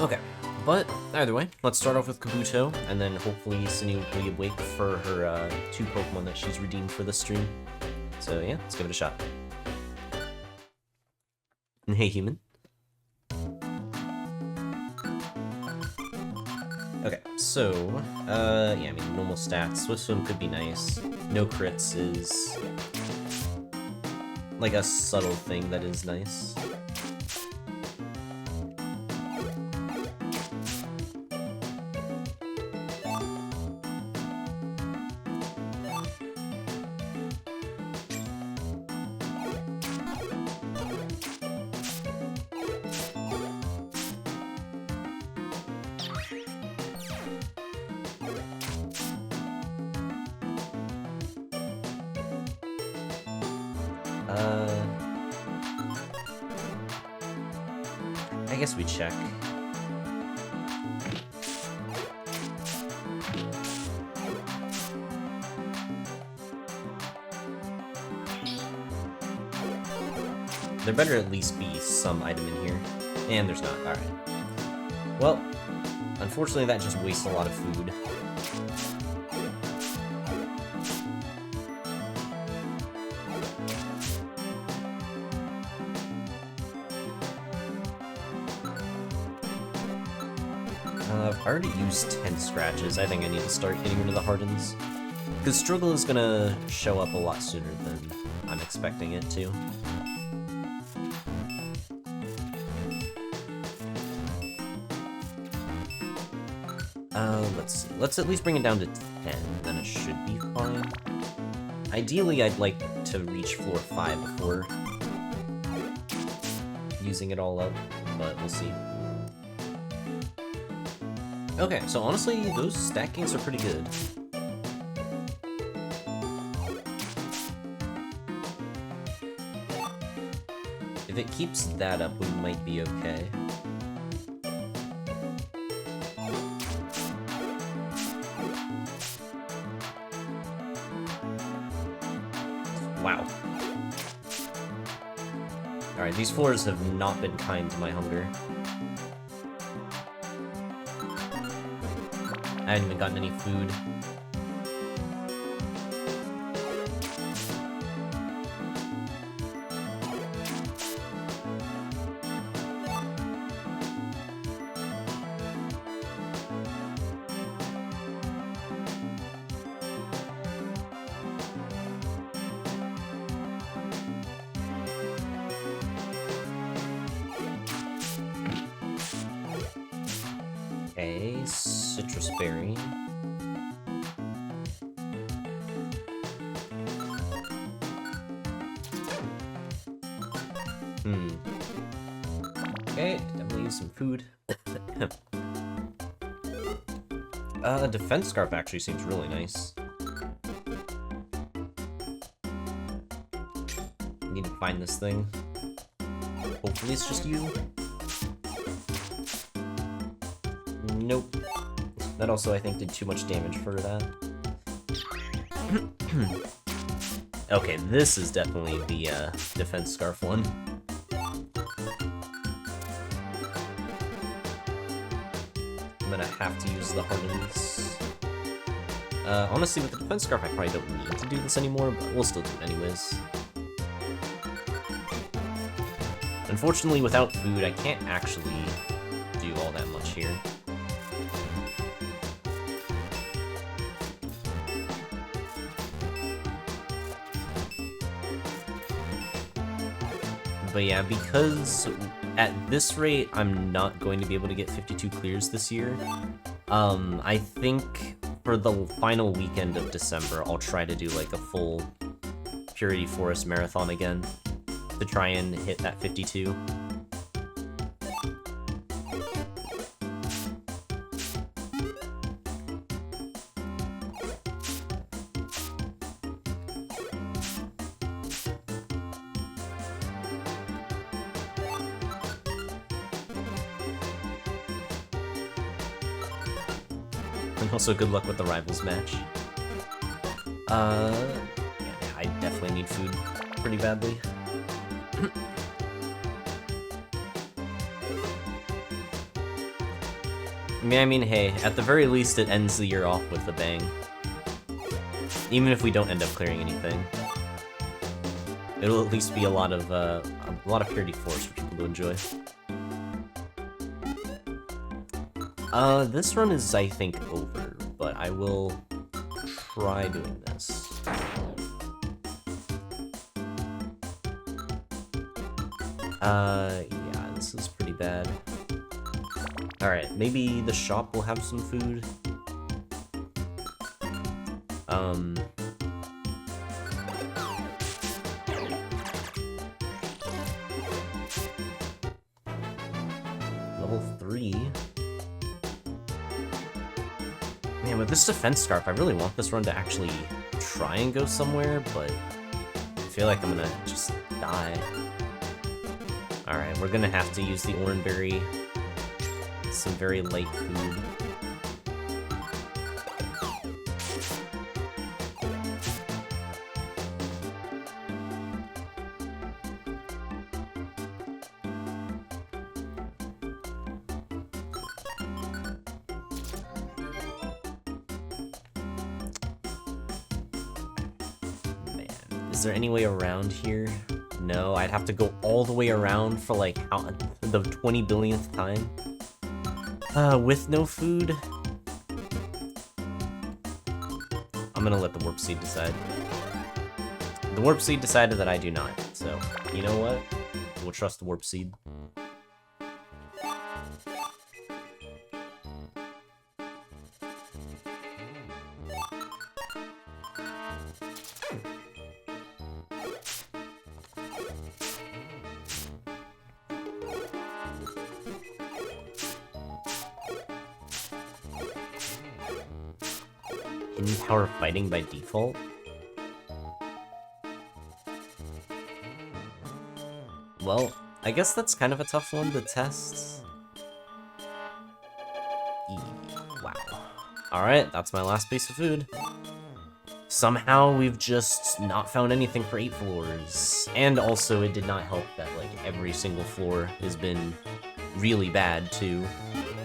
Okay, but either way, let's start off with Kabuto, and then hopefully Cindy will be awake for her 2 Pokemon that she's redeemed for this stream. So yeah, let's give it a shot. And hey, human. Okay, so, yeah, I mean, normal stats. Swift Swim could be nice. No crits is like a subtle thing that is nice. I guess we check. There better at least be some item in here. And there's not. Alright. Well, unfortunately that just wastes a lot of food. I've already used 10 scratches. I think I need to start getting rid of the Hardens. Because Struggle is gonna show up a lot sooner than I'm expecting it to. Let's see. Let's at least bring it down to 10, then it should be fine. Ideally, I'd like to reach floor 5 before using it all up, but we'll see. Okay, so honestly, those stat gains are pretty good. If it keeps that up, we might be okay. Wow. Alright, these floors have not been kind to my hunger. I haven't even gotten any food. Okay, citrus berry. Okay, definitely use some food. Defense Scarf actually seems really nice. Need to find this thing. Hopefully it's just you. Nope. That also, I think, did too much damage for that. Okay, this is definitely the Defense Scarf one. I'm gonna have to use the Hardens. Honestly, with the Defense Scarf, I probably don't need to do this anymore, but we'll still do it anyways. Unfortunately, without food, I can't actually do all that much here. But yeah, because at this rate, I'm not going to be able to get 52 clears this year. I think for the final weekend of December, I'll try to do like a full Purity Forest Marathon again to try and hit that 52. And also good luck with the Rivals match. Yeah, I definitely need food pretty badly. I mean, hey, at the very least, it ends the year off with a bang. Even if we don't end up clearing anything, it'll at least be a lot of purity force for people to enjoy. This run is, I think, over, but I will try doing this. Yeah, this is pretty bad. Alright, maybe the shop will have some food. Level 3. Man, with this defense scarf, I really want this run to actually try and go somewhere, but I feel like I'm gonna just die. Alright, we're gonna have to use the oranberry. Some very light food. Man, is there any way around here? No, I'd have to go all the way around for like the 20 billionth time. With no food? I'm gonna let the warp seed decide. The warp seed decided that I do not, so you know what? We'll trust the warp seed. Power fighting by default? Well, I guess that's kind of a tough one to test. Wow. Alright, that's my last piece of food. Somehow we've just not found anything for 8 floors. And also it did not help that like every single floor has been really bad too.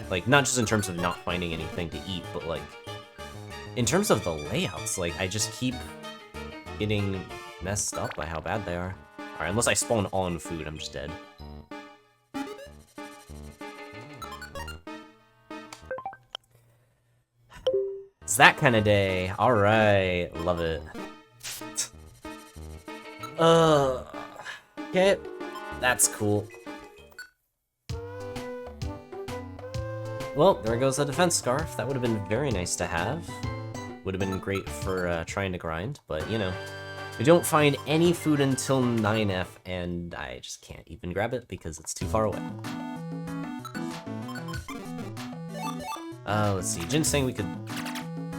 Like, not just in terms of not finding anything to eat, but like in terms of the layouts, like, I just keep getting messed up by how bad they are. Alright, unless I spawn on food, I'm just dead. It's that kind of day. Alright, love it. Okay, that's cool. Well, there goes the defense scarf. That would have been very nice to have. Would have been great for trying to grind, but you know, we don't find any food until 9F, and I just can't even grab it because it's too far away. Let's see, ginseng we could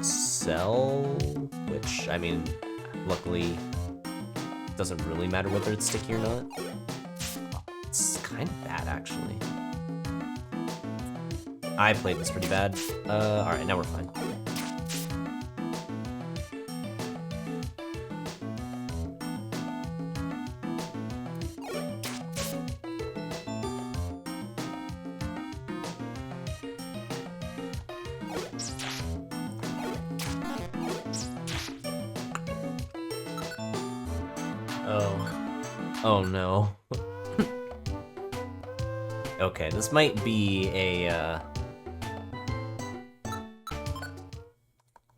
sell, which, I mean, luckily, it doesn't really matter whether it's sticky or not. It's kind of bad, actually. I played this pretty bad. Alright, now we're fine. Oh no. Okay, this might be a,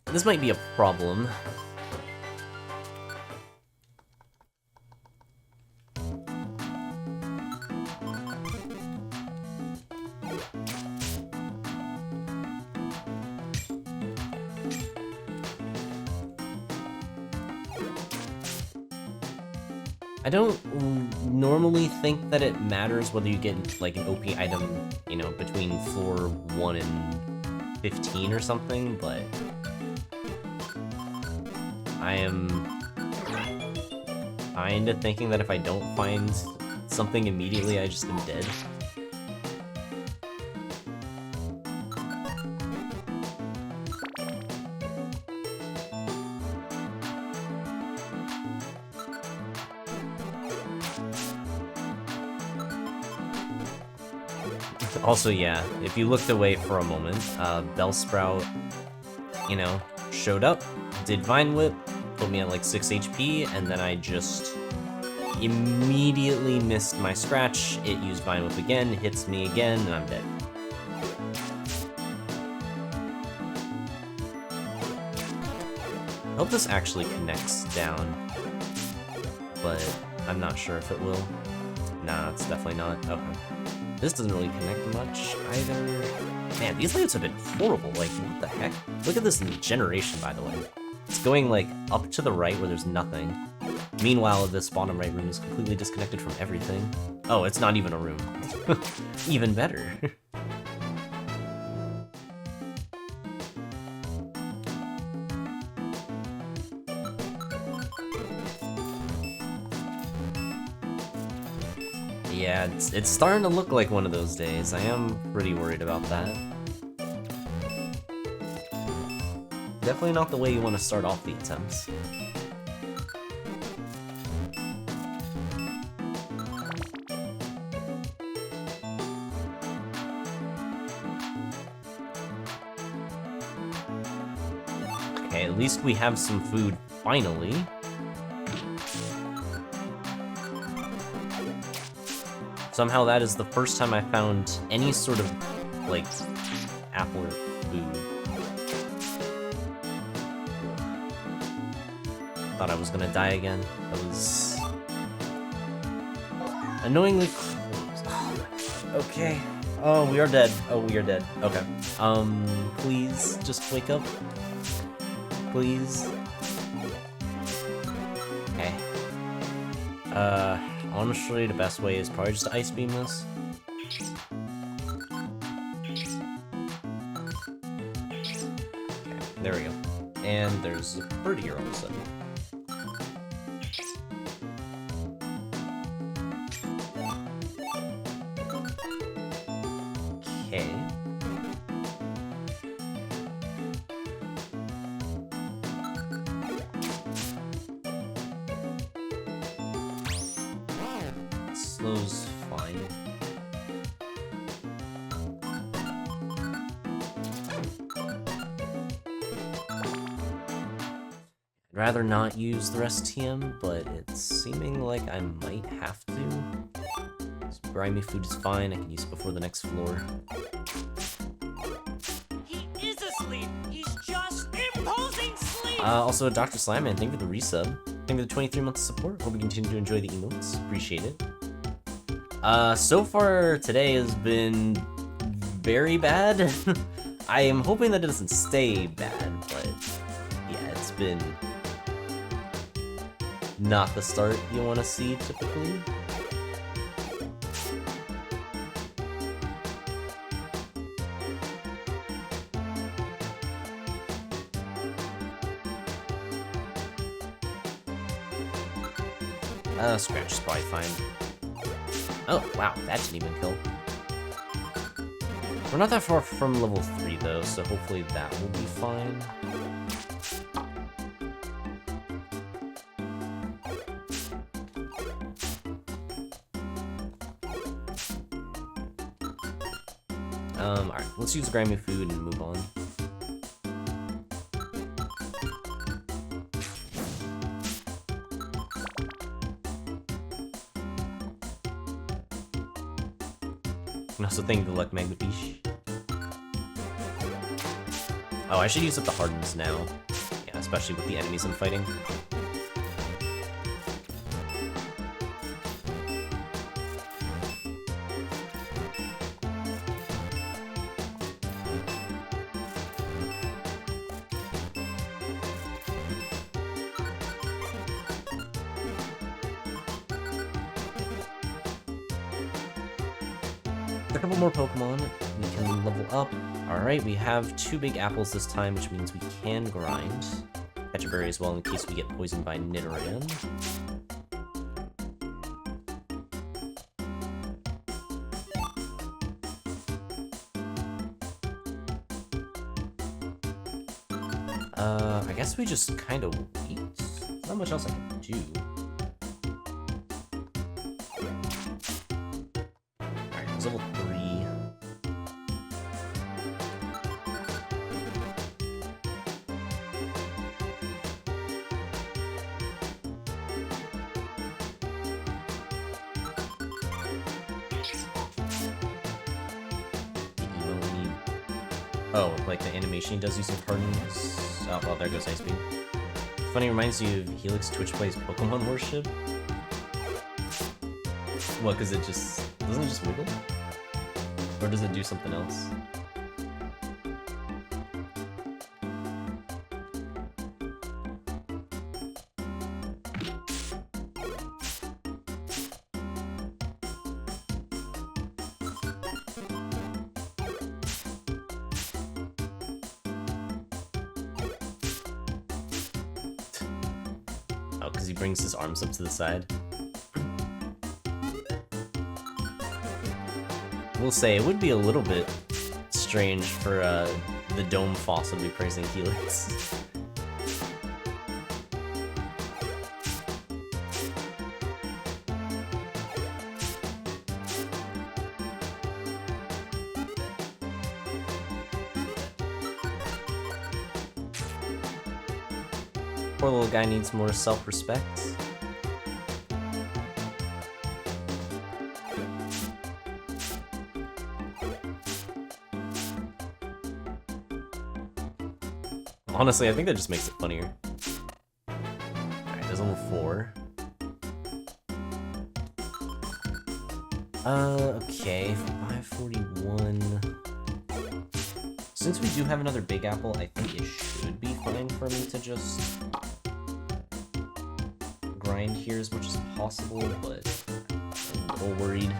this might be a problem. I don't normally think that it matters whether you get, like, an OP item, you know, between floor 1 and 15 or something, but I am kinda thinking that if I don't find something immediately, I just am dead. Also, yeah, if you looked away for a moment, Bellsprout, you know, showed up, did Vine Whip, put me at like 6 HP, and then I just immediately missed my scratch. It used Vine Whip again, hits me again, and I'm dead. I hope this actually connects down, but I'm not sure if it will. Nah, it's definitely not. Okay. This doesn't really connect much either. Man, these layouts have been horrible. Like, what the heck? Look at this generation, by the way. It's going, like, up to the right where there's nothing. Meanwhile, this bottom right room is completely disconnected from everything. Oh, it's not even a room. Even better. Yeah, it's starting to look like one of those days. I am pretty worried about that. Definitely not the way you want to start off the attempts. Okay, at least we have some food finally. Somehow that is the first time I found any sort of, like, apple or food. Thought I was gonna die again. That was annoyingly close. Okay. Oh, we are dead. Oh, we are dead. Okay. Please just wake up. Please. Okay. Honestly, the best way is probably just to Ice Beam this. Okay, there we go. And there's a bird here all of a sudden. Okay. Slow's fine. I'd rather not use the rest TM, but it's seeming like I might have to. This grimy food is fine, I can use it before the next floor. He is asleep! He's just imposing sleep! Also, Dr. Slamman, thank you for the resub. Thank you for the 23 months of support. Hope you continue to enjoy the emotes. Appreciate it. So far today has been very bad. I am hoping that it doesn't stay bad, but yeah, it's been not the start you want to see typically. Scratch is probably fine. Oh, wow, that didn't even kill. We're not that far from level 3, though, so hopefully that will be fine. Alright, let's use grimy food and move on. And also thank you for the luck, Magnifiche. Oh, I should use up the hardens now. Yeah, especially with the enemies I'm fighting. A couple more Pokemon, we can level up. Alright, we have 2 big apples this time, which means we can grind. Catch a berry as well in case we get poisoned by Nidorina. I guess we just kind of wait. Not much else I can do. Alright, it's level 3. Oh, like the animation he does using Pardons. Oh, well, there goes Ice Beam. Funny, reminds you of Helix Twitch plays Pokemon Worship. What, because it just... doesn't it just wiggle? Or does it do something else? Oh, because he brings his arms up to the side. We'll say it would be a little bit strange for the Dome Fossil to be praising Helix. Poor little guy needs more self-respect. Honestly, I think that just makes it funnier. Alright, there's level 4. Okay, 541. Since we do have another Big Apple, I think it should be fine for me to just grind here as much as possible, but I'm a little worried.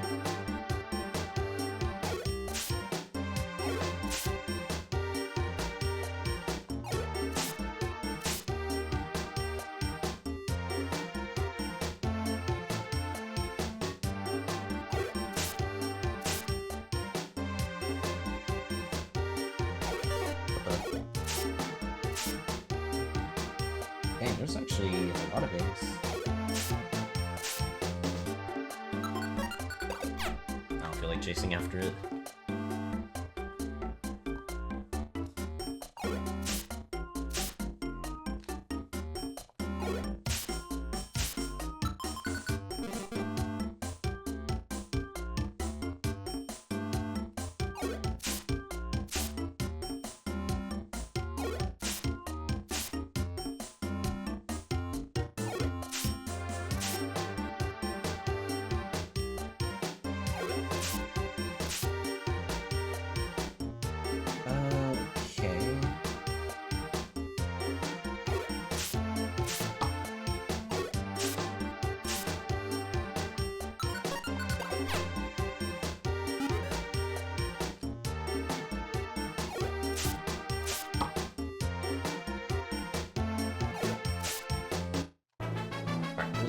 Dang, there's actually a lot of eggs. I don't feel like chasing after it.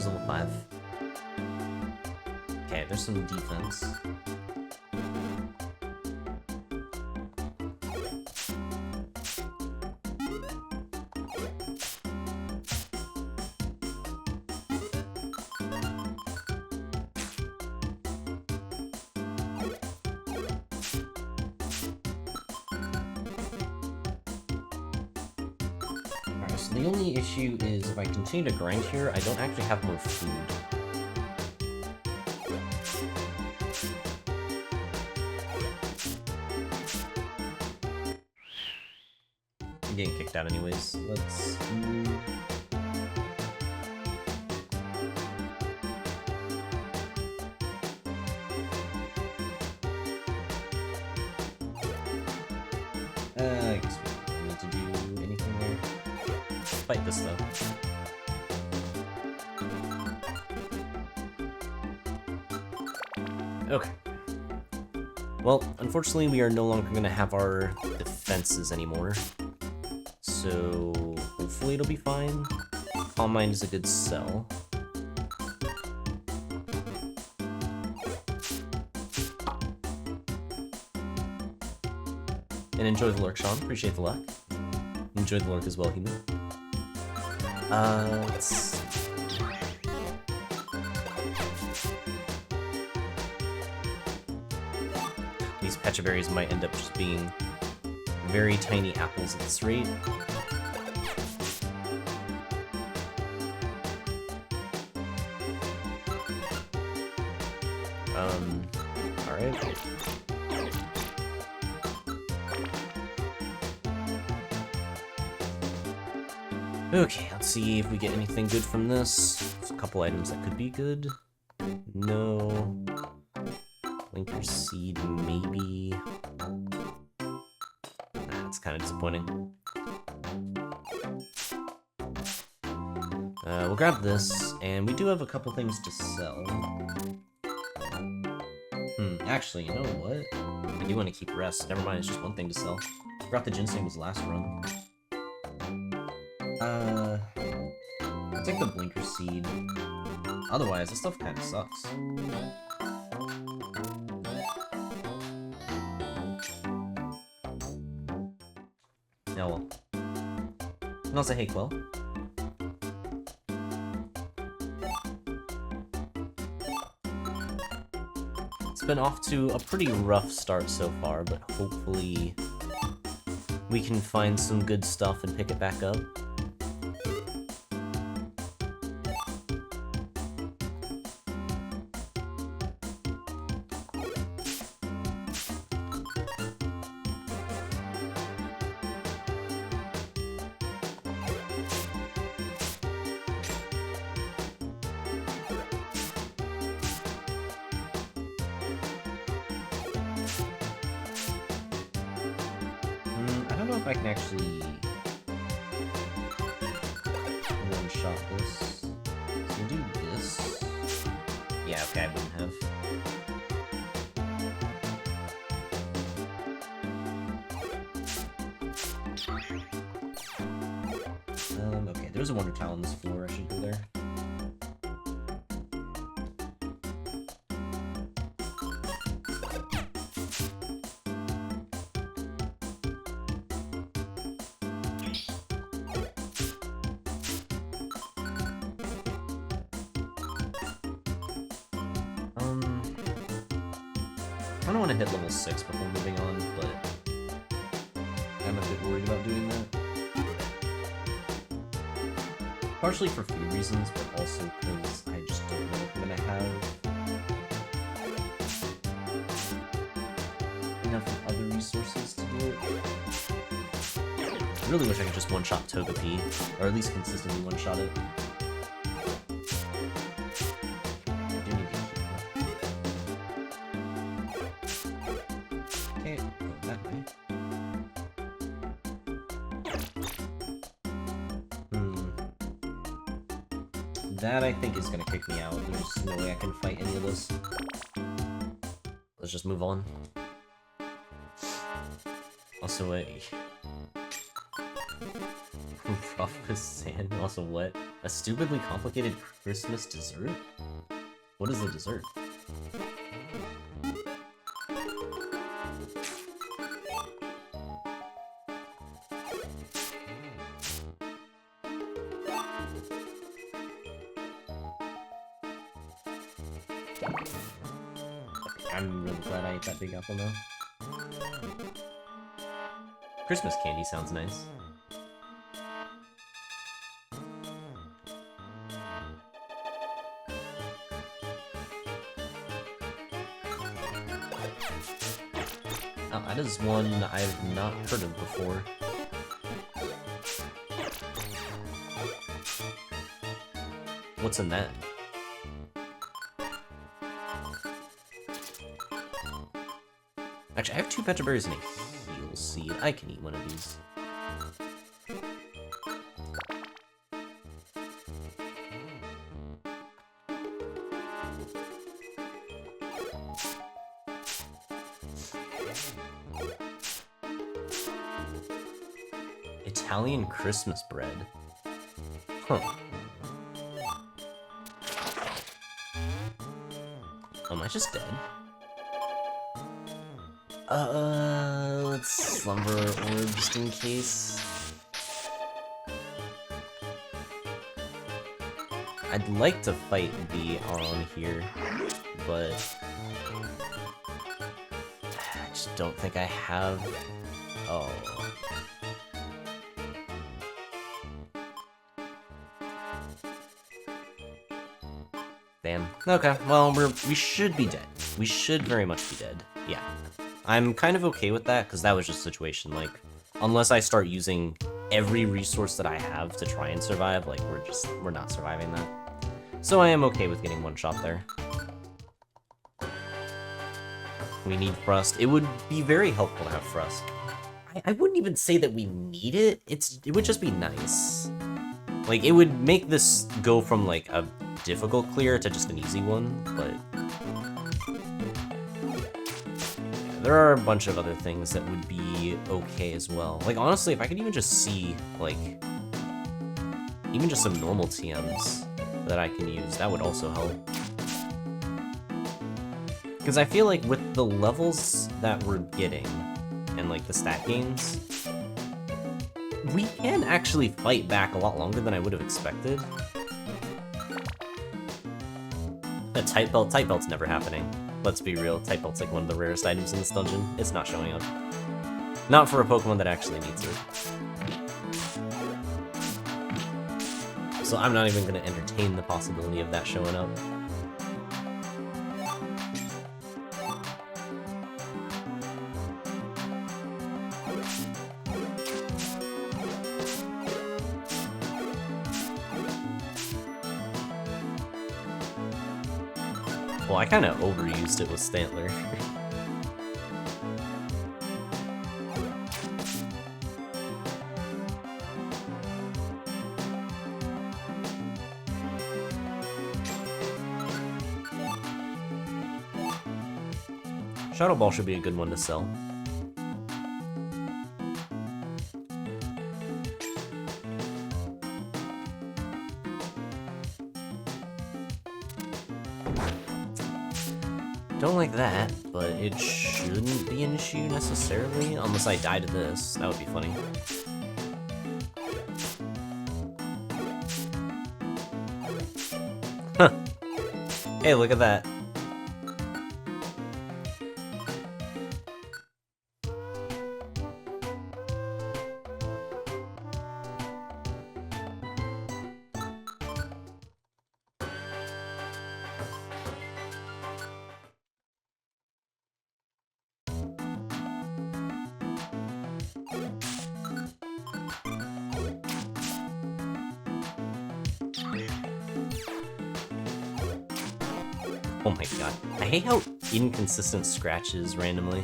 Level 5. Okay, there's some defense. So the only issue is if I continue to grind here, I don't actually have more food. I'm getting kicked out anyways. Let's move. I guess we don't need to do anything there. Fight this though. Okay. Well, unfortunately we are no longer going to have our defenses anymore. So hopefully it'll be fine. Calm Mind is a good sell. And enjoy the lurk, Sean. Appreciate the luck. Enjoy the lurk as well, human. Let's... These Pecha Berries might end up just being very tiny apples at this rate. Alright. Okay, let's see if we get anything good from this. There's a couple items that could be good. No. Linker Seed, maybe. That's kind of disappointing. We'll grab this, and we do have a couple things to sell. Actually, you know what? I do want to keep rest. Never mind, it's just one thing to sell. Forgot the ginseng was last run. I'll take the blinker seed. Otherwise, this stuff kind of sucks. Oh well. And also, hey, Quill. It's been off to a pretty rough start so far, but hopefully we can find some good stuff and pick it back up. I don't know if I can actually one-shot this. So we'll do this. Yeah, okay, I wouldn't have. Okay, there's a Wonder Towel on this floor. I should go there. I don't want to hit level 6 before moving on, but I'm a bit worried about doing that. Partially for food reasons, but also because I just don't know if I'm going to have enough other resources to do it. I really wish I could just one-shot Togepi, or at least consistently one-shot it. That, I think, is gonna kick me out. There's no way I can fight any of this. Let's just move on. Also, a rough as sand. Also, what? A stupidly complicated Christmas dessert? What is a dessert? I'm really glad I ate that big apple now. Christmas candy sounds nice. Oh, that is one I've not heard of before. What's in that? Actually, I have 2 Petra Berries and a Heal Seed. I can eat one of these. Italian Christmas bread. Huh. Am I just dead? Let's slumber orb just in case. I'd like to fight the on here, but I just don't think I have. Oh. Damn. Okay, well, we should be dead. We should very much be dead. Yeah. I'm kind of okay with that, because that was just a situation, like, unless I start using every resource that I have to try and survive, like, we're not surviving that. So I am okay with getting one shot there. We need Thrust. It would be very helpful to have Thrust. I wouldn't even say that we need it. It would just be nice. Like, it would make this go from, like, a difficult clear to just an easy one, but... yeah, there are a bunch of other things that would be okay as well. Like, honestly, if I could even just see, like... even just some normal TMs that I can use, that would also help. Because I feel like with the levels that we're getting, and, like, the stat gains, we can actually fight back a lot longer than I would have expected. A Type Belt? Type Belt's never happening. Let's be real, Type Belt's like one of the rarest items in this dungeon. It's not showing up. Not for a Pokemon that actually needs it. So I'm not even going to entertain the possibility of that showing up. Well, I kind of overused it with Stantler. Shadow Ball should be a good one to sell. Don't like that, but it shouldn't be an issue necessarily, unless I die to this. That would be funny. Huh. Hey, look at that. Oh my god. I hate how inconsistent Scratch is randomly.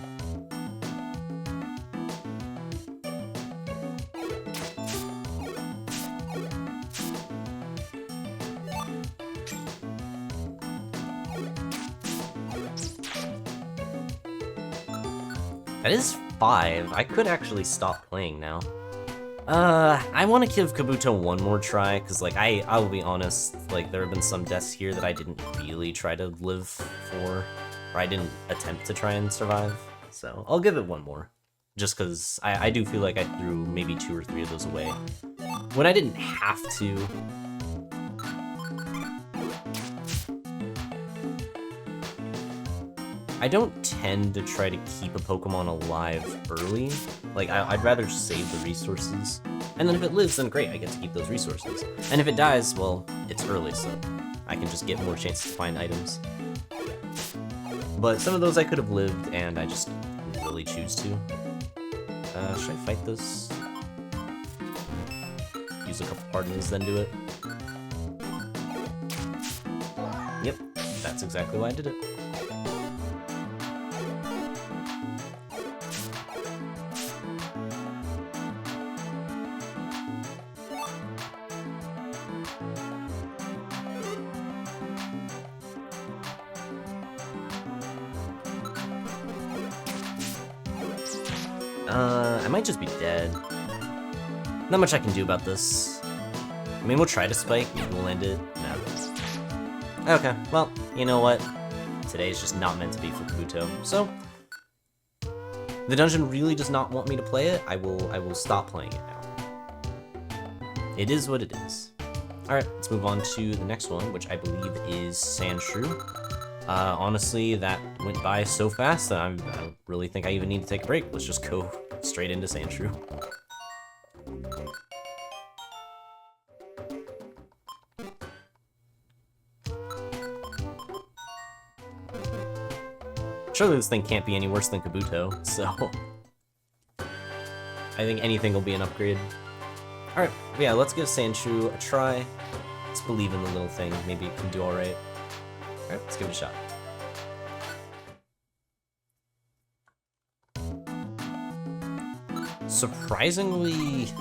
That is 5. I could actually stop playing now. I want to give Kabuto one more try, because, like, I will be honest, like, there have been some deaths here that I didn't really try to live for, or I didn't attempt to try and survive, so I'll give it one more. Just because I do feel like I threw maybe 2 or 3 of those away, when I didn't have to. I don't tend to try to keep a Pokemon alive early. Like, I'd rather save the resources. And then if it lives, then great, I get to keep those resources. And if it dies, well, it's early, so I can just get more chances to find items. But some of those I could have lived, and I just didn't really choose to. Should I fight this? Use a couple pardons, then do it. Yep, that's exactly why I did it. I might just be dead. Not much I can do about this. I mean, we'll try to spike, maybe we'll end it. No. Okay, well, you know what? Today's just not meant to be for Kabuto, so... the dungeon really does not want me to play it, I will stop playing it now. It is what it is. Alright, let's move on to the next one, which I believe is Sandshrew. Honestly, that went by so fast that I don't really think I even need to take a break. Let's just go straight into Sandshrew. Surely this thing can't be any worse than Kabuto, so... I think anything will be an upgrade. Alright, yeah, let's give Sandshrew a try. Let's believe in the little thing. Maybe it can do alright. Alright, let's give it a shot. Surprisingly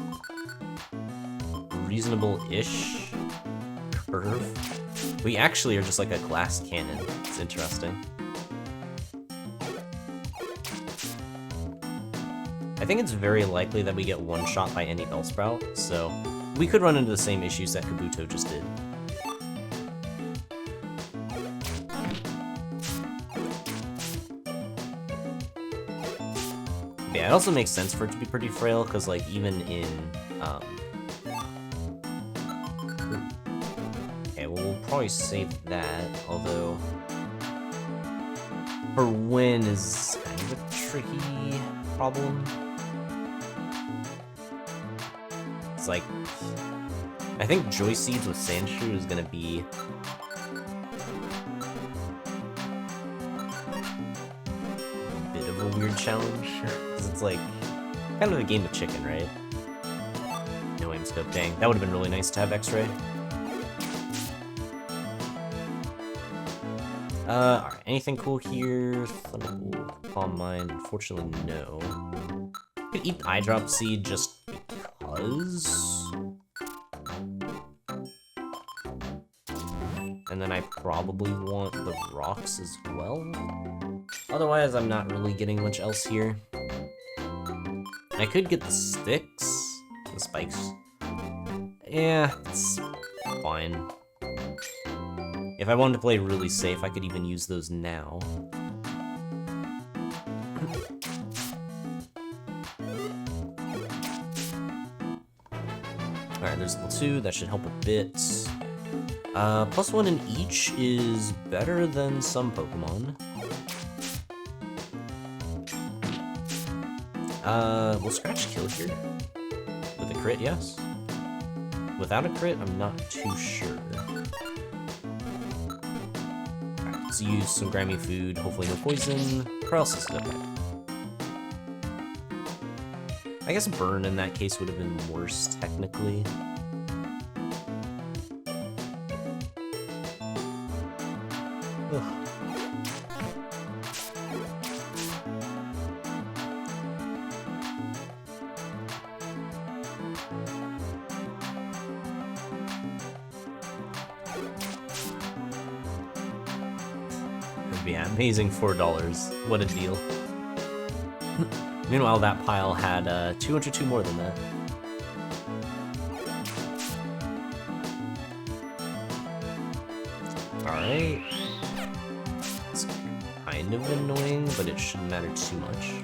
reasonable-ish curve. We actually are just like a glass cannon. It's interesting. I think it's very likely that we get one shot by any Bellsprout, so we could run into the same issues that Kabuto just did. Yeah, it also makes sense for it to be pretty frail, because like even in okay, well we'll probably save that, although for win is kind of a tricky problem. It's like I think Joy Seeds with Sandshrew is gonna be a bit of a weird challenge. Because it's like kind of a game of chicken, right? No aim scope. Dang, that would have been really nice to have X-ray. Alright, anything cool here? Thunderbolt, Palm Mine, unfortunately no. I could eat Eye Drop Seed just because. And then I probably want the rocks as well. Otherwise, I'm not really getting much else here. I could get the sticks, the spikes. Yeah, it's fine. If I wanted to play really safe, I could even use those now. Alright, there's level 2, that should help a bit. +1 in each is better than some Pokemon. Will Scratch kill here? With a crit, yes. Without a crit, I'm not too sure. Alright, let's use some grimy food, hopefully no poison. Paralysis is okay. I guess burn in that case would have been worse, technically. Ugh. Yeah, amazing $4. What a deal. Meanwhile, that pile had 202 more than that. Alright. It's kind of annoying, but it shouldn't matter too much.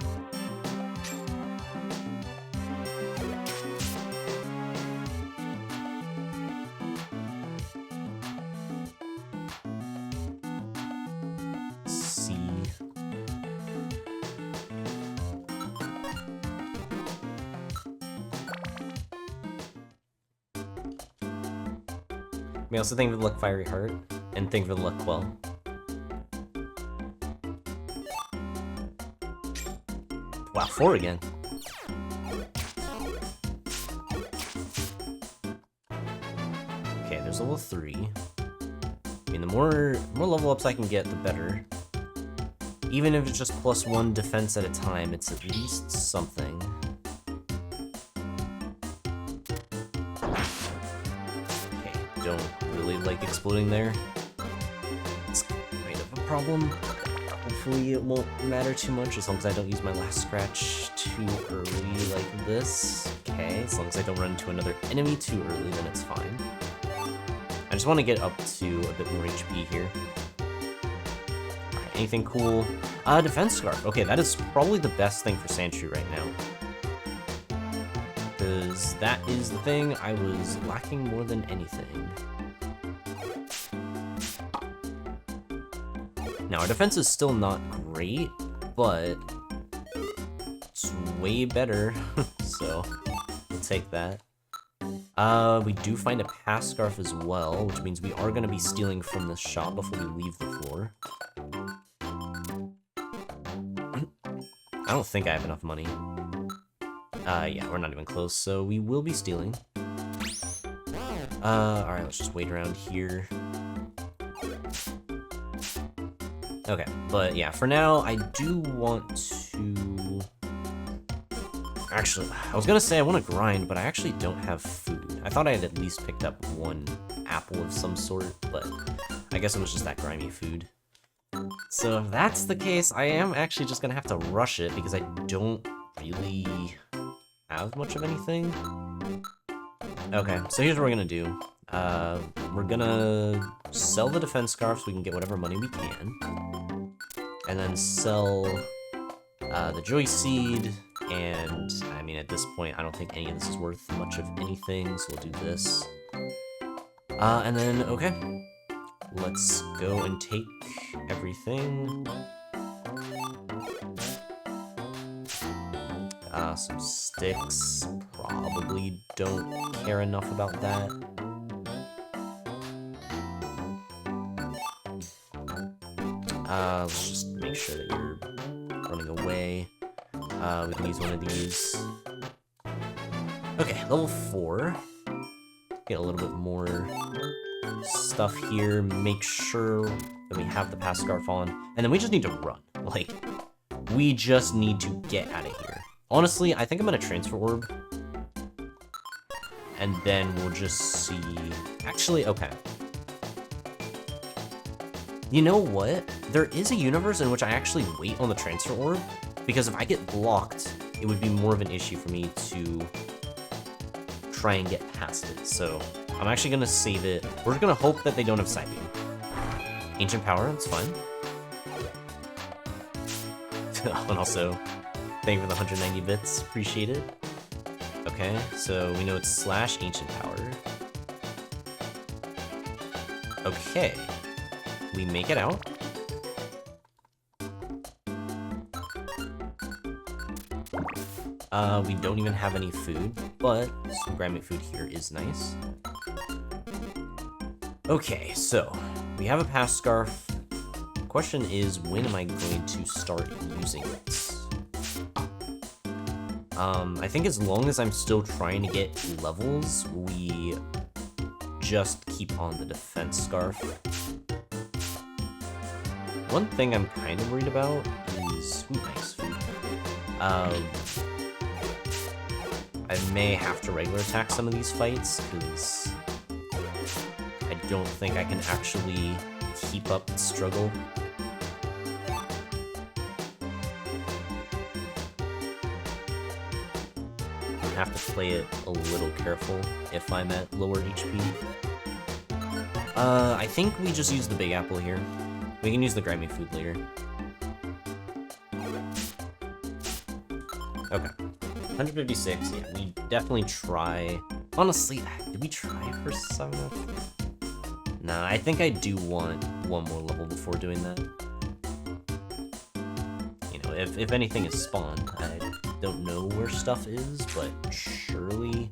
We also thank for the luck Fiery Heart, and thank for the luck Quell. Wow, 4 again. Okay, there's level 3. I mean, the more level ups I can get, the better. Even if it's just +1 defense at a time, it's at least something. Don't really like exploding there. It's kind of a problem. Hopefully it won't matter too much as long as I don't use my last scratch too early like this. Okay, as long as I don't run into another enemy too early, then it's fine. I just want to get up to a bit more HP here. Alright, anything cool? Defense Scarf. Okay, that is probably the best thing for Sandshrew right now. Because that is the thing I was lacking more than anything. Now, our defense is still not great, but it's way better, so we'll take that. We do find a Pass Scarf as well, which means we are going to be stealing from this shop before we leave the floor. I don't think I have enough money. Yeah, we're not even close, so we will be stealing. Alright, let's just wait around here. Okay, but yeah, for now, I do want to... Actually, I was gonna say I want to grind, but I actually don't have food. I thought I had at least picked up one apple of some sort, but I guess it was just that grimy food. So if that's the case, I am actually just gonna have to rush it because I don't really have much of anything. Okay, so here's what we're gonna do. We're gonna sell the defense scarf so we can get whatever money we can. And then sell the joy seed, and I mean at this point I don't think any of this is worth much of anything, so we'll do this. And then, okay, let's go and take everything. Some sticks, probably don't care enough about that. Let's just make sure that you're running away. We can use one of these. Okay, level 4. Get a little bit more stuff here. Make sure that we have the pass scarf on. And then we just need to run. Like, we just need to get out of here. Honestly, I think I'm gonna transfer orb. And then we'll just see... Actually, okay. You know what? There is a universe in which I actually wait on the transfer orb, because if I get blocked, it would be more of an issue for me to try and get past it. So I'm actually gonna save it. We're gonna hope that they don't have side beam. Ancient power, that's fine. And also, thank you for the 190 bits, appreciate it. Okay, so we know it's slash ancient power. Okay. We make it out. We don't even have any food, but some grimy food here is nice. Okay, so we have a pass scarf. The question is, when am I going to start using it? I think as long as I'm still trying to get levels, we just keep on the defense scarf. One thing I'm kind of worried about is... Ooh, nice food. I may have to regular attack some of these fights, because I don't think I can actually keep up the struggle. I have to play it a little careful if I'm at lower HP. I think we just use the big apple here. We can use the grimy food later. Okay. 156, yeah, we definitely try. Honestly, did we try for 7? Nah, I think I do want one more level before doing that. You know, if anything is spawned, I don't know where stuff is, but surely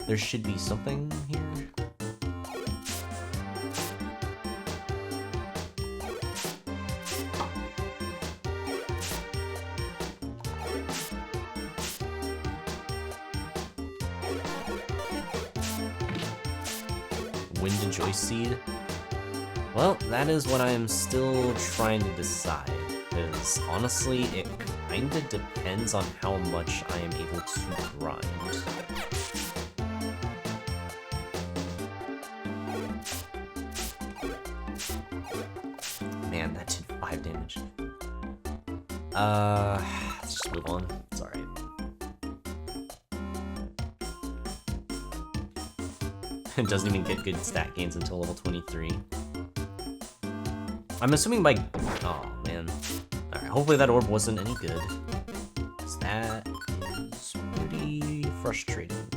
there should be something here. Wind and Joy Seed? Well, that is what I am still trying to decide, because honestly, it kinda depends on how much I am able to grind. Man, that did 5 damage. Let's just move on. It's alright. It doesn't even get good stat gains until level 23. I'm assuming by... Oh, man. Alright, hopefully that orb wasn't any good. Because that is pretty frustrating.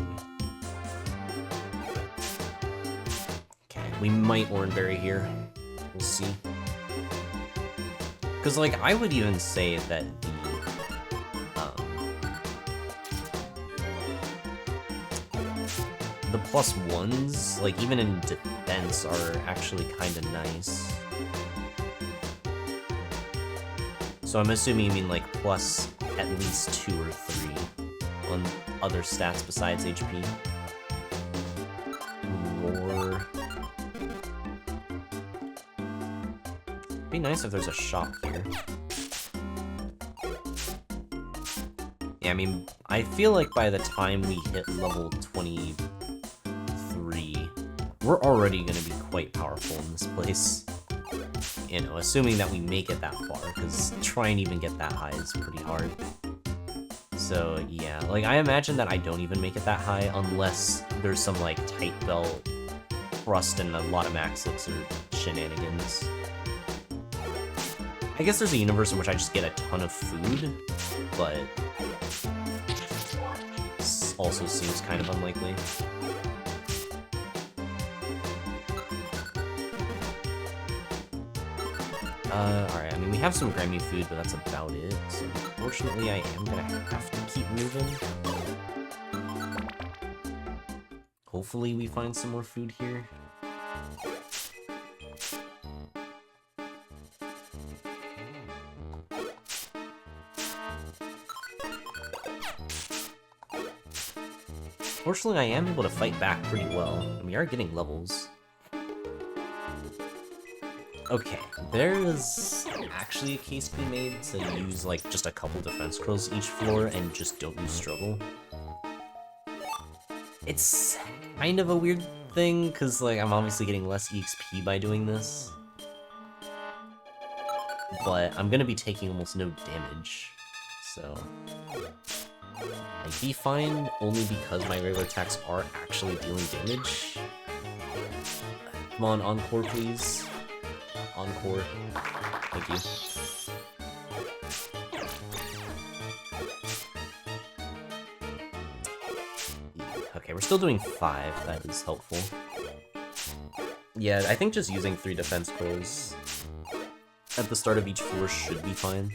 Okay, we might Oranberry here. We'll see. Because, like, I would even say that the +1s, like, even in defense, are actually kind of nice. So I'm assuming you mean, like, plus at least 2 or 3 on other stats besides HP. be nice if there's a shop here. Yeah, I mean, I feel like by the time we hit level 23, we're already going to be quite powerful in this place. You know, assuming that we make it that far, because trying to even get that high is pretty hard. So, yeah, like, I imagine that I don't even make it that high unless there's some, like, tight belt thrust and a lot of max looks or shenanigans. I guess there's a universe in which I just get a ton of food, but also seems kind of unlikely. Alright, I mean, we have some Grammy food, but that's about it. So, unfortunately, I am gonna have to keep moving. Hopefully we find some more food here. Fortunately, I am able to fight back pretty well, and we are getting levels. Okay, there is actually a case to be made to use, like, just a couple defense scrolls each floor and just don't use struggle. It's kind of a weird thing, because, like, I'm obviously getting less EXP by doing this. But I'm gonna be taking almost no damage, so I'd be fine only because my regular attacks are actually dealing damage. Come on, Encore, please. Encore. Thank you. Okay, we're still doing 5. That is helpful. Yeah, I think just using 3 defense scrolls at the start of each floor should be fine.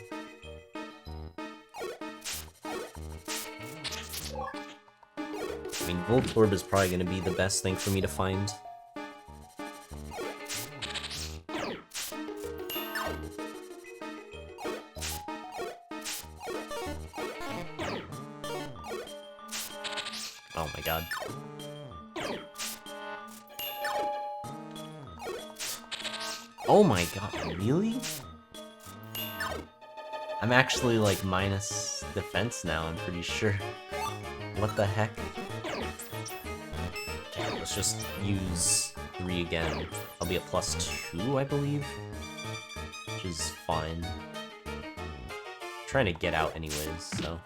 I mean, Voltorb is probably going to be the best thing for me to find. Oh my god. Oh my god, really? I'm actually, like, minus defense now, I'm pretty sure. What the heck? Okay, let's just use 3 again. I'll be at +2, I believe. Which is fine. I'm trying to get out anyways, so...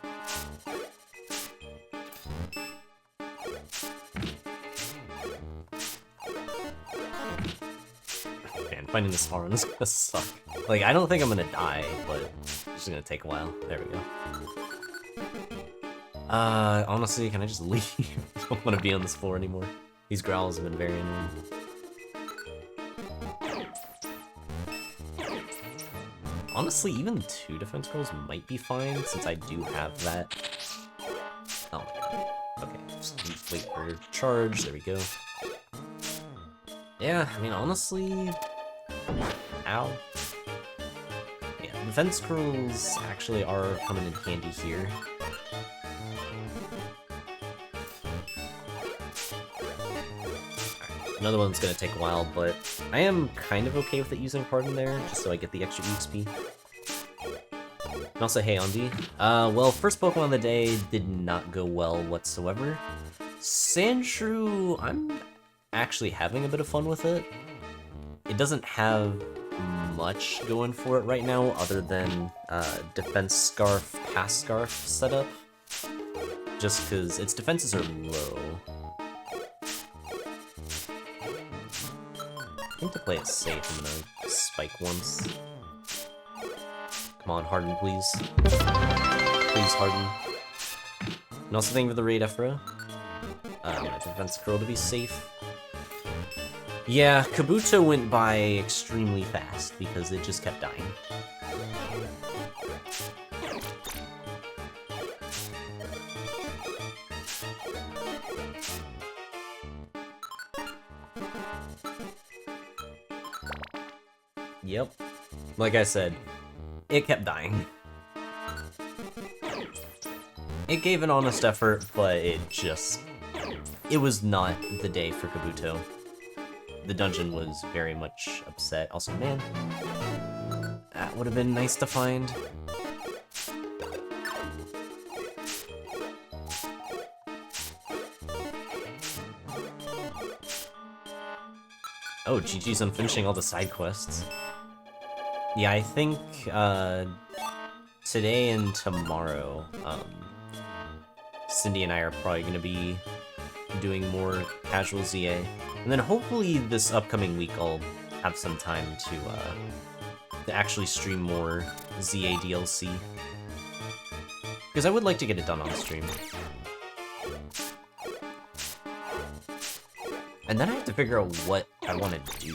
Finding this hard is gonna suck. Like, I don't think I'm gonna die, but it's just gonna take a while. There we go. Honestly, can I just leave? I don't want to be on this floor anymore. These growls have been very annoying. Honestly, even 2 defense scrolls might be fine, since I do have that. Oh my god. Okay, just wait for your charge. There we go. Yeah, I mean, honestly... Ow. Yeah, defense scrolls actually are coming in handy here. Alright, another one's gonna take a while, but I am kind of okay with it using Pardon there, just so I get the extra EXP. And also, hey, Andy. Well, first Pokemon of the day did not go well whatsoever. Sandshrew, I'm actually having a bit of fun with it. It doesn't have much going for it right now, other than defense scarf, pass scarf setup. Just because its defenses are low. I think to play it safe, I'm gonna spike once. Come on, Harden, please. Please, Harden. And also thank you for the raid, Ephra. I'm gonna defense curl to be safe. Yeah, Kabuto went by extremely fast because it just kept dying. Yep. Like I said, it kept dying. It gave an honest effort, but it was not the day for Kabuto. The dungeon was very much upset. Also, man, That would have been nice to find. Oh, GG's on finishing all the side quests. Yeah, I think today and tomorrow, Cindy and I are probably going to be doing more casual ZA. And then hopefully this upcoming week I'll have some time to actually stream more ZA DLC. Because I would like to get it done on stream. And then I have to figure out what I want to do.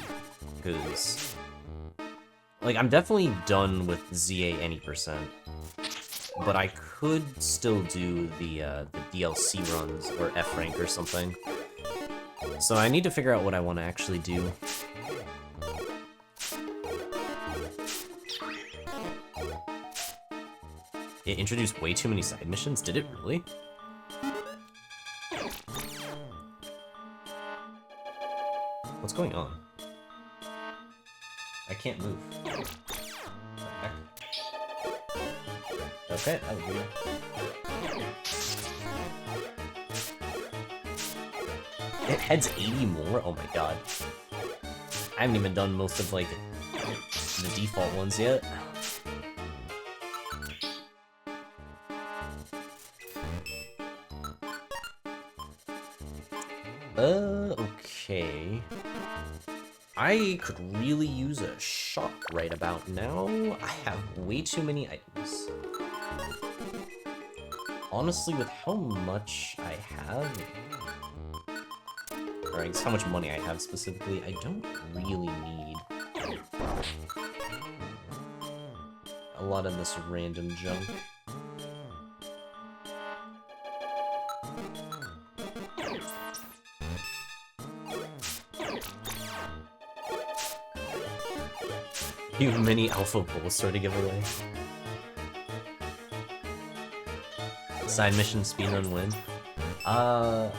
Because, like, I'm definitely done with ZA any percent. But I could still do the DLC runs or F rank or something. So I need to figure out what I want to actually do. It introduced way too many side missions, did it really? What's going on? I can't move. Okay, that was weird. It heads 80 more? Oh my god. I haven't even done most of, like, the default ones yet. Okay. I could really use a shop right about now. I have way too many items. Honestly, with how much I have, or I guess how much money I have specifically, I don't really need a lot of this random junk. You have many alpha Bulbasaur to give away. Side mission speedrun win. I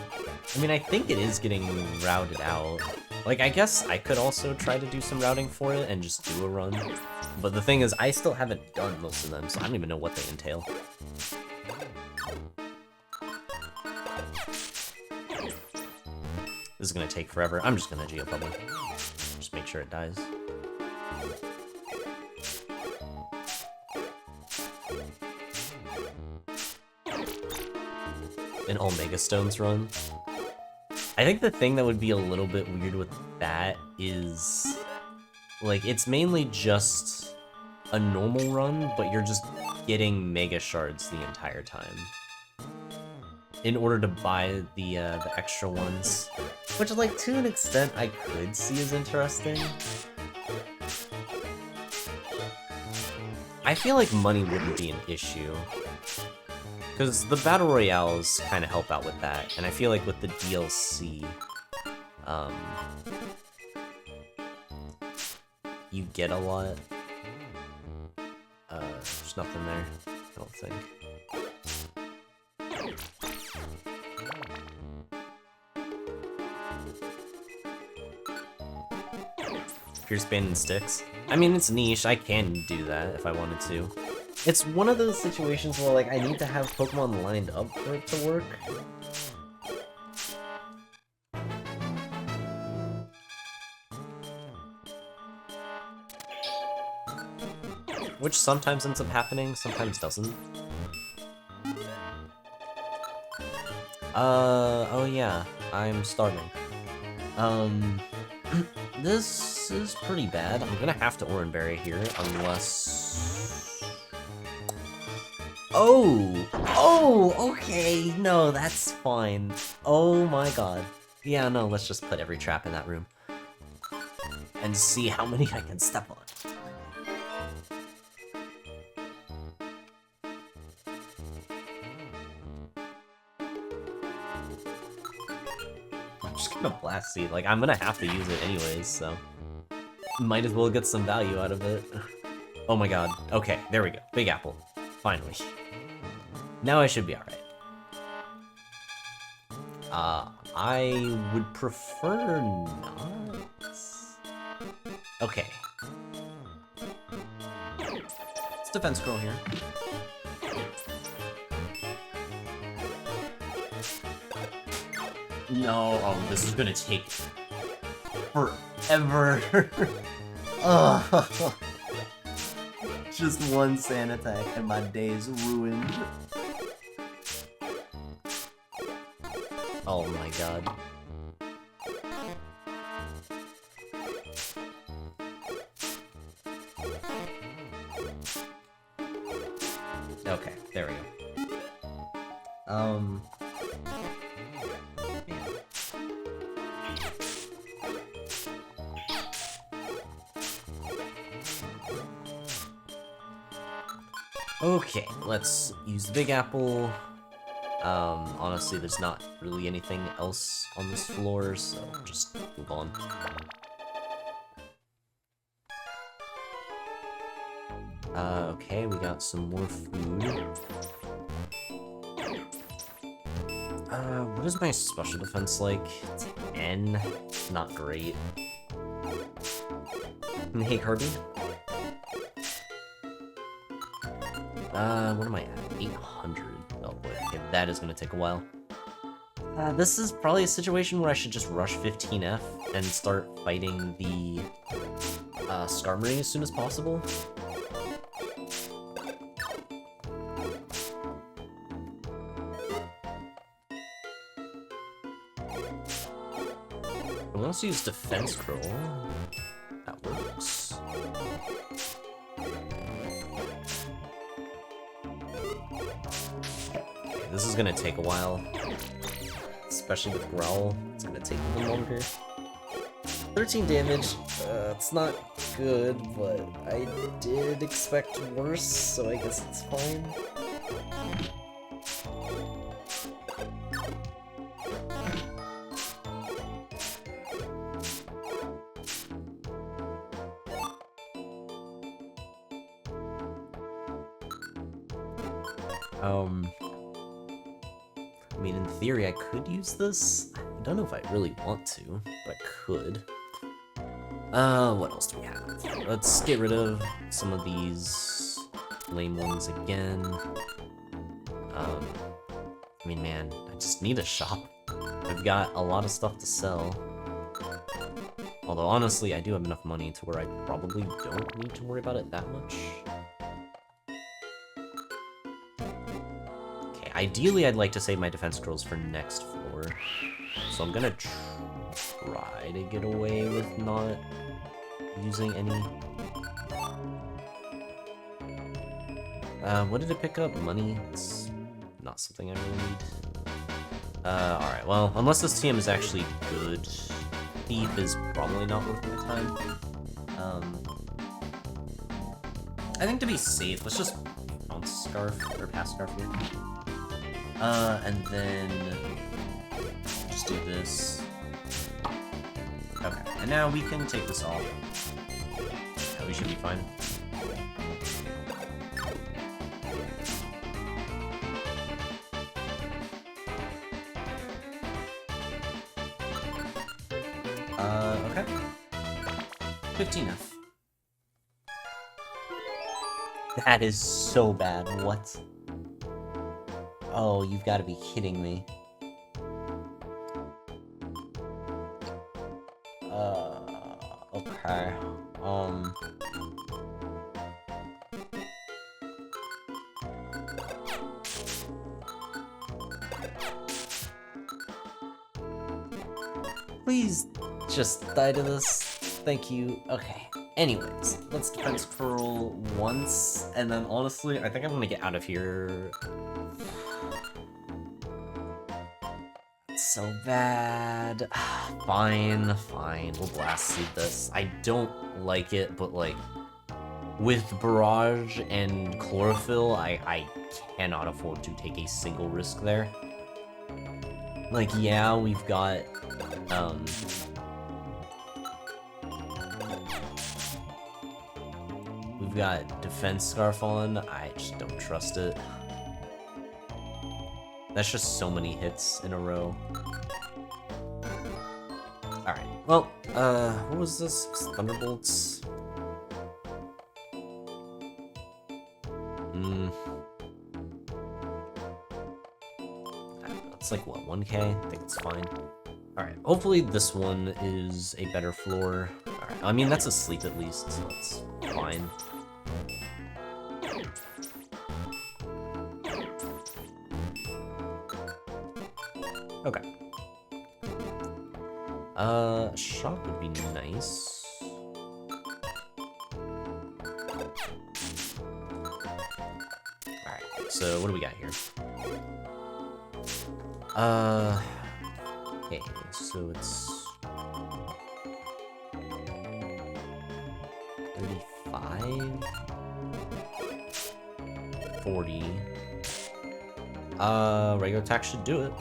mean, I think it is getting routed out. Like, I guess I could also try to do some routing for it and just do a run. But the thing is, I still haven't done most of them, so I don't even know what they entail. This is gonna take forever. I'm just gonna Geopublic. Just make sure it dies. An Omega Stones run. I think the thing that would be a little bit weird with that is, like, it's mainly just a normal run, but you're just getting Mega Shards the entire time in order to buy the extra ones, which, like, to an extent I could see as interesting. I feel like money wouldn't be an issue. Because the Battle Royales kind of help out with that, and I feel like with the DLC, you get a lot. There's nothing there, I don't think. Pierce Band and Sticks. I mean, it's niche, I can do that if I wanted to. It's one of those situations where, like, I need to have Pokemon lined up for it to work. Which sometimes ends up happening, sometimes doesn't. Oh yeah, I'm starving. This is pretty bad. I'm gonna have to Oranberry here, unless... Oh, okay, no, that's fine. Oh my god. Yeah, no, let's just put every trap in that room. And see how many I can step on. I'm just gonna Blast Seed, like, I'm gonna have to use it anyways, so... Might as well get some value out of it. Oh my god, okay, there we go. Big Apple. Finally. Now I should be alright. I would prefer not. Okay. It's defense scroll here. No, oh, this is gonna take forever. Ugh. Just one sand attack and my day is ruined. Oh my god. Okay, there we go. Man. Okay, let's use the Big Apple. Honestly, there's not really anything else on this floor, so just move on. Okay, we got some more food. What is my special defense like? It's N. Not great. Hey, Kirby. What am I at? 800. Oh boy, okay, that is gonna take a while. This is probably a situation where I should just rush 15F and start fighting the Skarmory as soon as possible. We'll also use Defense Scroll. That works. This is gonna take a while, especially with Growl. It's gonna take a little longer. 13 damage, it's not good, but I did expect worse, so I guess it's fine. I mean, in theory, I could use this. I don't know if I really want to, but I could. What else do we have? Let's get rid of some of these lame ones again. I mean, man, I just need a shop. I've got a lot of stuff to sell. Although, honestly, I do have enough money to where I probably don't need to worry about it that much. Ideally, I'd like to save my defense scrolls for next floor, so I'm gonna try to get away with not using any. What did it pick up? Money? It's not something I really need. Alright, well, unless this TM is actually good, Thief is probably not worth my time. I think to be safe, let's just bounce Scarf, or pass Scarf here. And then just do this. Okay, and now we can take this off. Yeah, we should be fine. Okay. 15F. That is so bad, what? Oh, you've got to be kidding me. Okay. Please just die to this. Thank you. Okay. Anyways, let's defense curl once, and then honestly, I think I'm gonna get out of here. So bad. Fine, we'll blast seed this. I don't like it, but like, with Barrage and Chlorophyll, I cannot afford to take a single risk there. Like, yeah, we've got, we've got Defense Scarf on, I just don't trust it. That's just so many hits in a row. Alright, well, what was this? Thunderbolts? It's like, what, 1k? I think it's fine. Alright, hopefully this one is a better floor. Alright, I mean, that's a sleep at least, so that's fine. Okay. Shock would be nice. Alright, so what do we got here? Okay, so it's 35, 40. Regular attack should do it.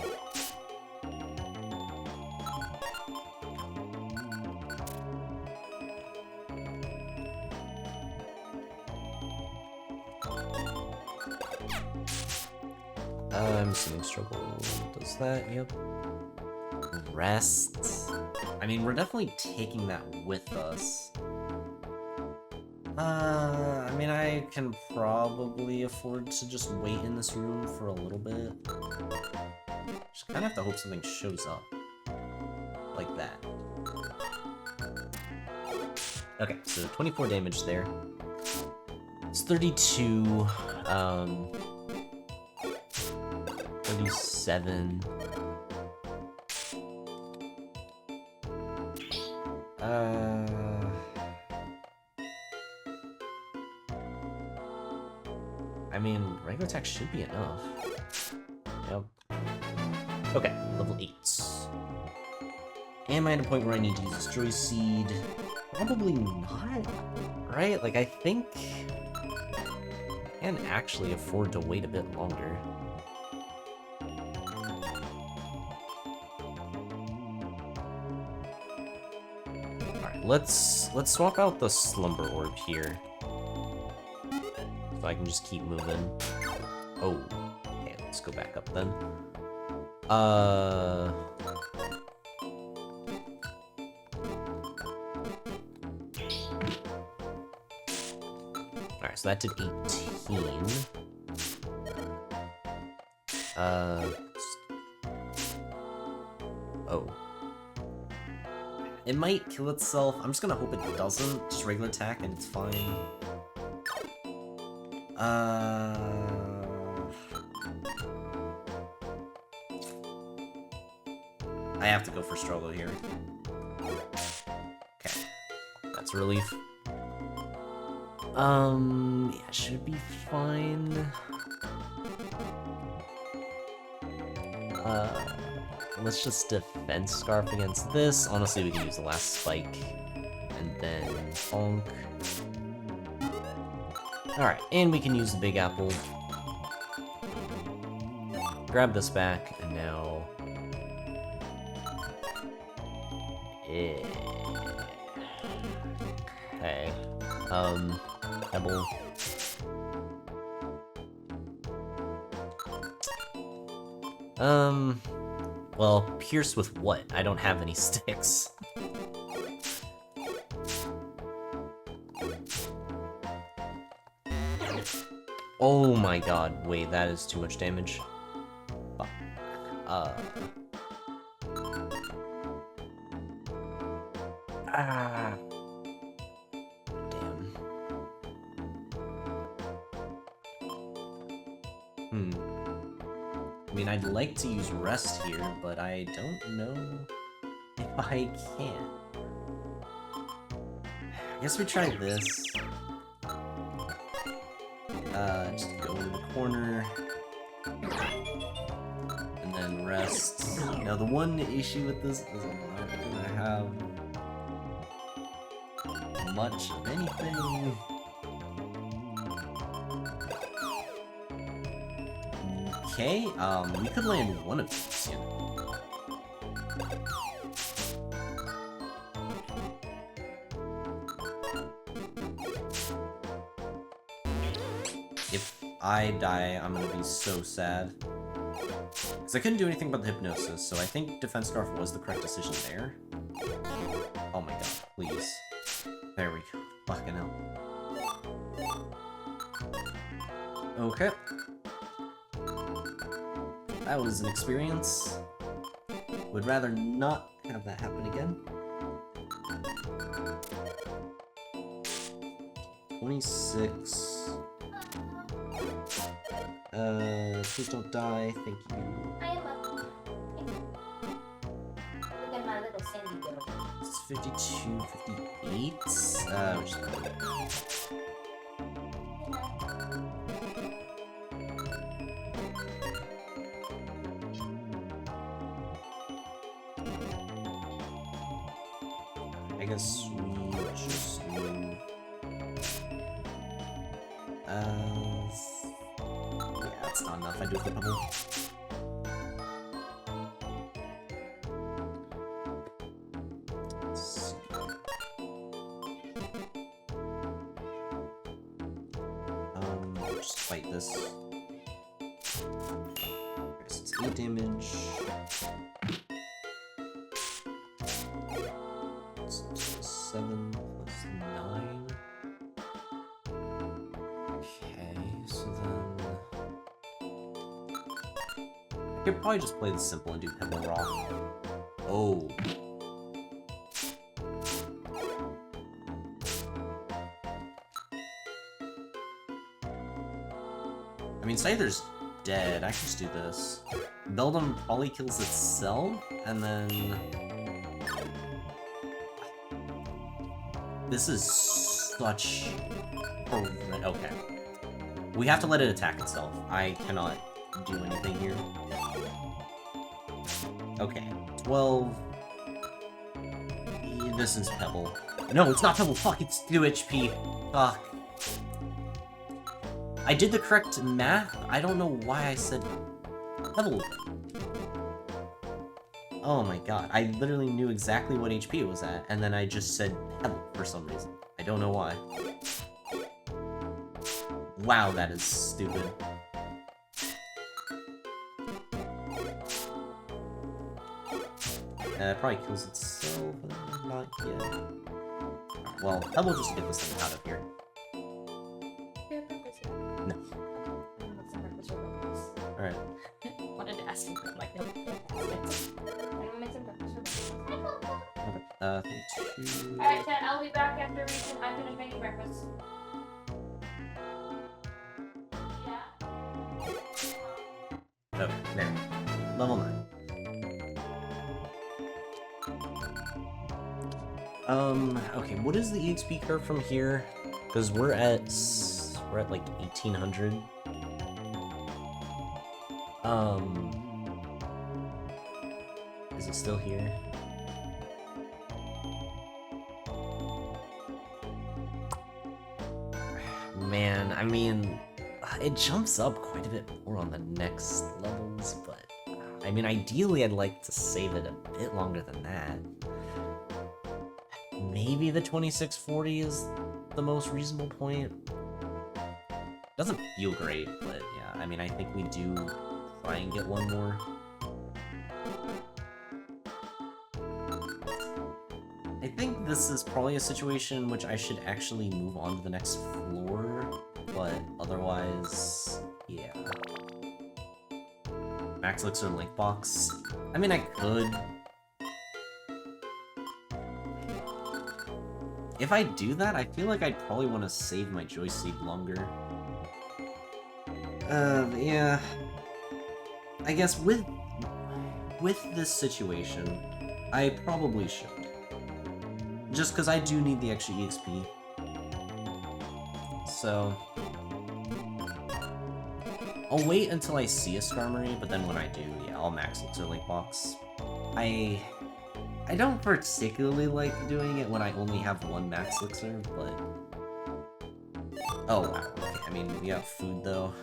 I'm assuming struggle does that, yep. Rest. I mean, we're definitely taking that with us. I mean, I can probably afford to just wait in this room for a little bit. Just kind of have to hope something shows up. Like that. Okay, so 24 damage there. It's 32, 37. I mean, regular attack should be enough. Yep. Okay, level 8. Am I at a point where I need to use Destroy Seed? Probably not, right? Like, I think I can actually afford to wait a bit longer. Alright, let's swap out the Slumber Orb here. So I can just keep moving. Oh, okay, let's go back up then. Alright, so that did 18. Oh. It might kill itself. I'm just gonna hope it doesn't. Just regular attack and it's fine. I have to go for struggle here. Okay. That's a relief. Yeah, should be fine. Let's just defense scarf against this. Honestly, we can use the last spike. And then bonk. Alright, and we can use the big apple. Grab this back, and now... Yeah. Okay. Pebble. Well, pierce with what? I don't have any sticks. Oh my god, wait, that is too much damage. Fuck. Damn. I mean, I'd like to use rest here, but I don't know if I can. I guess we try this. Just go into the corner. And then rest. Now, the one issue with this is I'm not gonna have much of anything. Okay, we could land one of these, you know. If I die, I'm gonna be so sad. Because I couldn't do anything about the hypnosis, so I think Defense Scarf was the correct decision there. Oh my god, please. There we go. Fucking hell. Okay. that was an experience. Would rather not have that happen again. 26. Please don't die. Thank you. I am up. Look at my little sandy girl. It's 52, 58. Which is I guess we just move. Yeah, that's not enough. I do have the double. Let's see. Just fight this. It's 8 damage. It's 7 plus 9. Okay, so then I could probably just play this simple and do Pebble Rock. Oh. I mean, Scyther's dead. I can just do this. Beldum probably kills itself, and then... This is such... Okay. We have to let it attack itself. I cannot do anything here. Okay. 12... This is Pebble. No, it's not Pebble! Fuck, it's 2 HP! Fuck. I did the correct math. I don't know why I said Pebble. Oh my god. I literally knew exactly what HP it was at, and then I just said Pebble for some reason. I don't know why. Wow, that is stupid. It probably kills itself, but not yet. Well, Pebble just to get this thing out of here. No. Alright. Wanted to ask you, but I'm like, nope. I'm gonna make some breakfast. Okay. 2... Alright, Chat, I'll be back after I finish making breakfast. Yeah. Oh, there. Level 9. Okay, what is the EXP curve from here? Because we're at like 1800. Is it still here? Man, I mean, it jumps up quite a bit more on the next levels, but I mean, ideally I'd like to save it a bit longer than that. Maybe the 2640 is the most reasonable point. Doesn't feel great, but yeah, I mean, I think we do try and get one more. I think this is probably a situation in which I should actually move on to the next floor, but otherwise, yeah. Max Elixir Link Box. I mean, I could. If I do that, I feel like I'd probably want to save my Joy Seed longer. Yeah. I guess with this situation, I probably should. Just because I do need the extra EXP. So... I'll wait until I see a Skarmory, but then when I do, yeah, I'll Max Elixir Link Box. I don't particularly like doing it when I only have one Max Elixir, but... Oh, wow. Okay, I mean, we have food, though.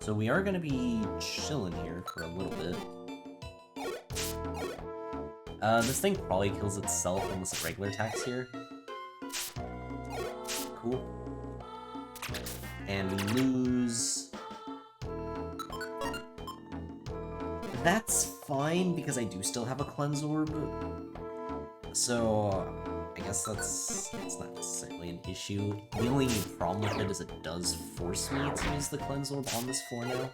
So we are gonna be chilling here for a little bit. This thing probably kills itself unless it regular attacks here. Cool. And we lose... That's fine, because I do still have a Cleanse Orb. So, I guess that's not necessarily an issue. The only problem with it is it does force me to use the Cleanse Orb on this floor now.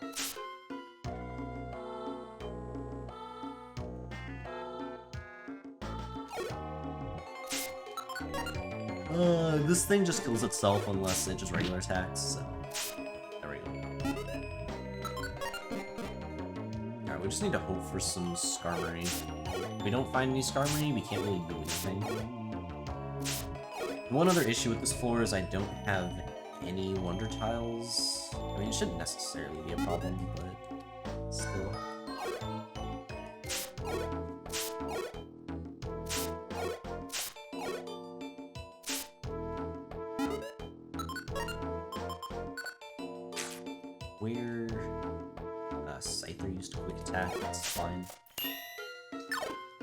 This thing just kills itself unless it just regular attacks, so... There we go. Alright, we just need to hope for some Skarmory. If we don't find any Skarmory, we can't really do anything. One other issue with this floor is I don't have any Wonder Tiles. I mean, it shouldn't necessarily be a problem, but still. Where Scyther used quick attack, that's fine. I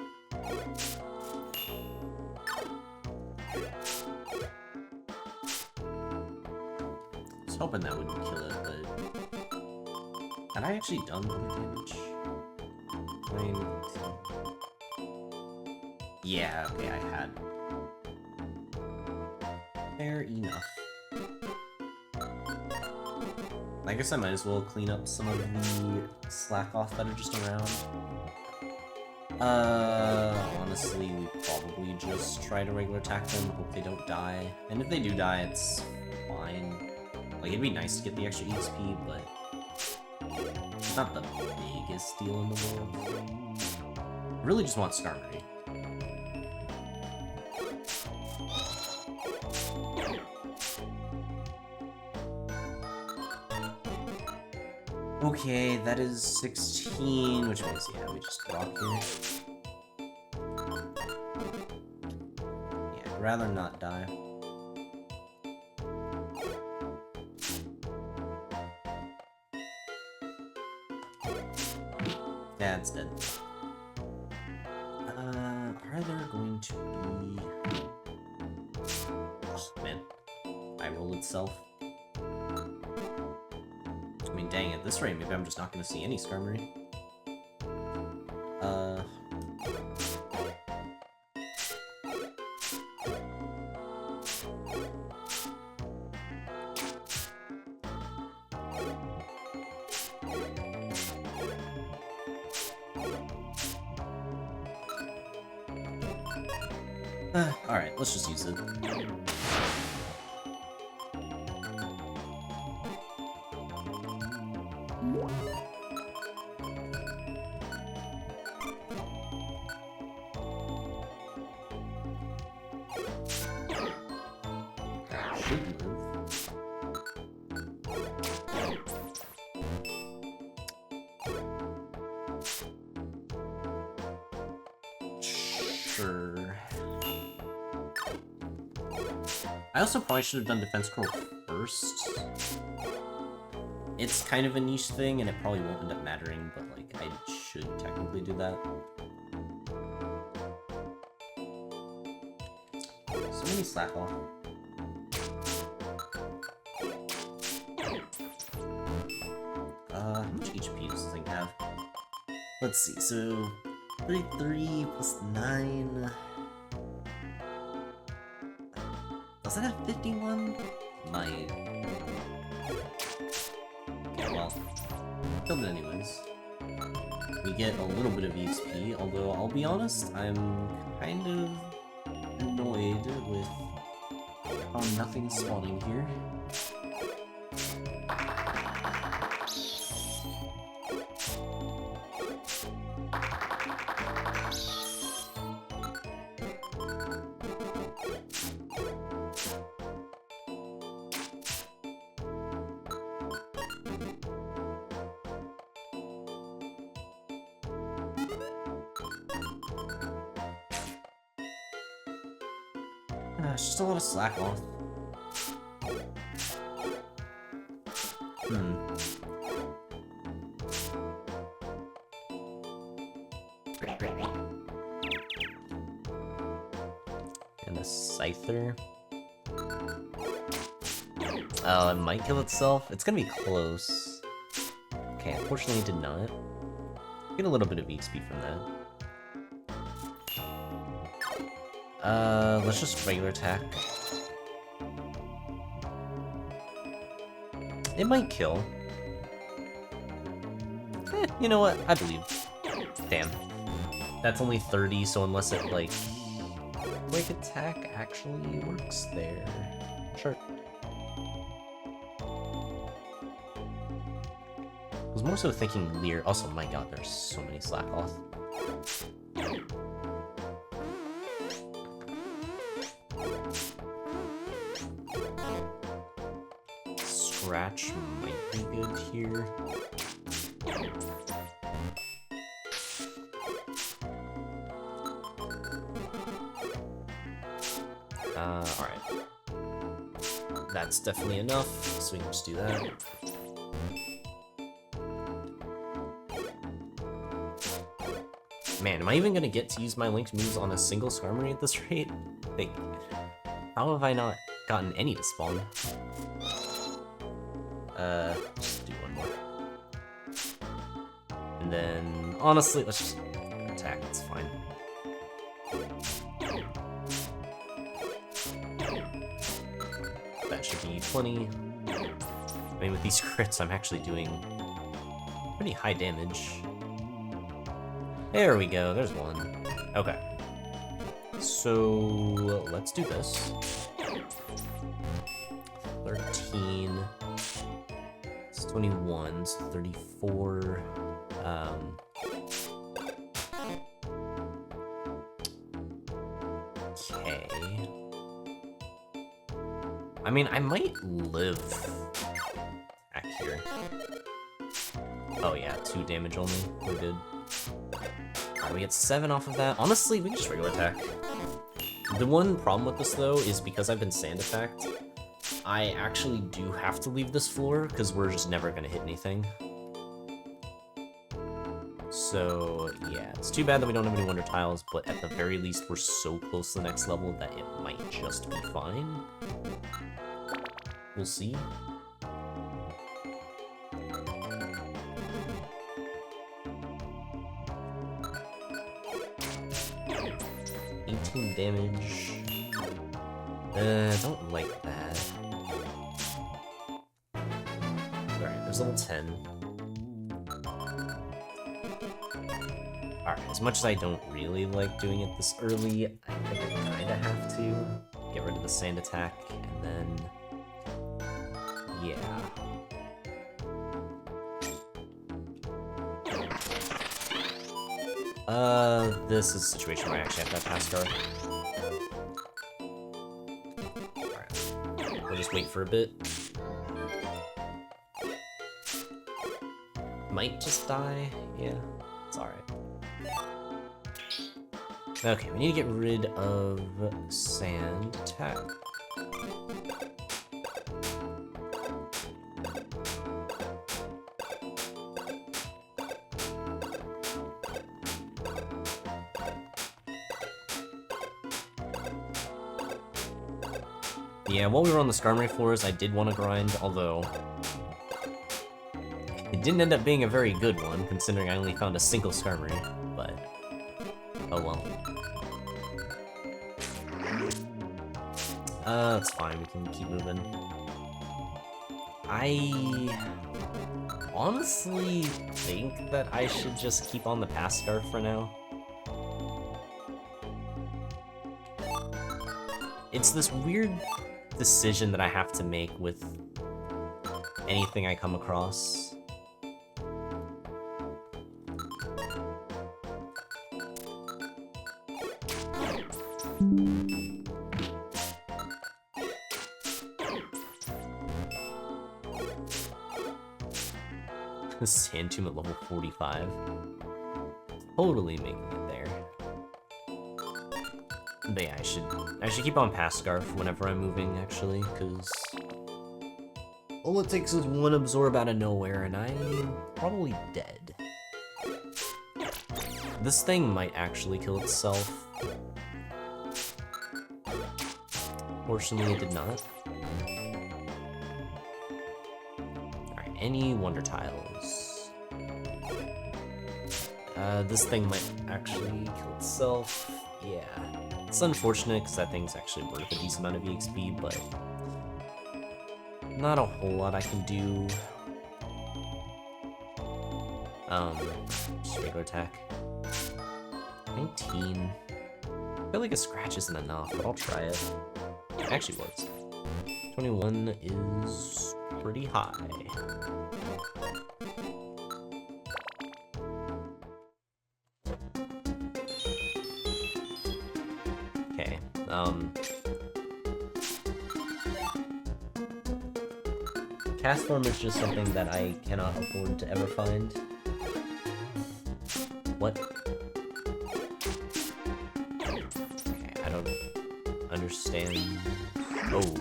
was hoping that wouldn't kill it, but had I actually done other damage? I mean, yeah, okay, I had. Fair enough. I guess I might as well clean up some of the slack off that are just around. Honestly, we probably just try to regular attack them, hope they don't die. And if they do die, it's fine. Like, it'd be nice to get the extra EXP, but it's not the biggest deal in the world. I really just want Skarmory. Okay, that is 16, which means, yeah, we just drop here. Yeah, I'd rather not die. Yeah, it's dead. Are there going to be... Oh, man. Marill itself. I mean, dang, at this rate, maybe I'm just not going to see any Skarmory. Alright, let's just use it. I also probably should have done Defense Curl first. It's kind of a niche thing, and it probably won't end up mattering, but, like, I should technically do that. So many slack off. How much HP does this thing have? Let's see, so 33 plus 9... Does it have 51? Might. Okay, well, killed it anyways. We get a little bit of EXP, although I'll be honest, I'm kind of annoyed with how nothing's spawning here. It's just a lot of slack off. And a Scyther. Oh, it might kill itself. It's gonna be close. Okay, unfortunately it did not. Get a little bit of XP from that. Let's just regular attack. It might kill. You know what? I believe. Damn. That's only 30, so unless it, like... Earthquake attack actually works there. Sure. I was more so thinking Leer. Also, my god, there's so many Slackoth. Scratch might be good here. Alright. That's definitely enough, so we can just do that. Man, am I even gonna get to use my linked moves on a single Skarmory at this rate? Like, how have I not gotten any to spawn? Just do one more. And then, honestly, let's just attack, it's fine. That should be plenty. I mean, with these crits, I'm actually doing pretty high damage. There we go, there's one. Okay. So, let's do this. 13. It's 21, it's 34. Okay. I mean, I might live back here. Oh yeah, 2 damage only. We're good. Alright, we get 7 off of that. Honestly, we can just regular attack. The one problem with this, though, is because I've been sand attacked, I actually do have to leave this floor, because we're just never going to hit anything. So, yeah, it's too bad that we don't have any Wonder Tiles, but at the very least, we're so close to the next level that it might just be fine. We'll see. Damage. Don't like that. Alright, there's level 10. Alright, as much as I don't really like doing it this early, I think I kinda have to. Get rid of the sand attack, and then... yeah. This is a situation where I actually have that pass guard. Alright. We'll just wait for a bit. Might just die. Yeah, it's alright. Okay, we need to get rid of sand attack. Yeah, while we were on the Skarmory floors, I did want to grind, although it didn't end up being a very good one, considering I only found a single Skarmory, but oh well. That's fine, we can keep moving. I honestly think that I should just keep on the Pass Scarf for now. It's this weird decision that I have to make with anything I come across. Sand Tomb at level 45. Totally making it there. But yeah, I should keep on Pass Scarf whenever I'm moving, actually, because all it takes is one absorb out of nowhere, and I'm probably dead. This thing might actually kill itself. Fortunately, it did not. Alright, any Wonder Tiles? This thing might actually kill itself. Yeah. It's unfortunate because that thing's actually worth a decent amount of EXP, but not a whole lot I can do. Just regular attack. 19. I feel like a scratch isn't enough, but I'll try it. It actually works. 21 is pretty high. Okay, Cast form is just something that I cannot afford to ever find. What? Okay, I don't understand. Oh.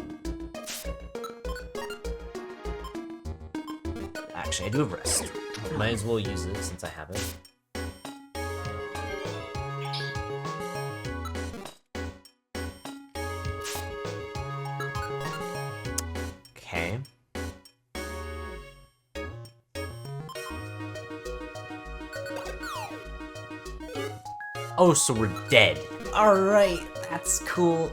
Actually, I do have rest. Might as well use it since I have it. Okay. Oh, so we're dead. Alright, that's cool.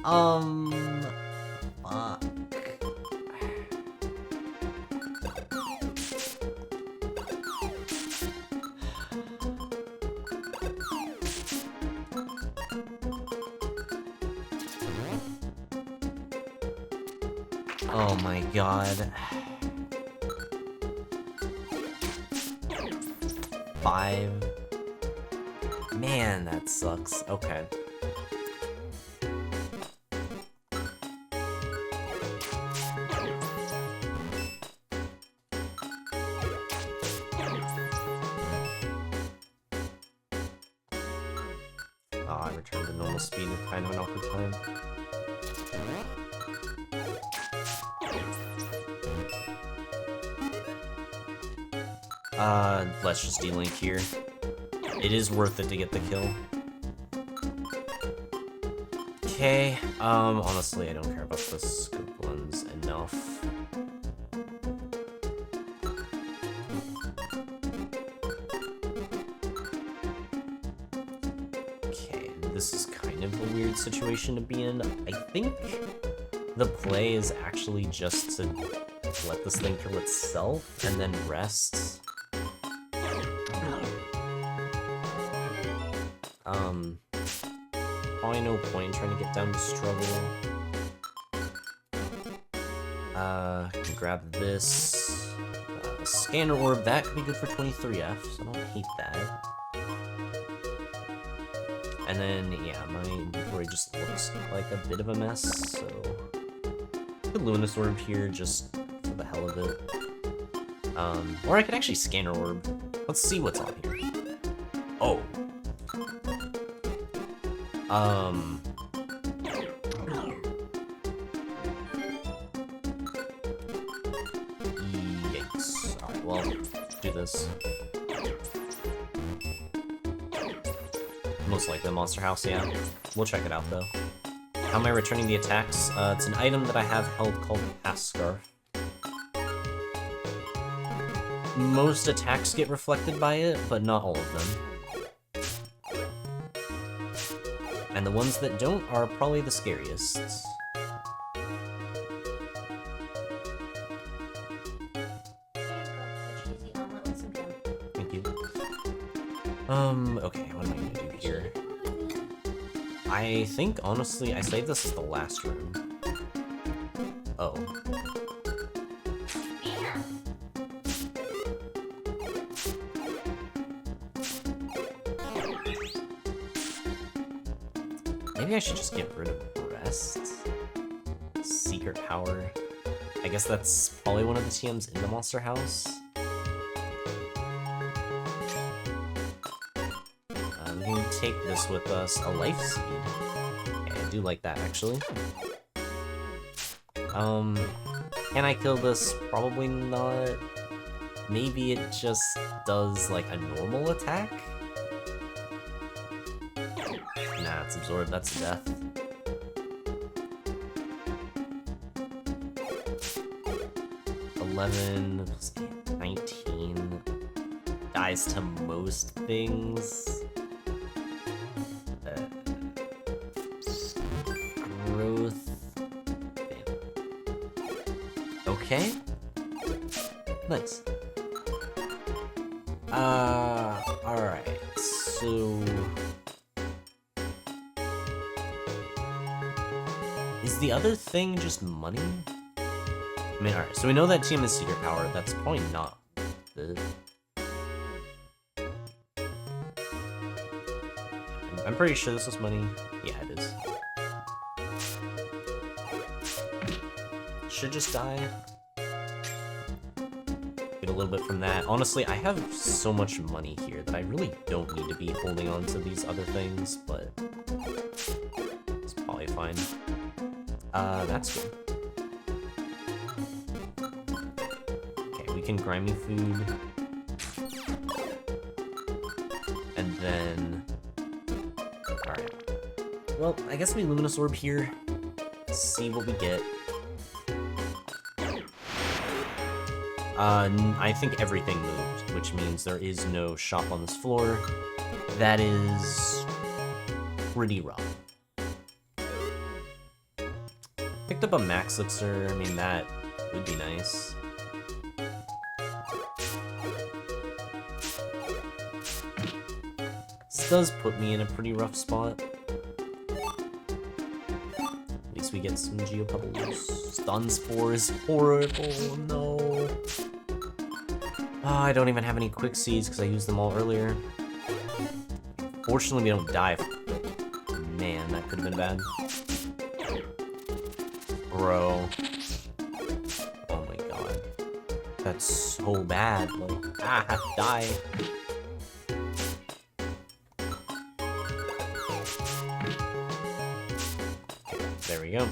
Fuck. Oh my god. 5. Man, that sucks. Okay. Oh, I returned to normal speed with kind of an awkward time. Let's just delink here. It is worth it to get the kill. Okay, honestly, I don't care about the scoop ones enough. Okay, this is kind of a weird situation to be in. I think the play is actually just to let this thing kill itself and then rest. Probably no point in trying to get down to struggle. Can grab this. Scanner orb, that could be good for 23F, so I don't hate that. And then, yeah, my inventory just looks like a bit of a mess, so... Put Luminous Orb here just for the hell of it. Or I could actually Scanner Orb. Let's see what's on here. Oh. Yikes. Alright, well, do this. Most likely a monster house, yeah. We'll check it out, though. How am I returning the attacks? It's an item that I have held called Pass Scarf. Most attacks get reflected by it, but not all of them. And the ones that don't are probably the scariest. Thank you. Okay, what am I gonna do here? I think, honestly, I saved this as the last room. Oh. Maybe I should just get rid of Rest. Secret Power. I guess that's probably one of the TMs in the Monster House. We can take this with us. A Life Seed. Okay, I do like that, actually. Can I kill this? Probably not. Maybe it just does, like, a normal attack? Nah, it's absorbed. That's death. (11 plus 8, 19. Dies to most things. Growth. Okay. Nice. Alright. So... the other thing just money? I mean, alright, so we know that TM has secret power. That's probably not the... I'm pretty sure this was money. Yeah, it is. Should just die. Get a little bit from that. Honestly, I have so much money here that I really don't need to be holding on to these other things, but it's probably fine. That's good. Okay, we can grind me food. And then... Alright. Well, I guess we Luminous Orb here. Let's see what we get. I think everything moved, which means there is no shop on this floor. That is pretty rough. Picked up a Max Elixir. I mean, that would be nice. This does put me in a pretty rough spot. At least we get some Geopebbles. Stun Spore is horrible, no. Oh, I don't even have any Quick Seeds because I used them all earlier. Fortunately, we don't die. Man, that could have been bad. Bro. Oh my god. That's so bad. Like, die. There we go.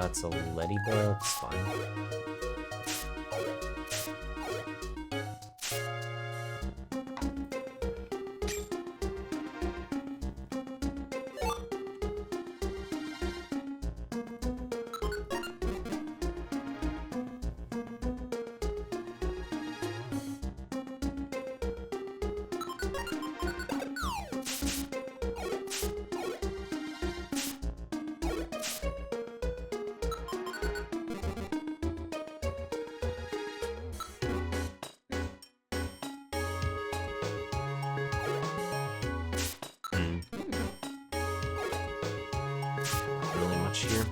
It's a Ladybug, it's fine. Here.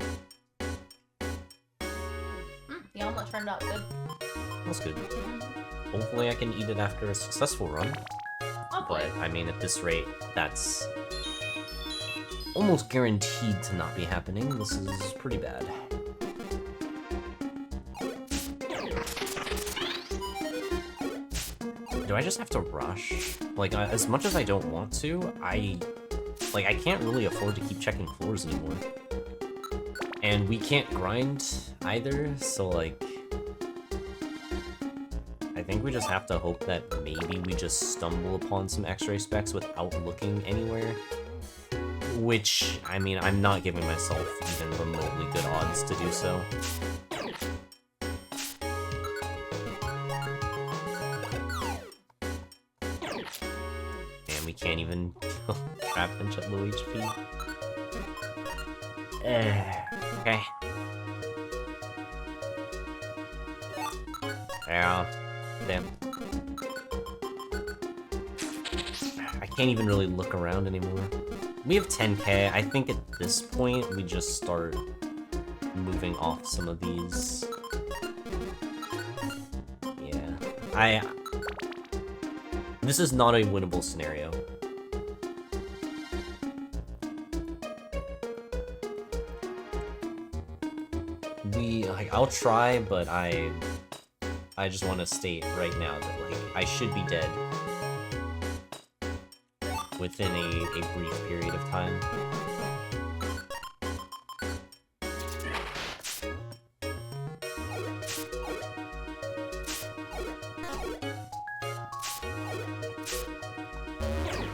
The omelet turned out good. That's good. Hopefully I can eat it after a successful run. Hopefully. But, I mean, at this rate, that's almost guaranteed to not be happening. This is pretty bad. Do I just have to rush? Like, as much as I don't want to, I can't really afford to keep checking floors anymore. And we can't grind either, so like... I think we just have to hope that maybe we just stumble upon some X-ray specs without looking anywhere. Which, I mean, I'm not giving myself even remotely good odds to do so. And we can't even kill Trapinch at low HP. Okay. Yeah. Damn. I can't even really look around anymore. We have 10k. I think at this point we just start moving off some of these. Yeah. This is not a winnable scenario. I'll try, but I just want to state right now that, like, I should be dead within a brief period of time.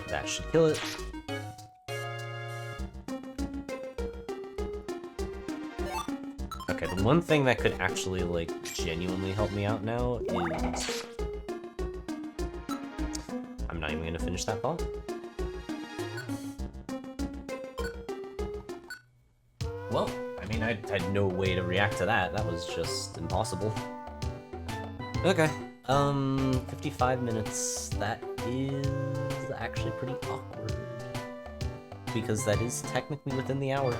That should kill it. Okay, the one thing that could actually, like, genuinely help me out now is... I'm not even gonna finish that thought. Well, I mean, I had no way to react to that. That was just impossible. Okay. 55 minutes. That is actually pretty awkward. Because that is technically within the hour.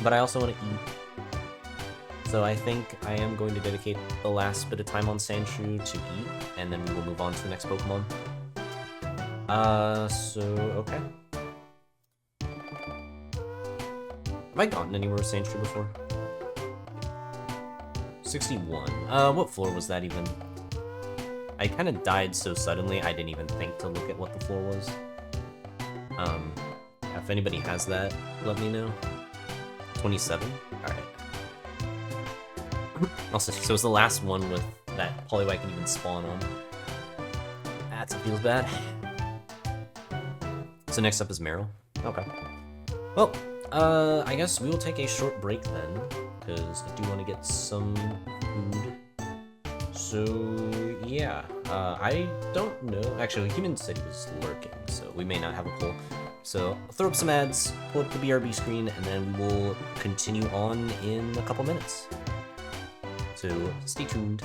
But I also want to eat. So I think I am going to dedicate the last bit of time on Sandshrew to eat, and then we will move on to the next Pokemon. So, okay. Have I gotten anywhere with Sandshrew before? 61. What floor was that even? I kind of died so suddenly, I didn't even think to look at what the floor was. If anybody has that, let me know. 27? Alright. Also, so it was the last one with that Poliwag I can even spawn on. That feels bad. So next up is Marill. Okay. Well, I guess we will take a short break then, because I do want to get some food. So, yeah. I don't know. Actually, Human said he was lurking, so we may not have a poll. So, I'll throw up some ads, pull up the BRB screen, and then we will continue on in a couple minutes. So, stay tuned.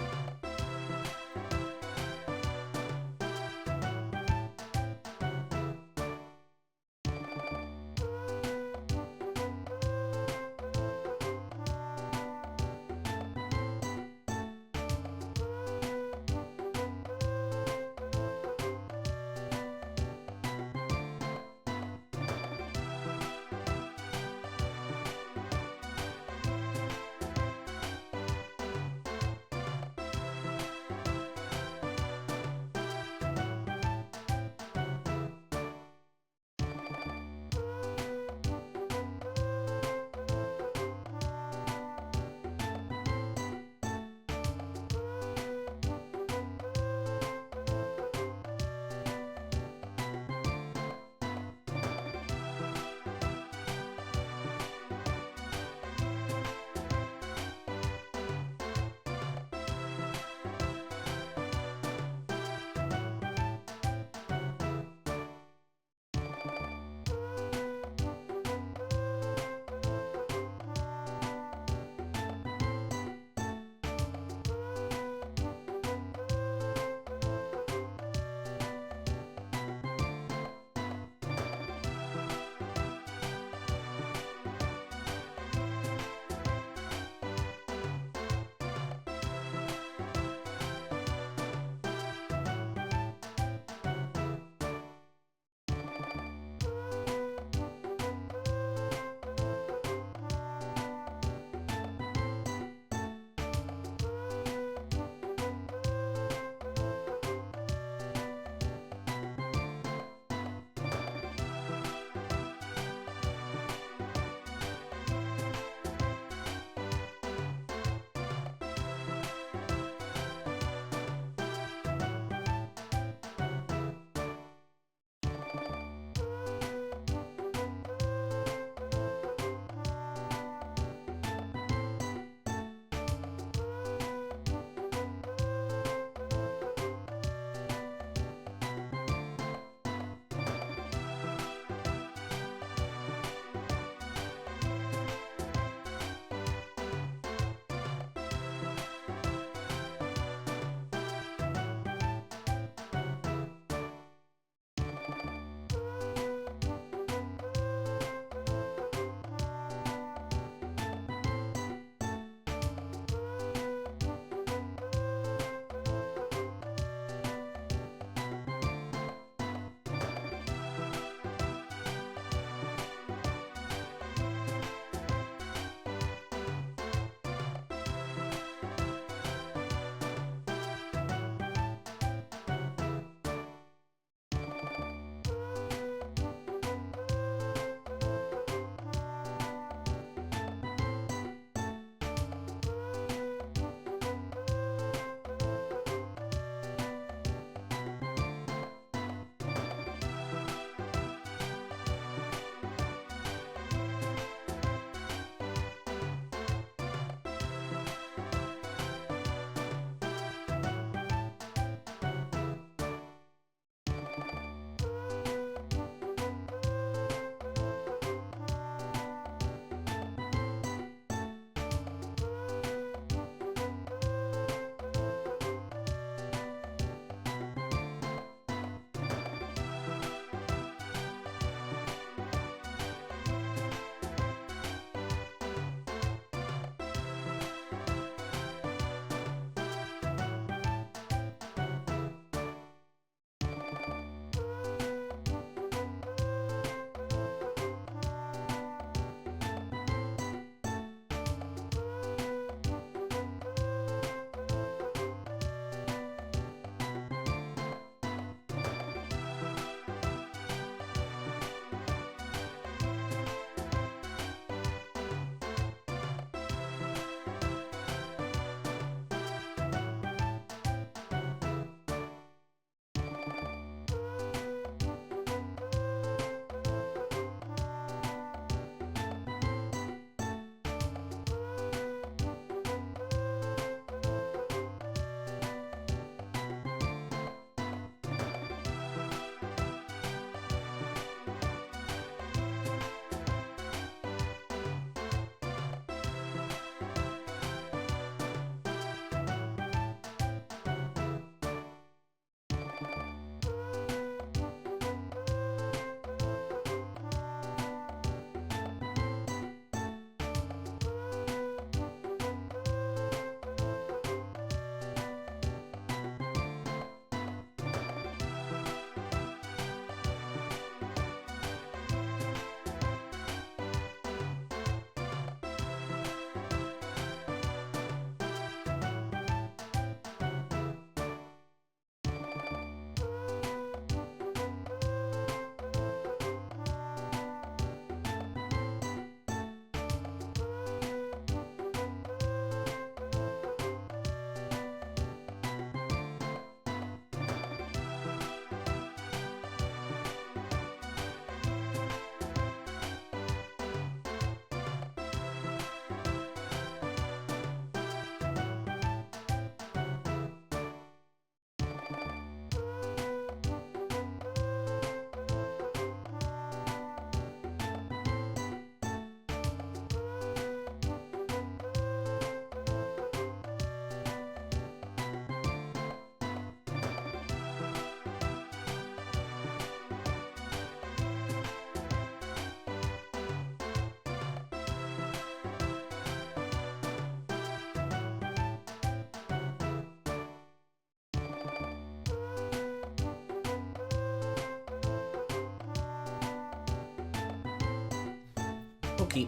Okay.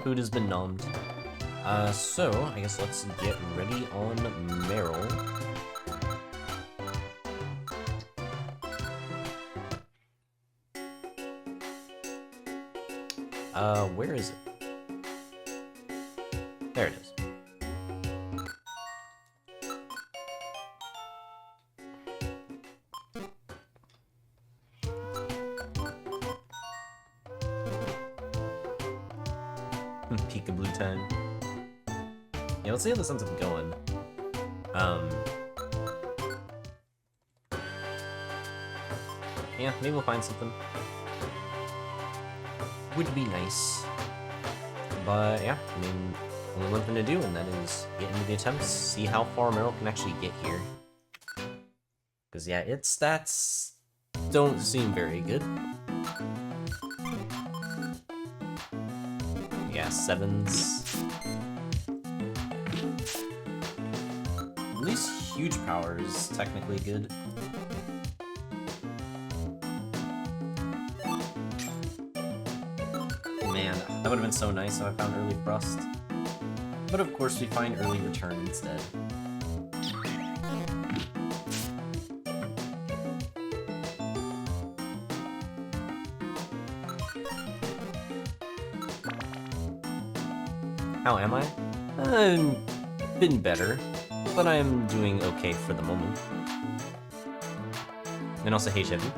Food has been nommed. So, I guess let's get ready on Marill. Where is it? There it is. Peekaboo time. Yeah, let's see how this ends up going. Yeah, maybe we'll find something. Would be nice. But yeah, I mean, only one thing to do, and that is get into the attempts, see how far Marill can actually get here. Because yeah, its stats don't seem very good. Yeah, 7s. At least huge power is technically good. Man, that would have been so nice if I found early Frost. But of course we find early Return instead. How am I? Been better, but I'm doing okay for the moment. And also, hey Chevy.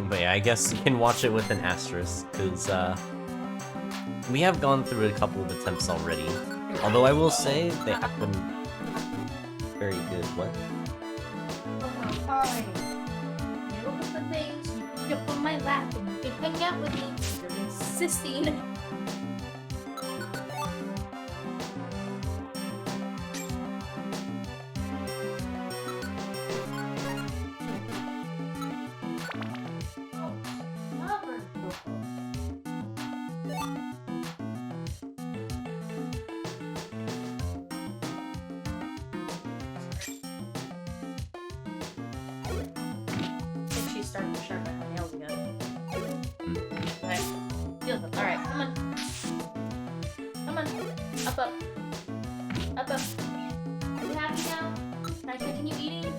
But yeah, I guess you can watch it with an asterisk, because we have gone through a couple of attempts already. Although I will say, they have been very good. What? Oh, fine. You look at the things, you can jump on my lap, and you can hang out with me. You're insisting. Starting to sharpen my nails again. Okay. Feels it. Alright, come on. Come on. Up, up. Up, up. Are you happy now? Can I continue eating?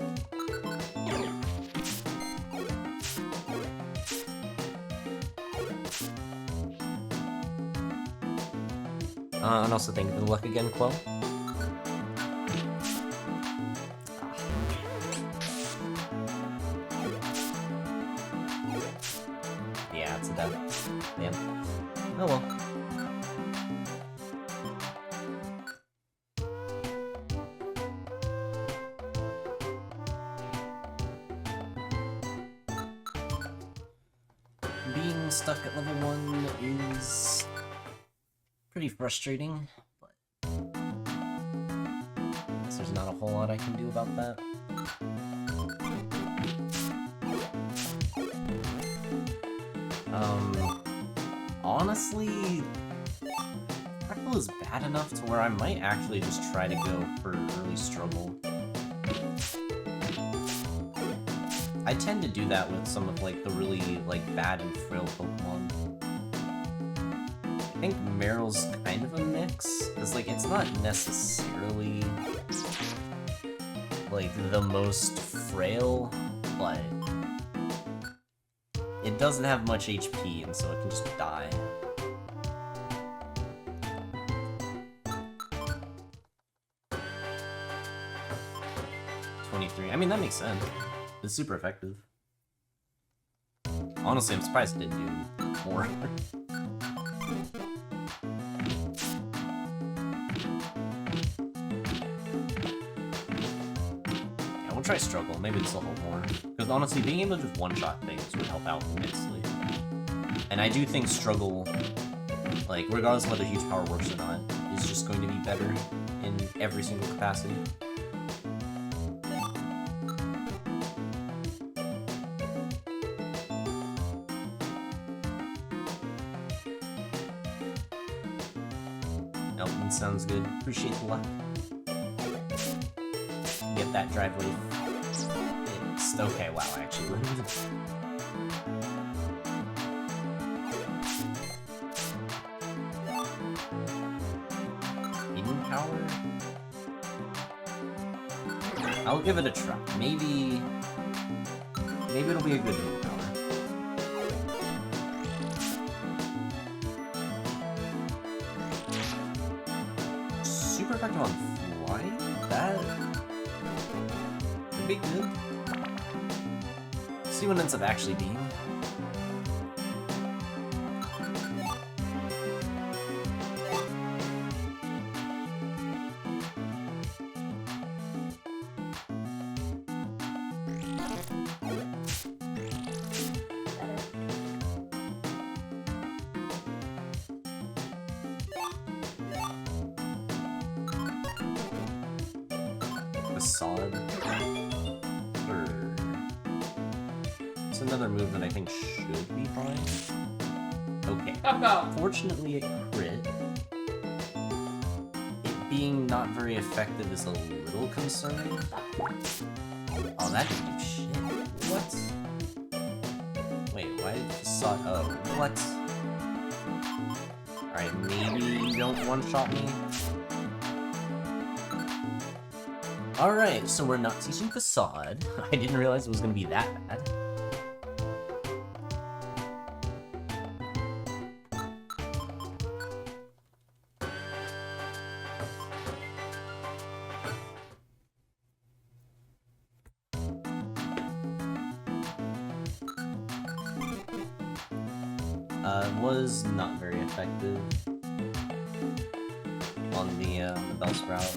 And also thank you for the luck again, Quell. Yeah, it's a death. Damn. Oh well. Being stuck at level 1 is pretty frustrating, but I guess there's not a whole lot I can do about that. Honestly, Freckle is bad enough to where I might actually just try to go for early struggle. I tend to do that with some of like the really like bad and frail Pokemon. I think Marill's kind of a mix, because like it's not necessarily like the most frail, but it doesn't have much HP, and so it can just die. I mean, that makes sense. It's super effective. Honestly, I'm surprised it didn't do more. Yeah, we'll try Struggle. Maybe this will help more. Because honestly, being able to just one-shot things would help out immensely. And I do think Struggle, like, regardless of whether Huge Power works or not, is just going to be better in every single capacity. Elton sounds good. Appreciate the luck. Get that driveway fixed. Okay, wow, actually. Hidden power? I'll give it a try. Maybe it'll be a good hidden power. Super effective on flying? That could be good. See what it ends up actually being. Solid. It's another move that I think should be fine. Okay. Fortunately, it crit. It being not very effective is a little concerning. Oh, that didn't do shit. What? Wait, why did the saw? Oh, what? Alright, maybe you don't one-shot me. Alright, so we're not teaching Facade. I didn't realize it was gonna be that bad. Was not very effective on the Bellsprout.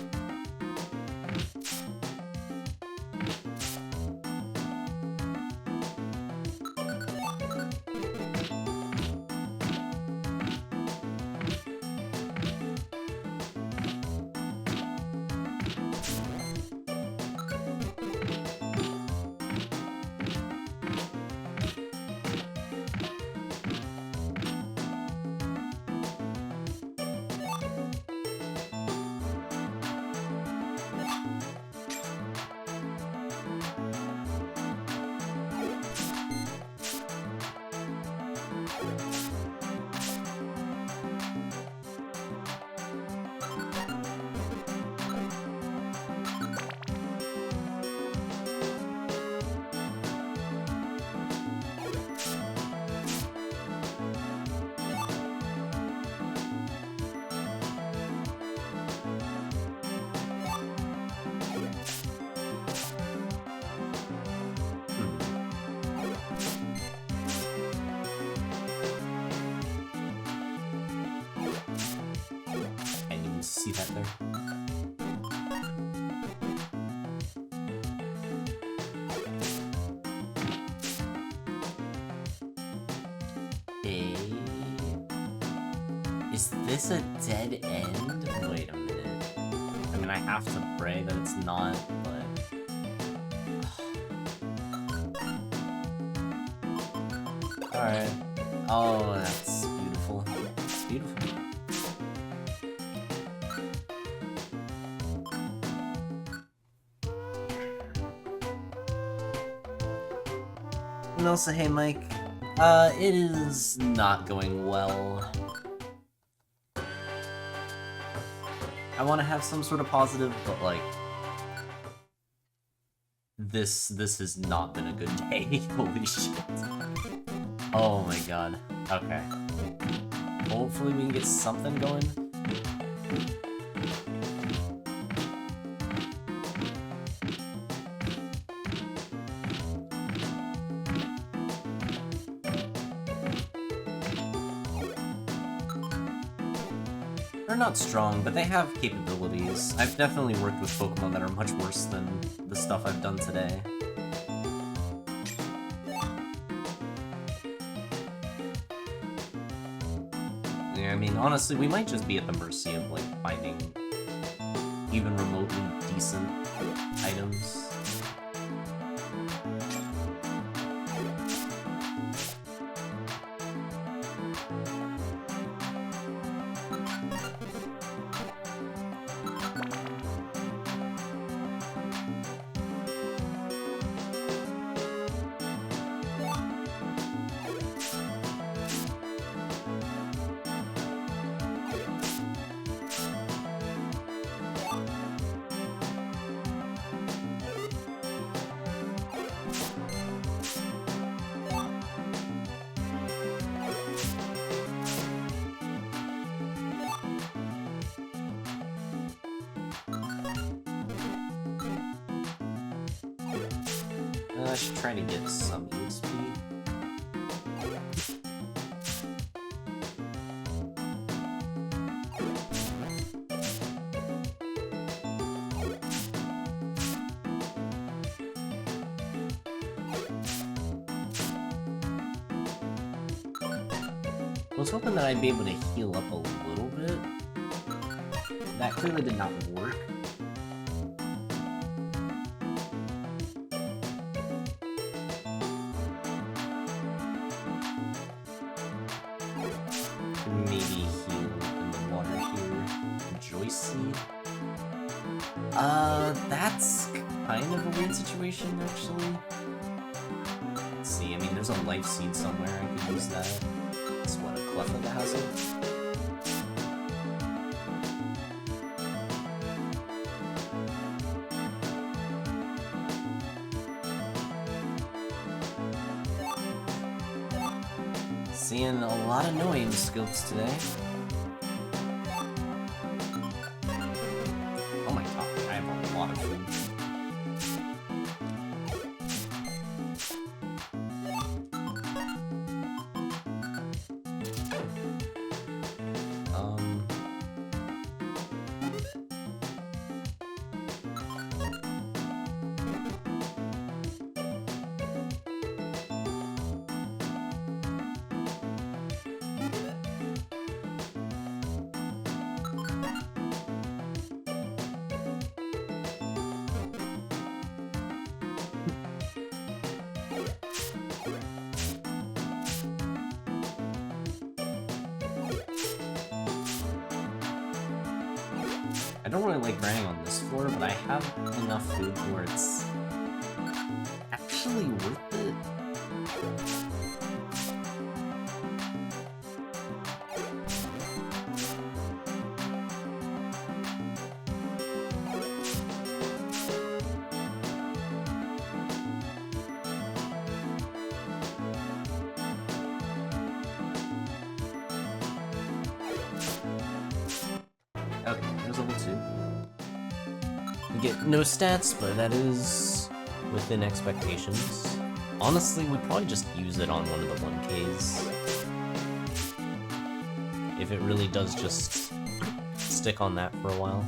See that there? Okay. Is this a dead end? Wait a minute. I mean, I have to pray that it's not, but... Alright. Oh, that's beautiful. It's beautiful. And also, hey Mike, it is not going well. I want to have some sort of positive, but like, this has not been a good day. Holy shit. Oh my god. Okay. Hopefully we can get something going. They're not strong, but they have capabilities. I've definitely worked with Pokemon that are much worse than the stuff I've done today. Yeah, I mean, honestly, we might just be at the mercy of, like, finding even remotely decent items. I should try to get some EXP. I was hoping that I'd be able to heal up a little bit. That clearly did not work. Maybe heal in the water here. Joyce seed. That's kind of a weird situation, actually. Let's see, I mean, there's a life seed somewhere, I could use that. It's what, a clef of the hazard? Seeing a lot of annoying skills today. Oh my god, I have a lot of food. I don't really like grinding on this floor, but I have enough food where it's actually worth it. Okay, there's level 2. We get no stats, but that is within expectations. Honestly, we'd probably just use it on one of the 1Ks. If it really does just stick on that for a while.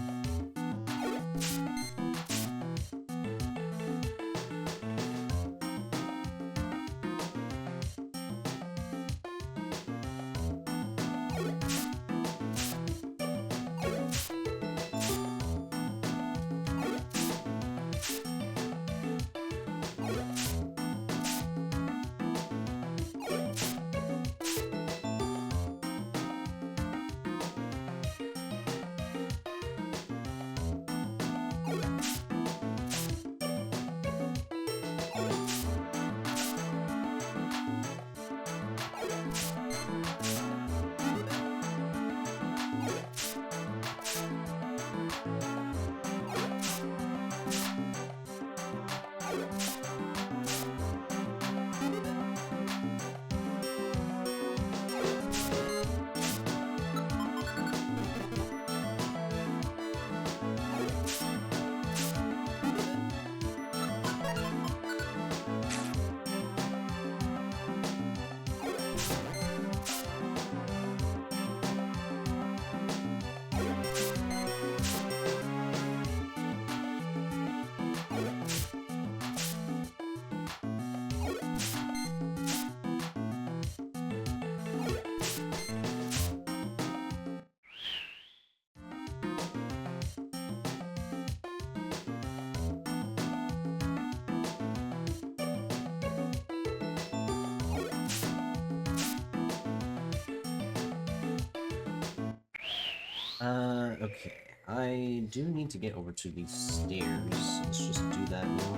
Okay. I do need to get over to these stairs. Let's just do that now.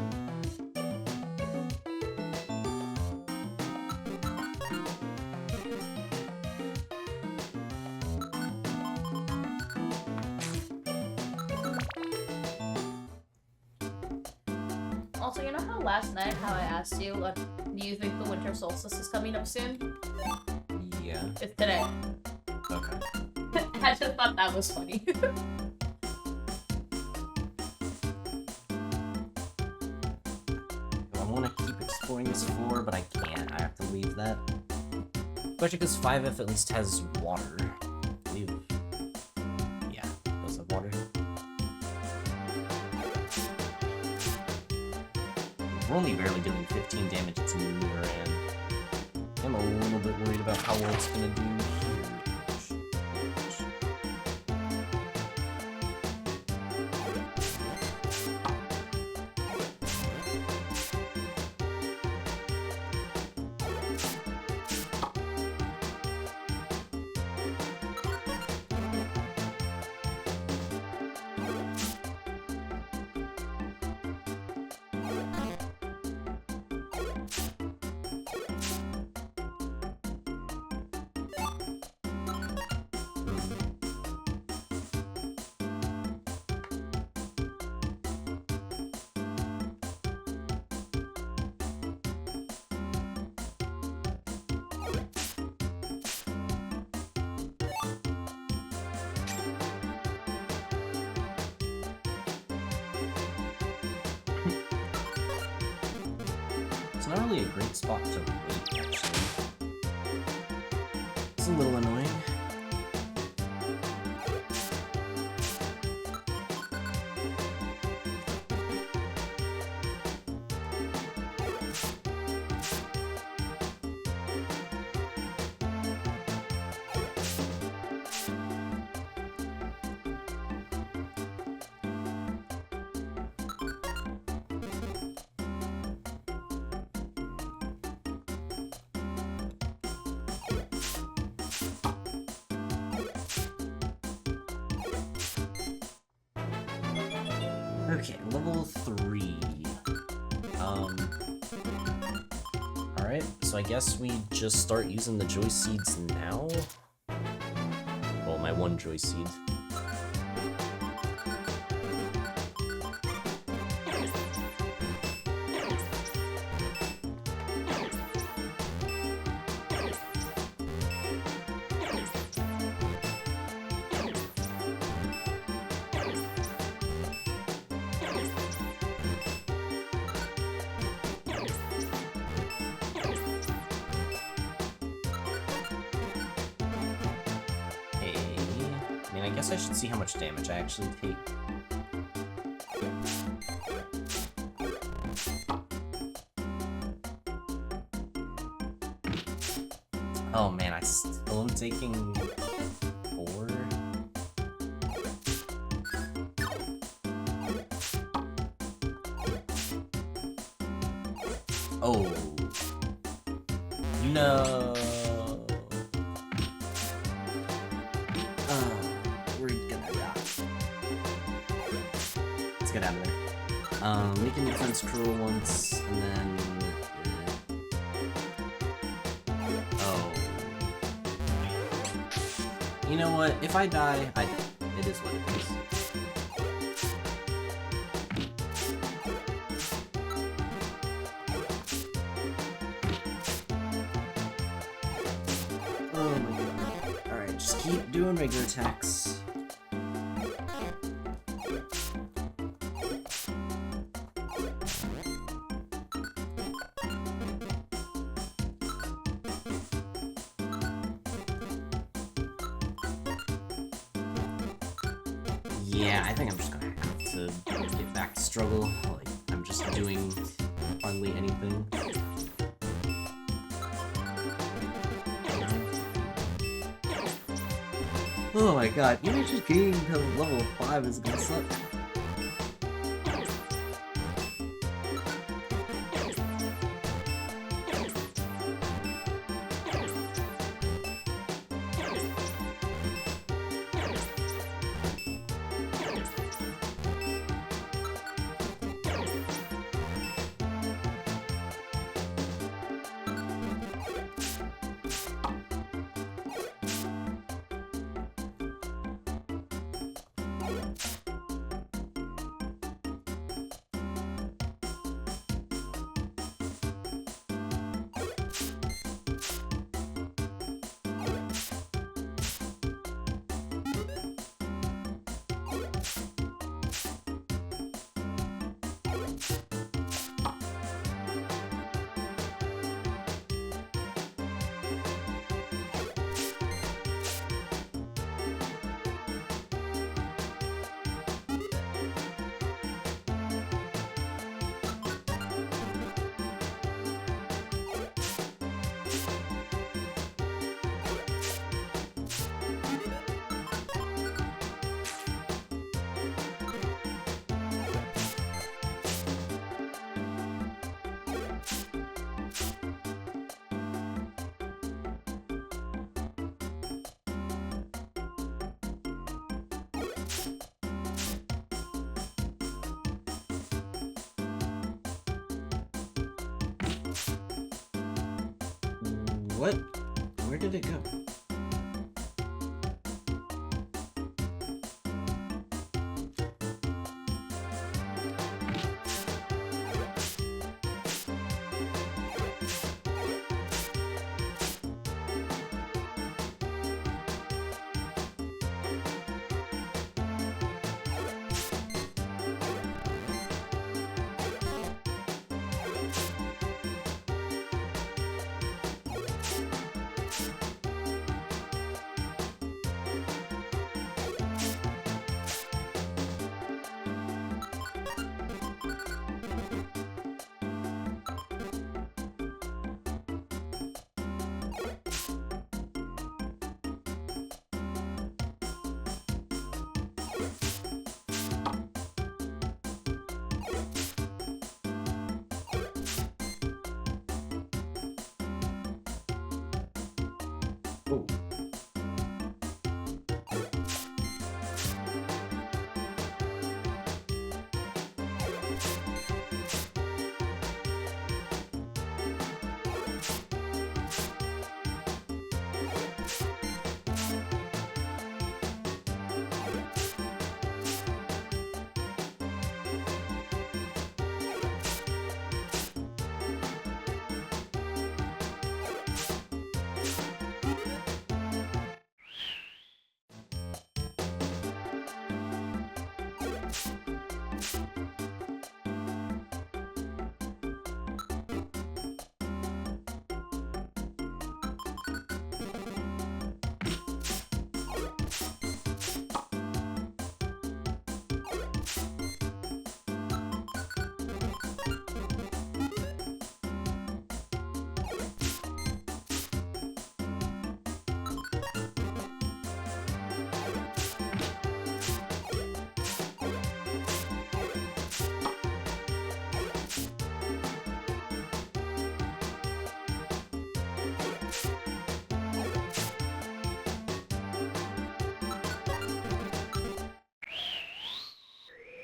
Also, you know how last night, how I asked you, what, do you think the winter solstice is coming up soon? Yeah. It's today. Okay. I just thought that was funny. I want to keep exploring this floor, but I can't. I have to leave that. Especially because 5F at least has water. I believe. Yeah, it does have water. We're only barely doing 15 damage to Nidoran. I'm a little bit worried about how well it's gonna do here. It's not really a great spot to wait, actually. It's a little annoying. Okay, level 3. Alright, so I guess we just start using the Joy Seeds now? Well, my one Joy Seed. I guess I should see how much damage I actually take. Oh man, I still am taking 4. Oh. No. Get out of there. We can defense Cruel once, and then... Oh. You know what? If I die, I die. It is what it is. Oh my god. Alright, just keep doing regular attacks. Yeah, I think I'm just gonna have to get back to struggle. Like, I'm just doing hardly anything. Oh my god, even just getting to level 5 is gonna suck. What? Where did it go? Oh.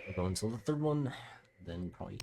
We'll go until the third one, then probably.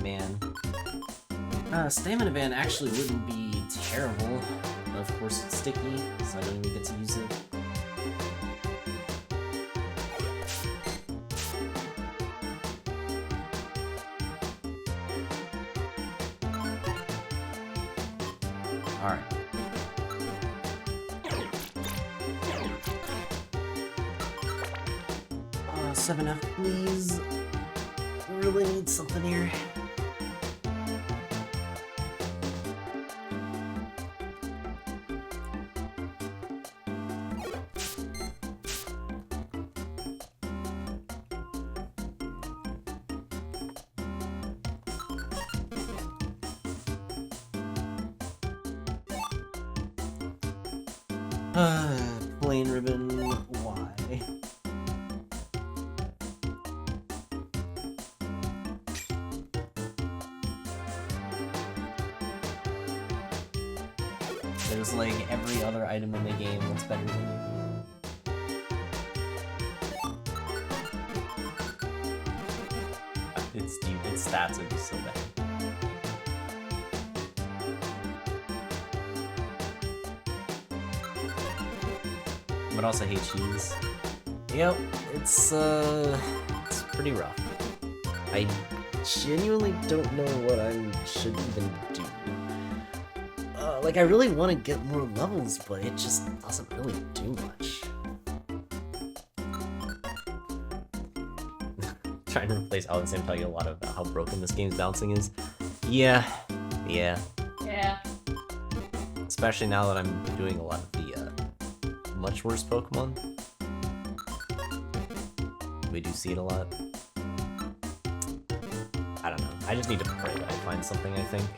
Man. Stamina Band actually wouldn't be terrible. Of course it's sticky, so I don't even get to use it. Alright. 7F, please. Really need something here. Plain ribbon, why? There's like every other item in the game that's better than you. Its stats would be so bad. But also hate cheese. Yep, it's pretty rough. I genuinely don't know what I should even do. Like, I really want to get more levels, but it just doesn't really do much. Trying to replace Alex and tell you a lot about how broken this game's bouncing is. Yeah. Especially now that I'm doing a lot of the much worse Pokemon. We do see it a lot. I don't know. I just need to pray that I find something, I think.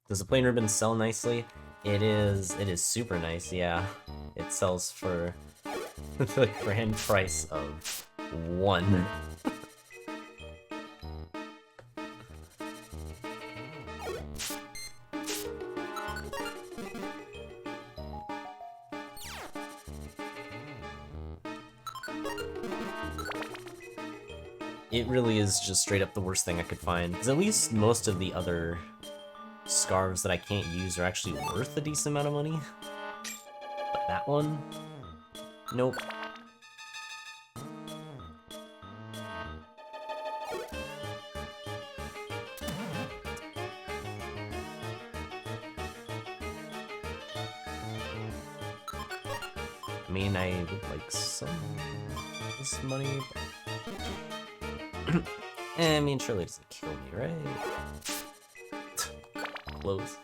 Does the plain ribbon sell nicely? It is super nice, yeah. It sells for the grand price of 1. It really is just straight up the worst thing I could find. Because at least most of the other scarves that I can't use are actually worth a decent amount of money. But that one? Nope. I mean, I would like some of this money, but... I mean, surely it doesn't kill me, right? Close.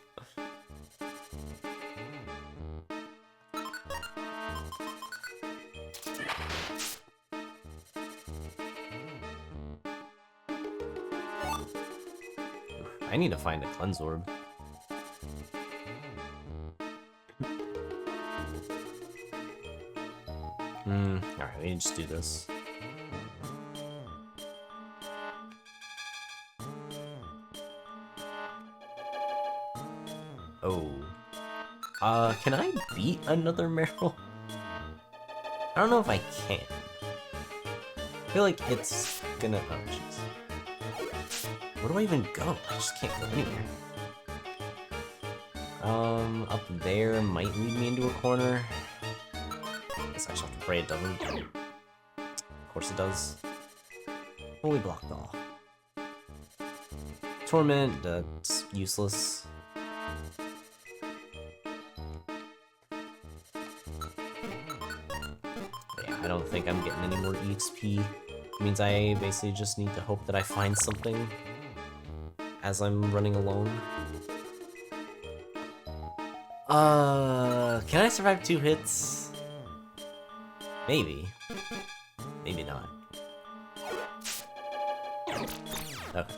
I need to find a cleanse orb. Alright, we can just do this. Oh. Can I beat another Marill? I don't know if I can. I feel like it's gonna... Oh, jeez. Where do I even go? I just can't go anywhere. Up there might lead me into a corner. I guess I just have to pray it doesn't. Of course it does. Fully blocked off. Torment, it's useless. Yeah, I don't think I'm getting any more EXP. It means I basically just need to hope that I find something as I'm running along. Can I survive 2 hits? Maybe. Maybe not. Okay.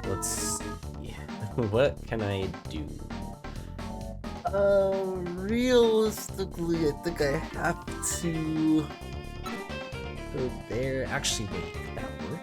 Let's see. What can I do? Realistically, I think I have to go there. Actually, wait, could that work?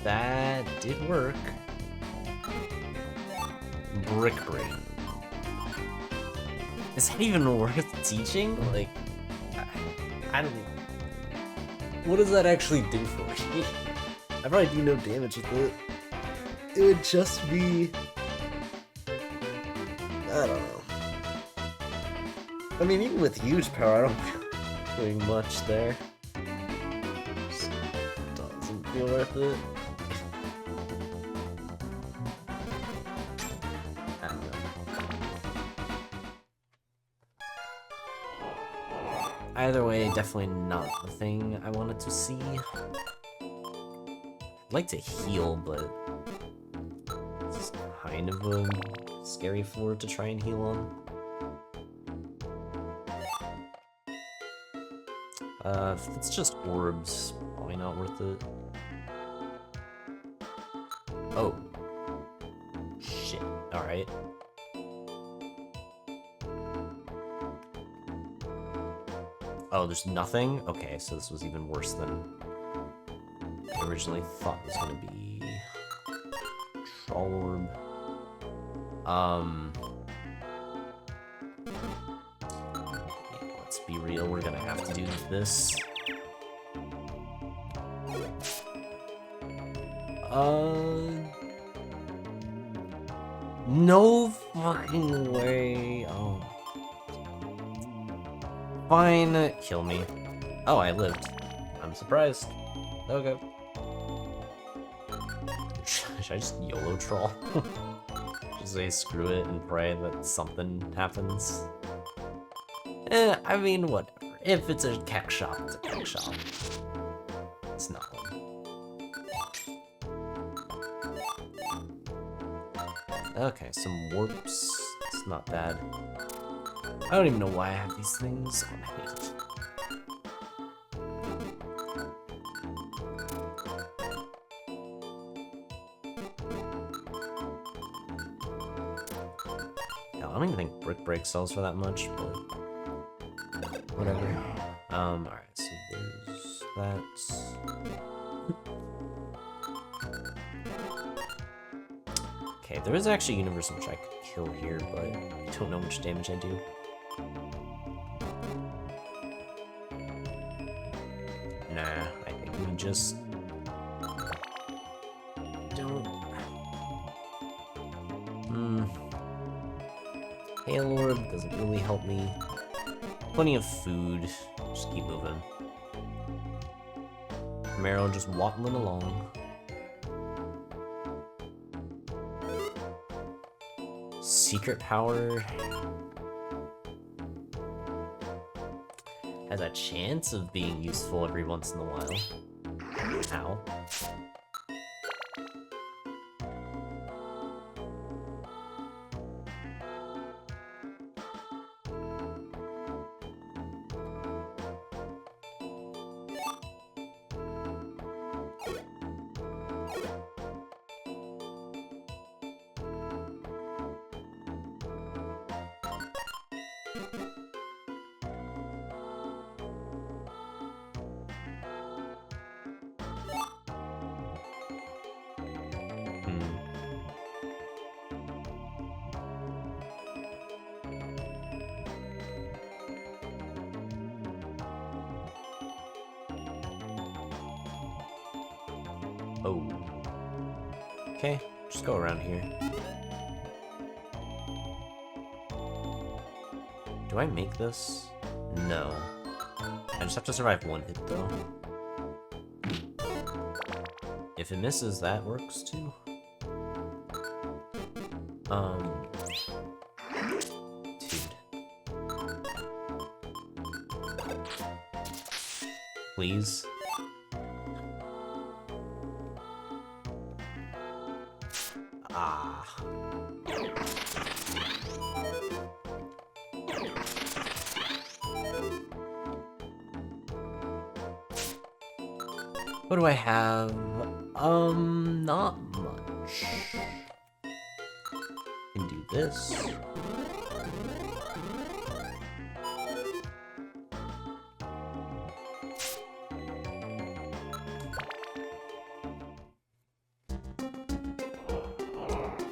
That did work. Brick brain. Is that even worth teaching? Like, I don't even... What does that actually do for me? I probably do no damage with it. It would just be... I don't know. I mean, even with huge power, I don't feel doing much there. Just doesn't feel worth it. Either way, definitely not the thing I wanted to see. I'd like to heal, but it's kind of a scary floor to try and heal on. If it's just orbs, probably not worth it. Oh. Shit. Alright. Oh, there's nothing? Okay, so this was even worse than I originally thought it was gonna be. Troll orb. Yeah, let's be real, we're gonna have to do this. No fucking way. Oh. Fine, kill me. Oh, I lived. I'm surprised. Okay. Should I just YOLO troll? Just say screw it and pray that something happens? I mean, whatever. If it's a keck shop, it's a keck shop. It's not one. Okay, some warps. It's not bad. I don't even know why I have these things. Oh, I hate it. Yeah, I don't even think Brick Break sells for that much, but whatever. Alright, so there's that. Okay, there is actually a universe in which I could kill here, but I don't know how much damage I do. Nah, I think we just don't. Hail Orb doesn't really help me. Plenty of food. Just keep moving. Marill just waddling along. Secret power has a chance of being useful every once in a while. Ow. Oh. Okay, just go around here. Do I make this? No. I just have to survive one hit, though. If it misses, that works, too. Dude. Please? Ah. What do I have? Not much. Can do this.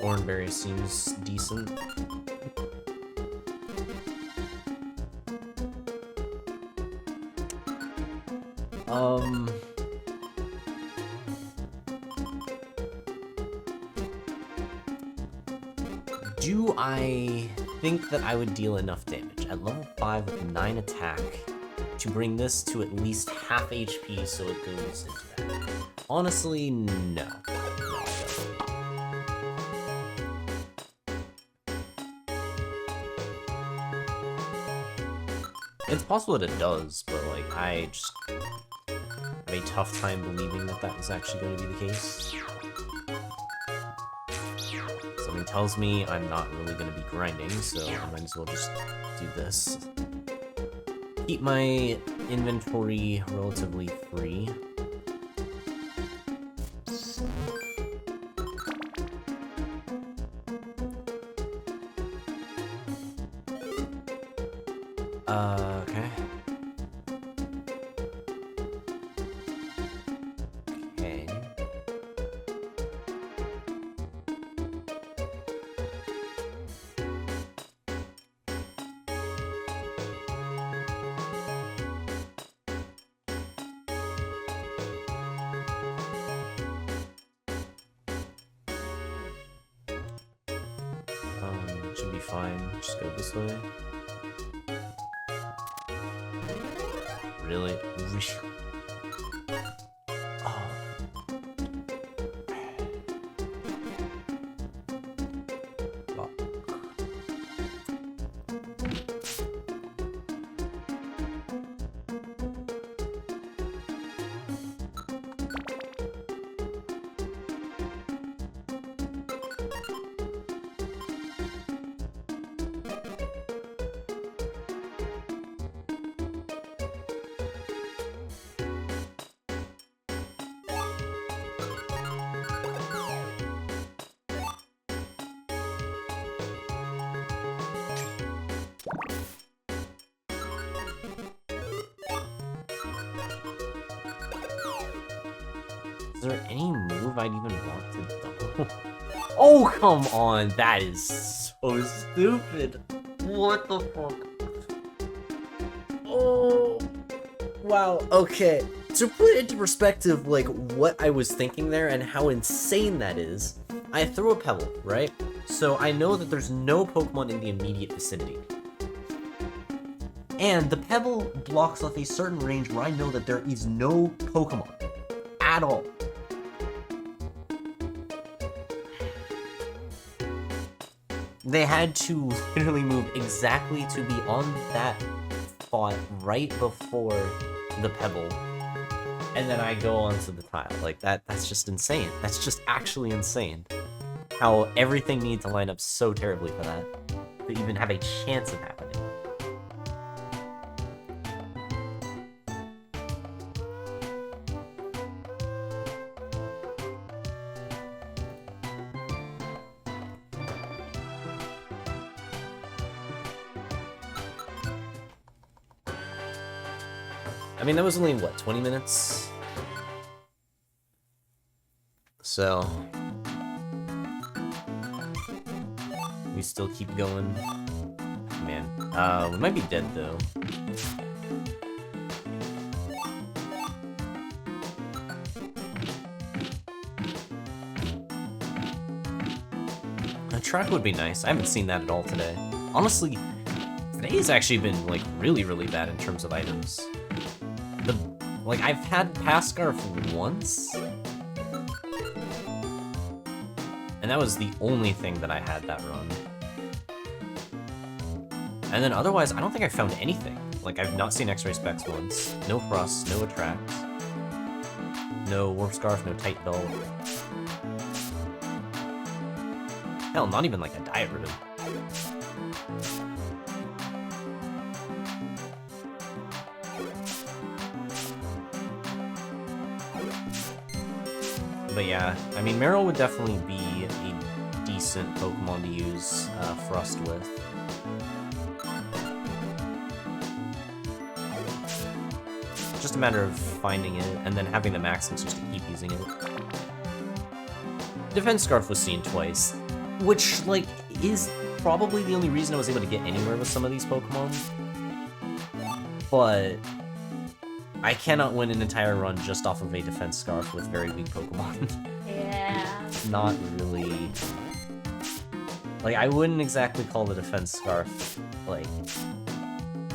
Oranberry seems decent. Do I think that I would deal enough damage at level 5 with 9 attack to bring this to at least half HP so it goes into that? Honestly, no. It's possible that it does, but like I just have a tough time believing that that was actually going to be the case. Something tells me I'm not really going to be grinding, so I might as well just do this. Keep my inventory relatively free. Okay. fine. Just go this way. Really? Oh. Fuck. Is there any move I'd even want to double? Oh, come on! That is so stupid! What the fuck? Oh! Wow, okay. To put it into perspective, like, what I was thinking there and how insane that is, I threw a pebble, right? So I know that there's no Pokemon in the immediate vicinity. And the pebble blocks off a certain range where I know that there is no Pokemon at all. They had to literally move exactly to be on that spot right before the pebble. And then I go onto the tile. Like, that's just insane. That's just actually insane. How everything needs to line up so terribly for that. To even have a chance of happening. I mean, that was only, what, 20 minutes? So... we still keep going. Man. We might be dead, though. A track would be nice. I haven't seen that at all today. Honestly, today's actually been, like, really, really bad in terms of items. Like, I've had Pass Scarf once, and that was the only thing that I had that run. And then otherwise, I don't think I found anything. Like, I've not seen X-Ray Specs once. No Frost, no Attracts. No Warp Scarf, no Tight Belt. Hell, not even like a Diet Ribbon. But yeah, I mean, Marill would definitely be a decent Pokemon to use Frost with. Just a matter of finding it, and then having the Maxims just to keep using it. Defense Scarf was seen twice, which, like, is probably the only reason I was able to get anywhere with some of these Pokemon. But I cannot win an entire run just off of a Defense Scarf with very weak Pokemon. Yeah. Not really. Like, I wouldn't exactly call the Defense Scarf, like,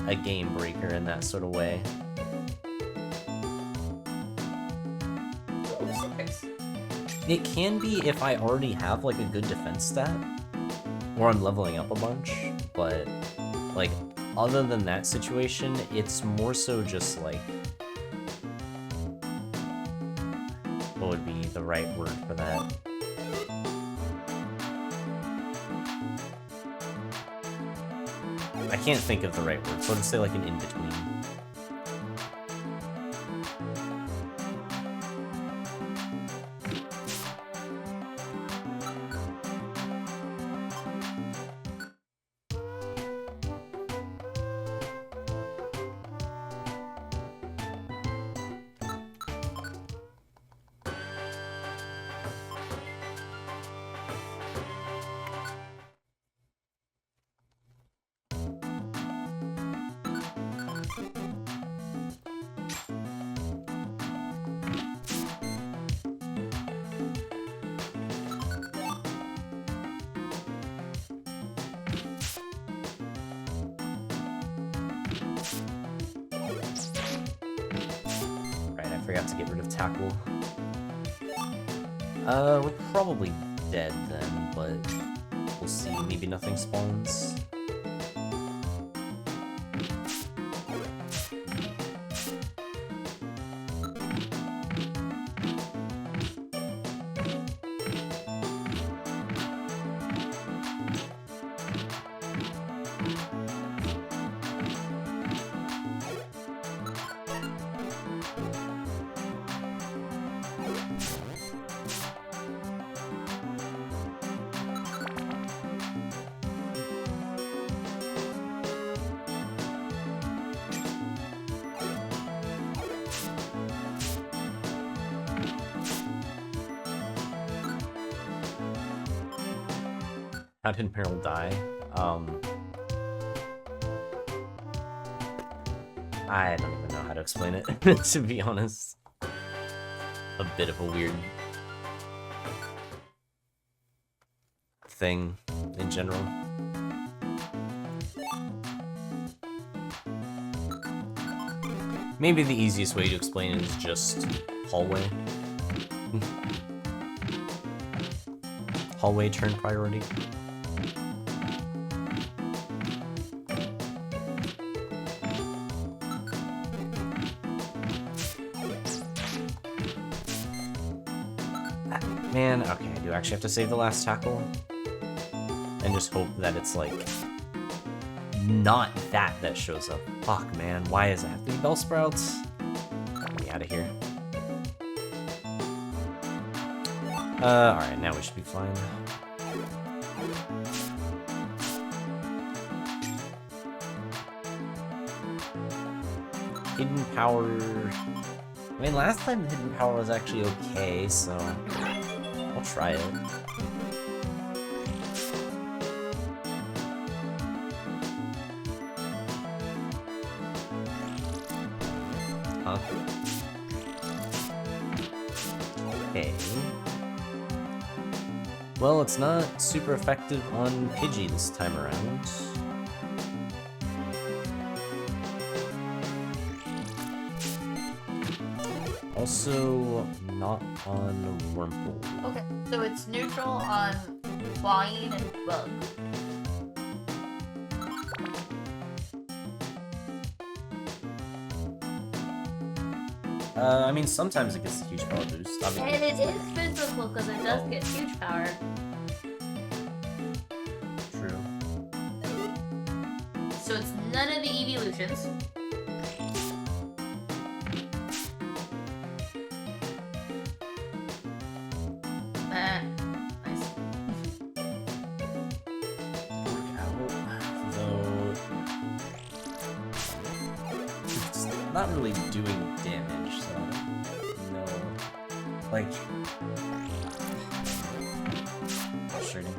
a game breaker in that sort of way. Ooh, stickers. It can be if I already have, like, a good defense stat, or I'm leveling up a bunch, but, like, other than that situation, it's more so just, like, what would be the right word for that? I can't think of the right word, so I'd say, like, an in-between. forgot to get rid of tackle. We're probably dead then, but we'll see. Maybe nothing spawns. How did Marill die? I don't even know how to explain it, to be honest. A bit of a weird thing in general. Maybe the easiest way to explain it is just hallway. Hallway turn priority. Man, okay, I do actually have to save the last tackle. And just hope that it's, like, not that shows up. Fuck, man, why does it have to be Bellsprouts? Get me out of here. Alright, now we should be fine. Hidden power... I mean, last time the hidden power was actually okay, so... I'll try it. Huh? Okay. Well, it's not super effective on Pidgey this time around. Also, not on Wurmple. Okay, so it's neutral on flying and bug. I mean, sometimes it gets a huge power boost. Obviously. And it is physical because it does get huge power. True. So it's none of the evolutions. Nice. Work out. Though it's not really doing damage, so no. Like frustrating.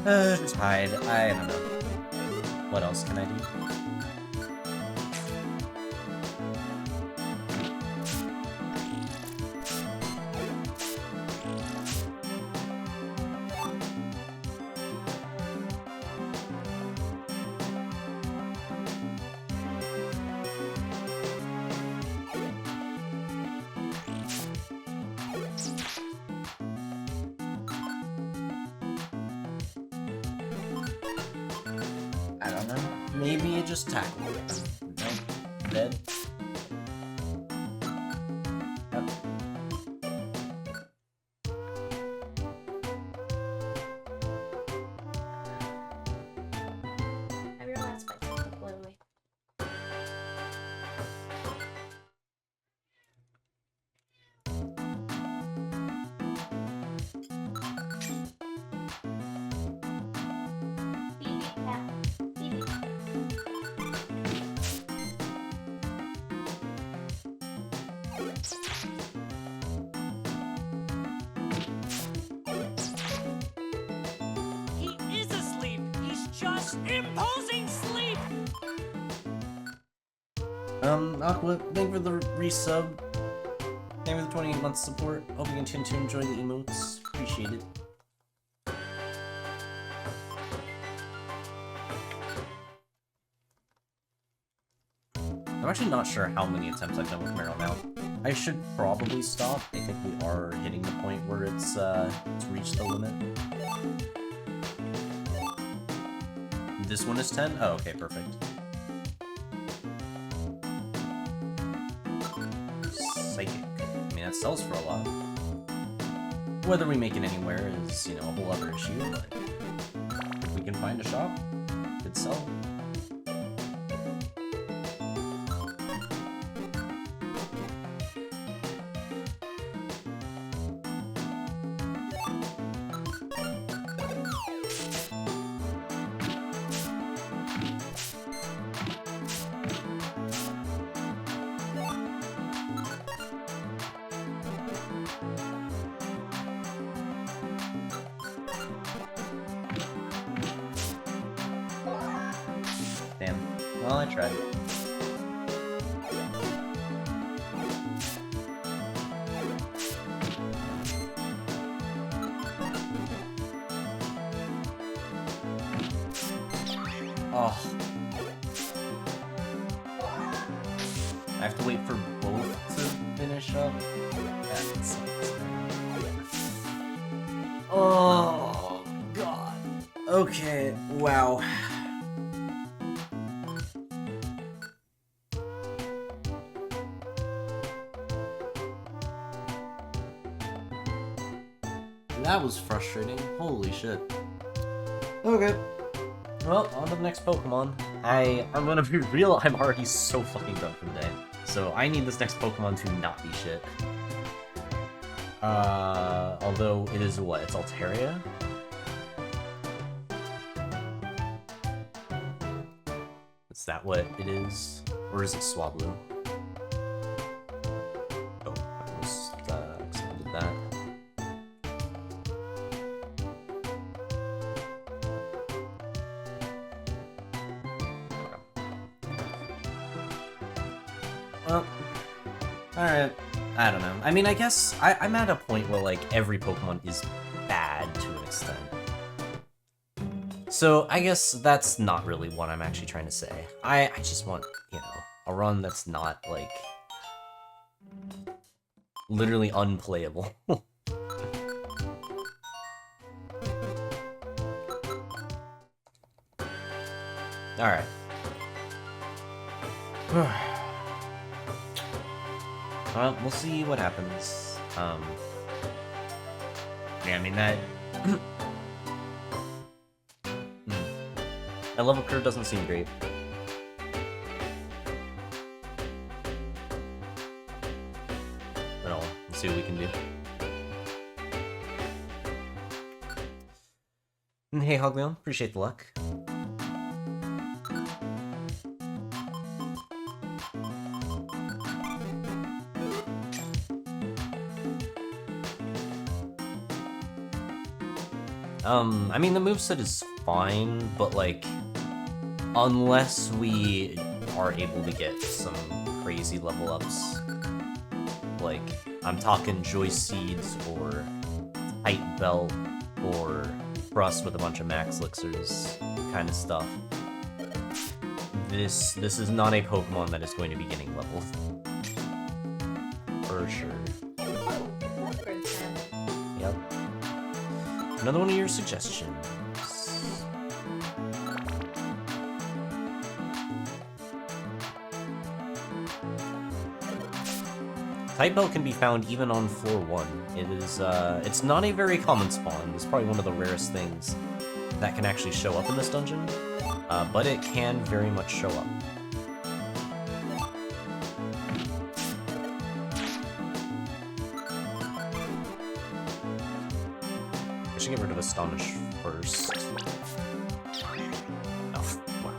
Just hide. I don't know. What else can I do? I don't know. Maybe it just tackled it. No? Dead? Yep. I realized my technical way. He is asleep. He's just imposing sleep. Aqua, thank you for the resub. Thank you for the 28 months support. Hope you continue to enjoy the emotes. Appreciate it. actually not sure how many attempts I've done with Marill now. I should probably stop. I think we are hitting the point where it's reached the limit. This one is 10? Oh, okay, perfect. Psychic. I mean, that sells for a lot. Whether we make it anywhere is, you know, a whole other issue, but if we can find a shop, it'd sell. Well, I tried. Oh. I have to wait for both to finish up? That sucks. Oh, God. Okay, wow. That was frustrating. Holy shit. Okay. Well, on to the next Pokemon. I'm gonna be real, I'm already so fucking done for the day. So I need this next Pokemon to not be shit. Although it is what? It's Altaria? Is that what it is? Or is it Swablu? Oh, I almost accepted that. Well, alright. I don't know. I mean, I guess I'm at a point where, like, every Pokemon is bad to an extent. So, I guess that's not really what I'm actually trying to say. I just want, you know, a run that's not, like, literally unplayable. Alright. We'll see what happens. Yeah, I mean, that... That level curve doesn't seem great. But let's see what we can do. And hey, Hogleon, appreciate the luck. I mean, the moveset is fine, but, like, unless we are able to get some crazy level ups, like, I'm talking Joy Seeds, or Tight Belt, or Crust with a bunch of Max Elixirs kind of stuff, this is not a Pokemon that is going to be getting leveled. For sure. Yep. Another one of your suggestions. Tight Belt can be found even on floor 1. It is, it's not a very common spawn. It's probably one of the rarest things that can actually show up in this dungeon, but it can very much show up. I should get rid of Astonish first. Oh, wow.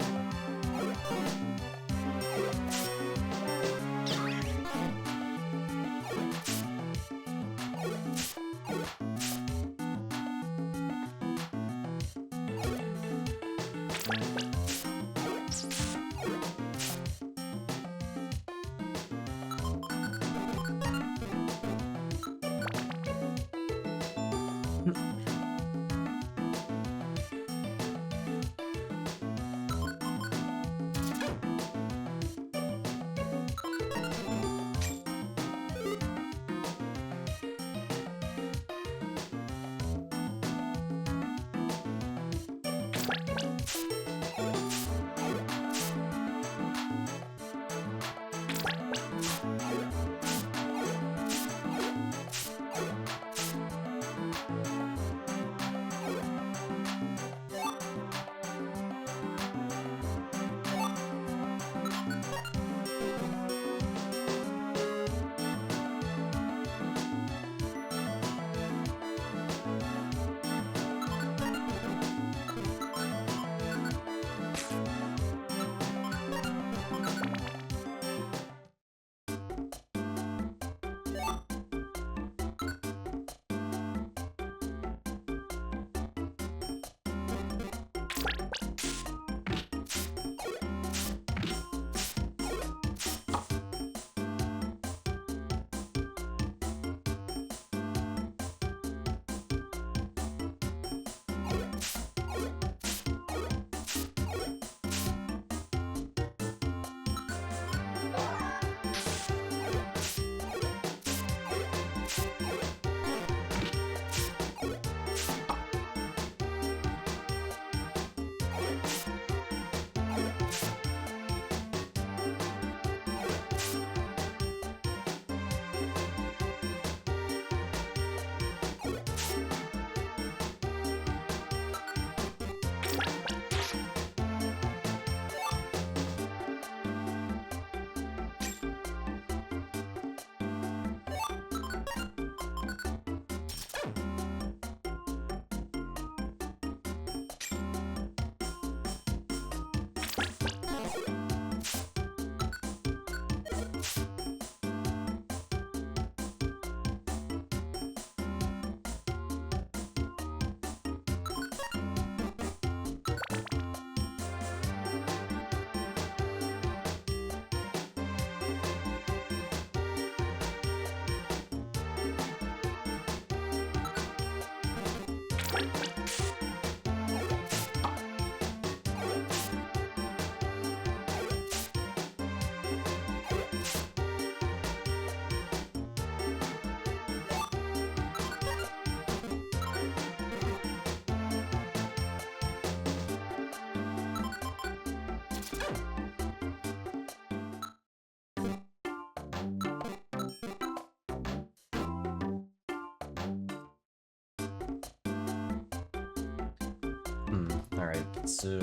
Alright, so...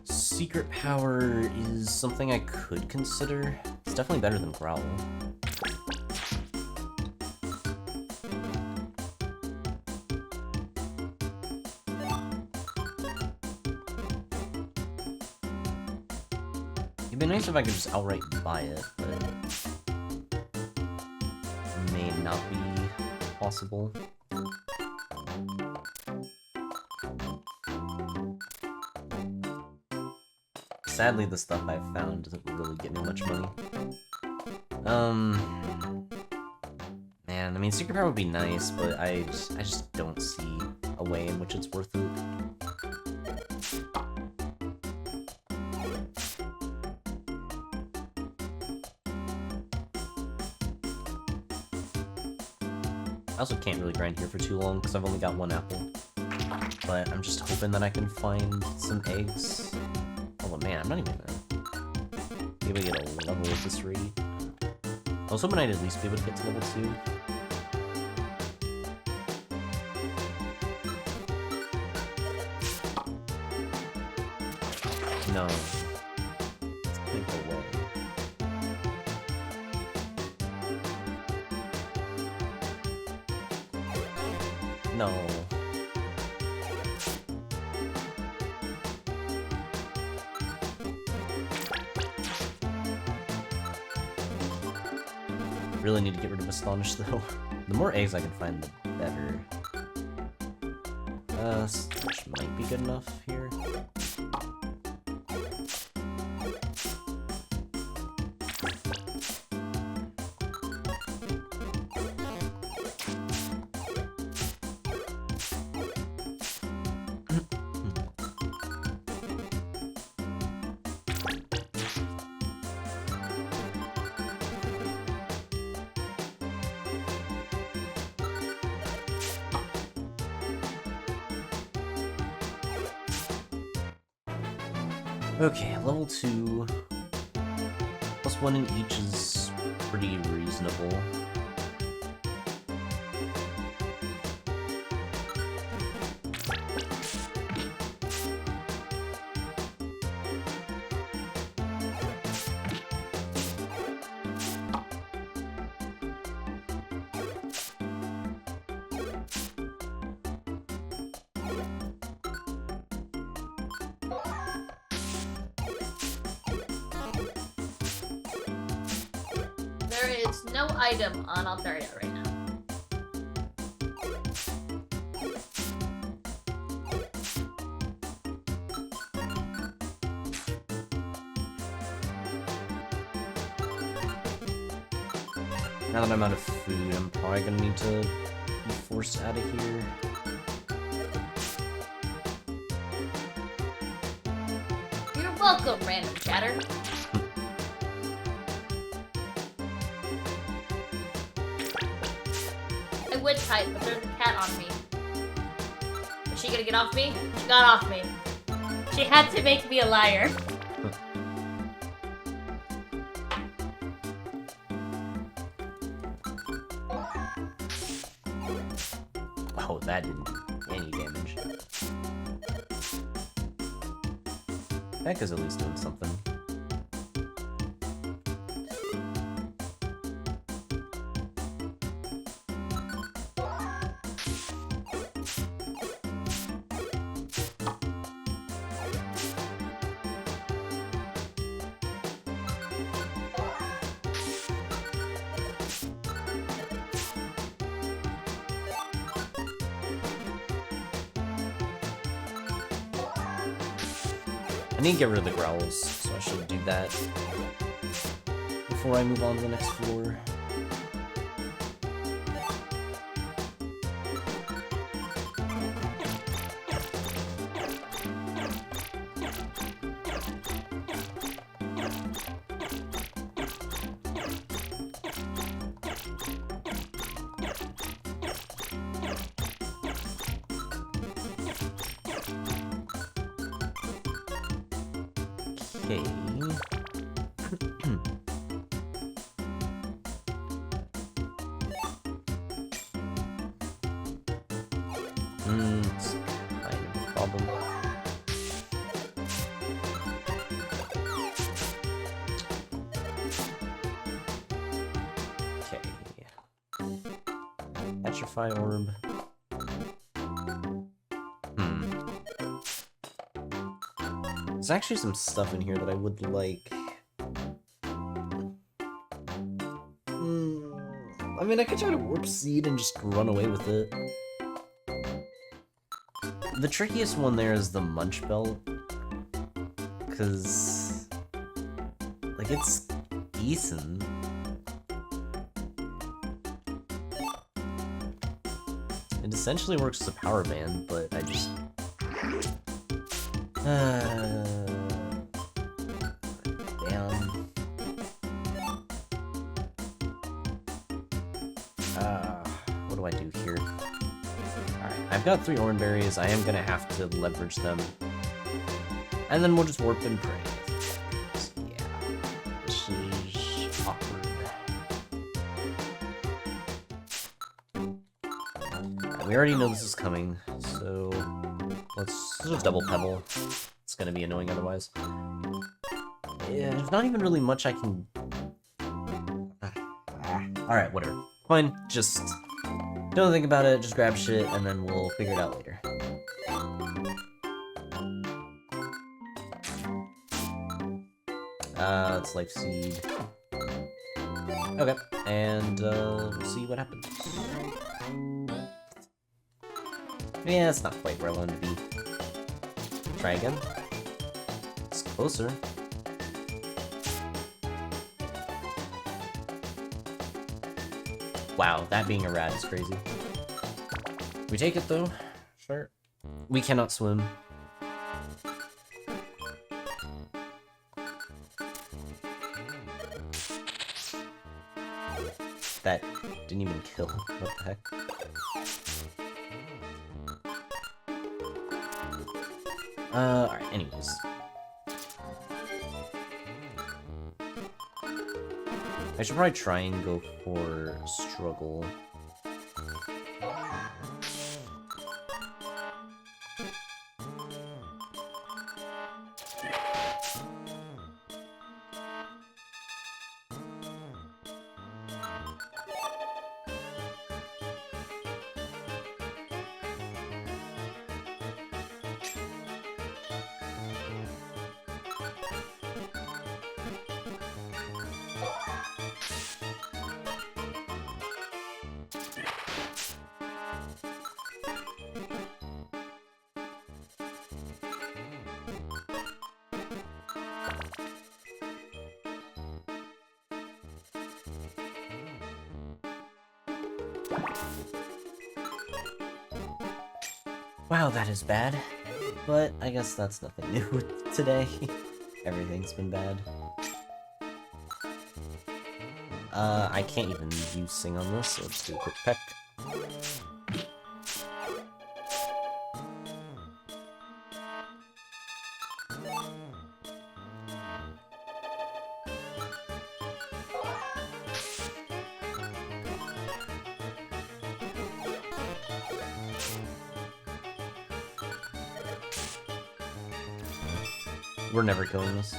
Secret Power is something I could consider. It's definitely better than Growl. It'd be nice if I could just outright buy it, but... may not be possible. Sadly, the stuff I've found doesn't really get me much money. Man, I mean, Secret Power would be nice, but I just don't see a way in which it's worth it. I also can't really grind here for too long because I've only got one apple. But I'm just hoping that I can find some eggs. Oh man, I'm not even gonna be able to get a level at this rate. I was hoping I'd at least be able to get to level 2. No. Let's think away. No. Really need to get rid of Astonish though. The more eggs I can find, the better. Which might be good enough here. Okay, level 2. Plus 1 in each is pretty reasonable. There is no item on Altaria right now. Now that I'm out of food, I'm probably gonna need to be forced out of here. You're welcome, random chatter. I would type, but there's a cat on me. Is she gonna get off me? She got off me. She had to make me a liar. Oh, that didn't do any damage. Becca's at least doing something. I need to get rid of the growls, so I should do that before I move on to the next floor. Okay. It's kind of a problem. Okay. Petrify Orb. There's actually some stuff in here that I would like. I mean, I could try to Warp Seed and just run away with it. The trickiest one there is the Munch Belt. Because, like, it's decent. It essentially works as a power band, but I just... damn. What do I do here? Alright, I've got 3 Oranberries. I am gonna have to leverage them. And then we'll just warp and pray. So, yeah, this is awkward. We already know this is coming, so let's just double pebble. It's gonna be annoying otherwise. Yeah, there's not even really much I can... Alright, whatever. Fine, just don't think about it, just grab shit, and then we'll figure it out later. It's Life Seed. Okay, and we'll see what happens. Yeah, it's not quite where I wanted to be. Try again. It's closer. Wow, that being a rat is crazy. We take it though? Sure. We cannot swim. That didn't even kill. What the heck? Alright, anyways. I should probably try and go for struggle. Wow, that is bad. But I guess that's nothing new today. Everything's been bad. I can't even use Sing on this, so let's do a quick peck. We're never killing this.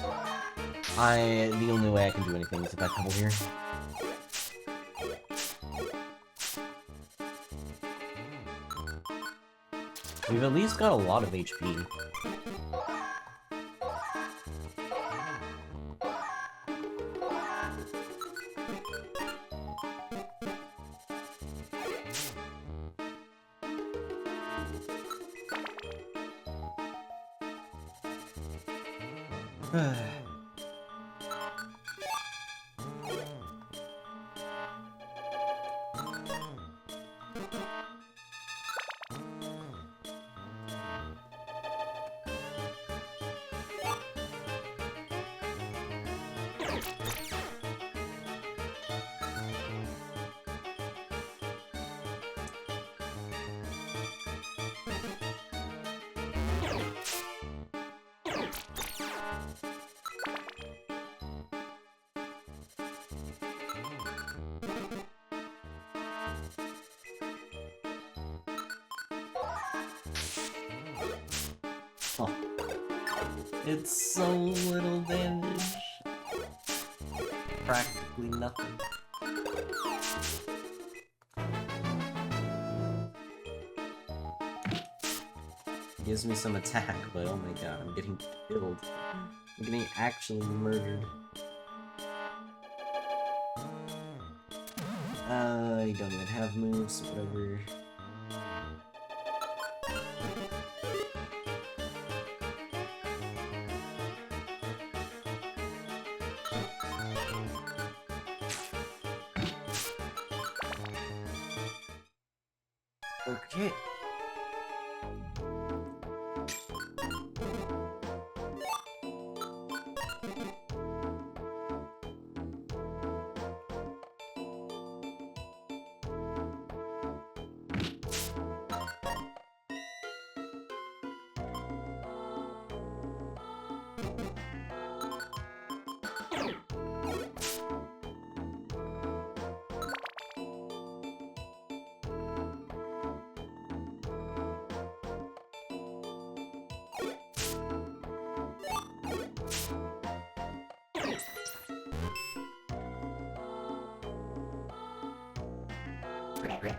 The only way I can do anything is if I pebble here. We've at least got a lot of HP. It's so little damage. Practically nothing. Gives me some attack, but oh my god, I'm getting killed. I'm getting actually murdered. You don't even have moves, whatever. Okay. Okay.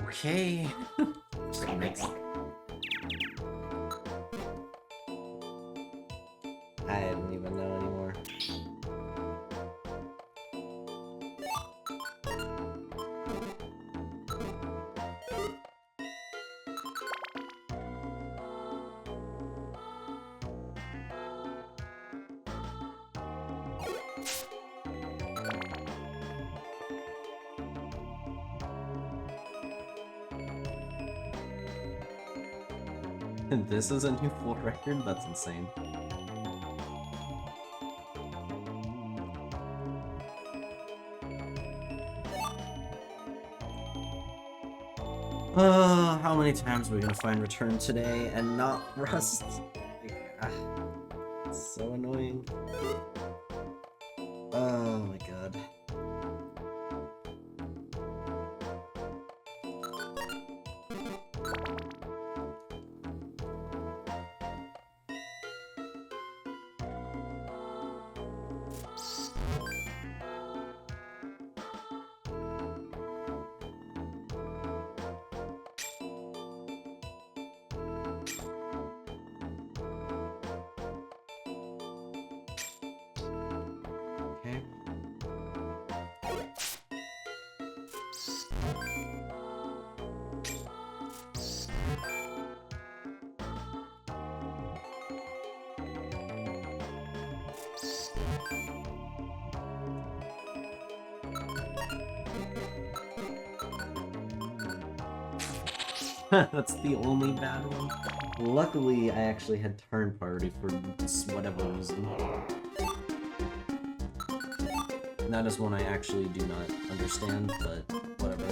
Okay. I don't even know anymore. This is a new full record? That's insane. How many times are we gonna find Return today and not Rust? Like, it's so annoying. Oh my god. Okay. That's the only bad one. Luckily, I actually had turn priority for whatever reason. That is one I actually do not understand, but whatever.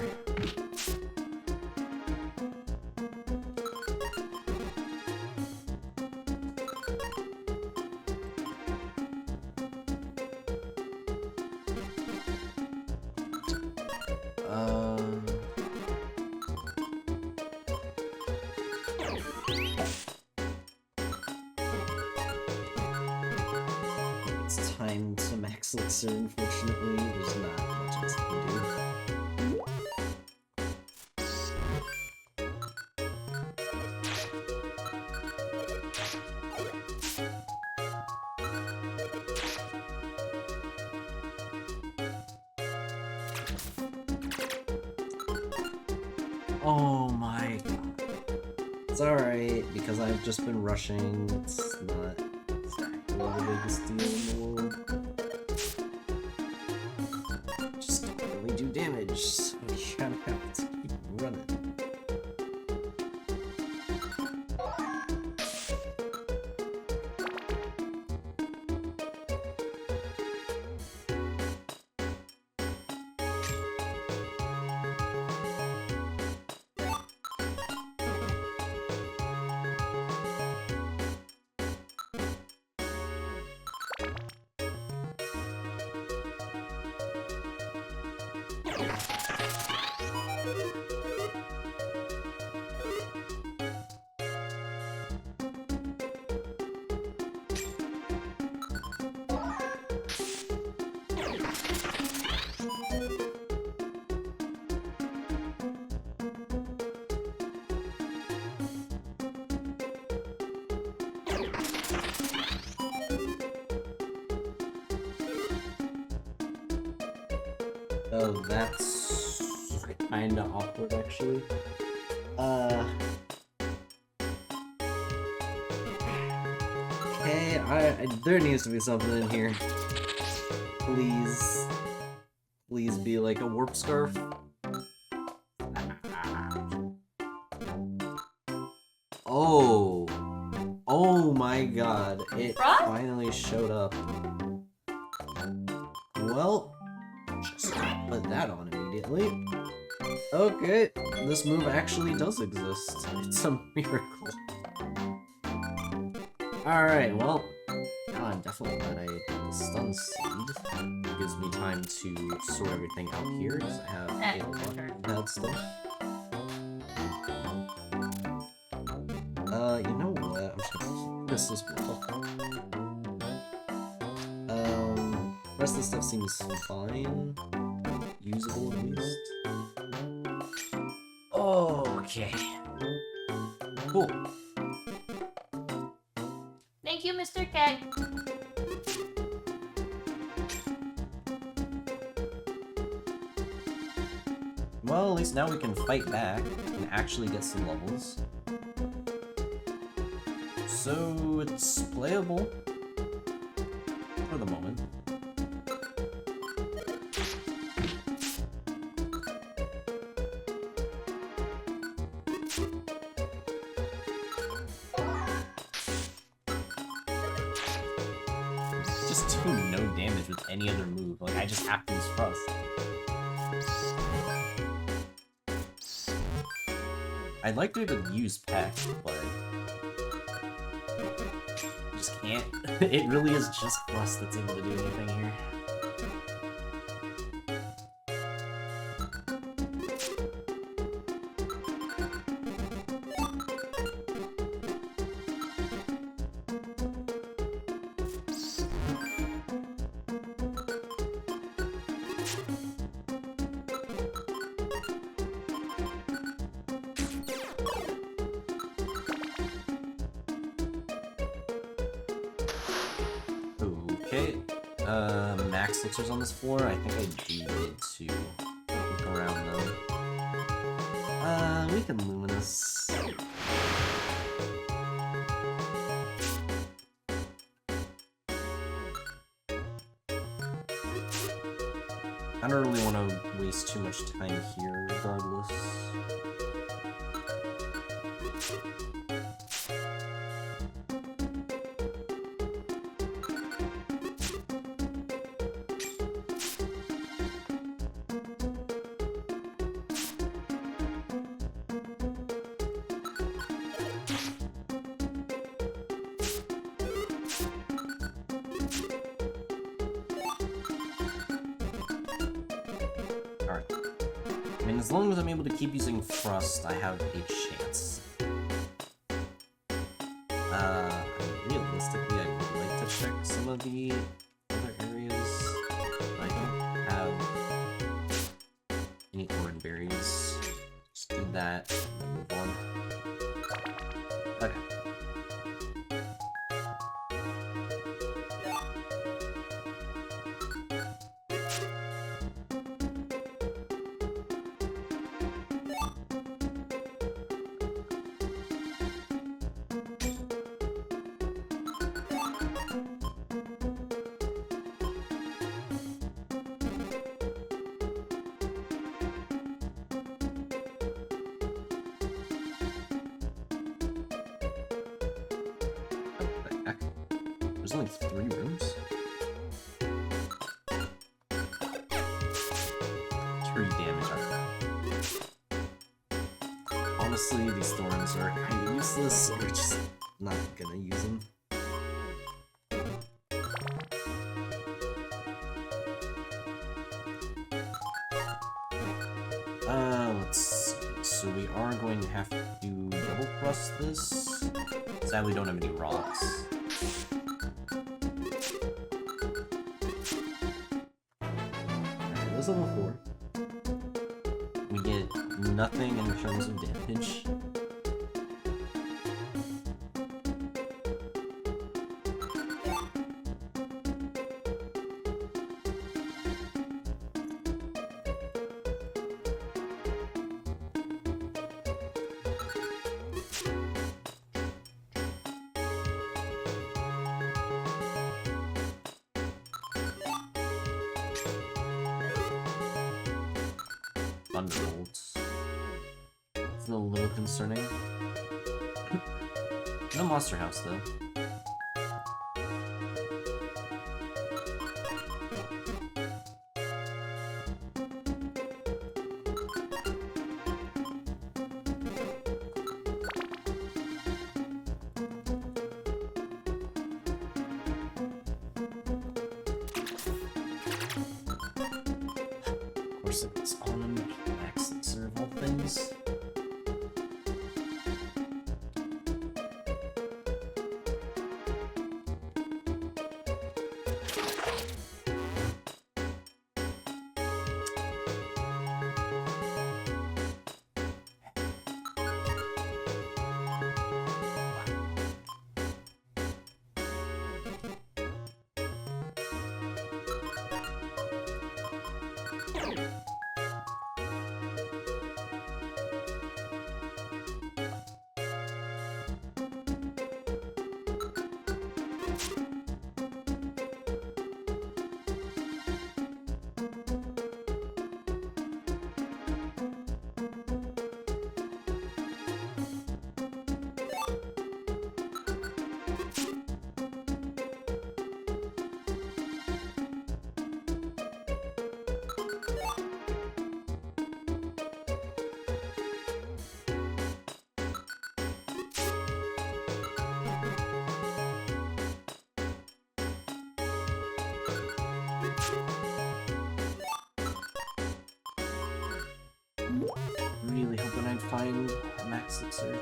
It's time to max elixir, unfortunately. There's not much else I can do. Oh my god. It's alright, because I've just been rushing. It's not exactly the biggest deal in the world. Just don't really do damage, so you kind of have to keep running. Oh, that's kinda awkward, actually. Okay, there needs to be something in here. Please. Please be like a warp scarf. Oh. Oh my god, it Frost? finally showed up. Well, just put that on immediately. Okay, this move actually does exist. It's a miracle. Alright, well, now I'm definitely glad I did the stun seed. It gives me time to sort everything out here, because I have a lot of bad stuff. You know what? I'm just gonna miss this well. Rest of the stuff seems fine. Usable at least. Okay. Cool. Thank you, Mr. Keg. Well, at least now we can fight back and actually get some levels. So it's playable for the moment. Just do no damage with any other move. Like, I just have to use Frost. I'd like to be able to use Peck, but I just can't. It really is just Frost that's able to do anything here. Okay, max elixirs on this floor. I think I do need to look around though. We can Luminous. I don't really want to waste too much time here, regardless. As long as I'm able to keep using Frost, I have a chance. Realistically, I would like to check some of the other areas. I don't have any orange berries. Just do that and move on. Okay. There's only 3 rooms? 3 damage. Honestly, these thorns are kind of useless, so we're just not gonna use them. Let's see. So we are going to have to double crust this. Sadly, we don't have any rocks. Level 4. We get nothing in terms of damage. Thunderbolts. It's a little concerning. No monster house though. Of course it's on max elixir of all things. Really hoping I'd find a max elixir.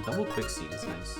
Double quick seed is nice.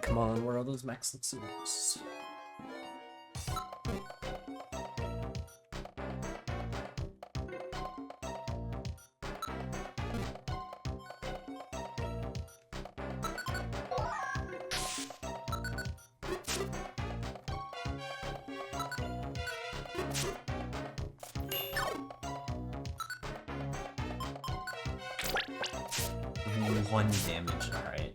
Come on, where are those max suits? One damage, alright.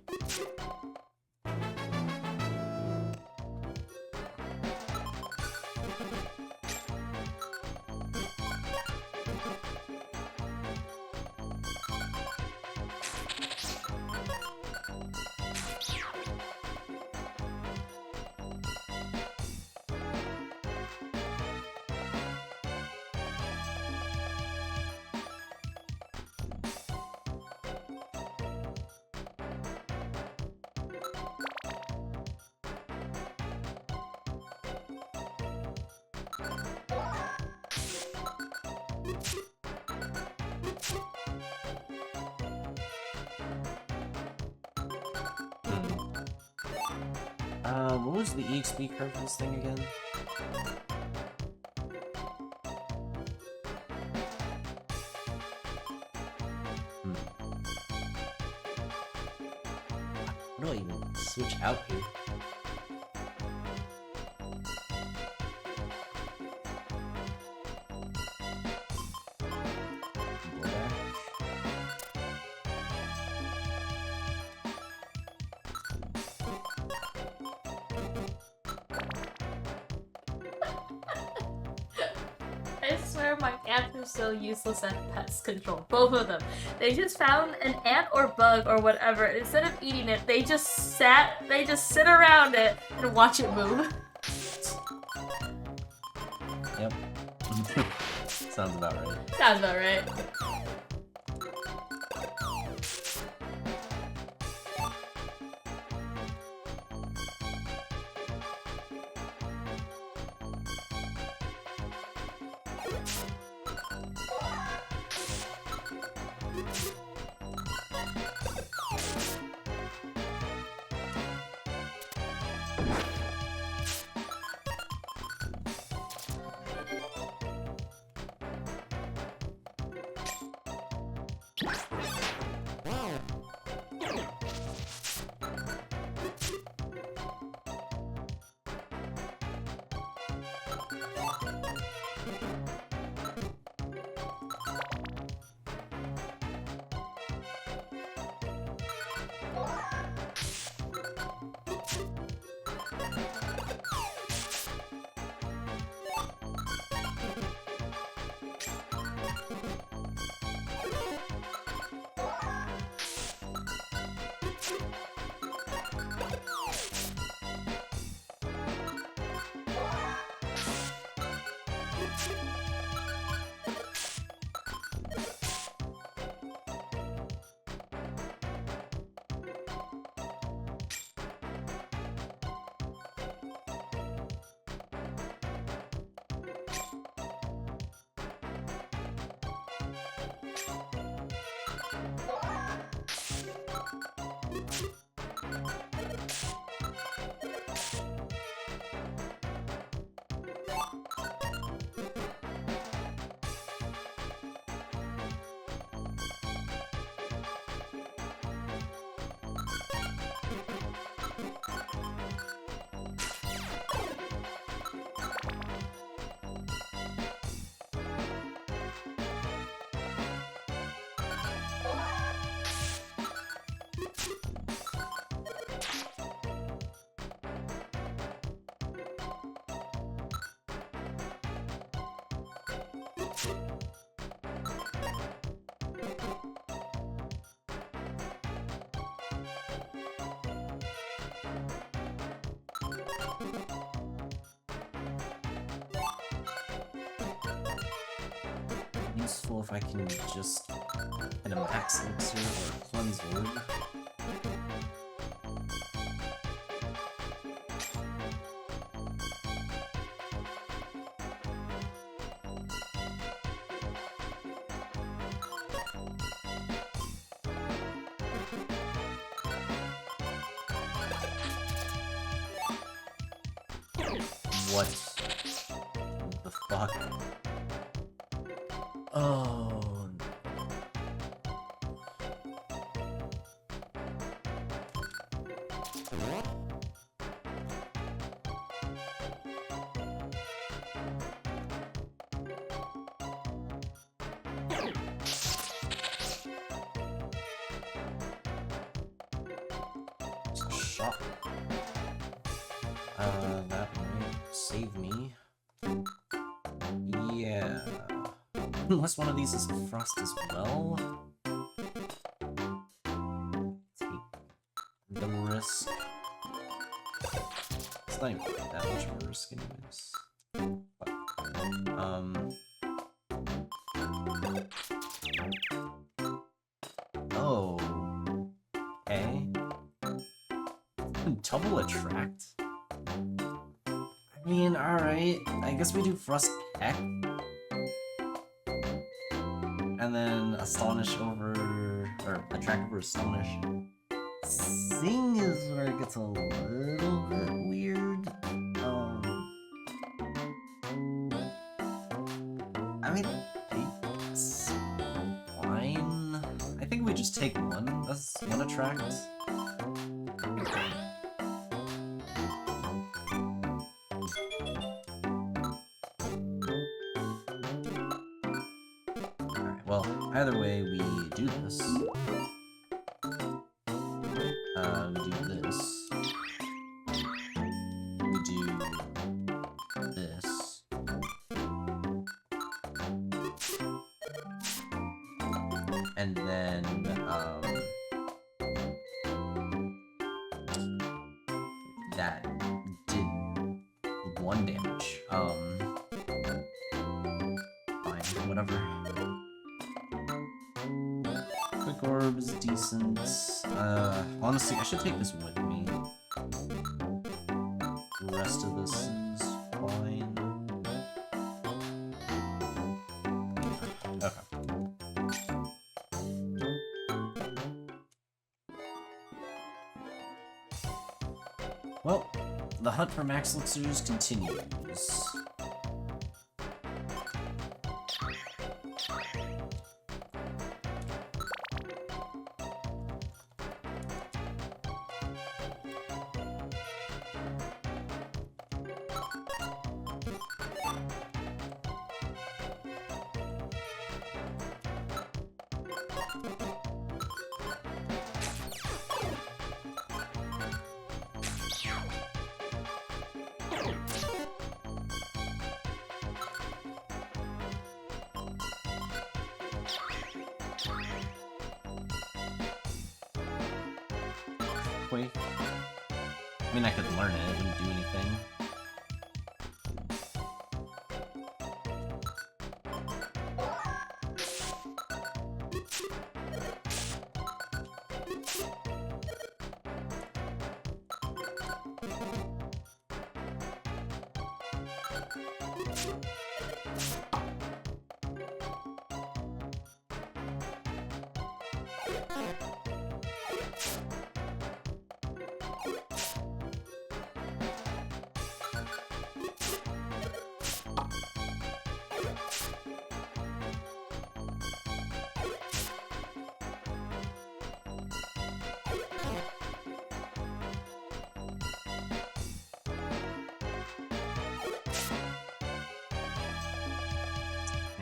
What was the EXP curve for this thing again? How do I even switch out here? I swear my ants are so useless at pest control. Both of them. They just found an ant or bug or whatever, and instead of eating it, they just sit around it and watch it move. Yep. Sounds about right. Sounds about right. Useful if I can just hit a max elixir or cleanse orb. What the fuck? Oh. Shot. That might save me. Yeah. Unless one of these is frost as well. Take the risk. It's not even that much of a risk anyways. But, oh. Okay. Double attract? I mean, alright. I guess we do Frost Peck. And then Astonish over... or Attract over Astonish. Sing is where it gets a little bit weird. I mean, it's fine. I think we just take one as one Attract. Well, either way, we do this. We do this. We do this. And then, that did 1 damage. Fine, whatever. Quick Orb is decent. Honestly, I should take this with me. The rest of this is fine. Okay. Well, the hunt for max elixirs continues. Quake. I mean, I could learn it, it wouldn't do anything.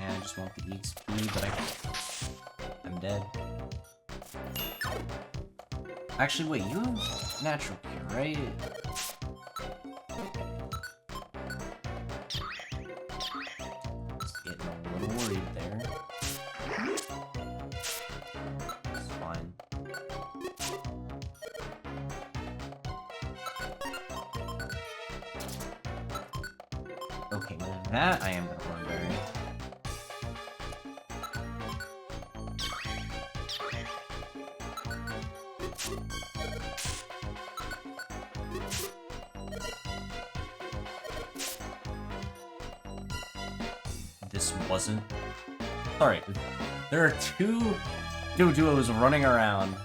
I just want the EXP, but I'm dead. Actually, wait, you have natural cure, right? Just getting a little worried Okay, with that I am gonna Hornberry. This wasn't... Sorry, there are two duos running around.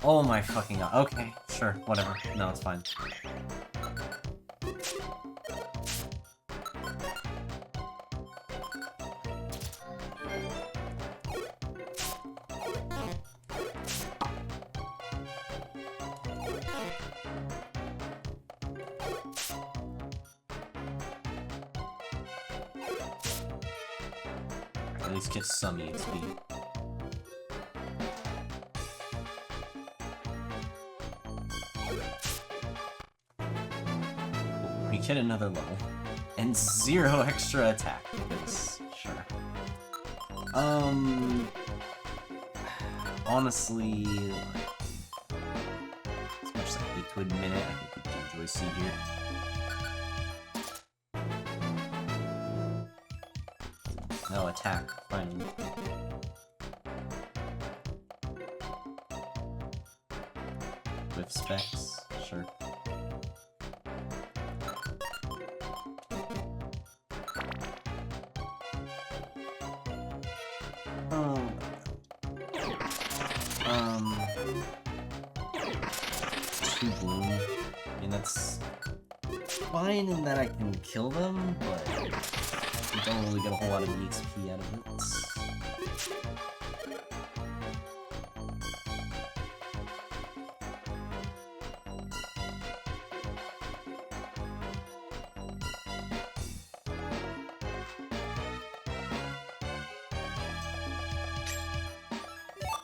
Oh my fucking god. Okay, sure, whatever. No, it's fine. At least get some EXP. We get another level. And 0 extra attack, because, sure. Honestly, as much as I hate to admit it, I think we can enjoy Seed here. No, attack, finally. With specs, sure. Two bloom. I mean, that's fine in that I can kill them, but I don't really get a whole lot of EXP out of it.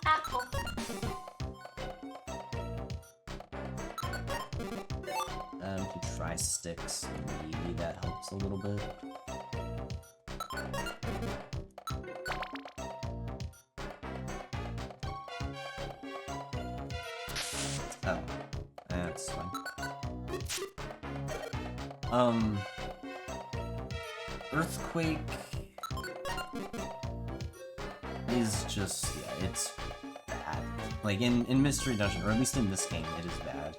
Apple. We could try sticks, maybe that helps a little bit. Oh, that's fine. Earthquake is just, yeah, it's bad. Like, in Mystery Dungeon, or at least in this game, it is bad.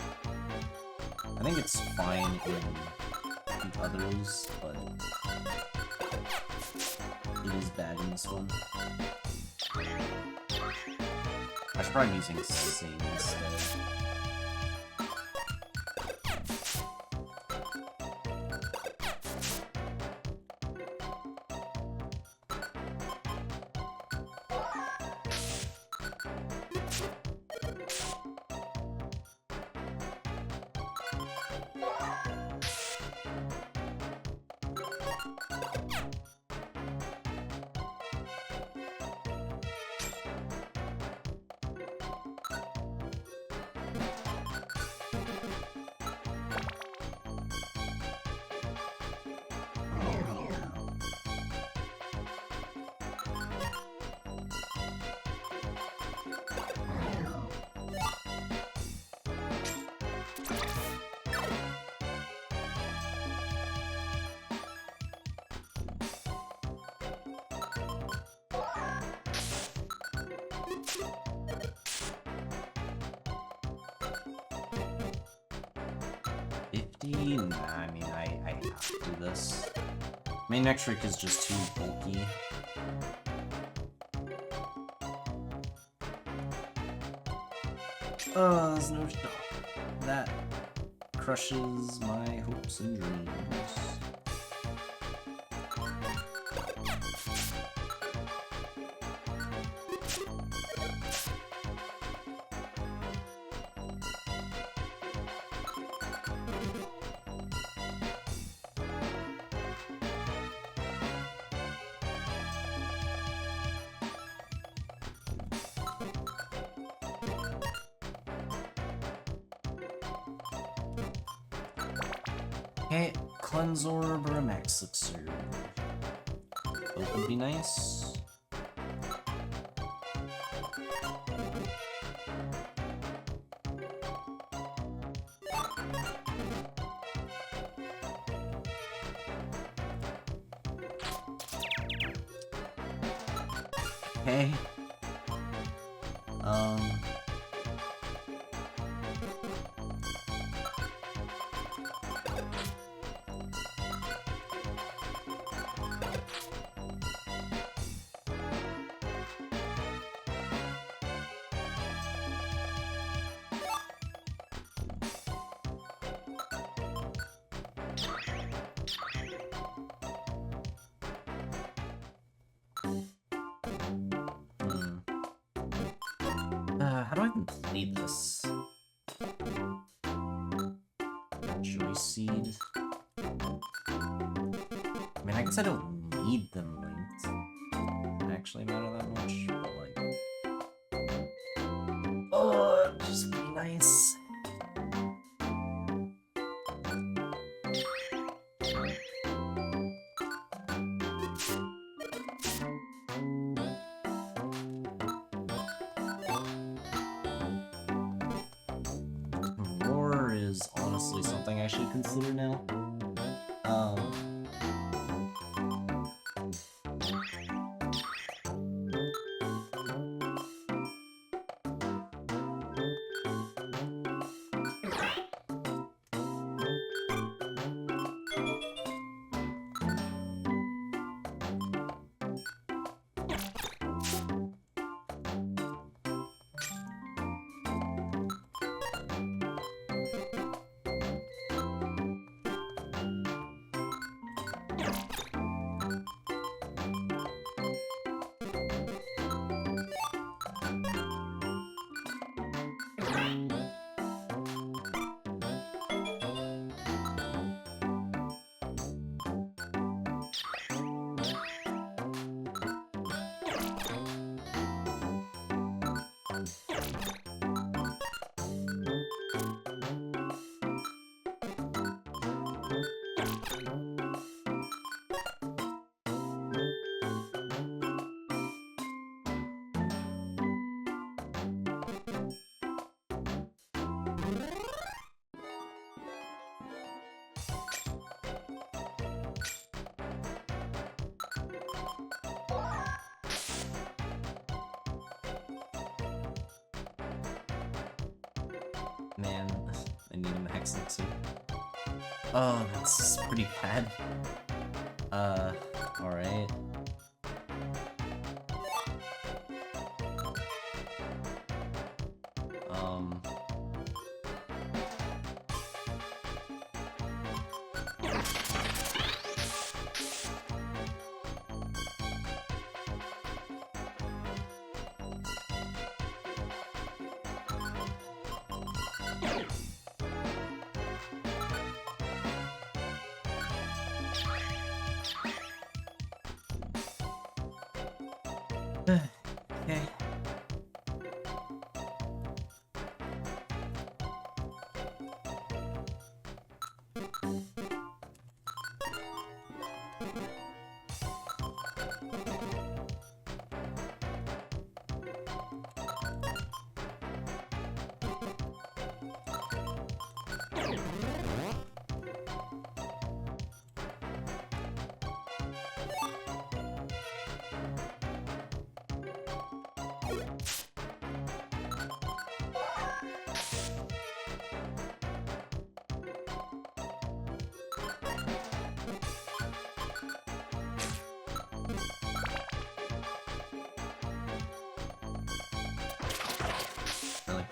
I think it's fine in the others, but it is bad in this one. I should probably be using Sing instead. Nah, I mean, I have to do this. Main next trick is just too bulky. Oh, there's no stop. That crushes my hopes and dreams. Okay, Cleanse Orb or a Max Elixir. Both would be nice. Okay. How do I even play this? Joy Seed. I mean, I guess I don't need them linked. Actually matter that much, but like... Oh, it'd just be nice. Roar is honestly something I should consider now. Man, I need a max elixir. Oh, that's pretty bad. Alright. Okay. Really?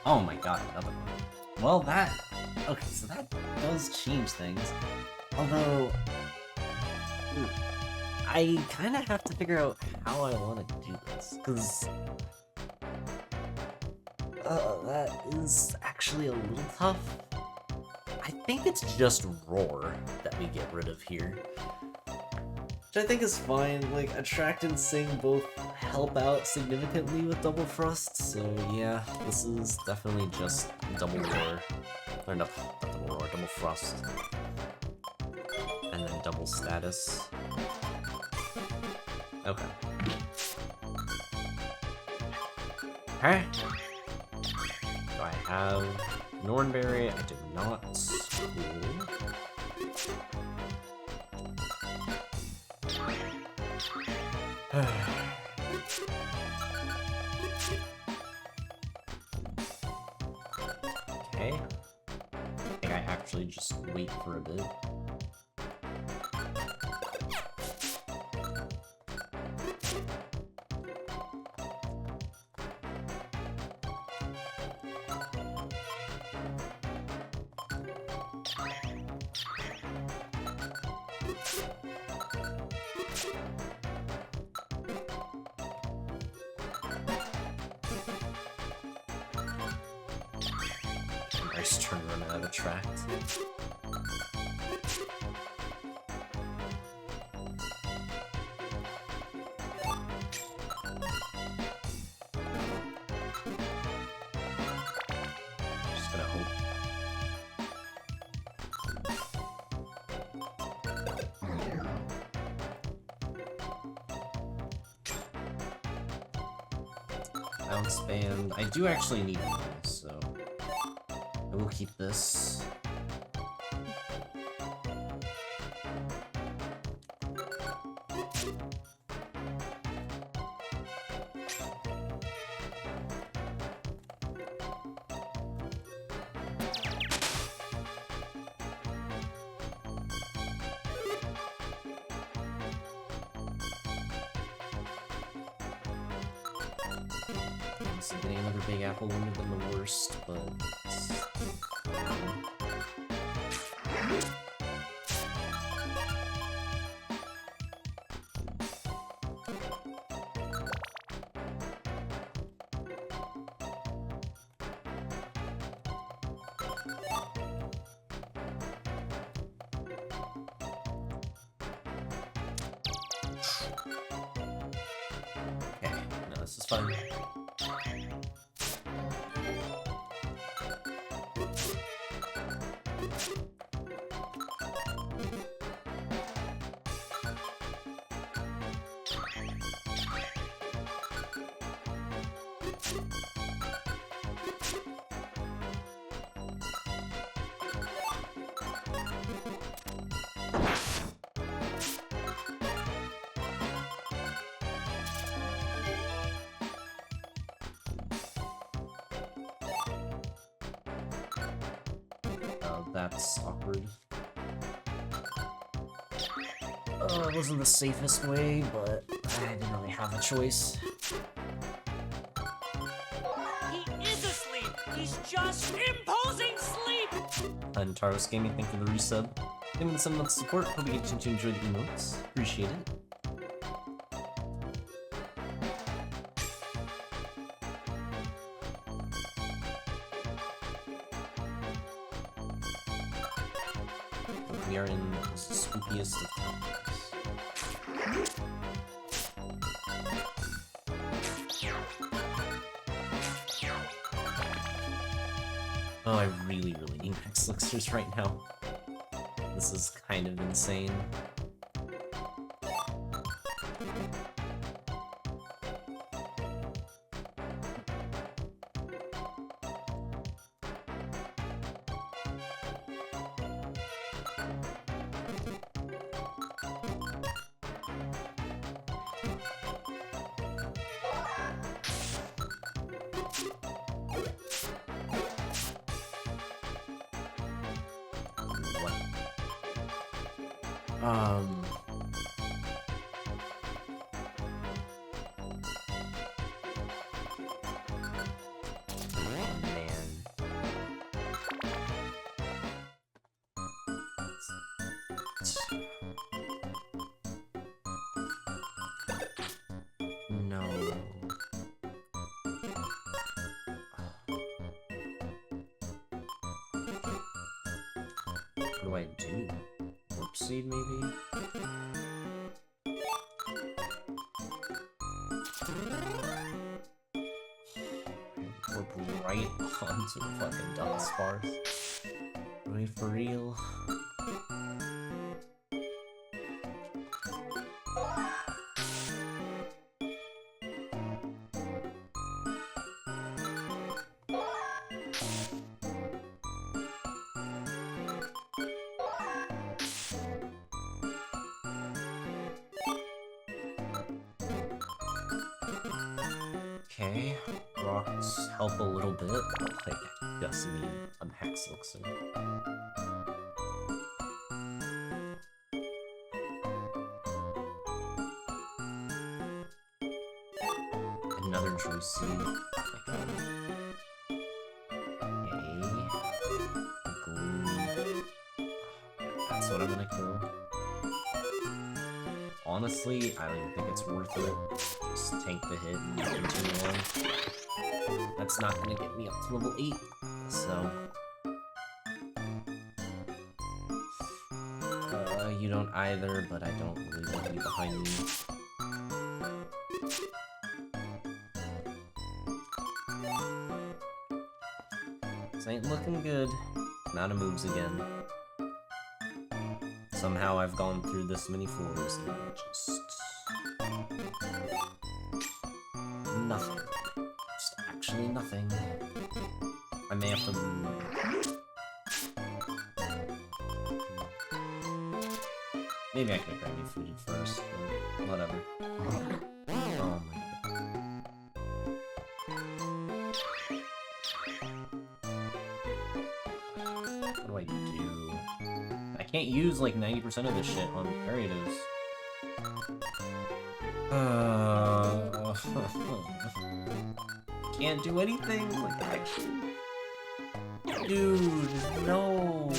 Oh my god, another one. Well, that... Okay, so that does change things. Although... I kind of have to figure out how I want to do this, because... that is actually a little tough. I think it's just Roar that we get rid of here. Which I think is fine, like, Attract and Sing both help out significantly with Double Frost, so yeah, this is definitely just Double Roar. Or no, not Double Roar, Double Frost. And then Double Status. Okay. Okay. Do I have Nornberry? I do not. Cool. Okay. I think I actually just wait for a bit. Nice turn run out of tract. Just gonna hope. Bounce band. I do actually need one, so I will keep this. So getting another big apple wouldn't have been the worst, but okay, no, this is fun. That's awkward. It wasn't the safest way, but I didn't really have a choice. He is asleep. He's just imposing sleep. And Taros Gaming, thank you for the resub. Give me the 7 months support. Hope you get to enjoy the emotes. Appreciate it. We are in the spookiest of times. Oh, I really need max elixirs right now. This is kind of insane. What do I do? Warp seed, maybe? Warp right onto fucking Dunsparce. Really, for real? Okay, rocks help a little bit, but like, I just need a max elixir. Another Drew seed. Okay. Glue. That's what I'm gonna kill. Honestly, I don't even think it's worth it. Just tank the hit and continue on. That's not gonna get me up to level 8, so... you don't either, but I don't really want you behind me. This ain't looking good. I'm out of moves again. Somehow I've gone through this many floors and just... nothing. Just actually nothing. I may have to... Maybe I could grab me food first, but whatever. Oh my god. What do I do? I can't use like 90% of this shit on Ariados. Can't do anything? Like, actually... Dude, no!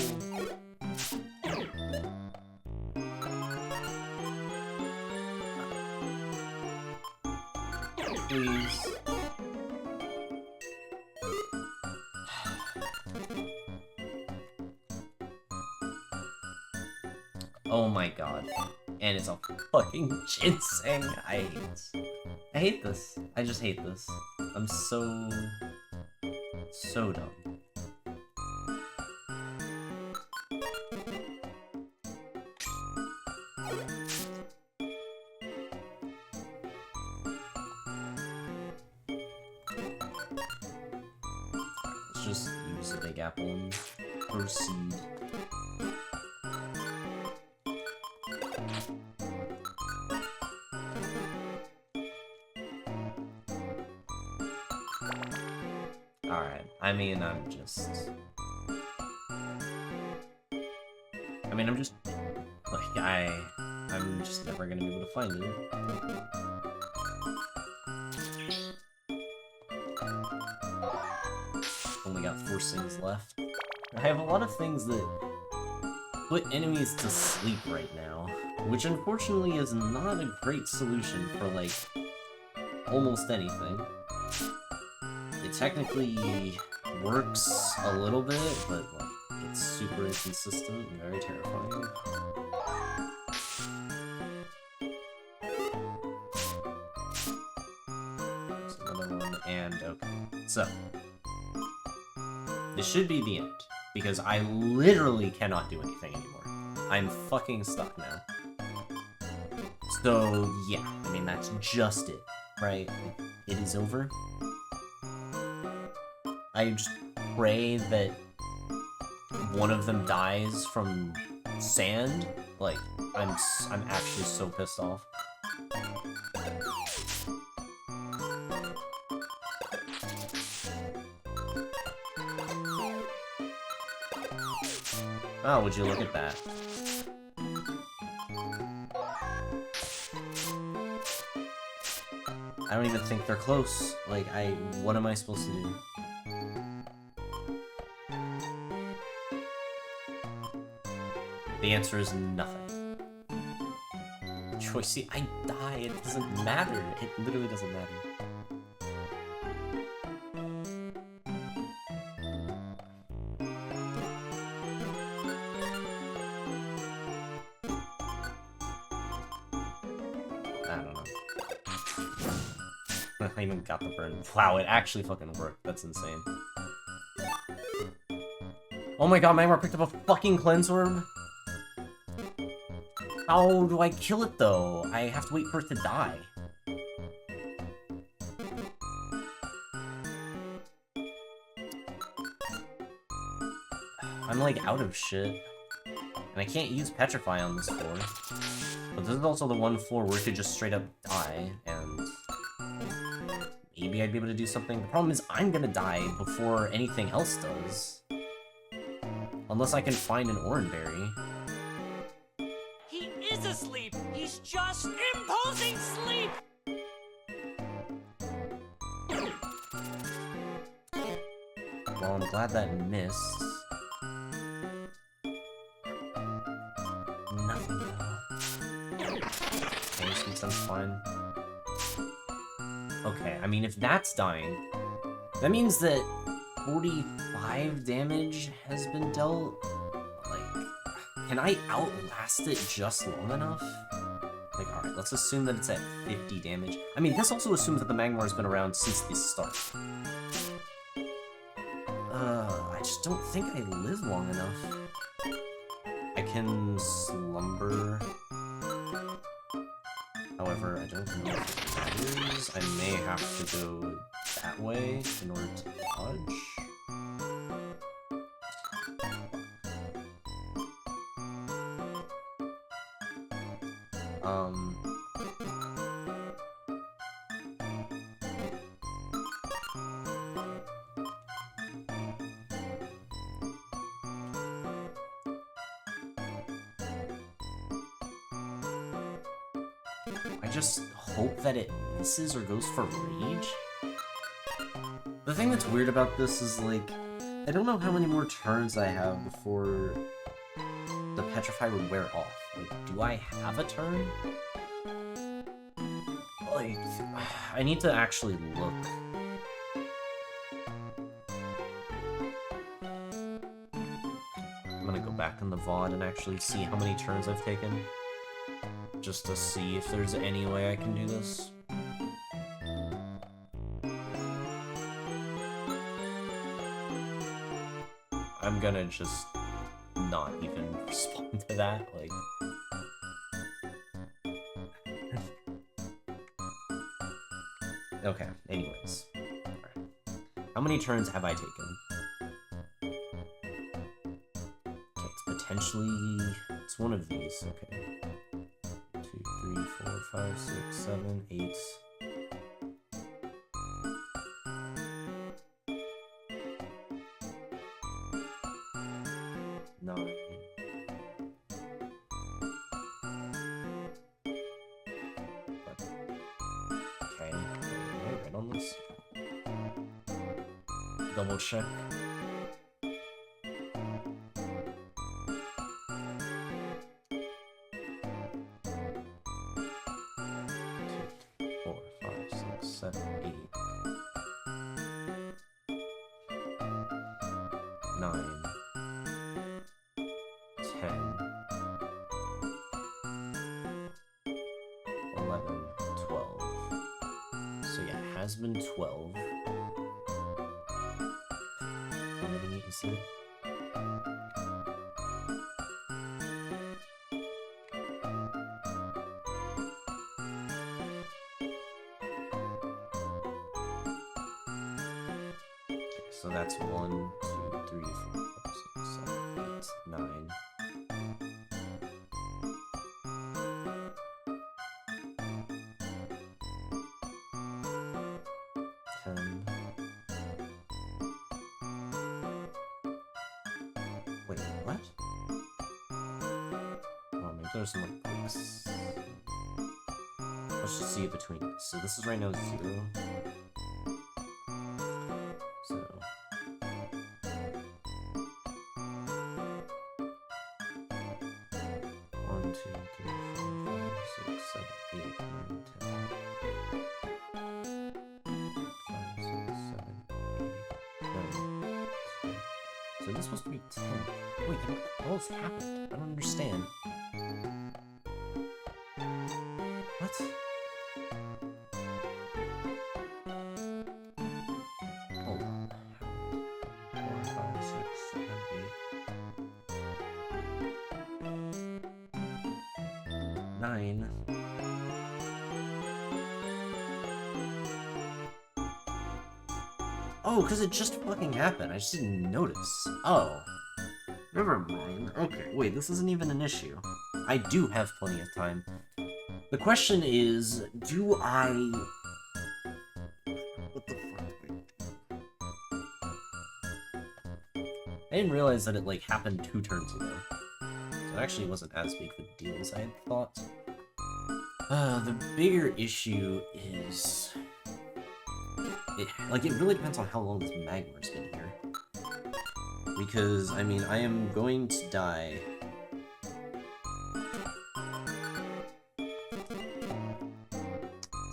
Please. Oh my god. And it's a fucking ginseng. I hate this. I just hate this. I'm so dumb. Let's just use a big apple and proceed. Alright, I mean, I'm just... like, I'm just never gonna be able to find it. Only got 4 things left. I have a lot of things that put enemies to sleep right now, which unfortunately is not a great solution for, like, almost anything. It technically works a little bit, but like, it's super inconsistent and very terrifying. There's another one, and okay. So, this should be the end, because I literally cannot do anything anymore. I'm fucking stuck now. So, yeah, I mean, that's just it, right? It is over. I just pray that one of them dies from sand. Like, I'm actually so pissed off. Oh, would you look at that? I don't even think they're close. Like, what am I supposed to do? The answer is nothing. Choice, see, I die, it doesn't matter. It literally doesn't matter. I don't know. I even got the burn. Wow, it actually fucking worked. That's insane. Oh my god, Magmar picked up a fucking cleanse orb? How do I kill it, though? I have to wait for it to die. I'm, like, out of shit. And I can't use Petrify on this floor. But this is also the one floor where it could just straight up die, and... maybe maybe I'd be able to do something. The problem is I'm gonna die before anything else does. Unless I can find an Oranberry. He is asleep. He's just imposing sleep. Well, I'm glad that missed. Nothing though. Okay, this makes sense, fine. Okay, I mean, if that's dying, that means that 45 damage has been dealt? Like, can I outlast it just long enough? Like, alright, let's assume that it's at 50 damage. I mean, this also assumes that the Magmar's been around since the start. I just don't think I live long enough. I can slumber. However, I don't know what that is. I may have to go that way in order to dodge. I just hope that it misses or goes for rage. The thing that's weird about this is, like, I don't know how many more turns I have before the Petrify would wear off. Like, do I have a turn? Like, I need to actually look. I'm gonna go back in the VOD and actually see how many turns I've taken. Just to see if there's any way I can do this. I'm gonna just not even respond to that, like... Okay, anyways. Alright. How many turns have I taken? Okay, it's potentially... It's one of these, okay. 2, 3, 4, 5, 6, 7, 8... 9. Okay, right on this. Double check. Has been 12. How many is it? Okay, so that's 1, 2, 3, 4, 5, 6, 7, 8, 9. Wait, what? Oh, maybe there's some like breaks. Let's just see it between. So this is right now 0. So 1, 2, 3, 4, 5, 6, 7, 8, 9, 10. 5, 6, 7, 8, 9, 10. So this is supposed to be 10. Wait, what else happened? I don't understand. What? Hold on. 4, 5, 6, 7, 8. 9. Oh, because it just fucking happened. I just didn't notice. Oh. Never mind. Okay, wait, this isn't even an issue. I do have plenty of time. The question is, do I... What the I didn't realize that it, like, happened 2 turns ago. So it actually wasn't as big of a deal as I had thought. The bigger issue is... it really depends on how long this Magmar's been here. Because, I mean, I am going to die...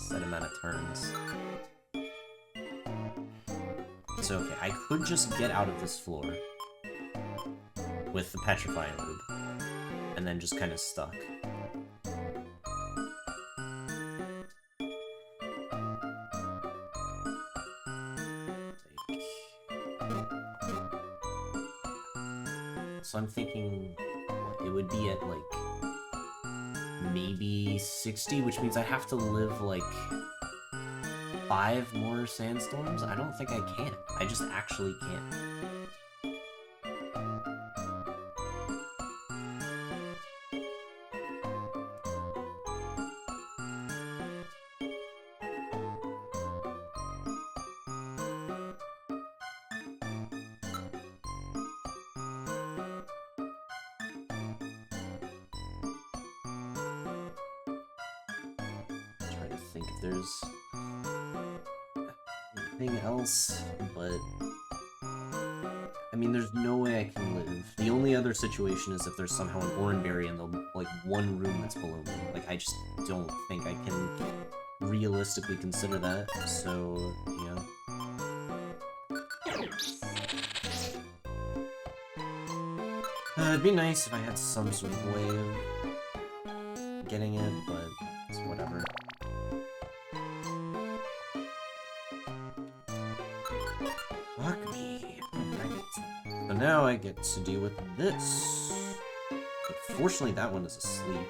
set amount of turns. So, okay, I could just get out of this floor with the Petrifying Orb, and then just kind of stuck. So I'm thinking it would be at, like, maybe 60, which means I have to live, like, 5 more sandstorms? I don't think I can. I just actually can't. Trying to think if there's anything else, but I mean, there's no way I can live. The only other situation is if there's somehow an Oranberry in the, like, one room that's below me. Like, I just don't think I can realistically consider that, so, yeah. It'd be nice if I had some sort of way of getting it, but it's whatever. Fuck me. Alright. So now I get to deal with this. Unfortunately, that one is asleep.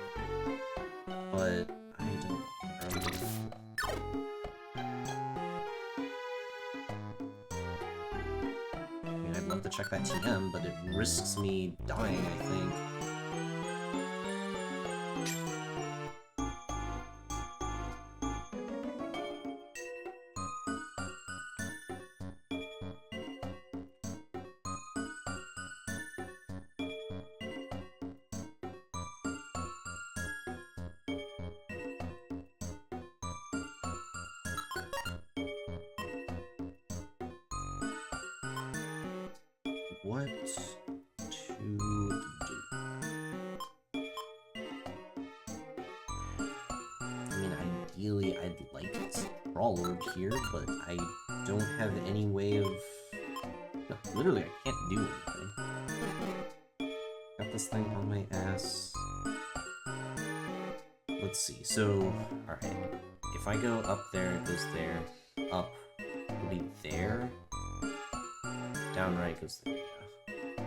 But I don't remember. I mean, I'd love to check that TM, but it risks me dying, I think. What to do? I mean, ideally, I'd like a Brawl Orb here, but I don't have any way of... No, literally, I can't do anything. Got this thing on my ass. Let's see, so... Alright. If I go up there, it goes there. Up will be there. Down right goes there.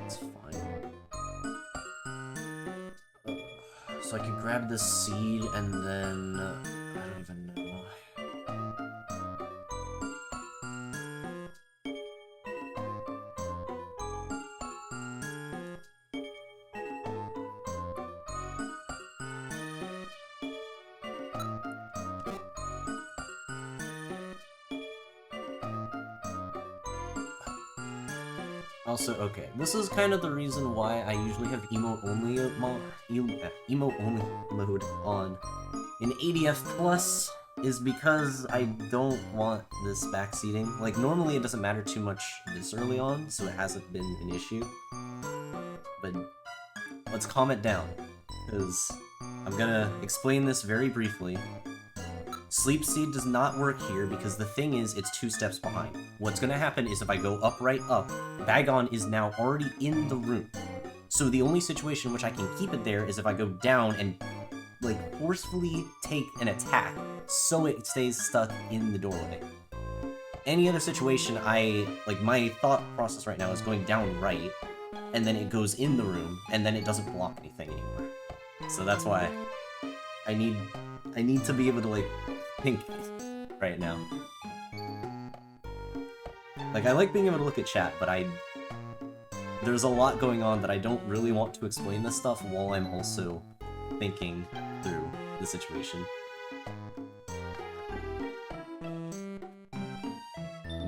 It's fine. So I could grab this seed and then... I don't even know. Also, okay, this is kind of the reason why I usually have emote-only mode on in ADF Plus, is because I don't want this backseating. Like, normally it doesn't matter too much this early on, so it hasn't been an issue. But let's calm it down, because I'm gonna explain this very briefly. Sleep Seed does not work here because the thing is, it's 2 steps behind. What's gonna happen is if I go right up, Bagon is now already in the room. So the only situation in which I can keep it there is if I go down and, like, forcefully take an attack so it stays stuck in the doorway. Any other situation, my thought process right now is going down right, and then it goes in the room, and then it doesn't block anything anymore. So that's why I need to be able to, like, think right now. Like, I like being able to look at chat, but there's a lot going on that I don't really want to explain this stuff while I'm also thinking through the situation.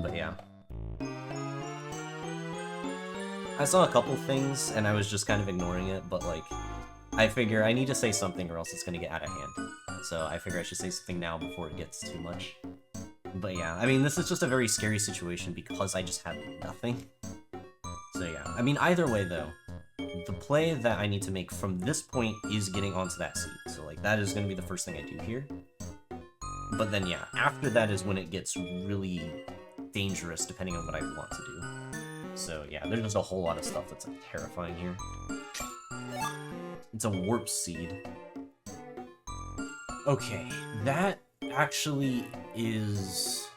But yeah. I saw a couple things, and I was just kind of ignoring it, but, like, I figure I need to say something or else it's gonna get out of hand. So I figure I should say something now before it gets too much. But yeah, I mean, this is just a very scary situation because I just have nothing. So yeah, I mean, either way, though, the play that I need to make from this point is getting onto that seat. So, like, that is gonna be the first thing I do here. But then, yeah, after that is when it gets really dangerous, depending on what I want to do. So yeah, there's just a whole lot of stuff that's, like, terrifying here. It's a warp seed. Okay, that actually is...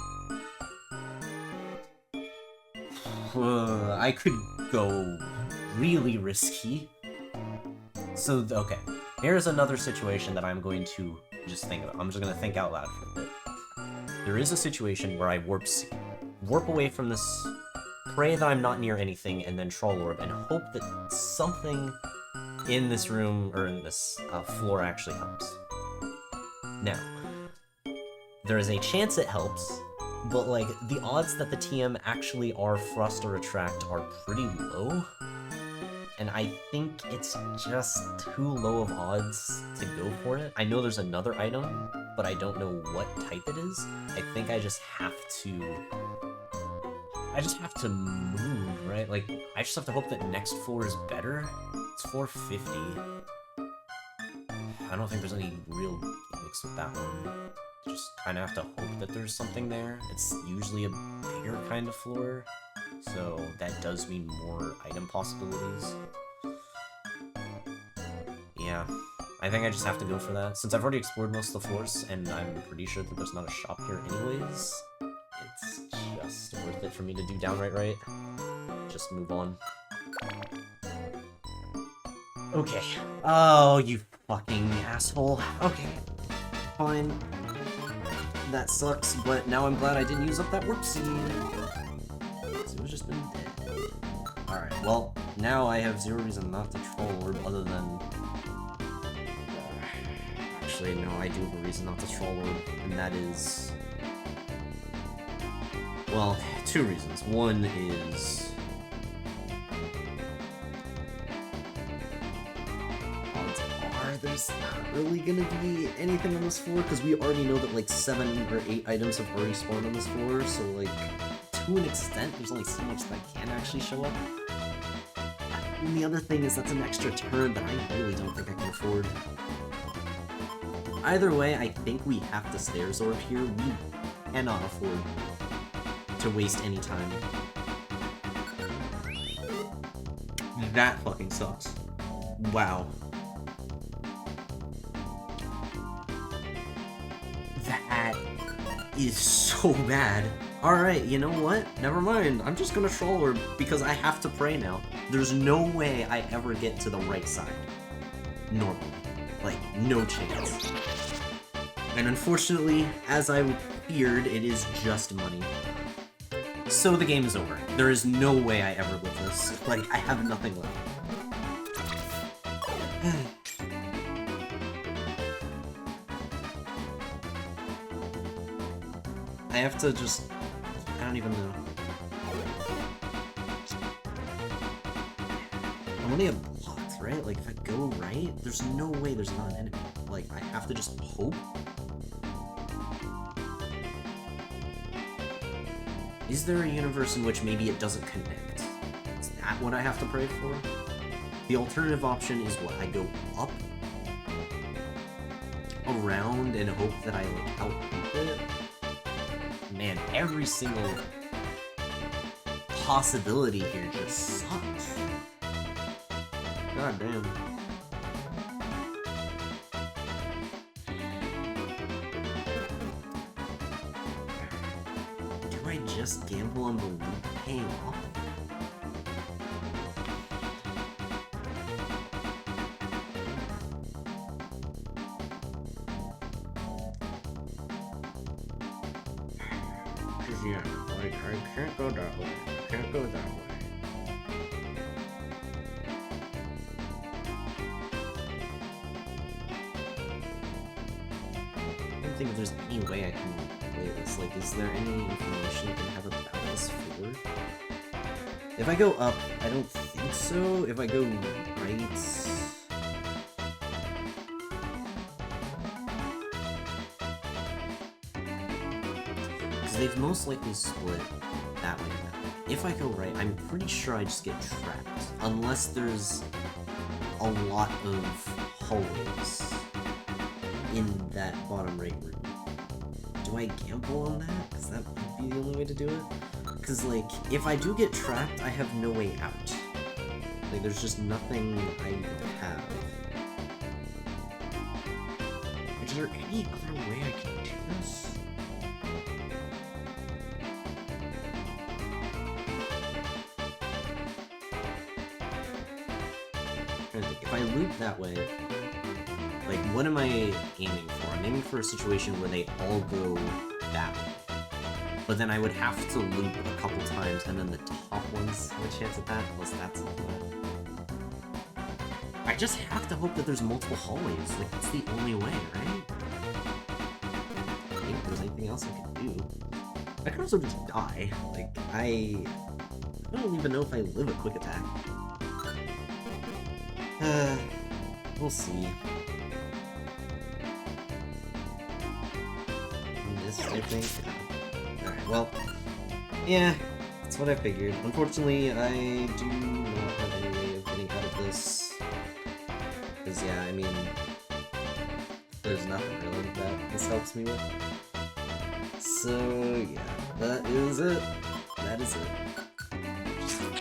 I could go really risky. So, okay, here's another situation that I'm going to just think about. I'm just going to think out loud for a bit. There is a situation where I warp seed. Warp away from this, pray that I'm not near anything, and then troll orb, and hope that something in this room, or in this floor actually helps. Now, there is a chance it helps, but, like, the odds that the TM actually are Frost or Attract are pretty low, and I think it's just too low of odds to go for it. I know there's another item, but I don't know what type it is. I think I just have to move, right? Like, I just have to hope that next floor is better. It's 450. I don't think there's any real gimmicks with that one. Just kind of have to hope that there's something there. It's usually a bigger kind of floor, so that does mean more item possibilities. Yeah, I think I just have to go for that. Since I've already explored most of the floors, and I'm pretty sure that there's not a shop here anyways, it's just worth it for me to do downright right. Just move on. Okay. Oh, you fucking asshole. Okay. Fine. That sucks, but now I'm glad I didn't use up that warp seed. It was just been dead. Alright, well, now I have zero reason not to troll orb other than... Actually, no, I do have a reason not to troll orb, and that is... Well, two reasons. One is... There's not really gonna be anything on this floor, because we already know that, like, 7 or 8 items have already spawned on this floor, so, like, to an extent, there's only so much that can actually show up. And the other thing is that's an extra turn that I really don't think I can afford. Either way, I think we have to stairs orb here. We cannot afford to waste any time. That fucking sucks. Wow. That is so bad. Alright, you know what? Never mind. I'm just gonna troll her because I have to pray now. There's no way I ever get to the right side. Normally. Like, no chance. And unfortunately, as I feared, it is just money. So the game is over. There is no way I ever live this. Like, I have nothing left. I have to just... I don't even know. I'm only a blocked, right? Like, if I go right, there's no way there's not an enemy. Like, I have to just hope? Is there a universe in which maybe it doesn't connect? Is that what I have to pray for? The alternative option is what? I go up? Around and hope that I, like, outhoop it? Man, every single possibility here just sucks. God damn. Do I just gamble on the loot paying off? Yeah, like, I can't go that way. I can't go that way. I don't think there's any way I can play this. Like, is there any information you can have about this floor? If I go up, I don't think so. If I go right... Because they've most likely split that way now. If I go right, I'm pretty sure I just get trapped. Unless there's a lot of hallways in that bottom right room. Do I gamble on that? Because that might be the only way to do it. Because, like, if I do get trapped, I have no way out. Like, there's just nothing I have. Is there any other way I can do this? If I loop that way, like, what am I aiming for? I'm aiming for a situation where they all go that way. But then I would have to loop a couple times, and then the top ones have a chance at that, plus that's a flat. I just have to hope that there's multiple hallways. Like, that's the only way, right? I think if there's anything else I could do. I could also just die. Like, I don't even know if I live a quick attack. We'll see. Missed, I think. Alright, well, yeah, that's what I figured. Unfortunately, I do not have any way of getting out of this. Because, yeah, I mean, there's nothing really that this helps me with. So, yeah, that is it. That is it.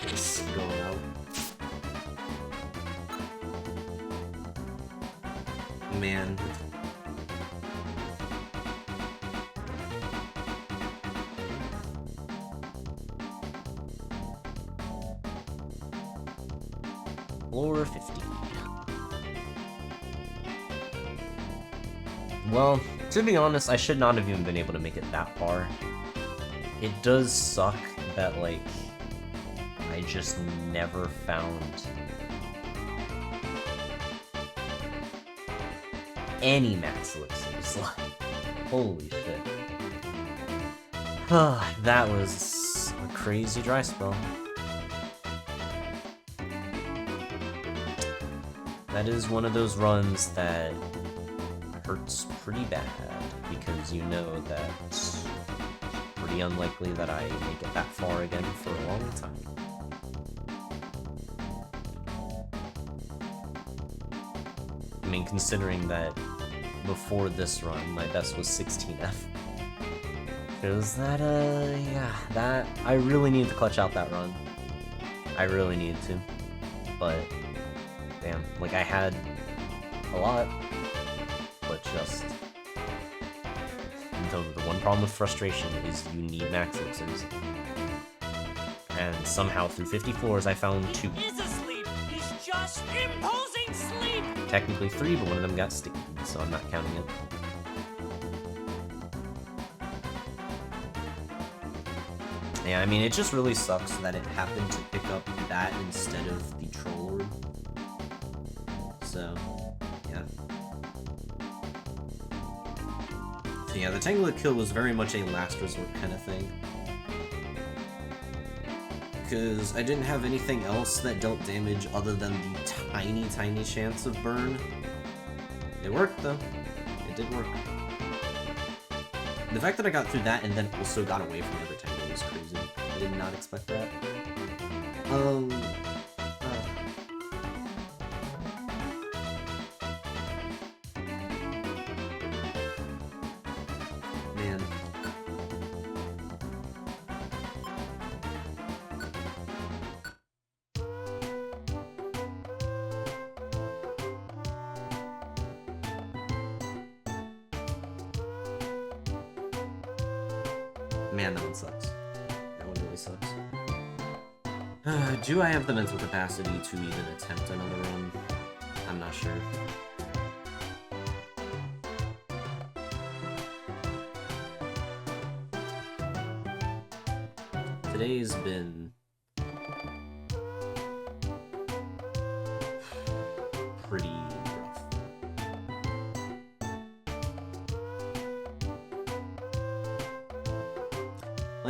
Just going out. Man. Floor 50. Well, to be honest, I should not have even been able to make it that far. It does suck that, like, I just never found any max elixirs. Like, holy shit. That was a crazy dry spell. That is one of those runs that hurts pretty bad, because you know that it's pretty unlikely that I make it that far again for a long time. I mean, considering that before this run, my best was 16F. Because that, yeah, that, I really need to clutch out that run. I really need to. But, damn, like, I had a lot, but just, the one problem with frustration is you need max elixirs. And somehow through 50 floors I found 2. He is asleep. He's just imposing sleep. Technically 3, but one of them got sticky, so I'm not counting it. Yeah, I mean, it just really sucks that it happened to pick up that instead of the troll orb. So, yeah. So yeah, the Tangela kill was very much a last resort kind of thing. Because I didn't have anything else that dealt damage other than the tiny, tiny chance of burn. It worked, though. It did work. The fact that I got through that and then also got away from the other Tangela was crazy. I did not expect that. Man. Man, that one sucks. That one really sucks. Do I have the mental capacity to even attempt another run? I'm not sure. Today's been pretty rough.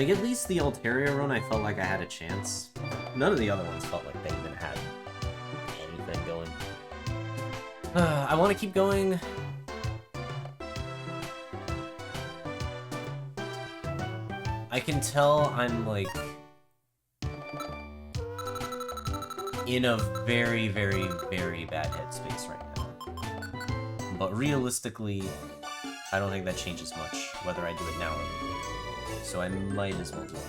Like, at least the Altaria run, I felt like I had a chance. None of the other ones felt like they even had anything going. I want to keep going. I can tell I'm, like, in a very, very, very bad headspace right now. But realistically, I don't think that changes much, whether I do it now or later. So I might as well do it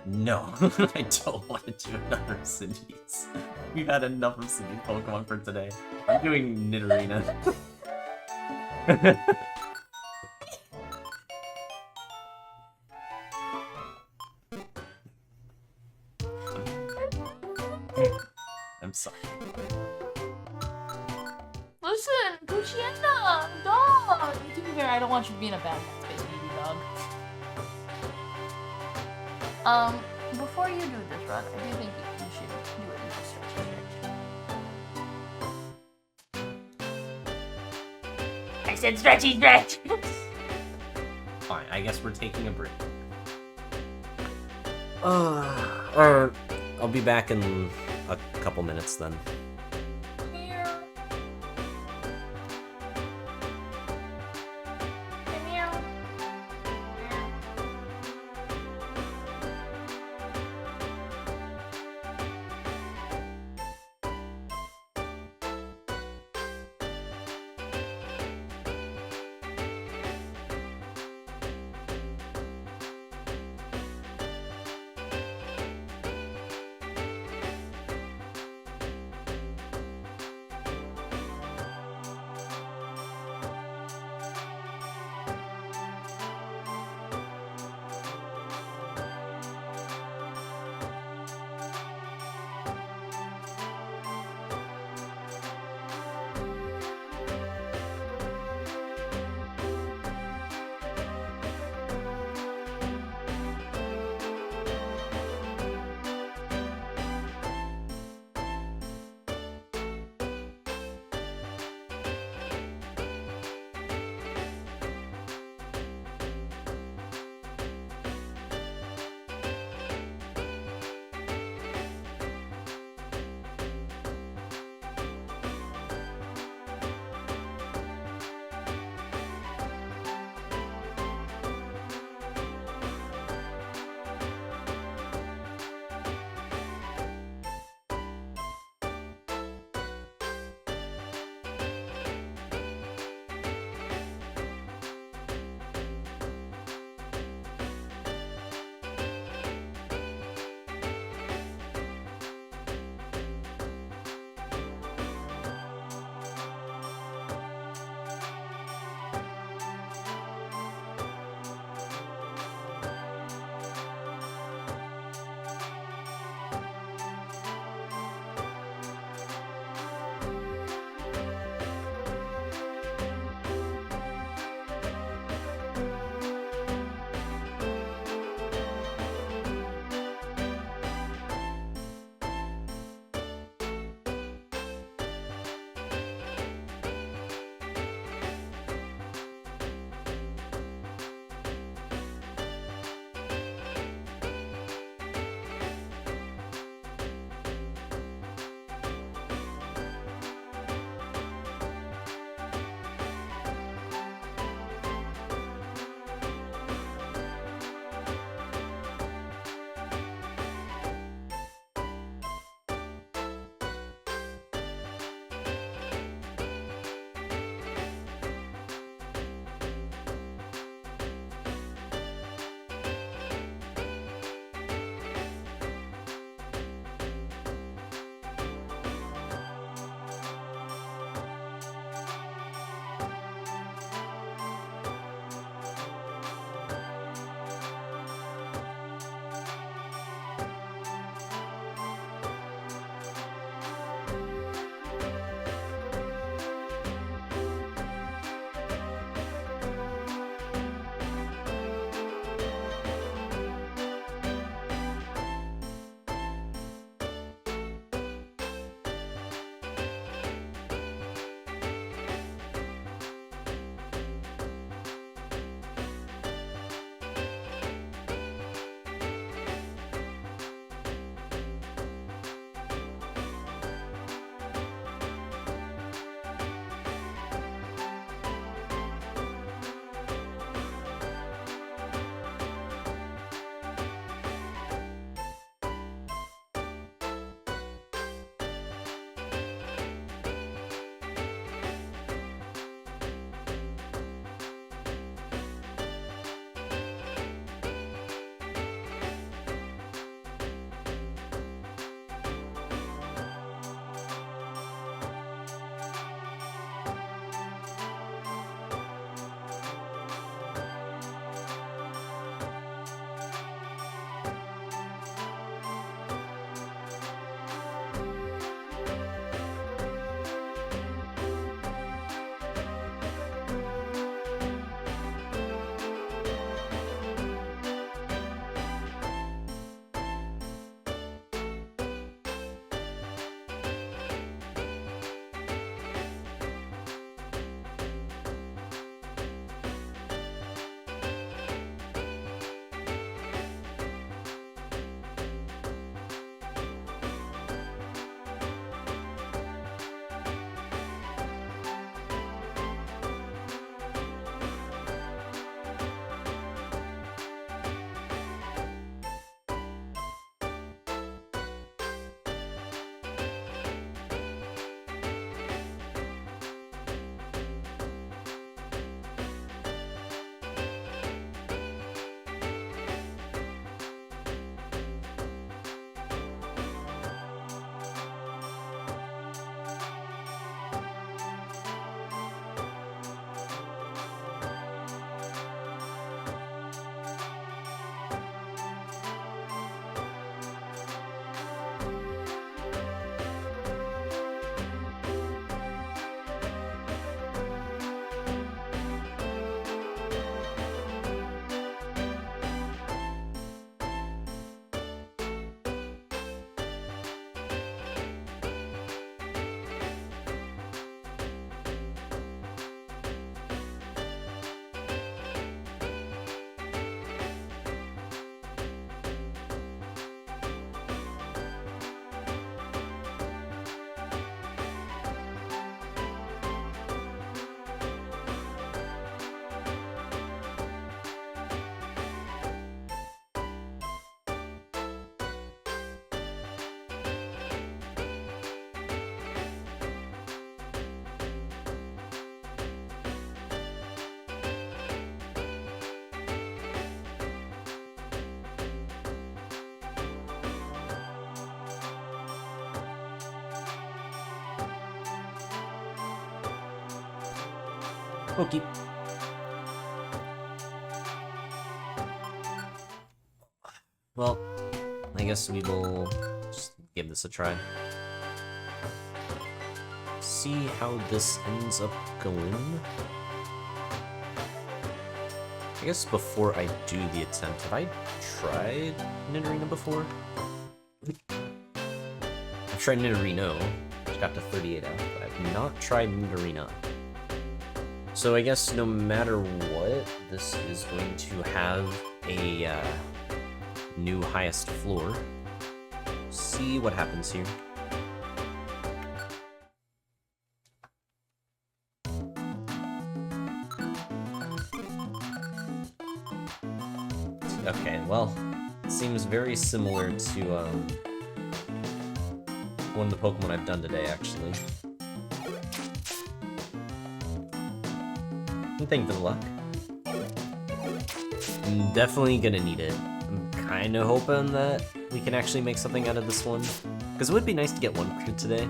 now. No, I don't want to do another Cindy's. We've had enough of Cindy's Pokemon for today. I'm doing Nidorina. I'm sorry. Listen, Cucienda, dog. To be fair, I don't want you to be in a bad headspace, baby dog. Before you do this run, I do think you should do it in a stretch. I said stretchy stretch. Fine, I guess we're taking a break. Or I'll be back in a couple minutes then. Okay. Well, I guess we will just give this a try. See how this ends up going. I guess before I do the attempt, have I tried Nidorina before? I've tried Nidorino, which got to 38 out, but I've not tried Nidorina. So I guess no matter what, this is going to have a new highest floor. See what happens here. Okay, well, it seems very similar to one of the Pokemon I've done today, actually. And thank you for the luck. I'm definitely gonna need it. I'm kinda hoping that we can actually make something out of this one. Because it would be nice to get one crit today.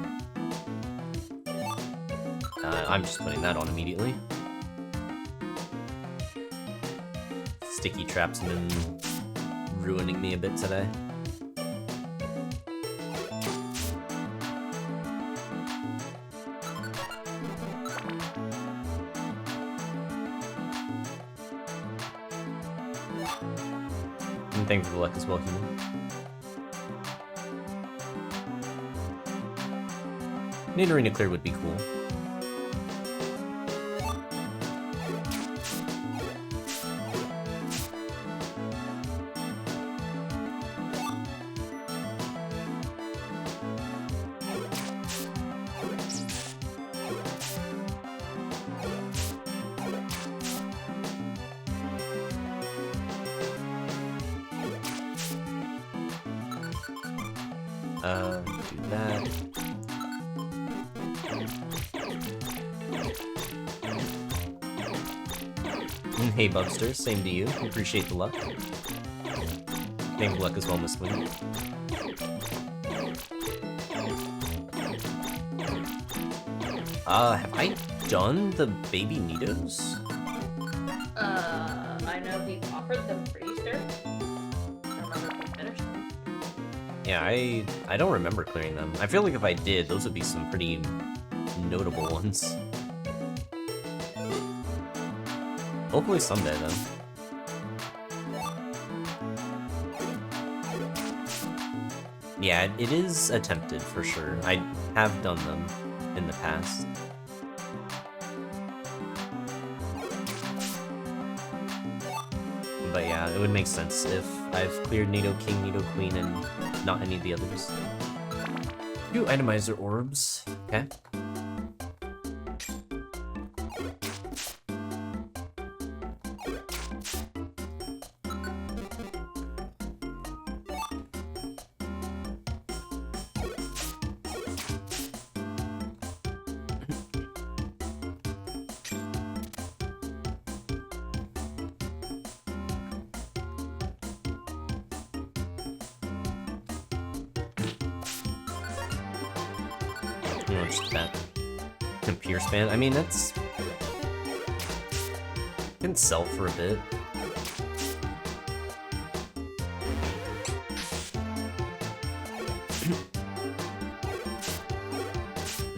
I'm just putting that on immediately. Sticky traps have been ruining me a bit today. And thank you for the luck as well, human. Nidorina clear would be cool. Do that. Hey, Bubster, same to you. Appreciate the luck. Thank you luck as well, Miss Wing. Have I done the baby Nidos? I know we offered them for Easter. I don't remember if we finished them. Yeah, I don't remember clearing them. I feel like if I did, those would be some pretty notable ones. Hopefully someday, then. Yeah, it is attempted, for sure. I have done them in the past. But yeah, it would make sense if I've cleared Nido King, Nido Queen, and not any of the others. Two itemizer orbs. Okay. You know, just that computer span. I mean, that's can sell for a bit.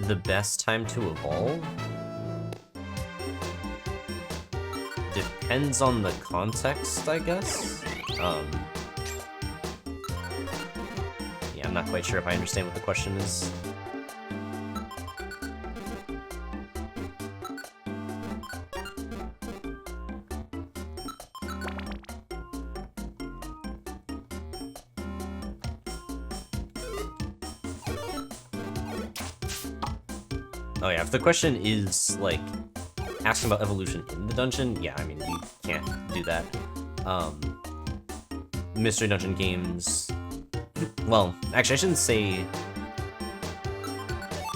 The best time to evolve depends on the context, I guess. Yeah, I'm not quite sure if I understand what the question is. Oh yeah, if the question is, like, asking about evolution in the dungeon, yeah, I mean, you can't do that. Mystery Dungeon games... Well, actually, I shouldn't say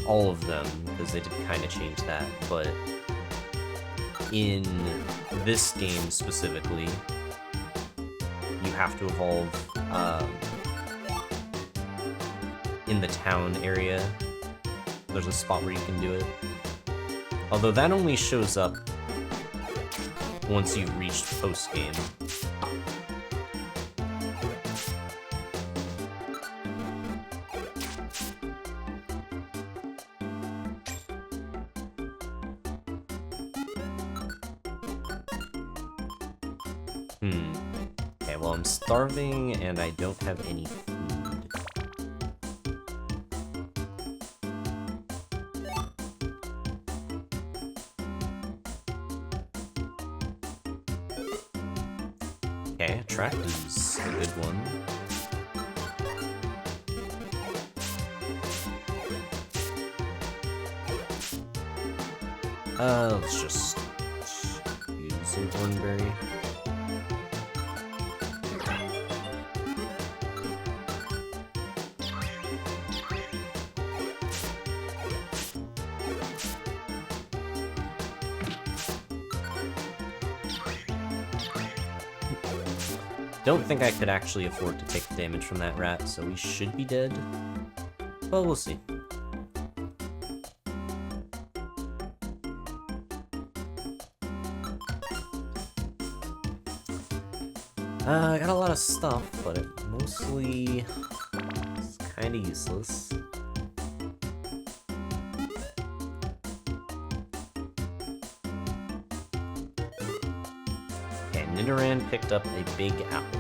all of them, because they did kind of change that, but in this game specifically, you have to evolve in the town area. There's a spot where you can do it. Although that only shows up once you've reached post-game. Okay, well, I'm starving and I don't have any food. Okay, attract is a good one. Let's just use some thornberry. Don't think I could actually afford to take the damage from that rat, so we should be dead. But we'll see. I got a lot of stuff, but it mostly is kind of useless. Okay, Nidorina picked up a big apple.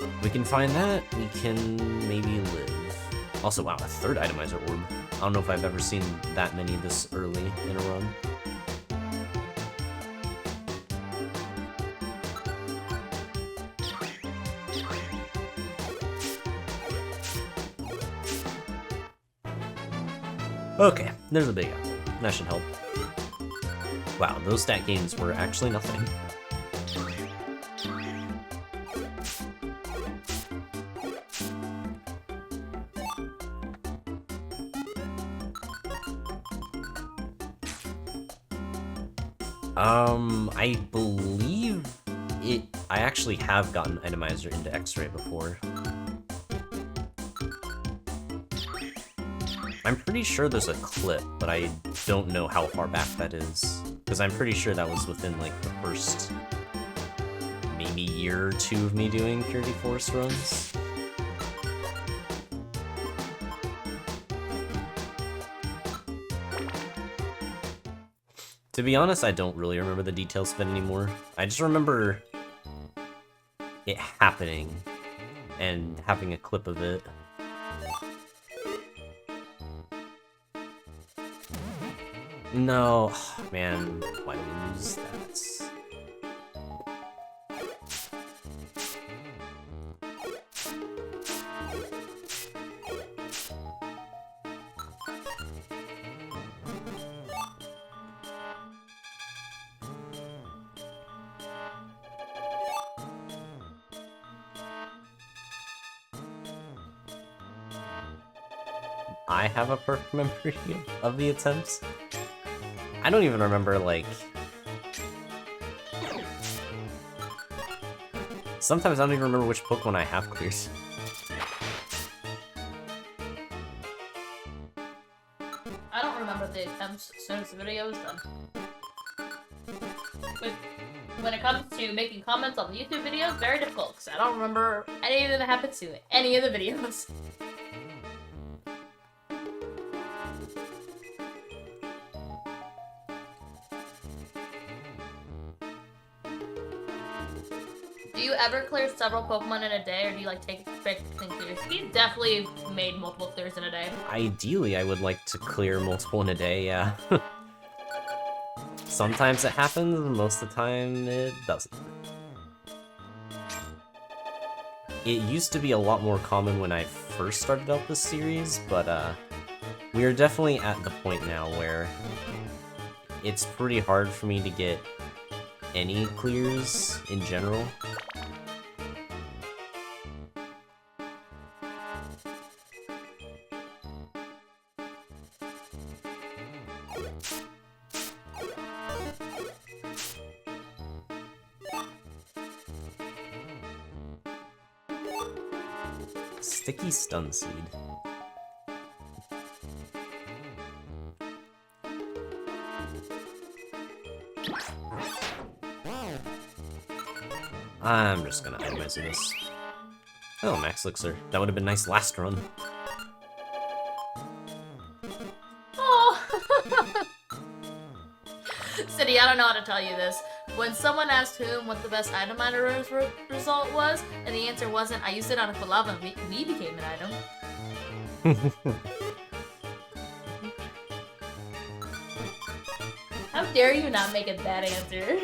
If we can find that, we can maybe live. Also, wow, a third itemizer orb. I don't know if I've ever seen that many this early in a run. Okay, there's a big apple. That should help. Wow, those stat gains were actually nothing. I believe I actually have gotten itemizer into X-ray before. I'm pretty sure there's a clip, but I don't know how far back that is. Because I'm pretty sure that was within, like, the first maybe year or two of me doing Purity Forest runs. To be honest, I don't really remember the details of it anymore. I just remember it happening and having a clip of it. No, man, why do we lose that? I have a perfect memory of the attempts. I don't even remember, like... Sometimes I don't even remember which Pokemon I have clears. I don't remember the attempts as soon as the video is done. When it comes to making comments on the YouTube videos, very difficult, because I don't remember anything that happens to any of the videos. Do you ever clear several Pokemon in a day, or do you like take quick clean clears? He's definitely made multiple clears in a day. Ideally, I would like to clear multiple in a day, yeah. Sometimes it happens, most of the time it doesn't. It used to be a lot more common when I first started out this series, but we are definitely at the point now where it's pretty hard for me to get any clears in general. Sticky Stun Seed. I'm just gonna itemize this. Oh, Max Elixir. That would have been nice last run. Oh! City, I don't know how to tell you this. When someone asked him what the best item result was, and the answer wasn't, I used it on a Quilava and we became an item. How dare you not make it that answer?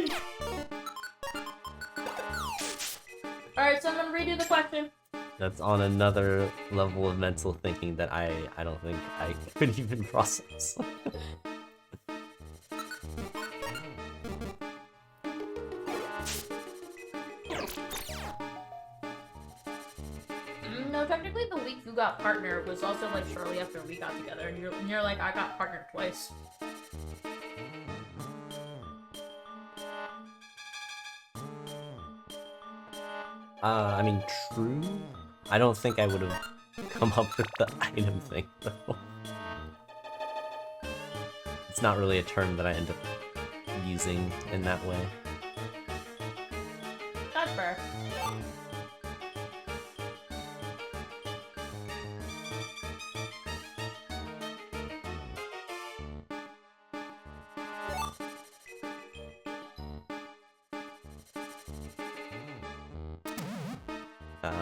Alright, so I'm gonna redo the question. That's on another level of mental thinking that I don't think I could even process. No, technically the week you got partner was also like shortly after we got together, and you're like, I got partner twice. I mean, true. I don't think I would have come up with the item thing, though. It's not really a term that I end up using in that way. That's fair.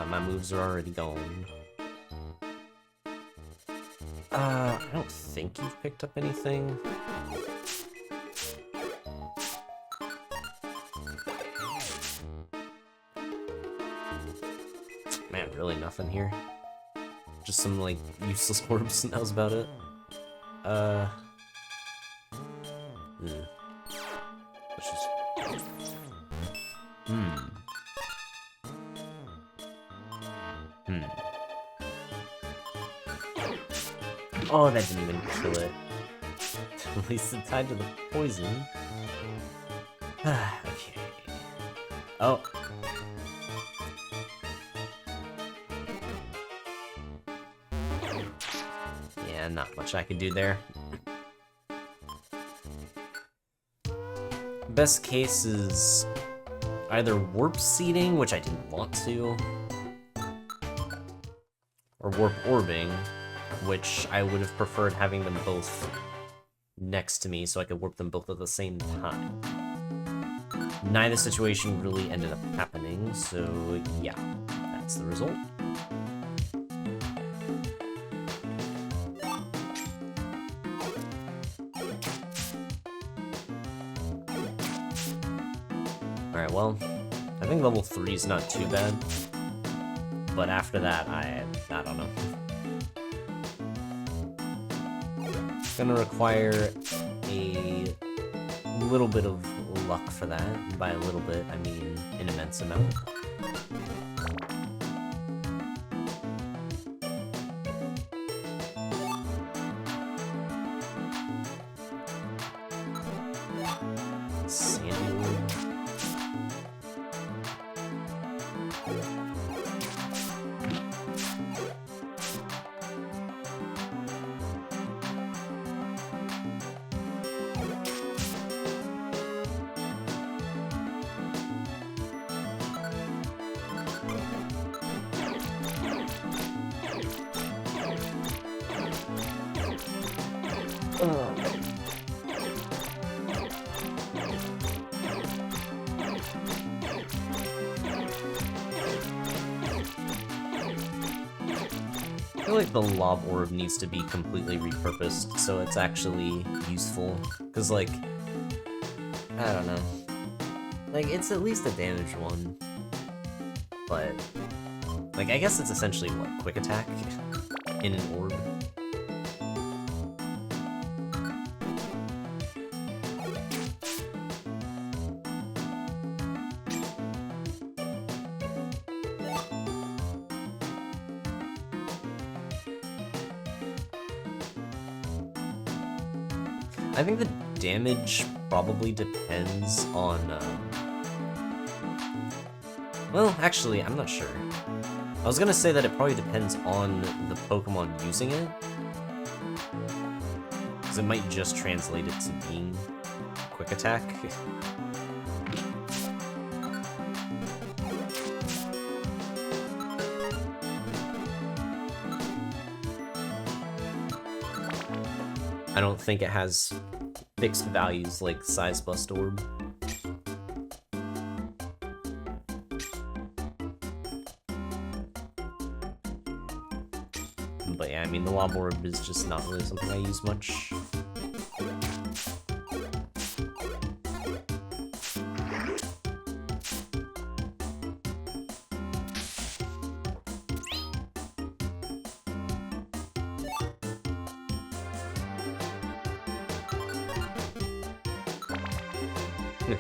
My moves are already gone. I don't think you've picked up anything. Man, really nothing here. Just some, like, useless orbs, and that was about it. Let's just... Oh, that didn't even kill it. At least it's tied to the poison. Okay. Oh. Yeah, not much I can do there. Best case is either warp seeding, which I didn't want to, or warp orbing, which I would have preferred having them both next to me so I could warp them both at the same time. Neither situation really ended up happening, so yeah, that's the result. Alright, well, I think level 3 is not too bad, but after that, I don't know. Gonna require a little bit of luck for that. And by a little bit, I mean an immense amount. Sandy Wood. I feel like the lob orb needs to be completely repurposed so it's actually useful. Because, like, I don't know. Like, it's at least a damage one. But, like, I guess it's essentially, what, quick attack in an orb? I think the damage probably depends on, well, actually, I'm not sure. I was gonna say that it probably depends on the Pokemon using it, because it might just translate it to being quick attack. I don't think it has fixed values like Size Bust Orb. But yeah, I mean, the Lob Orb is just not really something I use much.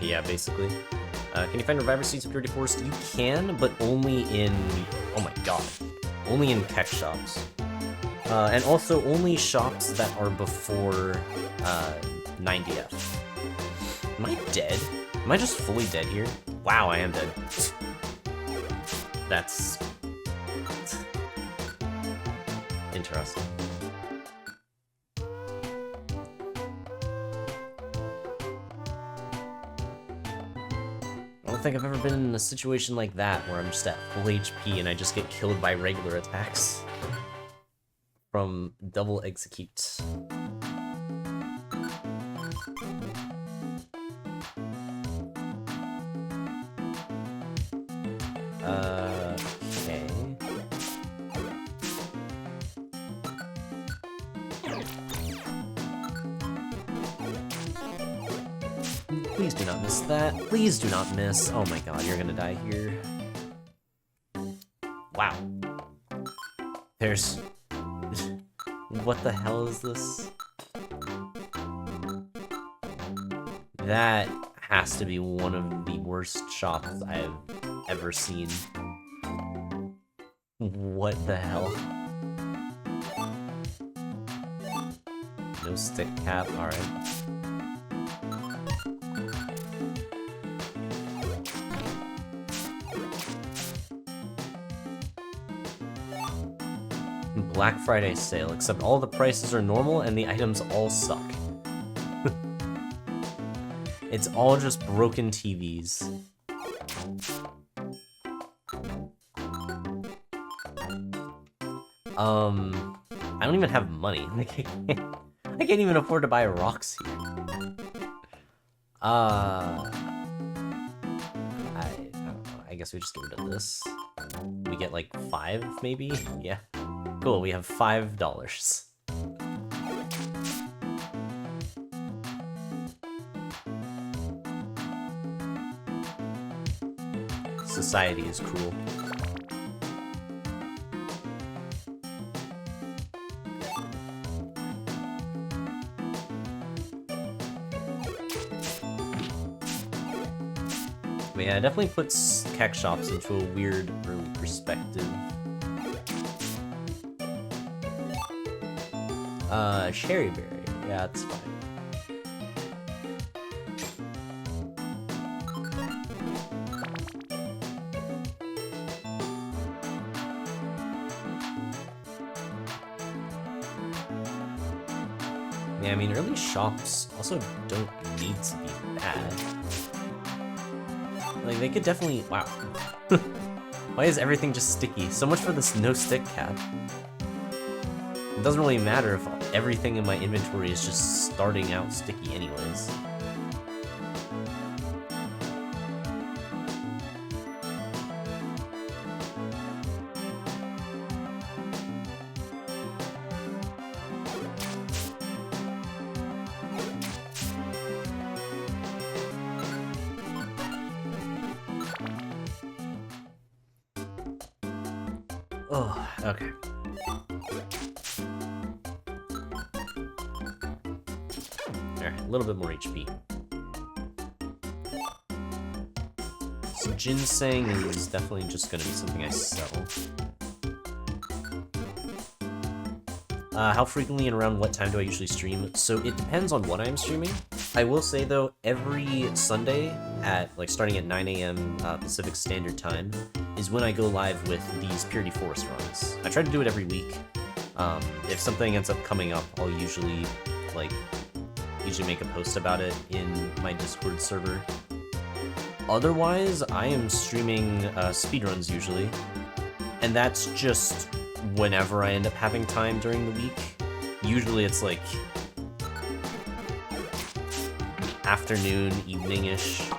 Yeah, basically. Can you find Reviver Seeds of Purity Forest? You can, but only in... Oh my god. Only in Keck shops. And also only shops that are before 90F. Am I dead? Am I just fully dead here? Wow, I am dead. That's... interesting. I don't think I've ever been in a situation like that where I'm just at full HP and I just get killed by regular attacks from double execute. Okay. Please do not miss that. Please do not miss. Oh my god, you're gonna die here. Wow. There's... What the hell is this? That has to be one of the worst shops I've ever seen. What the hell? No stick cap, alright. Black Friday sale, except all the prices are normal and the items all suck. It's all just broken TVs. I don't even have money. Like, I can't even afford to buy rocks here. I don't know. I guess we just get rid of this. We get like 5, maybe? Yeah. Cool, we have $5. Society is cruel. But yeah, it definitely puts Keck shops into a weird early perspective. Cherry berry. Yeah, it's fine. Yeah, I mean, early shops also don't need to be bad. Like, they could definitely... Wow. Why is everything just sticky? So much for this no stick cap. It doesn't really matter if everything in my inventory is just starting out sticky anyways. Oh, okay. Alright, a little bit more HP. So ginseng is definitely just gonna be something I sell. How frequently and around what time do I usually stream? So it depends on what I'm streaming. I will say though, every Sunday at like starting at 9 AM Pacific Standard Time is when I go live with these Purity Forest runs. I try to do it every week. If something ends up coming up, I'll usually make a post about it in my Discord server. Otherwise, I am streaming speedruns usually, and that's just whenever I end up having time during the week. Usually it's like afternoon, evening-ish.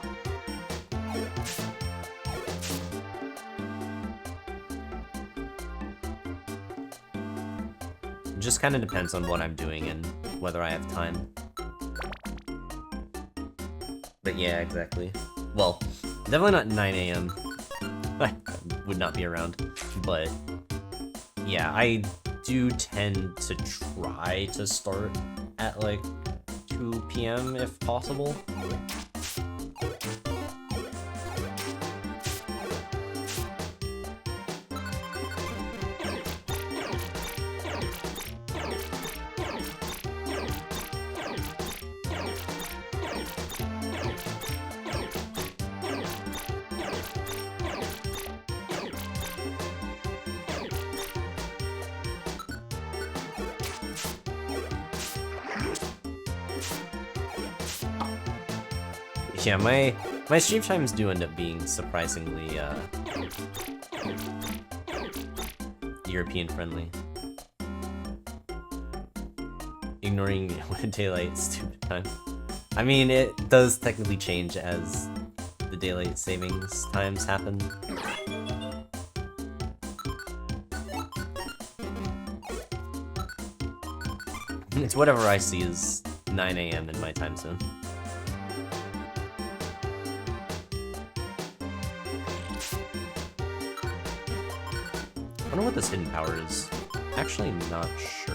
Just kind of depends on what I'm doing and whether I have time. But yeah, exactly. Well, definitely not 9 AM. I would not be around. But yeah, I do tend to try to start at like 2 PM if possible. Yeah, my stream times do end up being surprisingly European friendly. Ignoring daylight stupid time. I mean, it does technically change as the daylight savings times happen. It's whatever I see is 9 AM in my time zone. I wonder what this hidden power is. Actually, not sure.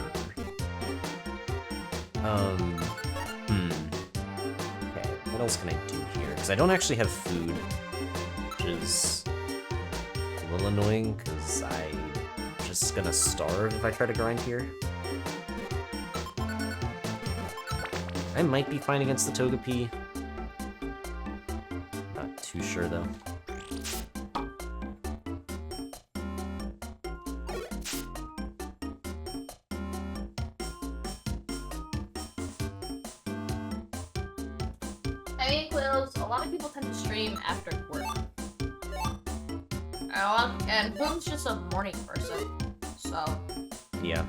Okay, what else can I do here? Because I don't actually have food, which is a little annoying, because I'm just gonna starve if I try to grind here. I might be fine against the Togepi. Not too sure, though. I mean, Quills, a lot of people tend to stream after work. And Boom's just a morning person, so... Yeah.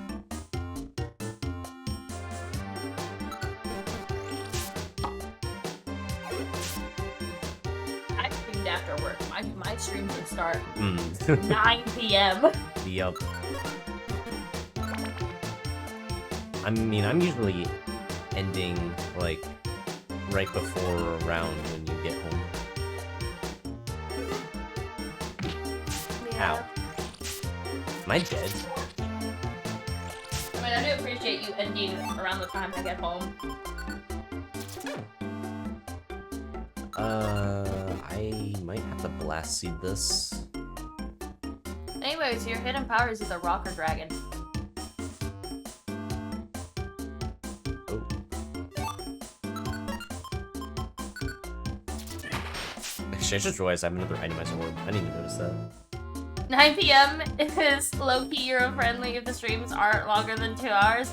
I streamed after work. My streams would start 9 9 PM. Yup. I mean, I'm usually ending, like, right before or around when you get home. Yeah. Ow. Am I dead? I mean, I do appreciate you ending around the time I get home. I might have to blast seed this. Anyways, your hidden power is either rock or dragon. Oh. Actually, I just realized I have another itemized orb. I didn't even notice that. 9 PM is low-key Euro-friendly if the streams aren't longer than 2 hours.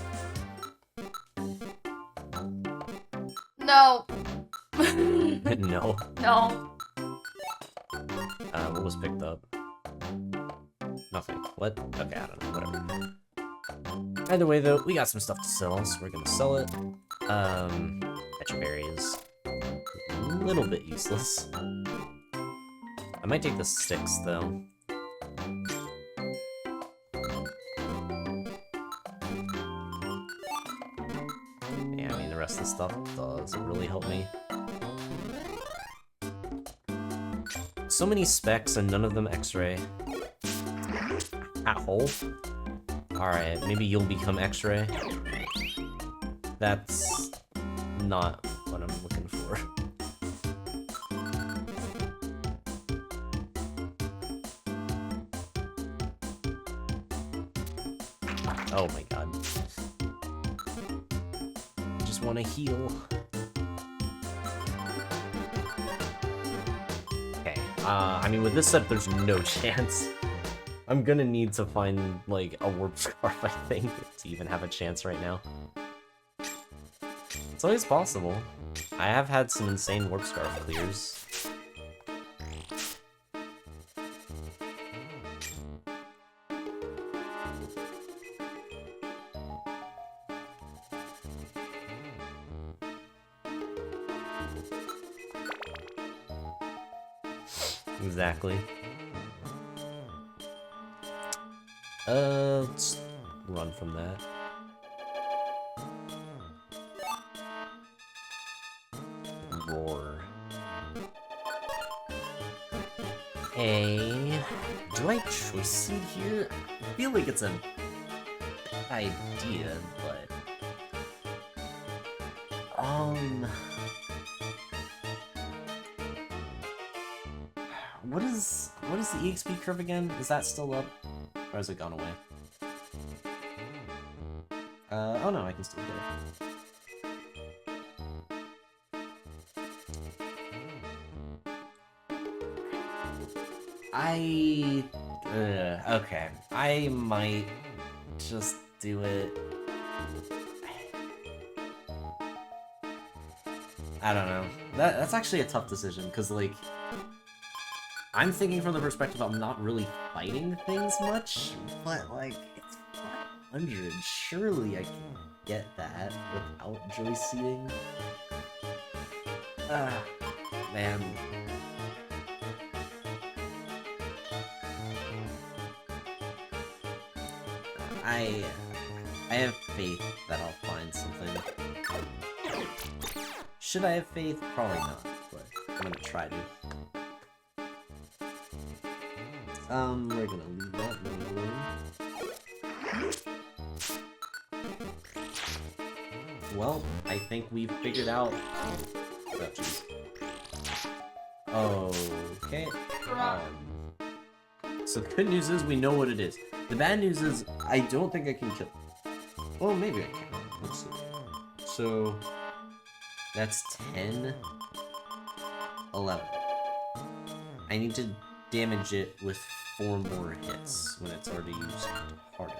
No. No. No. What was picked up? Nothing. What? Okay, I don't know. Whatever. Either way, though, we got some stuff to sell, so we're gonna sell it. Petra Berry is a little bit useless. I might take the sticks, though. Yeah, I mean, the rest of the stuff doesn't really help me. So many specs and none of them X-ray. Ow. Alright, maybe you'll become X-ray. That's not what I'm looking for. Oh my god. I just want to heal. Okay, I mean, with this set, there's no chance. I'm gonna need to find, like, a warp scarf, I think, to even have a chance right now. It's always possible. I have had some insane warp scarf clears. Exactly. Let's run from that. Roar. Hey, do I choice seed here? I feel like it's a bad idea, but what is the EXP curve again? Is that still up? Or has it gone away? Oh no, I can still get it. Okay. I might just do it. I don't know. That's actually a tough decision, because, like, I'm thinking from the perspective I'm not really fighting things much, but, like, it's 500. Surely I can get that without joy seeding. Man. I have faith that I'll find something. Should I have faith? Probably not, but I'm gonna try to. We're gonna leave that alone. Well, I think we've figured out... Oh, jeez. Okay. So the good news is we know what it is. The bad news is I don't think I can kill it. Well, maybe I can. Let's see. So... That's 10, 11. I need to damage it with 4 more hits when it's already used hardened.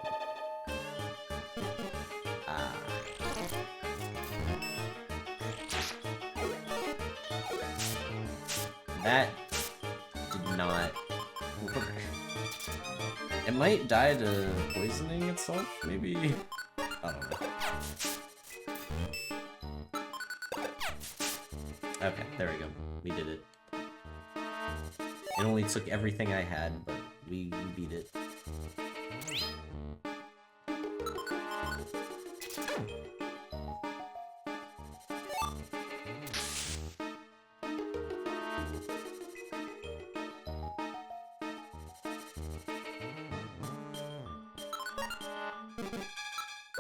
That did not work. It might die to poisoning itself, maybe? I don't know. Okay, there we go. We did it. It only took everything I had, but we beat it.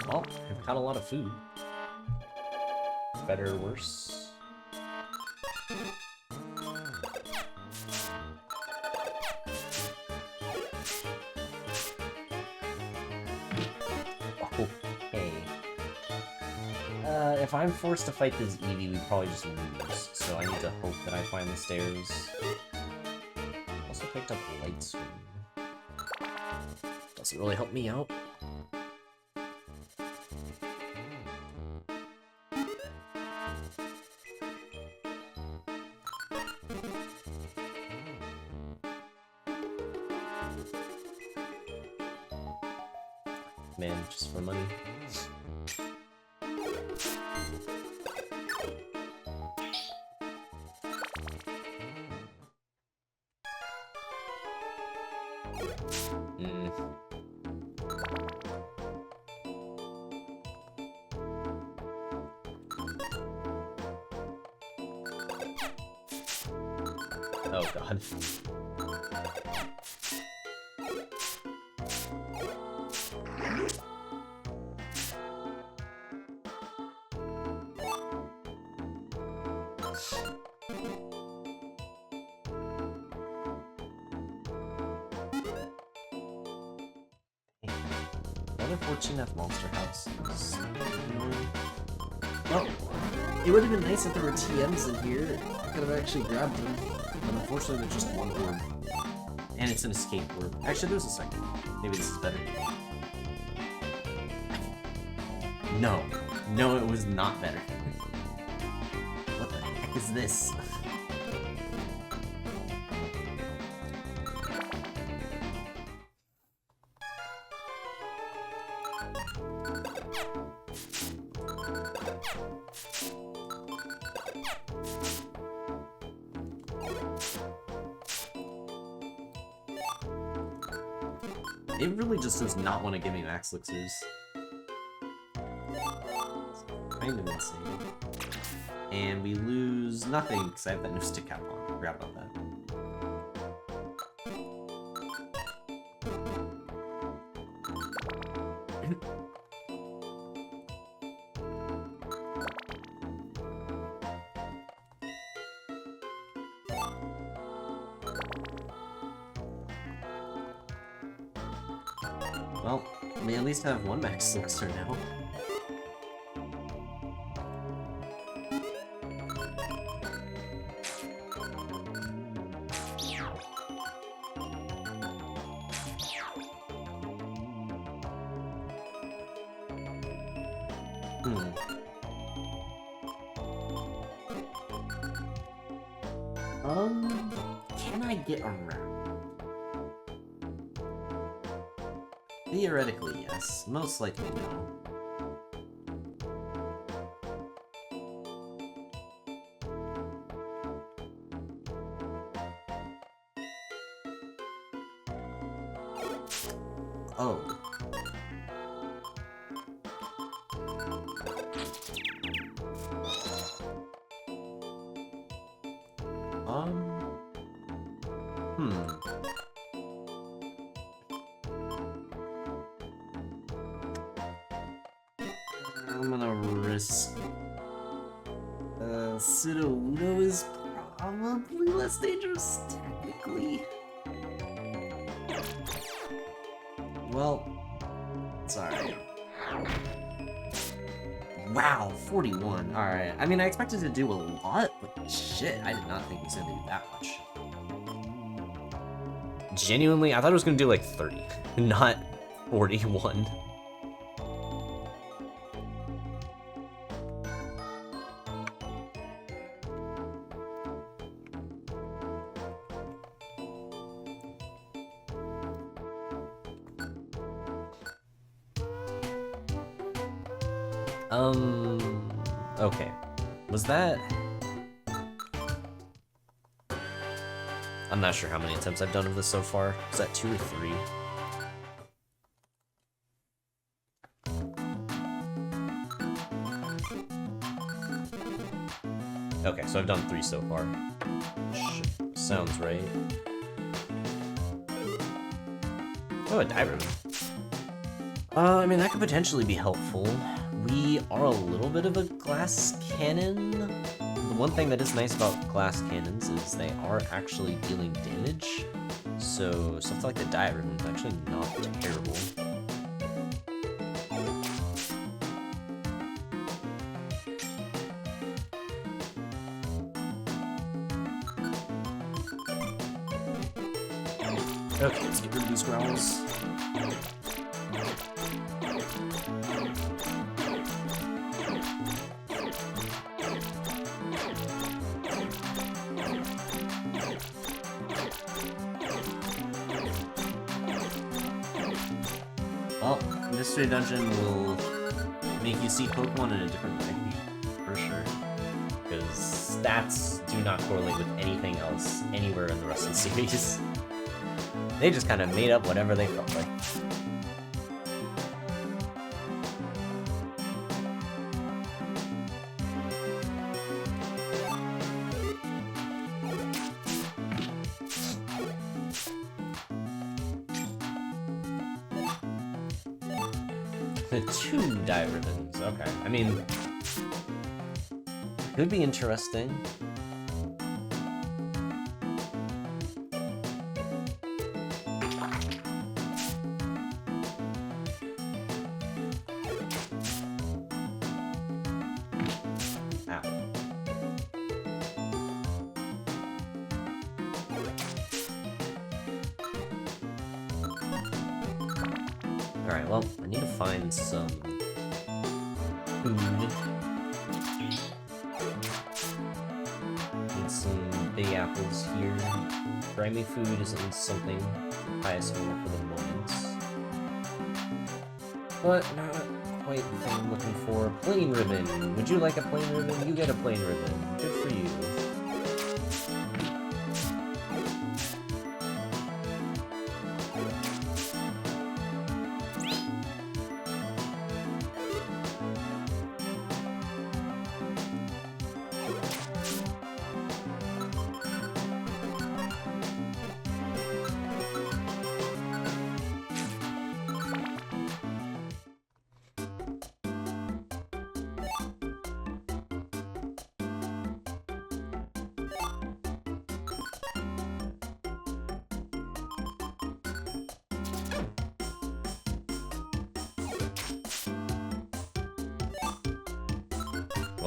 Well, I've got a lot of food. Better or worse? Okay. If I'm forced to fight this Eevee, we probably just lose. So I need to hope that I find the stairs. Also picked up Light Screen. Doesn't really help me out. Man, just for money. Oh god. Another 14F Monster House. Well, it would have been nice if there were TMs in here. I could have actually grabbed them. But unfortunately, there's just one orb. And it's an escape orb. Actually, there's a second. Maybe this is better. No. No, it was not better. What the heck is this? It really just does not want to give me max elixirs. It's kind of insane. And we lose nothing because I have that new stick cap on. I forgot about that. Well, we at least have one max elixir now. Can I get around? Theoretically, yes. Most likely, no. Oh. I'm gonna risk... Pseudo-Uno is probably less dangerous, technically. Well, it's alright. Wow, 41. Alright. I mean, I expected to do a lot, but shit, I did not think he was gonna do that much. Genuinely, I thought it was gonna do like 30, not 41. Okay. Was that... I'm not sure how many attempts I've done of this so far. Was that 2 or 3? Okay, so I've done 3 so far. Sounds right. Oh, a diver. I mean, that could potentially be helpful. We are a little bit of a glass cannon. The one thing that is nice about glass cannons is they are actually dealing damage. So stuff like the diet ribbon is actually not terrible. Okay, let's get rid of these growls. Well, Mystery Dungeon will make you see Pokemon in a different way, for sure. Because stats do not correlate with anything else anywhere in the rest of the series. They just kind of made up whatever they felt like. The 2 dye ribbons, okay. I mean, could be interesting. Alright, well, I need to find some food. Need some big apples here. Grimy food is at least something highest score for the moment. But not quite the thing I'm looking for. Plain ribbon. Would you like a plain ribbon? You get a plain ribbon. Good for you.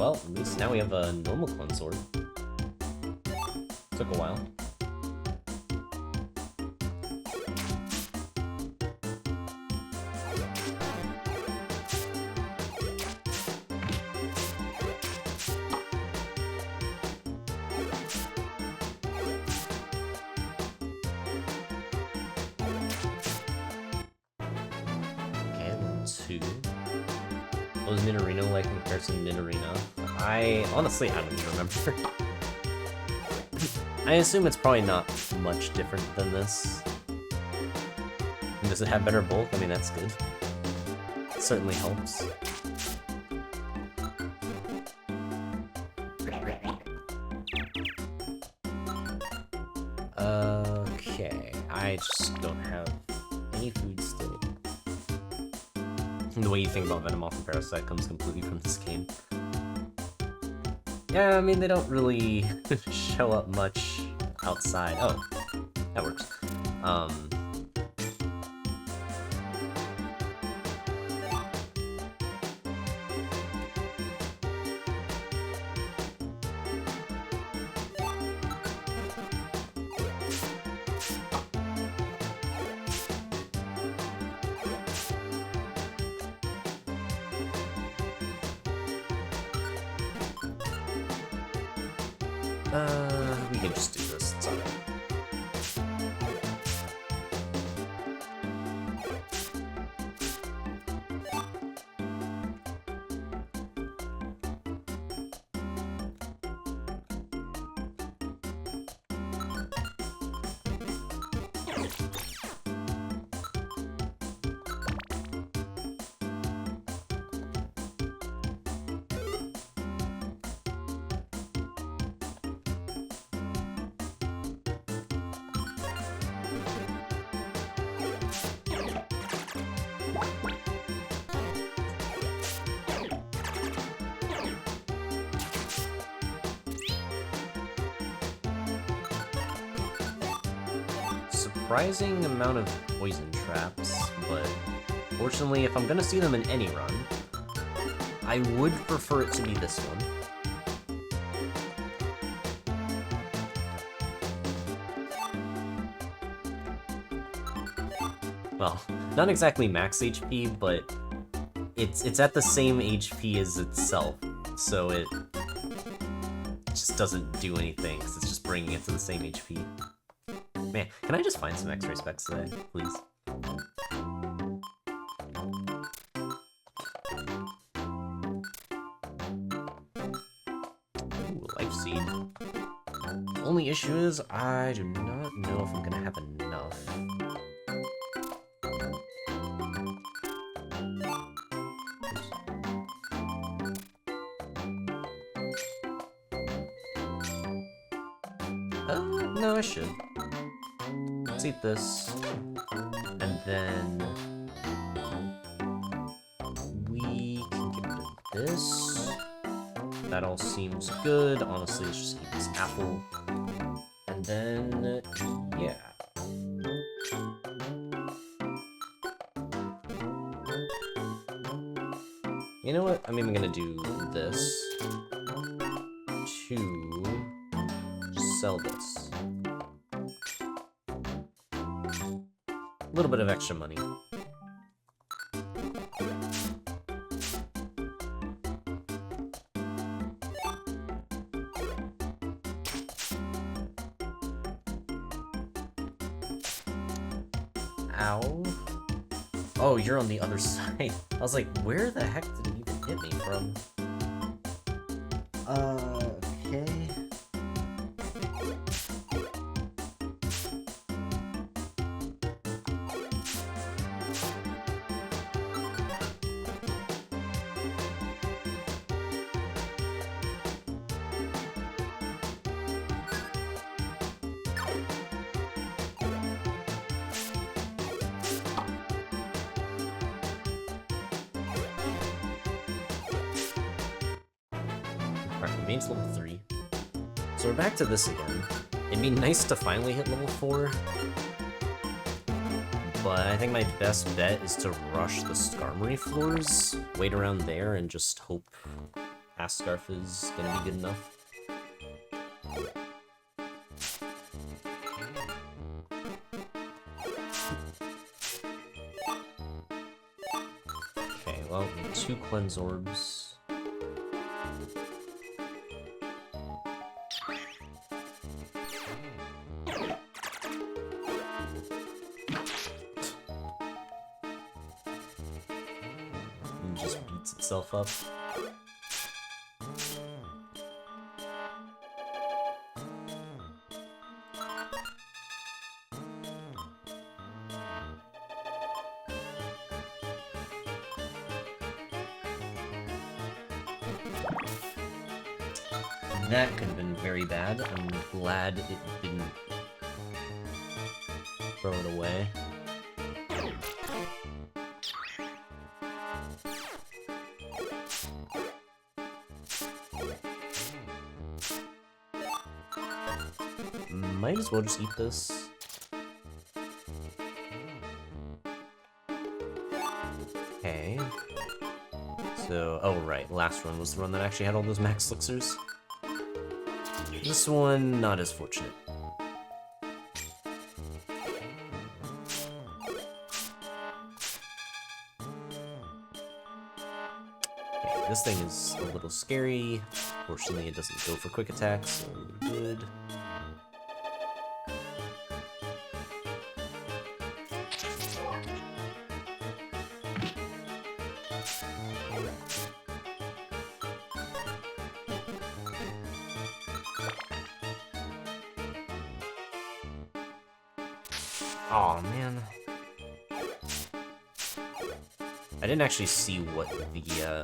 well, at least now we have a normal clone sword. Took a while. What was Nidorina like in comparison to Nidorina? I honestly don't even remember. I assume it's probably not much different than this. And does it have better bulk? I mean, that's good. It certainly helps. Okay, I just don't have any food still. The way you think about Venomoth and Parasite comes completely from this game. Yeah, I mean, they don't really show up much outside. Oh, that works. We can just do this, it's alright. Surprising amount of poison traps, but fortunately, if I'm gonna see them in any run, I would prefer it to be this one. Well, not exactly max HP, but it's at the same HP as itself, so it just doesn't do anything, because it's just bringing it to the same HP. Man, can I just find some X-ray specs today, please? Ooh, life seed. Only issue is I do not know if I'm gonna have enough. No, I should. Let's eat this, and then we can get rid of this. That all seems good. Honestly, let's just eat this apple, and then yeah. You know what? I'm even gonna do this to sell this. A little bit of extra money. Ow. Oh, you're on the other side. I was like, where the heck did it even hit me from? Okay. It's level 3. So we're back to this again. It'd be nice to finally hit level 4. But I think my best bet is to rush the Skarmory floors, wait around there, and just hope pass scarf is gonna be good enough. Okay, well, 2 cleanse orbs. And just beats itself up. That could have been very bad. I'm glad it didn't throw it away. Might as well just eat this. Okay. So, oh right, last run was the run that actually had all those max elixirs. This one, not as fortunate. Okay, this thing is a little scary. Fortunately, it doesn't go for quick attacks, so we're good. Aw, man. I didn't actually see what the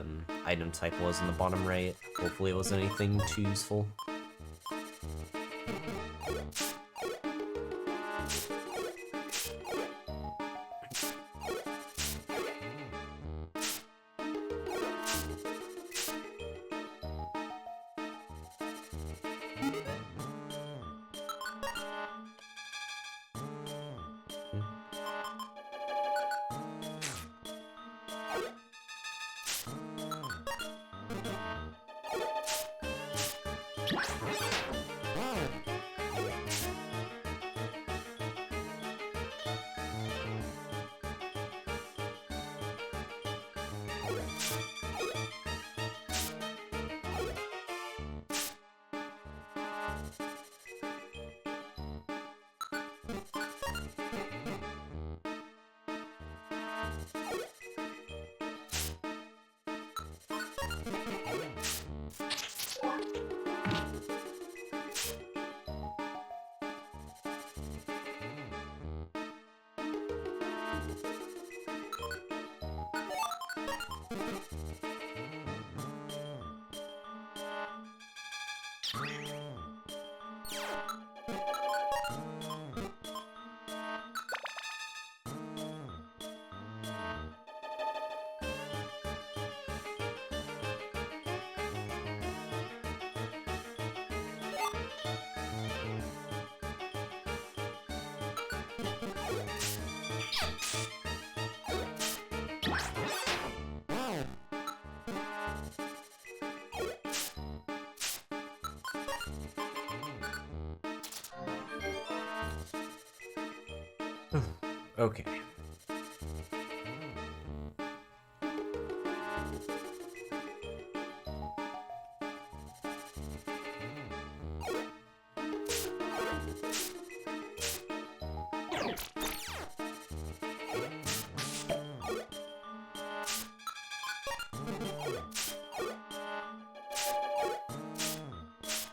item type was in the bottom right. Hopefully it wasn't anything too useful. Okay.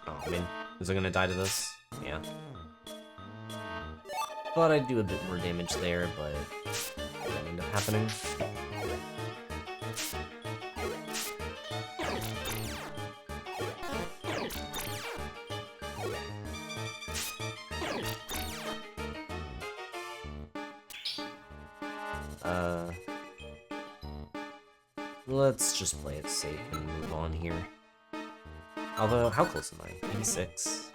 Oh, I mean, is it gonna die to this? Yeah. Thought I'd do a bit more damage there, but it didn't end up happening. Let's just play it safe and move on here. Although, how close am I? 86?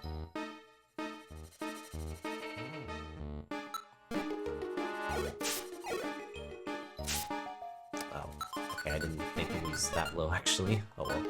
Oh, okay, I didn't think it was that low, actually. Oh well.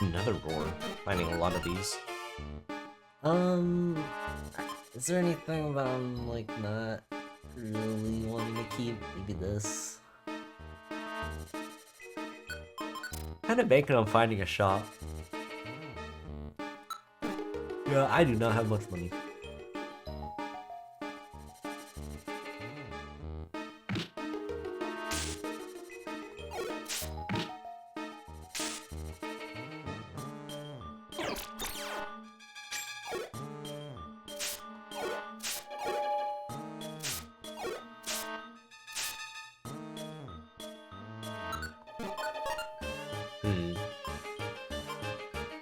Another roar. Finding a lot of these. Is there anything that I'm, like, not really wanting to keep? Maybe this? Kinda banking on finding a shop. Yeah, I do not have much money.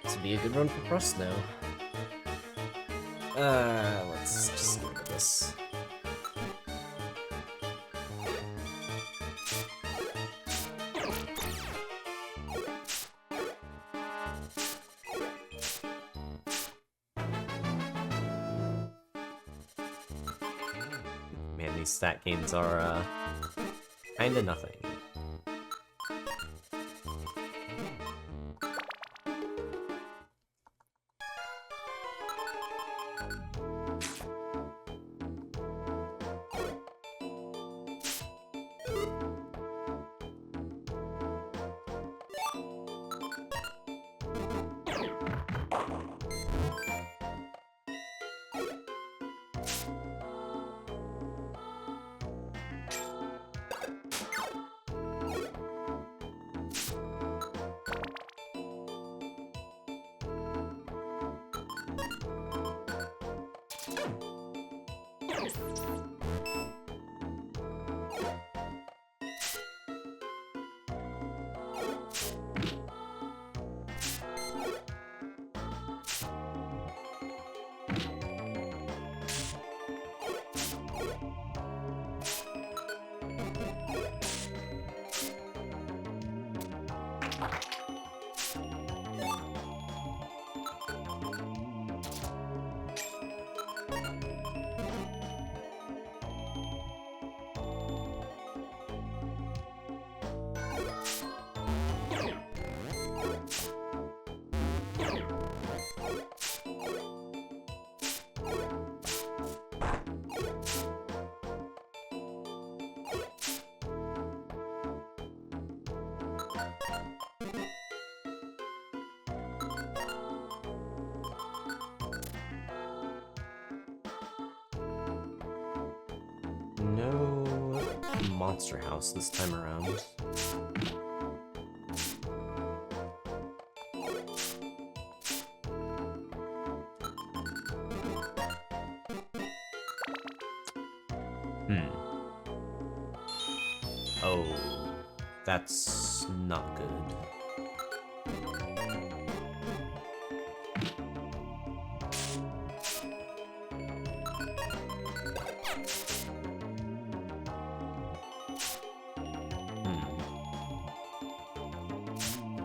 This would be a good run for Crust now. Let's just get rid of this. Man, these stat gains are, kinda nothing. No monster house this time around. Oh, that's not good.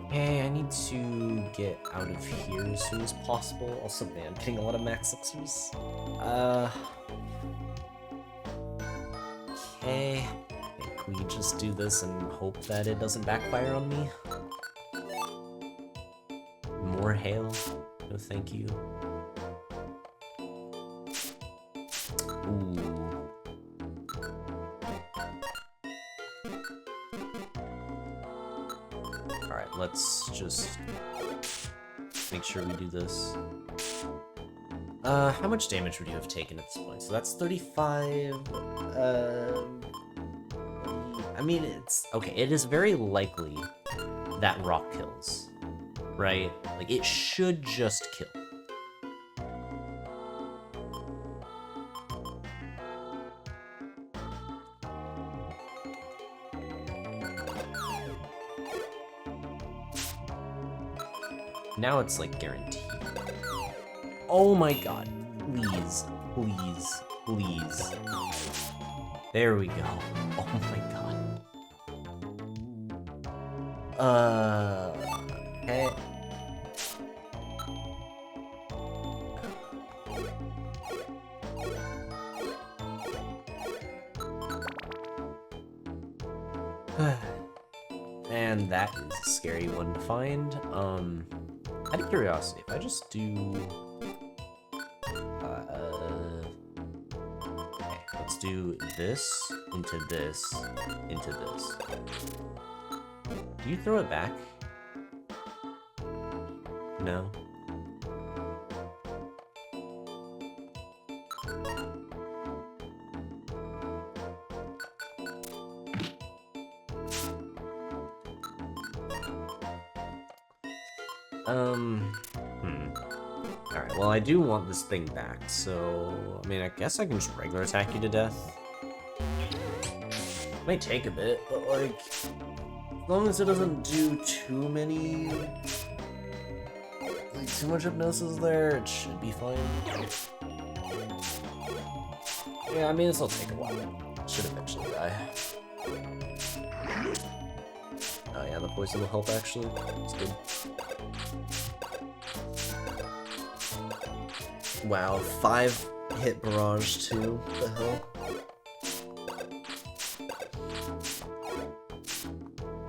Okay, I need to get out of here as soon as possible. Also, man, I'm getting a lot of max elixirs. Okay. I think we just do this and hope that it doesn't backfire on me. More hail? No, thank you. Ooh. Alright, let's just make sure we do this. How much damage would you have taken at this point? So that's 35, I mean, it's... Okay, it is very likely that rock kills, right? Like, it should just kill. Now it's like guaranteed. Oh my god. Please, please, please. There we go. Oh my god. Okay. And that is a scary one to find. Out of curiosity, if I just do... okay, let's do this, into this, into this. Do you throw it back? No? Alright, well I do want this thing back, so... I mean, I guess I can just regular attack you to death. Might take a bit, but like... as long as it doesn't do too many... like, too much hypnosis there, it should be fine. Yeah, I mean, this'll take a while. It should eventually die. Oh yeah, the poison will help actually. That's good. Wow, 5-hit barrage too. What the hell?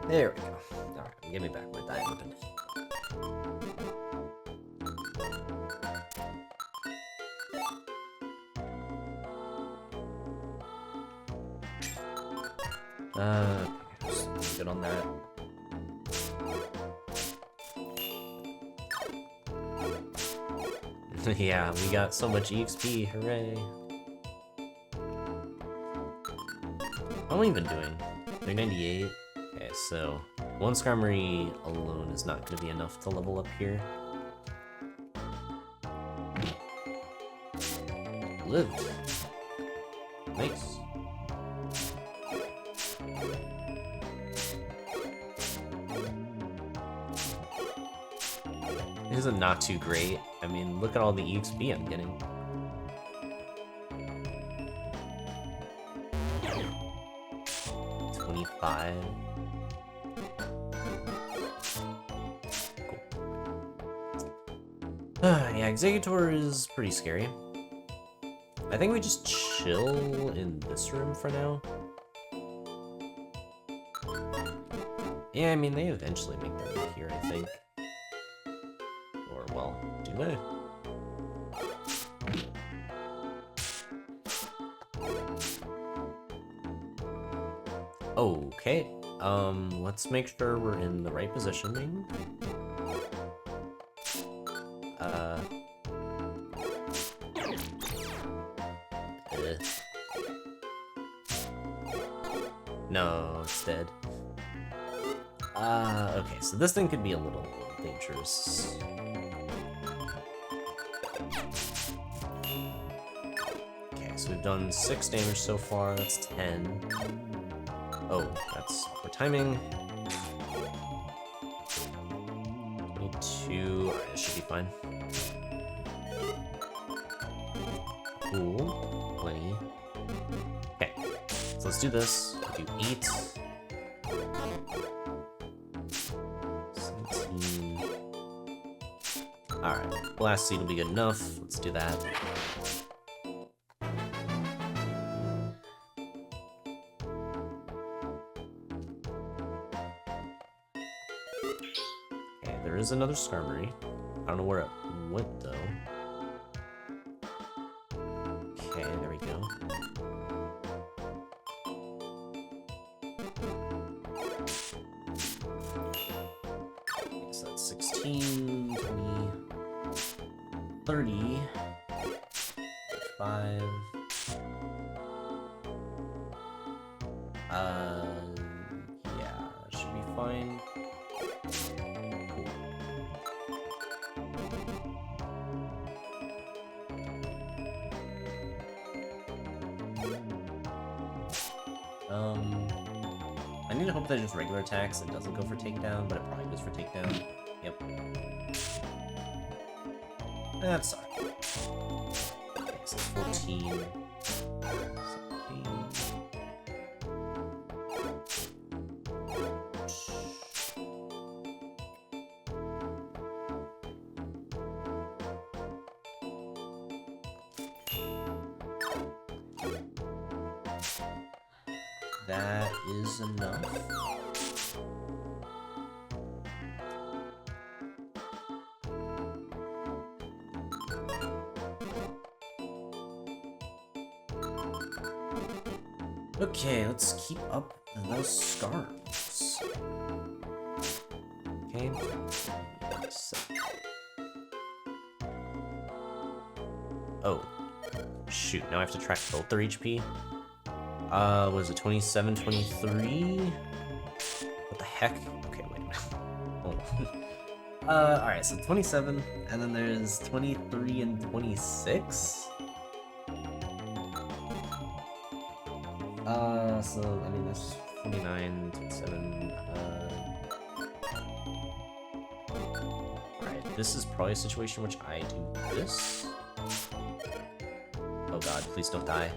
There we go. Alright, give me back my diamond. Just good on that. Yeah, we got so much EXP, hooray. How am I even doing? 398? Okay, so 1 Skarmory alone is not going to be enough to level up here. Lived. Nice. This is not too great. I mean, look at all the EXP I'm getting. $25. Cool. Yeah, Executor is pretty scary. I think we just chill in this room for now. Yeah, I mean, they eventually make their way here, I think. Or, well, do they? Okay, let's make sure we're in the right positioning. No, it's dead. Okay, so this thing could be a little dangerous. Okay, so we've done 6 damage so far, that's 10. Oh, that's awkward timing. 22, alright, this should be fine. Cool, 20. Okay, so let's do this. We'll do 8. 17. Alright, Blast Seed will be good enough. Let's do that. Okay, there is another Skarmory. I don't know where it went though. Okay, there we go. Okay, so that's 16, 20, 30, 5. Yeah, should be fine. Cool. I need to hope that just regular attacks, it doesn't go for takedown, but it probably goes for takedown. Yep. That's alright. So 14. 17. That is enough. Okay, let's keep up those scarves. Okay. So. Oh. Shoot, now I have to track both their HP. Was it 27, 23? What the heck? Okay, wait a minute. Hold on. Alright, so 27, and then there's 23 and 26? So, I mean, that's 29, 27, Alright, this is probably a situation in which I do this. Oh god, please don't die.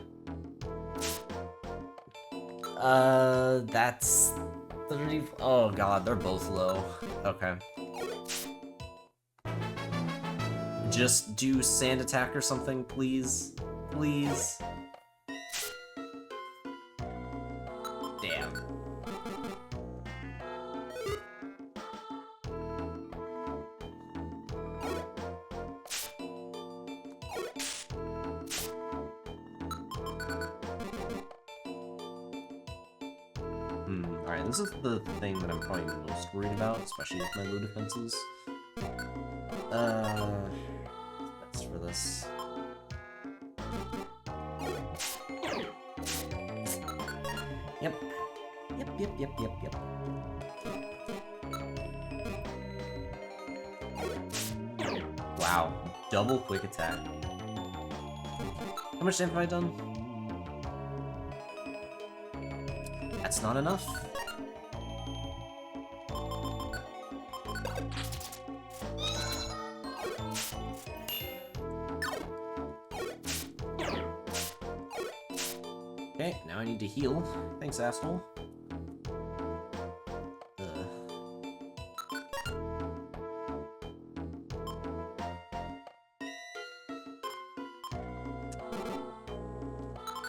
That's 30. Oh god, they're both low. Okay. Just do sand attack or something, please. Please. Damn. Alright, this is the thing that I'm probably most worried about, especially with my low defenses. That's for this. Yep. Yep. Wow. Double quick attack. How much damage have I done? That's not enough. Okay, now I need to heal. Thanks, asshole.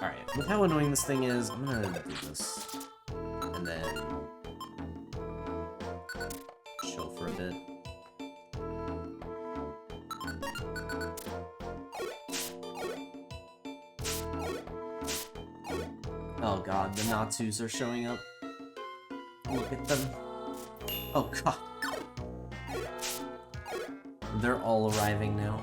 Alright, with how annoying this thing is, I'm gonna do this. And then chill for a bit. Oh god, the Natsus are showing up. Look at them. Oh god. They're all arriving now.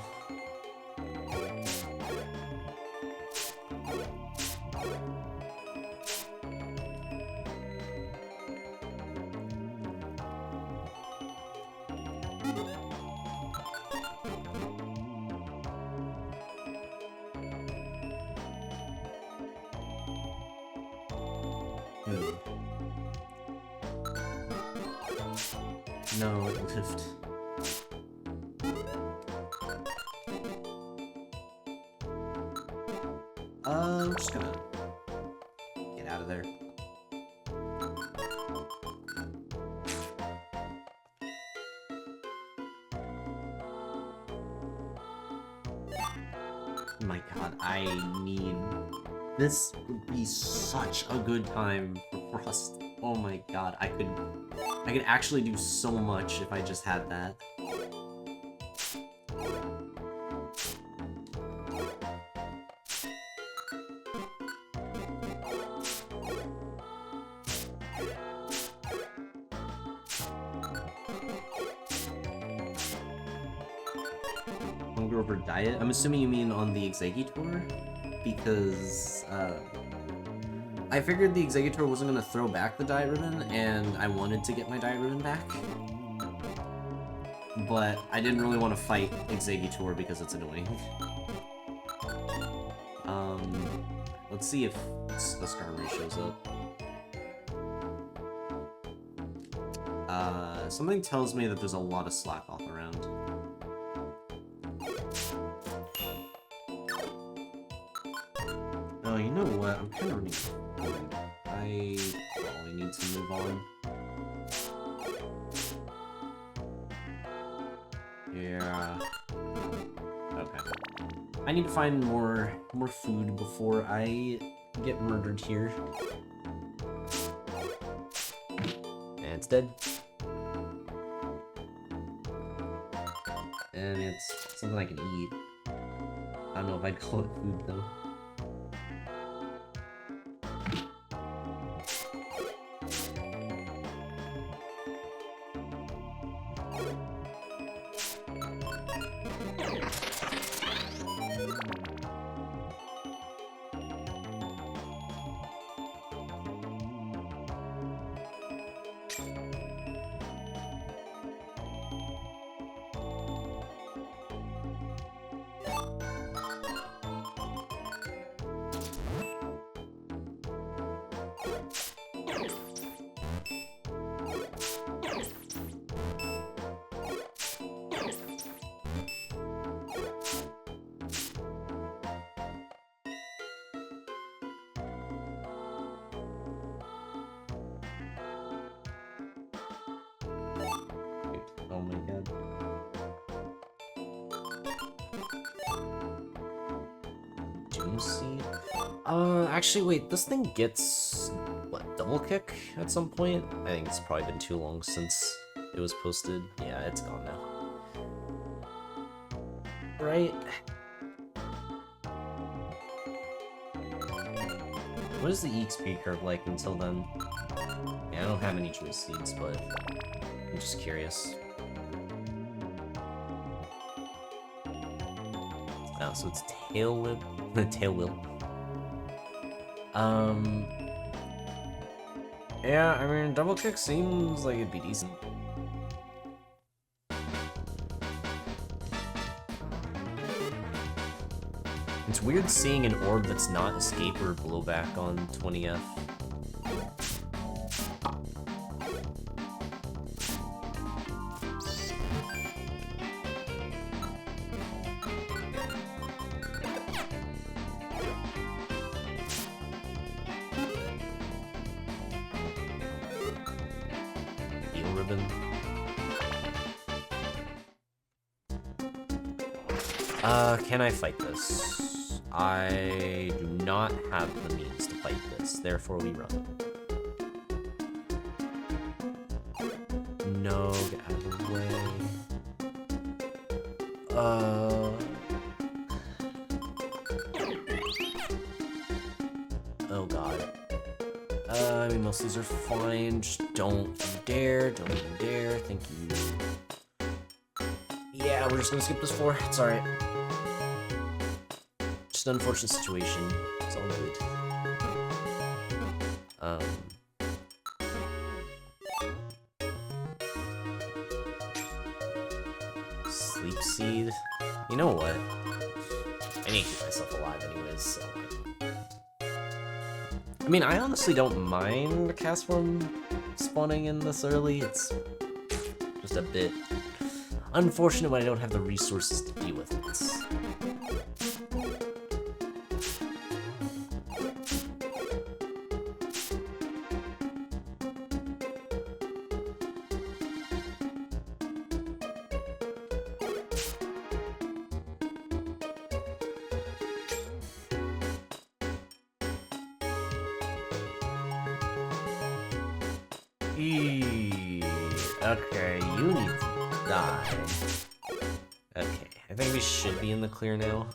No, it lived. I'm just gonna get out of there. Oh my god, I need... This would be such a good time for Frost. Oh my god, I could actually do so much if I just had that. Hunger over diet? I'm assuming you mean on the Executor? Because, I figured the Executor wasn't going to throw back the diet ribbon, and I wanted to get my diet ribbon back. But I didn't really want to fight Executor because it's annoying. Let's see if the Skarmory shows up. Something tells me that there's a lot of slack off around. kind of running behind. I probably need to move on. Yeah. Okay. I need to find more food before I get murdered here. And it's dead. And it's something I can eat. I don't know if I'd call it food though. Oh my god. Doomseed? Actually, wait, this thing gets, what, double kick at some point? I think it's probably been too long since it was posted. Yeah, it's gone now. Right? What is the EXP curve like until then? Yeah, I don't have any choice seeds, but I'm just curious. Oh, so it's tail whip. Tail whip. Yeah, I mean, double kick seems like it'd be decent. It's weird seeing an orb that's not escape or blowback on 20F. Can I fight this? I do not have the means to fight this, therefore we run. No, get out of the way. Oh god. I mean, most of these are fine, just don't even dare, thank you. Yeah, we're just gonna skip this floor, it's alright. Just an unfortunate situation, it's all good. Sleep seed? You know what? I need to keep myself alive anyways, so... I mean, I honestly don't mind the cast form spawning in this early, it's just a bit unfortunate when I don't have the resources to deal with it. Okay, you need to die. Okay, I think we should be in the clear now.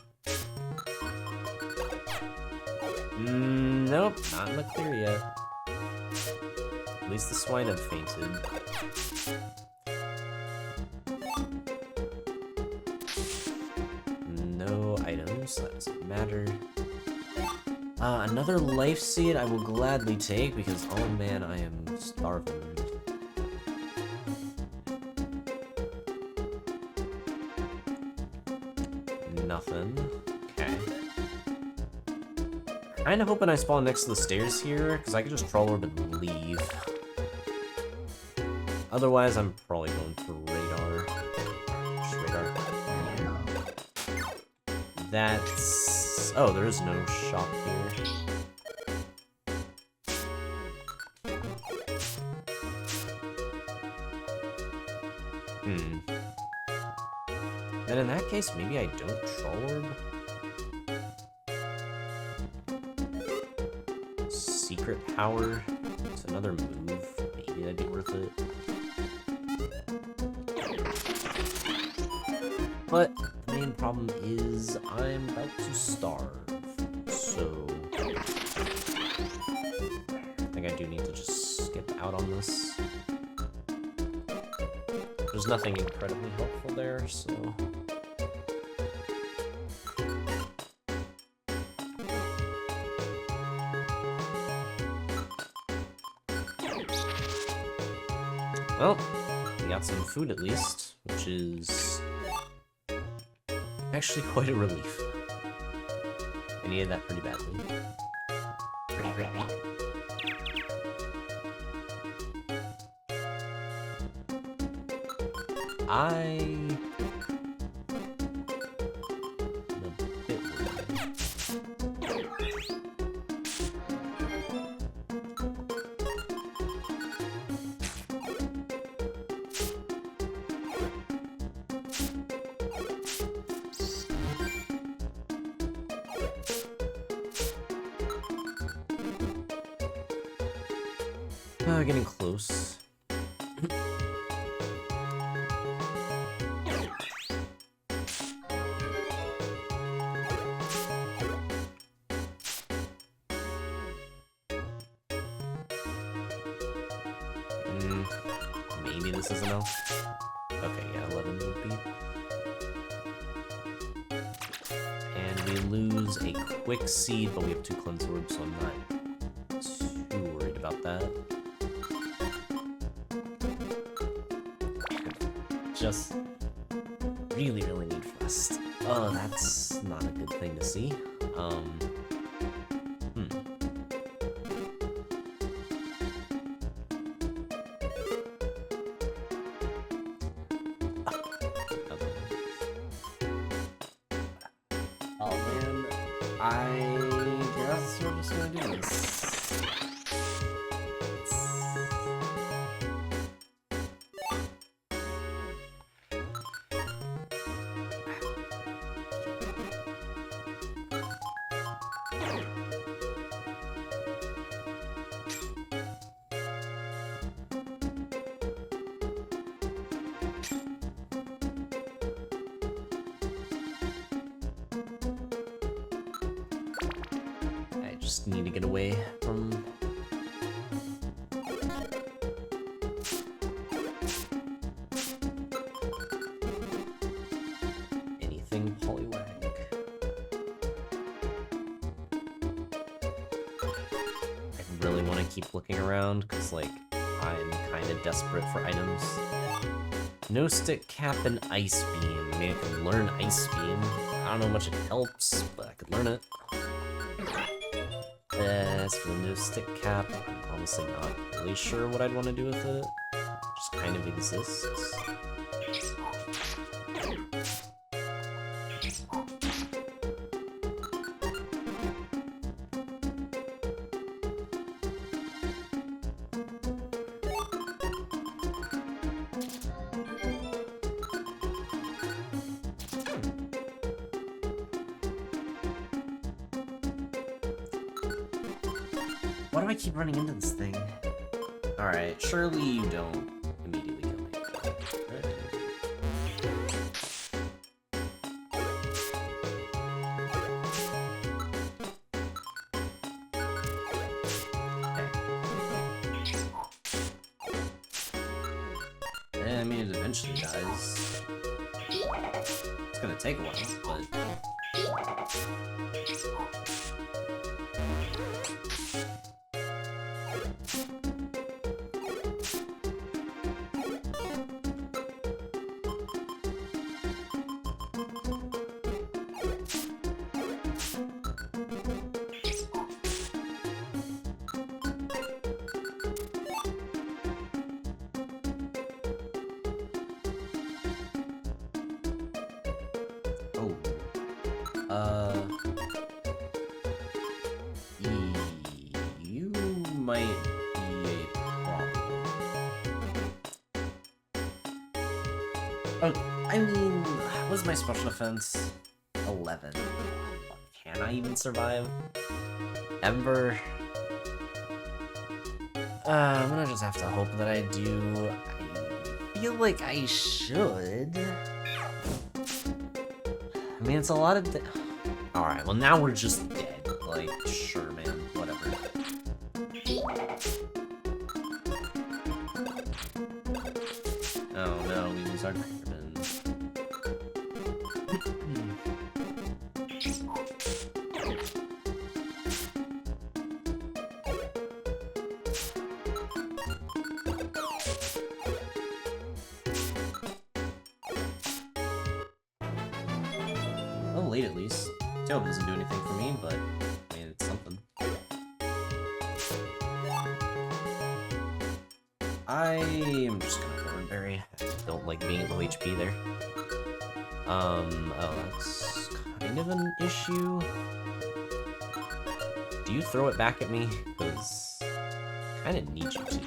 Nope, not in the clear yet. At least the swine have fainted. No items, that doesn't matter. Another life seed I will gladly take because, oh man, I am starving. Nothing. Okay. Kinda hoping I spawn next to the stairs here, because I could just troll orb and leave. Otherwise, I'm probably going for radar. Just radar. That's... oh, there is no shop here. Then in that case, maybe I don't Troll Orb. Secret Power. It's another move. Maybe that'd be worth it. But the main problem is I'm about to starve. So I think I do need to just skip out on this. There's nothing incredibly helpful there, so... Well, we got some food at least, which is actually quite a relief. I needed that pretty badly. I'm a bit worried. Getting close. Maybe this is an elf. Okay, yeah, 11 would be. And we lose a quick seed, but we have 2 cleanse orbs, so I'm not too worried about that. Just really need Frost. Oh, that's not a good thing to see. Oh man, I guess we're just gonna do this. Just need to get away from... anything Poliwag. I really want to keep looking around, because, like, I'm kind of desperate for items. No stick cap and Ice Beam. I mean, I can learn Ice Beam. I don't know how much it helps, but I could learn it. As for the no stick cap, I'm honestly not really sure what I'd want to do with it. It just kind of exists. Why do I keep running into this thing? Alright, surely you don't immediately kill me. Right. Okay. I mean, it eventually dies. It's gonna take a while, but... You might be a problem. I mean, what's my special defense? 11. Can I even survive? Ever? I'm gonna just have to hope that I do. I feel like I should. I mean, it's a lot of... Alright, well now we're just dead. Like, sure, man. Whatever. Oh no, we lose our Dragon. Well, late at least. Tail doesn't do anything for me, but I mean, it's something. I am just gonna Thornberry. I don't like being at low HP there. Oh, that's kind of an issue. Do you throw it back at me? Because I kind of need you to.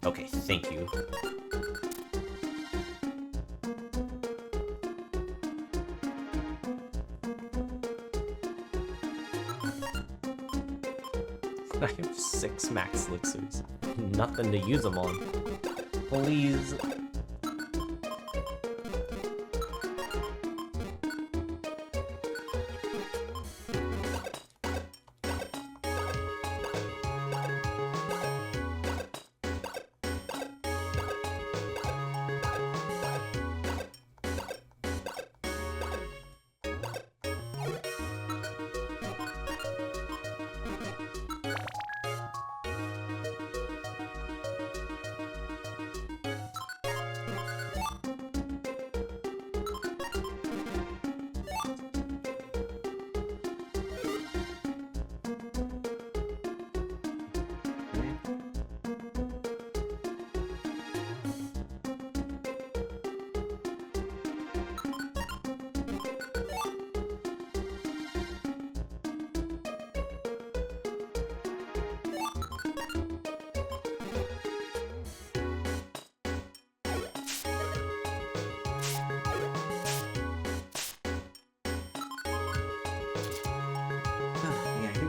Okay, thank you. I have 6 max elixirs. Nothing to use them on. Please.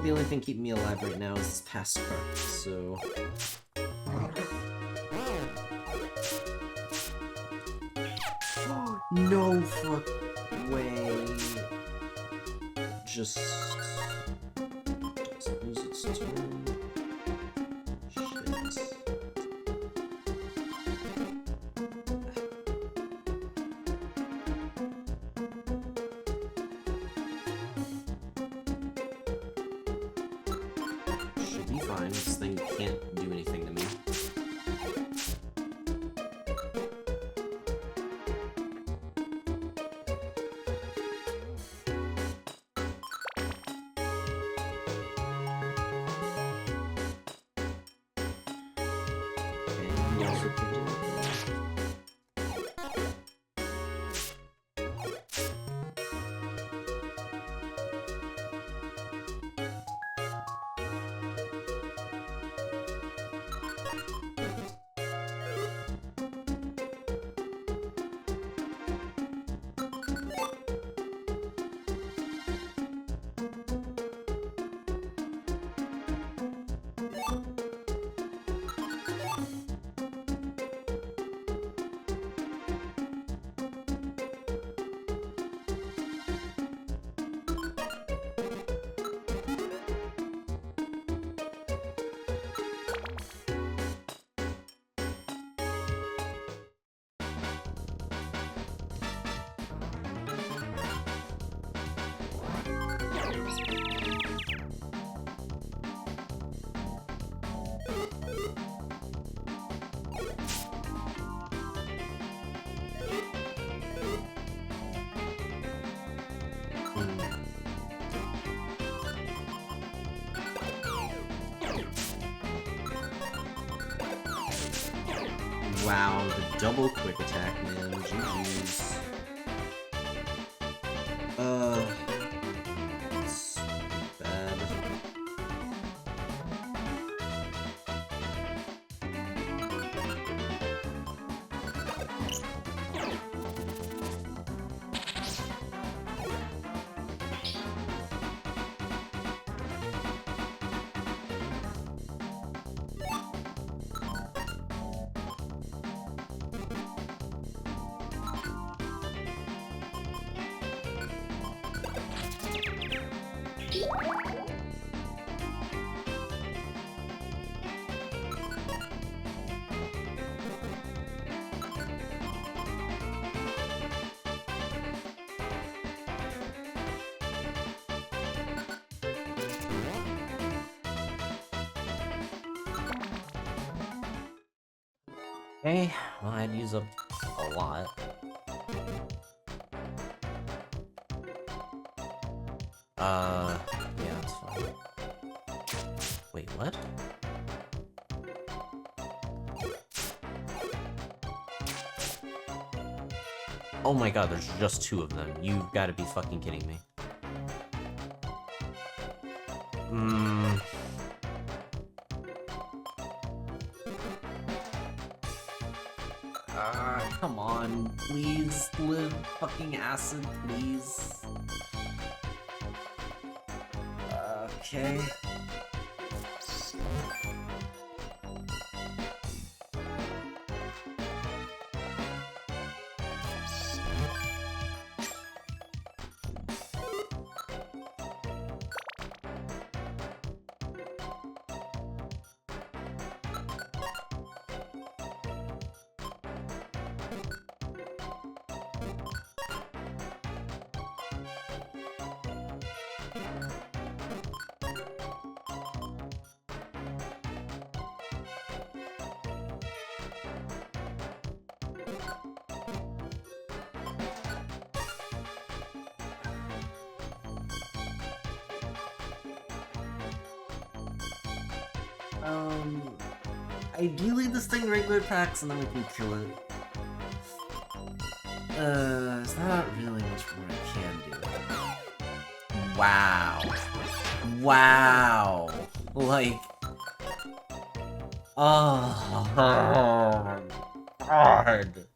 The only thing keeping me alive right now is this past spark, so... No fuck way. Just... doesn't lose its turn. Shit. Should be fine. This thing can't do anything to me. And he also can do it. Wow, the double quick attack, man. GG's. It's bad. Okay, well, I'd use up a lot. Yeah, that's fine. Wait, what? Oh my god, there's just 2 of them. You've got to be fucking kidding me. Come on, please live fucking acid, please. Okay. Ideally this thing regular attacks and then we can kill it. There's not really much more I can do. Wow. Wow. Like... Oh, God.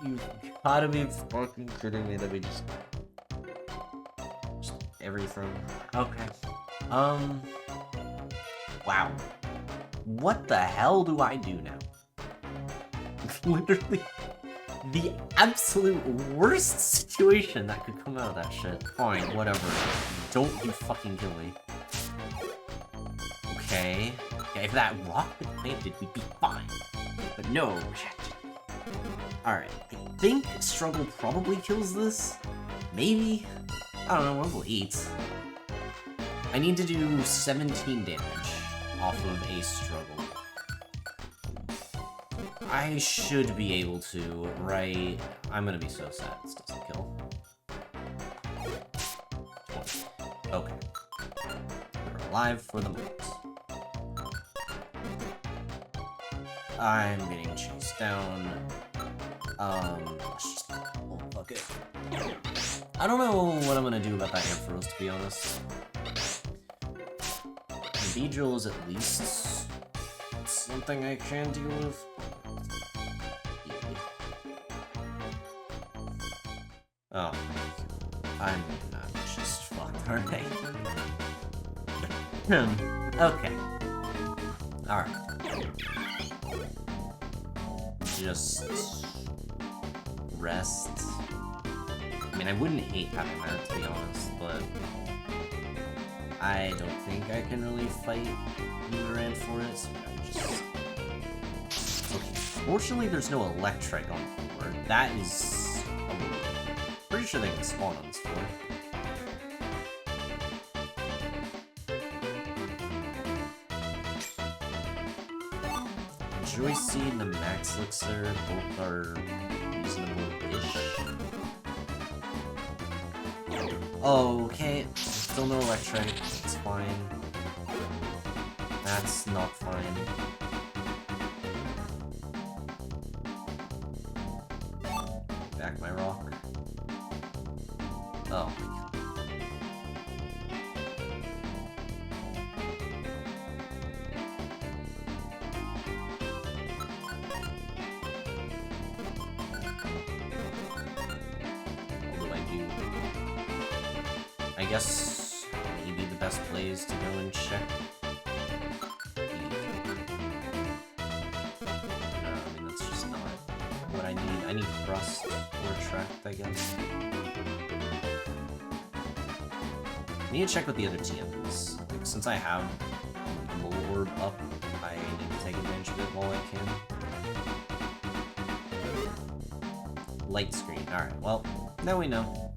You've gotta be fucking kidding me that we just everything. Okay. Wow. What the hell do I do now? Literally the absolute worst situation that could come out of that shit. Fine, whatever. Don't you fucking kill me. Okay. Okay, if that rock had planted, we'd be fine. But no, shit. Alright, I think Struggle probably kills this. Maybe? I don't know, level 8. I need to do 17 damage off of a Struggle. I should be able to, right? I'm gonna be so sad this doesn't kill. 20. Okay. We're alive for the moment. I'm getting chased down. Let's just... Oh, fuck it. I don't know what I'm gonna do about that Ampharos, to be honest. Beedrill is at least something I can deal with. Oh, I'm not just fun, aren't I? Okay. Alright. Just rest. I mean, I wouldn't hate having that, to be honest, but I don't think I can really fight Nidorina for it, so I'm just... Okay, fortunately there's no Electric on the board. That is... pretty sure they can spawn on this board. Joy Seed and the Max Elixir both are reasonable-ish. Okay, still no Electric, it's fine. That's not fine. Back my rock. Oh my god. What do I do? I guess maybe the best play is to go and check. No, I mean that's just not what I need. I need Thrust or Tract, I guess. I need to check what the other TM is. Like, since I have the orb up, I need to take advantage of it while I can. Light screen. Alright, well, now we know.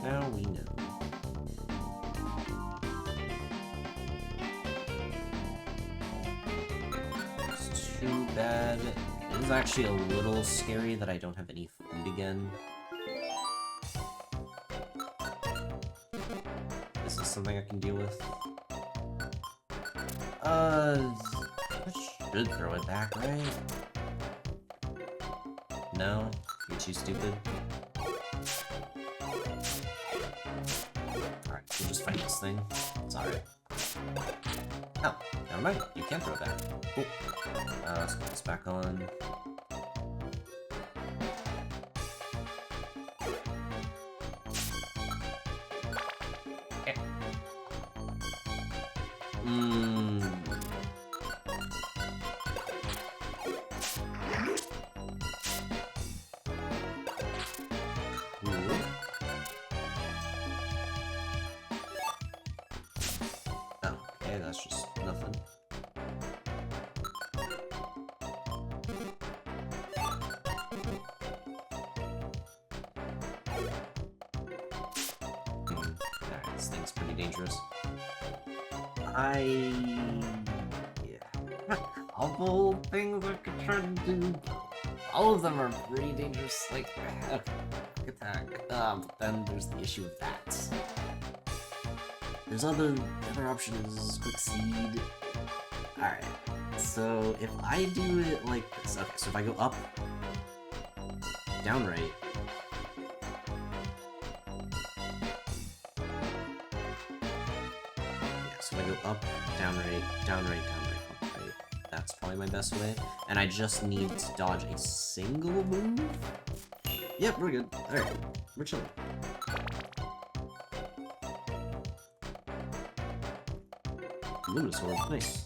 Now we know. Let's too bad. It is actually a little scary that I don't have any food again. Is this something I can deal with? I should throw it back, right? No? You're too stupid? Alright, we'll just fight this thing. It's alright. Oh, never mind. You can throw it back. Cool. Let's put this back on. Okay. Cool. Okay, that's just nothing. Alright, this thing's pretty dangerous. Yeah. All the things I could try to do. All of them are pretty dangerous, like, attack. But then there's the issue of that. The other option is quick seed. Alright, so if I do it like this, okay, so if I go up, down right, yeah, so if I go up, down right, down right, down right, up right, that's probably my best way, and I just need to dodge a single move? Yep, we're good. Alright, we're chilling. Lunasaur, nice.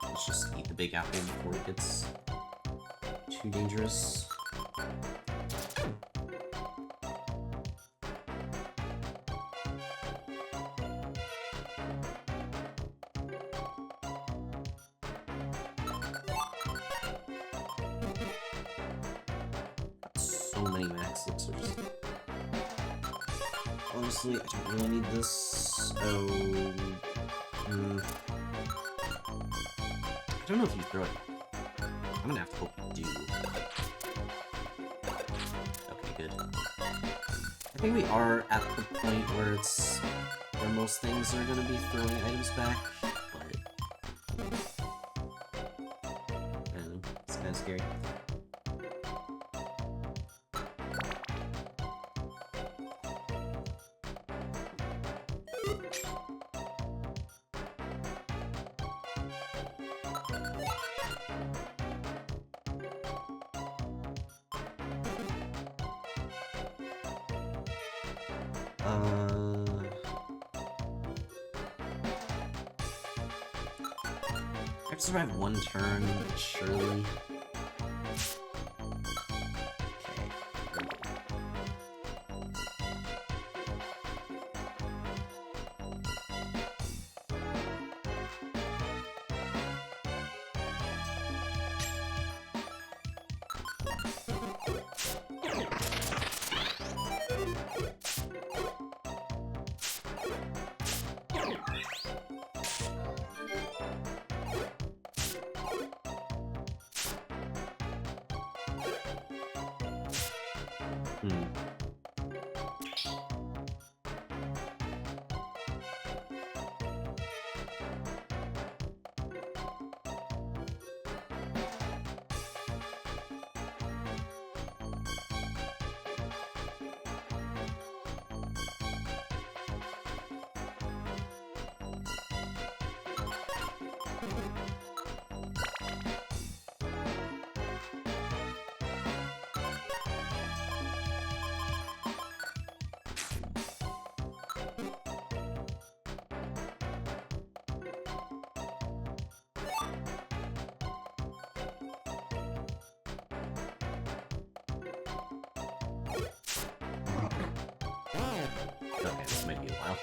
Let's just eat the big apple before it gets too dangerous. So many max elixirs. Honestly, I don't really need this. Oh. I don't know if you throw it. I'm gonna have to hope you do. Okay, good. I think we are at the point where most things are gonna be throwing items back, but I don't know, it's kinda scary. I have to survive one turn, surely. Okay, this might be a while.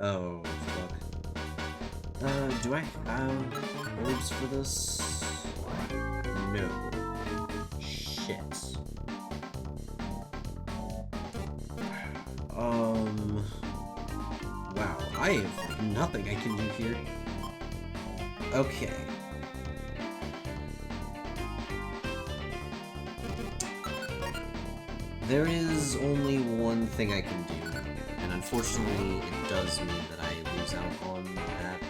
Oh, fuck. Do I have herbs for this? No. Shit. Wow, I have nothing I can do here. Okay. There is only one thing I can do, and unfortunately it does mean that I lose out on that.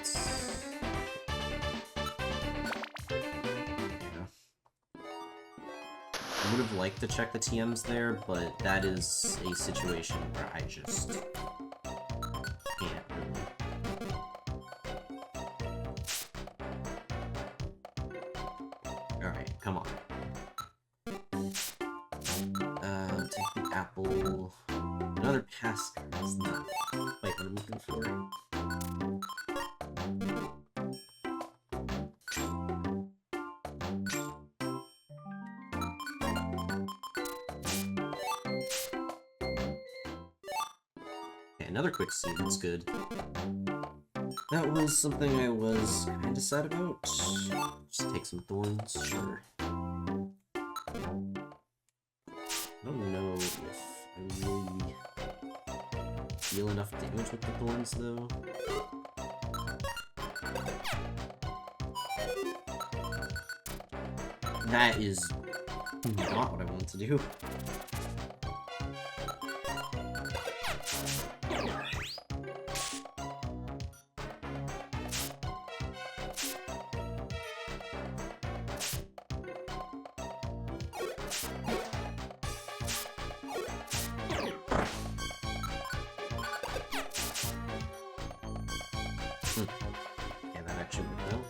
Yeah. I would have liked to check the TMs there, but that is a situation where I just can't really. Alright, come on. Take the apple. Another pass. That's not quite what I'm looking for. Okay, another quick seed. That's good. That was something I was kind of sad about. Just take some thorns, sure. I don't know if I really deal enough damage with the thorns, though. That is not what I want to do. Yeah, that actually worked out.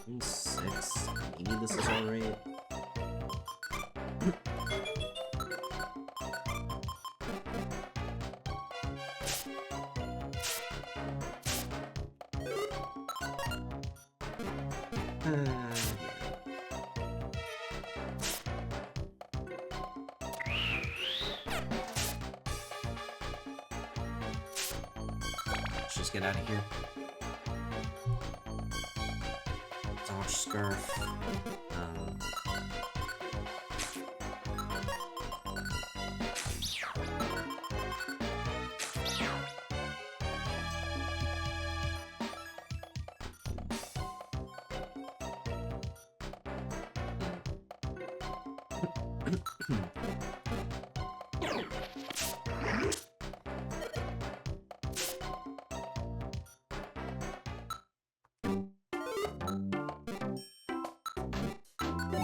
I'm 6. Maybe this is alright. Let's just get out of here. Dodge scarf.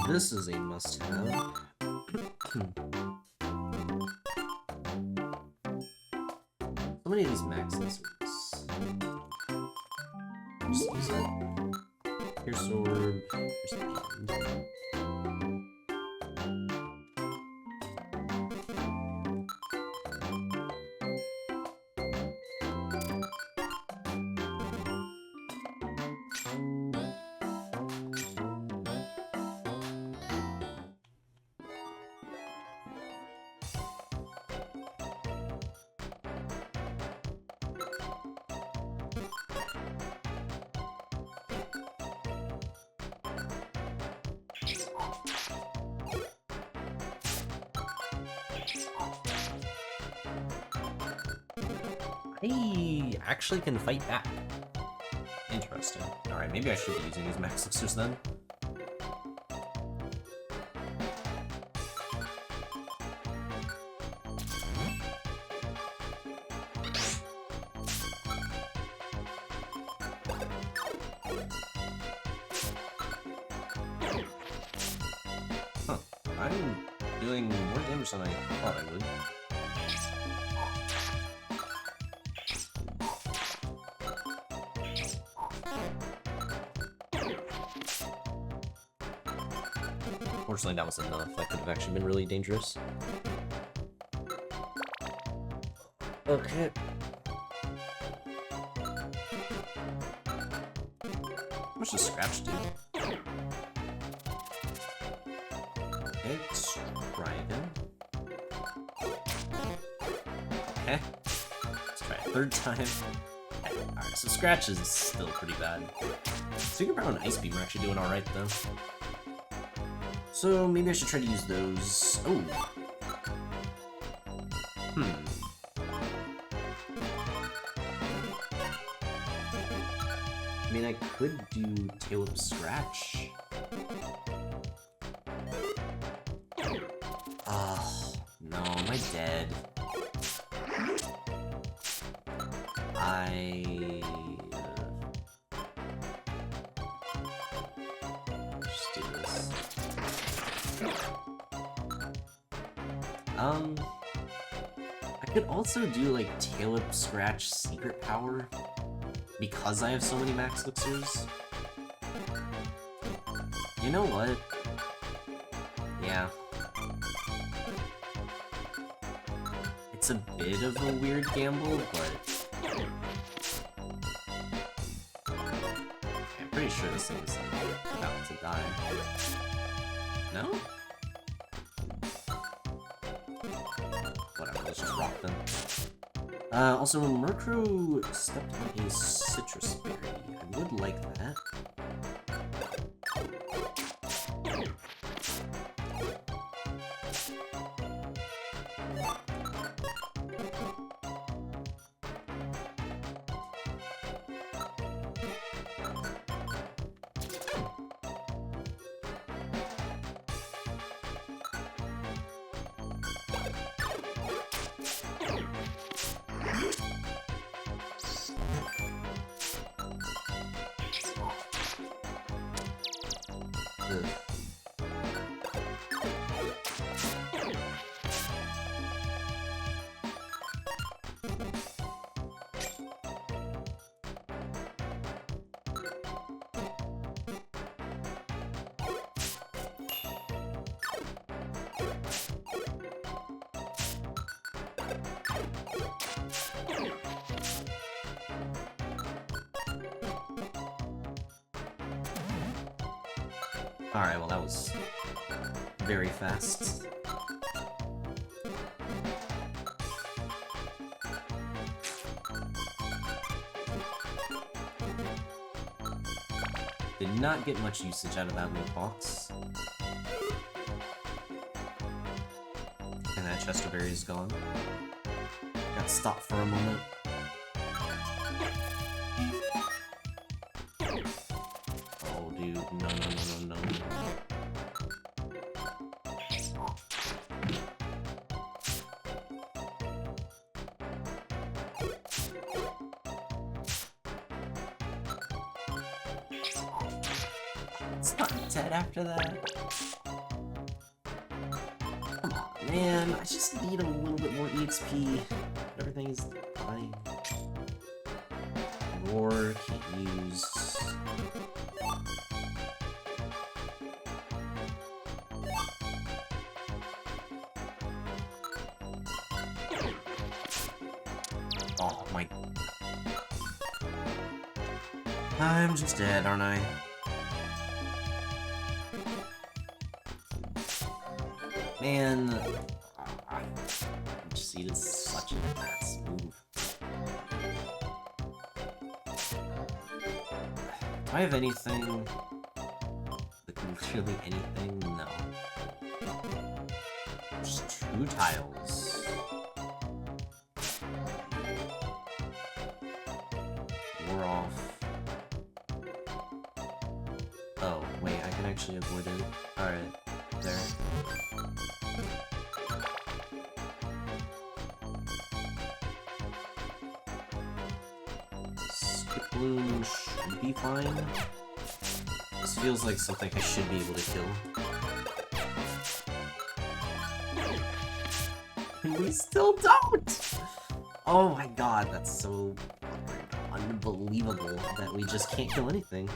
This is a must-have. So many of these max inserts. Just use it. Here's sword. Here's the hand. I actually can fight back. Interesting. Alright, maybe I should be using these max elixirs then. I'm doing more damage than I thought I would. Fortunately, that was enough. That could have actually been really dangerous. Okay. How much does Scratch do? Okay, let's try again. Okay. Let's try a third time. Alright, so Scratch is still pretty bad. Secret Power and Ice Beam are actually doing alright, though. So maybe I should try to use those. Oh. I mean, I could do Tail Whip Scratch. Oh, no, am I dead? Just do this. I could also do like Tail Whip Scratch Secret Power because I have so many max elixirs. You know what? Yeah. It's a bit of a weird gamble, but I'm pretty sure this thing is about to die. No? Whatever, let's just rock them. Also, Murkrow stepped on a citrus berry. I would like that. Alright, well that was very fast. Did not get much usage out of that little box. And that chest of berry is gone. Got stopped for a moment. Oh, dude, no. It's not dead after that. Come on, man. I just need a little bit more EXP. Everything is fine. Roar, can't use. Oh my. I'm just dead, aren't I? Man, Seed is such a fast move. Do I have anything? Literally anything? No. Just 2 tiles. We're off. Oh, wait, I can actually avoid it. Alright, there. Bloom should be fine. This feels like something I should be able to kill. and we still don't! Oh my god, that's so unbelievable that we just can't kill anything.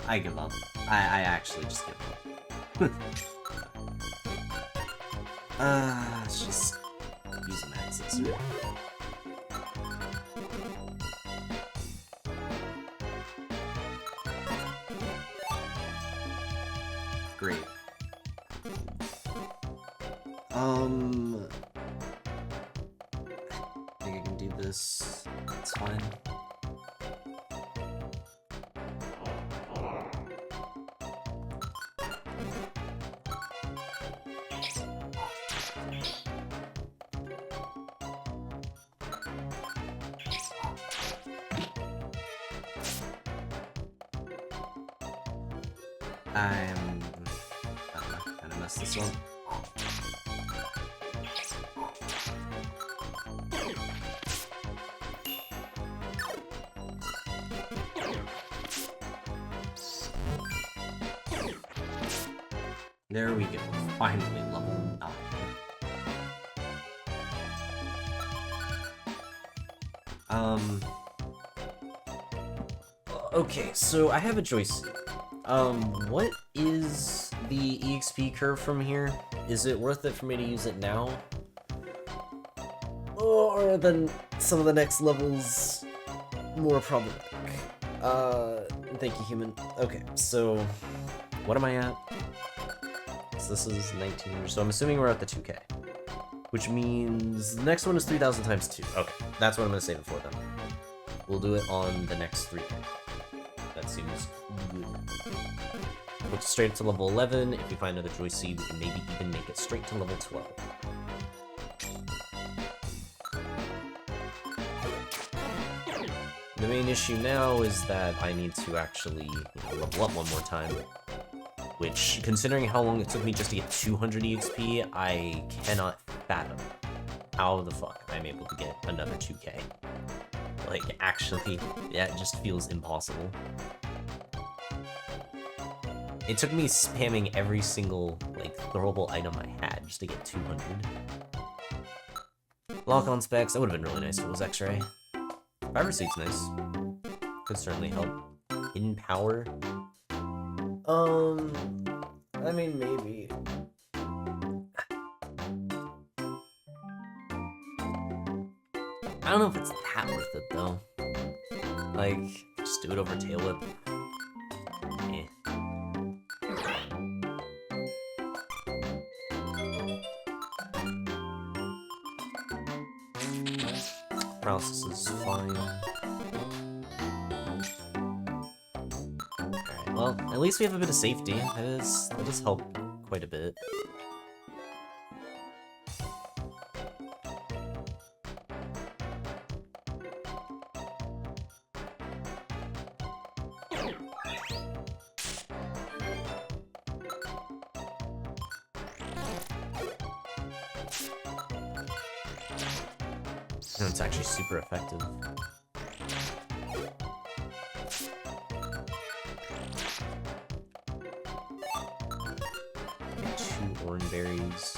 I give up. I actually just give up. Let's just use an accessor. Great. I think I can do this. It's fine. I'm gonna mess this up. There we go. Finally level 9. Okay, so I have a joystick. What is the EXP curve from here? Is it worth it for me to use it now? Or then some of the next levels more problematic? Thank you, human. Okay, so what am I at? So this is 19, so I'm assuming we're at the 2K. Which means the next one is 3,000 times 2. Okay, that's what I'm gonna save it for then. We'll do it on the next 3K. That seems good. Go straight to level 11. If we find another Joy Seed, we can maybe even make it straight to level 12. The main issue now is that I need to actually level up one more time. Which, considering how long it took me just to get 200 EXP, I cannot fathom how the fuck I'm able to get another 2K. Like, actually, that just feels impossible. It took me spamming every single, like, throwable item I had just to get 200. Lock-on specs, that would have been really nice if it was X-ray. Fiber Seed's nice. Could certainly help. Hidden Power? I mean, maybe. I don't know if it's that worth it, though. Like, just do it over Tail Whip. Eh. Paralysis is fine. Alright, well, at least we have a bit of safety. That does help quite a bit. No, it's actually super effective. Get 2 orange berries.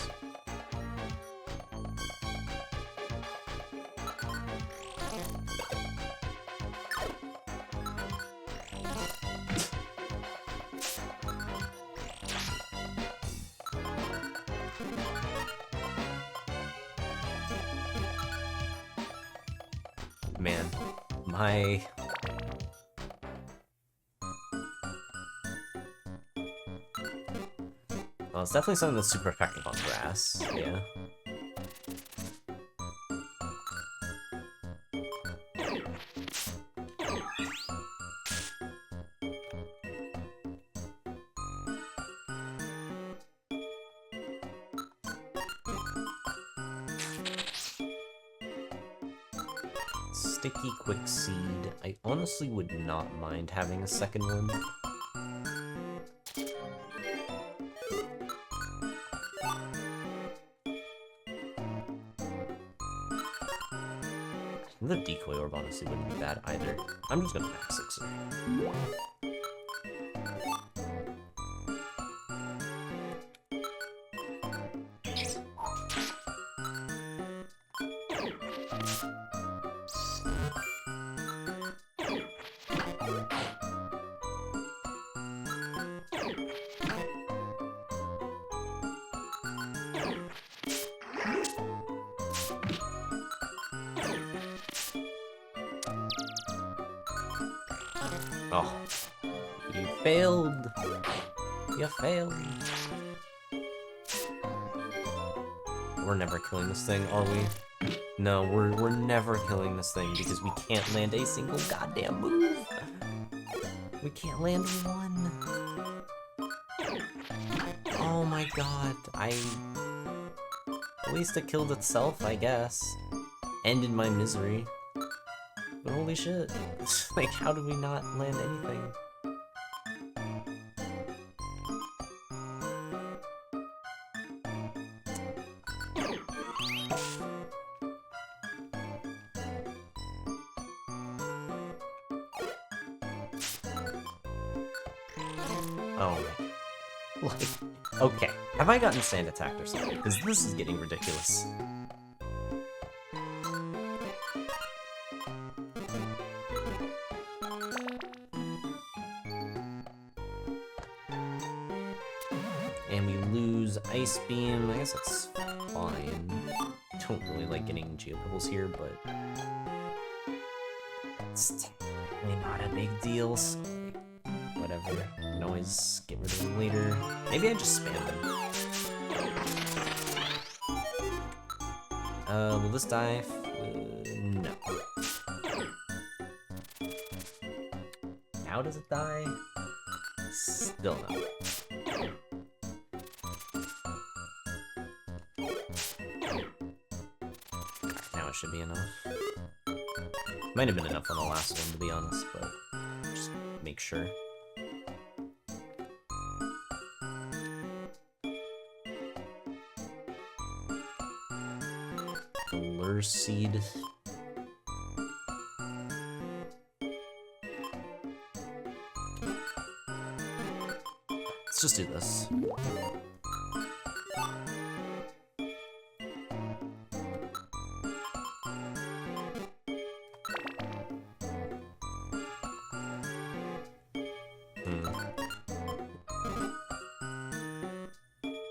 Man, my... Well, it's definitely something that's super effective on grass, yeah. Sticky Quick Seed. I honestly would not mind having a second one. The Decoy Orb honestly wouldn't be bad either. I'm just gonna max Sixer. Oh, you failed. You failed. We're never killing this thing, are we? No, we're never killing this thing because we can't land a single goddamn move. We can't land one. Oh my god, at least it killed itself, I guess. Ended my misery. But holy shit. Like, how do we not land anything? Oh my. Like, okay. Have I gotten sand attacked or something? Because this is getting ridiculous. And we lose Ice Beam. I guess that's fine. Don't really like getting Geopebbles here, but it's technically not a big deal, so whatever. I can always get rid of them later. Maybe I just spam them. Will this die? No. Now does it die? Still no. Now it should be enough. Might have been enough on the last one, to be honest, but just make sure. Lure Seed. Let's just do this.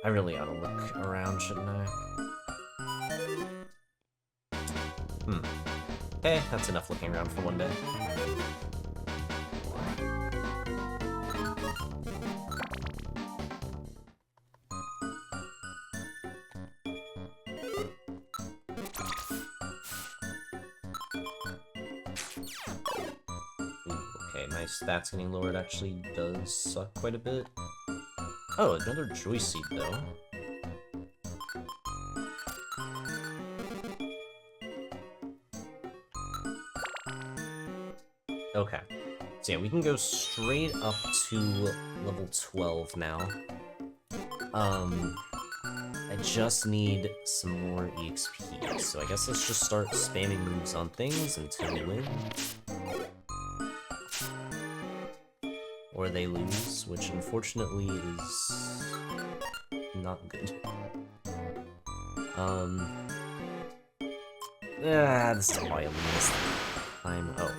I really ought to look around, shouldn't I? Okay, that's enough looking around for one day. Okay, my stats getting lowered actually does suck quite a bit. Oh, another Joy Seed, though. Okay. So yeah, we can go straight up to level 12 now. I just need some more EXP, so I guess let's just start spamming moves on things until we win. Or they lose, which unfortunately is not good. This is probably a last time. Oh.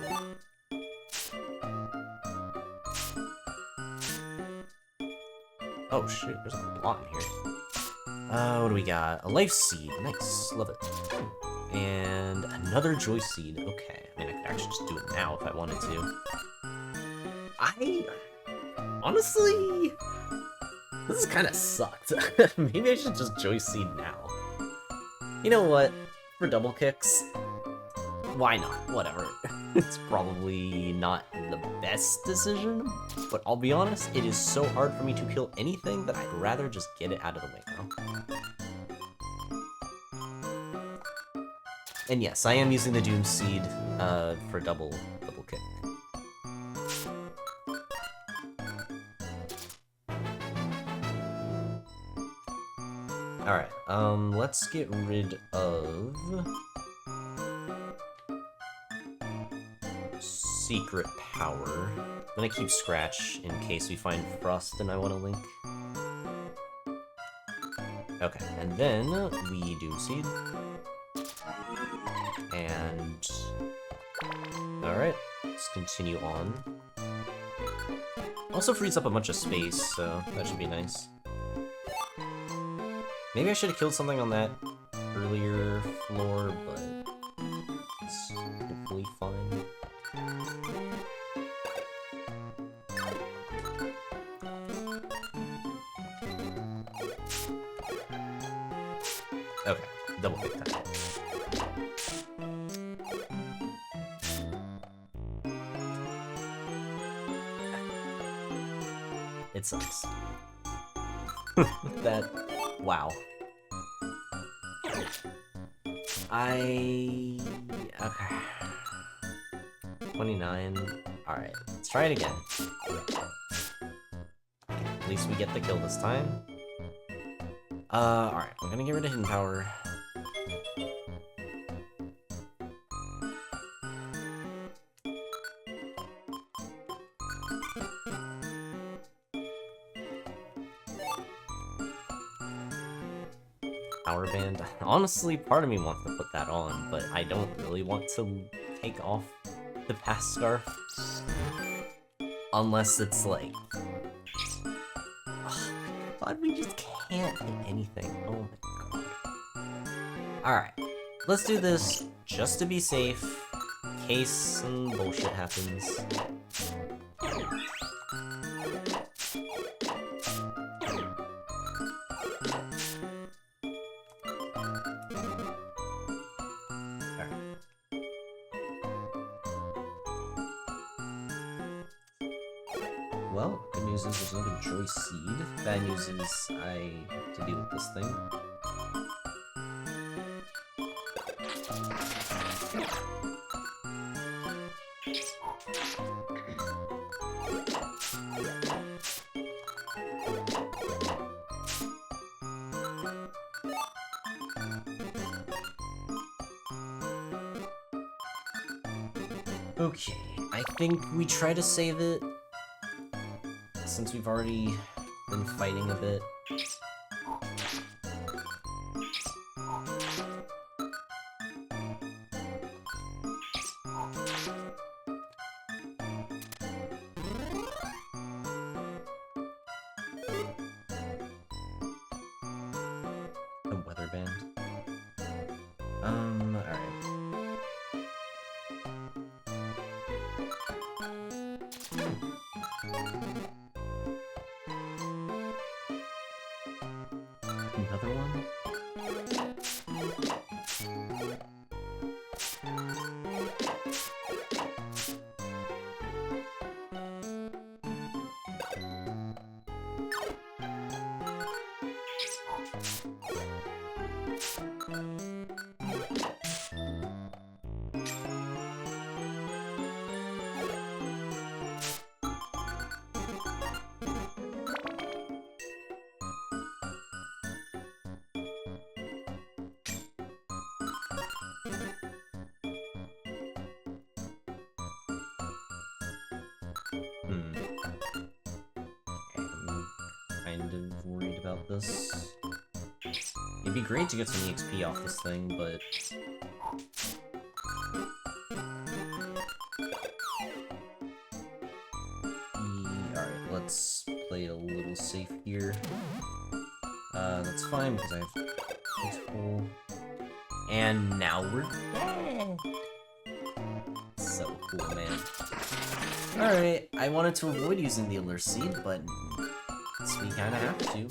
Oh shoot, there's a lot in here. What do we got? A Life Seed, nice, love it. And another Joy Seed, okay. I mean, I could actually just do it now if I wanted to. Honestly, this kind of sucked. Maybe I should just Joy Seed now. You know what? For double kicks, why not? Whatever. It's probably not the best decision, but I'll be honest, it is so hard for me to kill anything that I'd rather just get it out of the way now. And yes, I am using the Doom Seed for double kick. Alright, let's get rid of Secret Power. I'm gonna keep Scratch in case we find Frost and I want to link. Okay, and then we Doom Seed. And alright, let's continue on. Also frees up a bunch of space, so that should be nice. Maybe I should have killed something on that earlier floor, but it's hopefully fine. Okay, double kick time. It sucks. Wow. Okay. 29. Alright, let's try it again. At least we get the kill this time. Alright, I'm gonna get rid of Hidden Power. Power Band. Honestly, part of me wants to put that on, but I don't really want to take off the Past Scarf. Unless it's like... Oh my god, we just can't hit anything. Oh my god. Alright, let's do this just to be safe, in case some bullshit happens. Well, good news is there's another Joy Seed. Bad news is I have to deal with this thing. Okay, I think we try to save it. Since we've already been fighting a bit. A weather band. Alright. Another one? I'm kind of worried about this. It'd be great to get some EXP off this thing, but... Alright, let's play it a little safe here. That's fine, because I have control. And now we're dead! So cool, man. Alright, I wanted to avoid using the Allure Seed, but we kinda have to.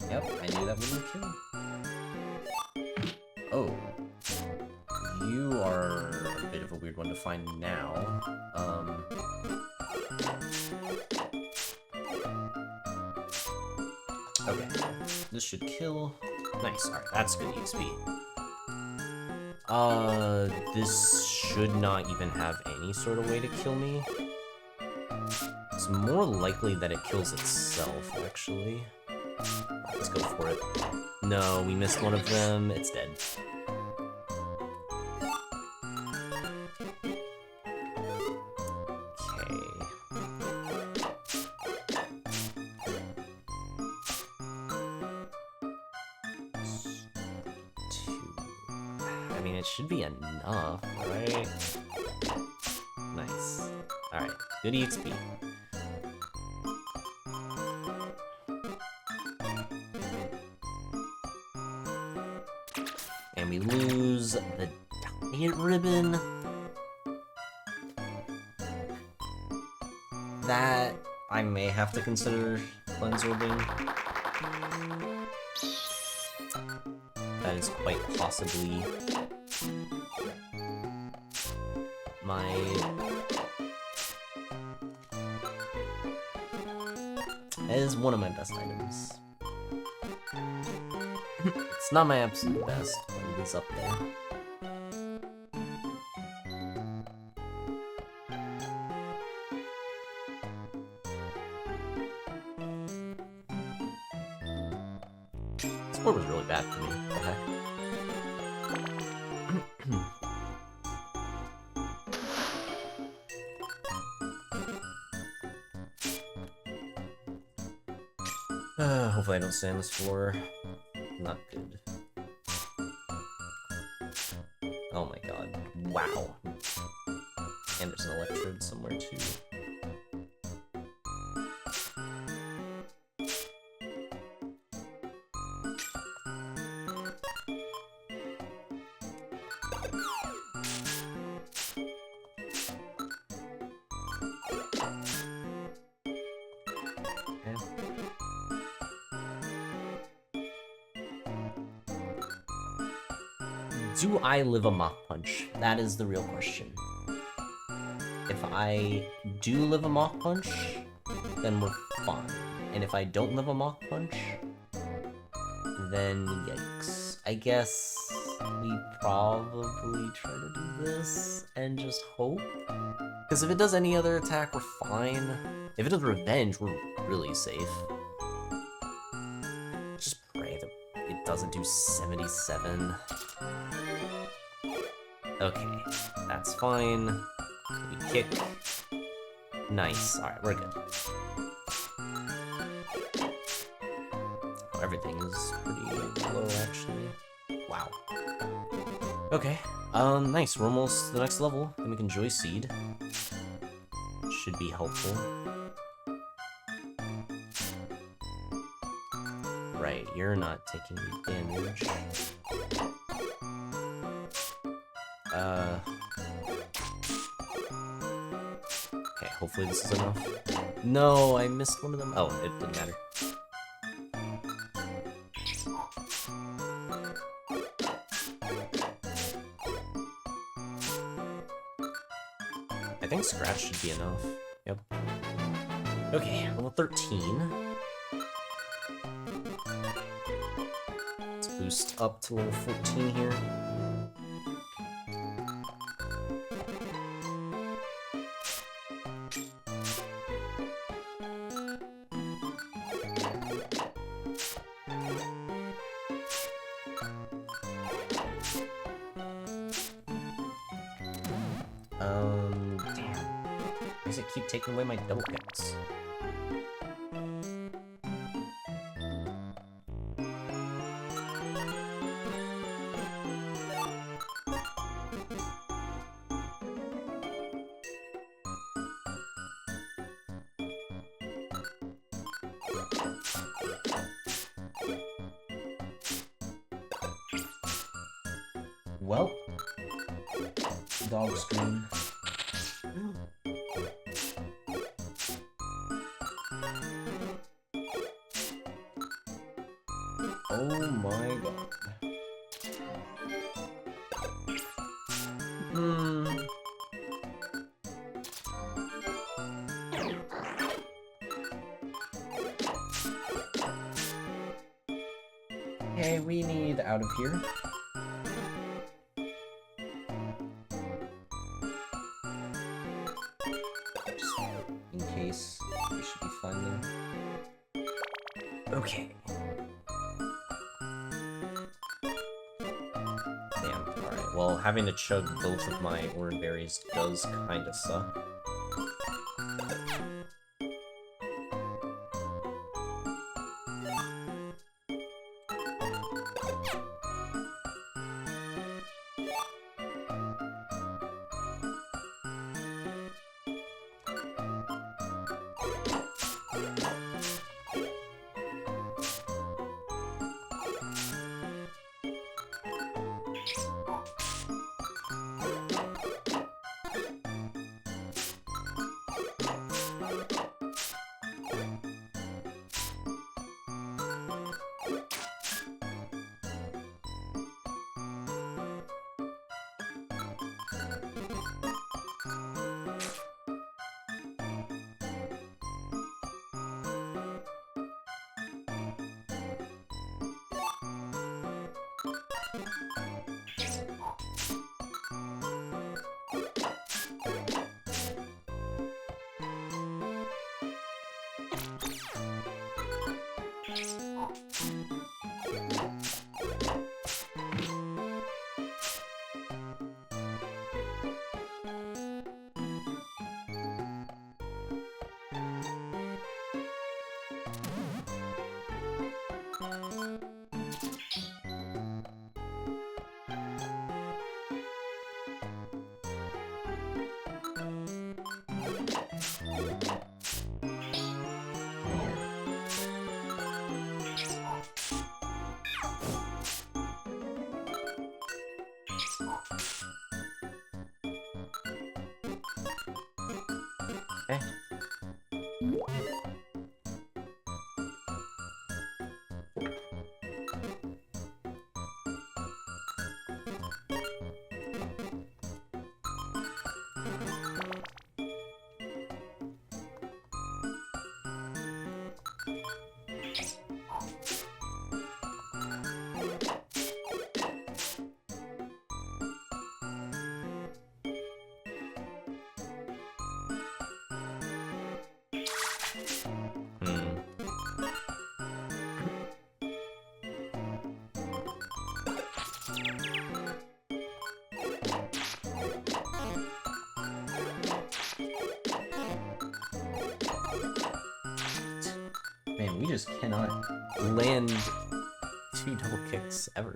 Yep, I knew that wouldn't kill. Oh. You are a bit of a weird one to find now. Okay, this should kill. Nice, alright, that's good EXP. This should not even have any sort of way to kill me. It's more likely that it kills itself, actually. Let's go for it. No, we missed one of them. It's dead. It should be enough, right? Nice. Alright, good EXP. And we lose the diet ribbon. That I may have to consider cleanse orbing. That is quite possibly That is one of my best items. It's not my absolute best, but it is up there. This board was really bad for me. What the heck? Hopefully I don't stay on this floor. Not good. Oh my god. Wow. And there's an electrode somewhere too. Do I live a Mach Punch? That is the real question. If I do live a Mach Punch, then we're fine. And if I don't live a Mach Punch, then yikes. I guess we probably try to do this and just hope. Because if it does any other attack, we're fine. If it does Revenge, we're really safe. Just pray that it doesn't do 77. Okay, that's fine. We kick. Nice. Alright, we're good. Everything is pretty low, actually. Wow. Okay. Nice. We're almost to the next level. Then we can Joy Seed. Should be helpful. Right, you're not taking damage. Okay, hopefully this is enough. No, I missed one of them. Oh, it didn't matter. I think Scratch should be enough. Yep. Okay, level 13. Let's boost up to level 14 here. Damn. Why does it keep taking away my double kicks? Well, dog screen. Oh my god. Okay, we need out of here. well, having to chug both of my orange berries does kinda suck. Okay. Man, we just cannot land 2 double kicks ever.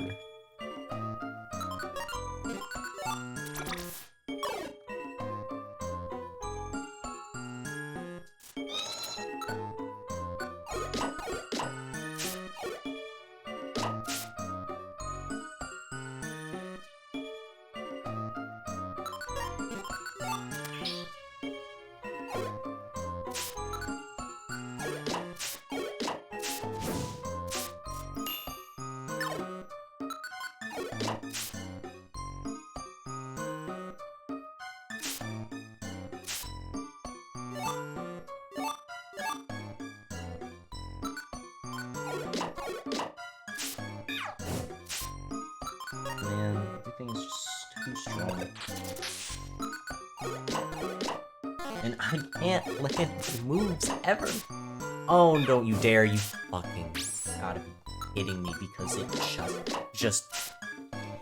Man, everything's just too strong. And I can't land moves ever. Oh, don't you dare, you fucking gotta be kidding me, because it just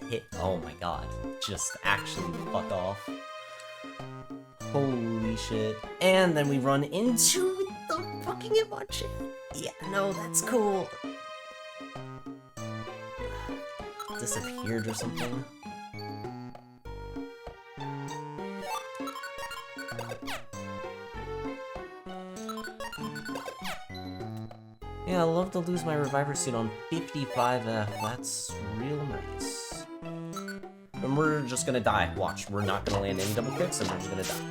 hit. Oh my god. Just actually fuck off. Holy shit. And then we run into the fucking Hitmonchan. Yeah, no, that's cool. Disappeared or something. Yeah, I love to lose my Reviver suit on 55F. That's real nice. And we're just gonna die. Watch, we're not gonna land any double kicks, and we're just gonna die.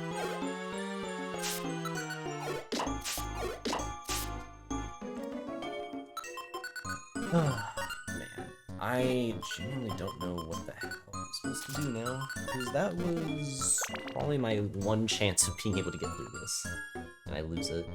Man, I genuinely don't know what the hell I'm supposed to do now, because that was probably my one chance of being able to get through this, and I lose it.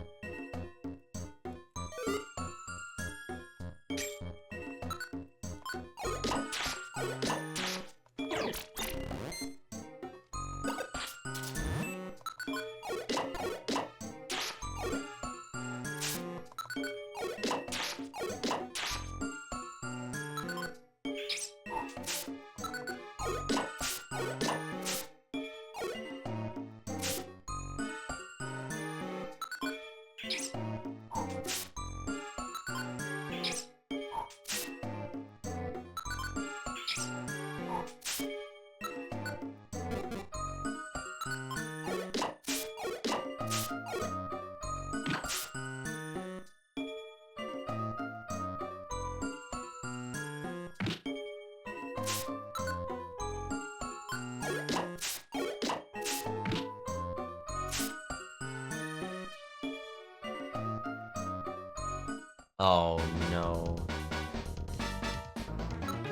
Oh no.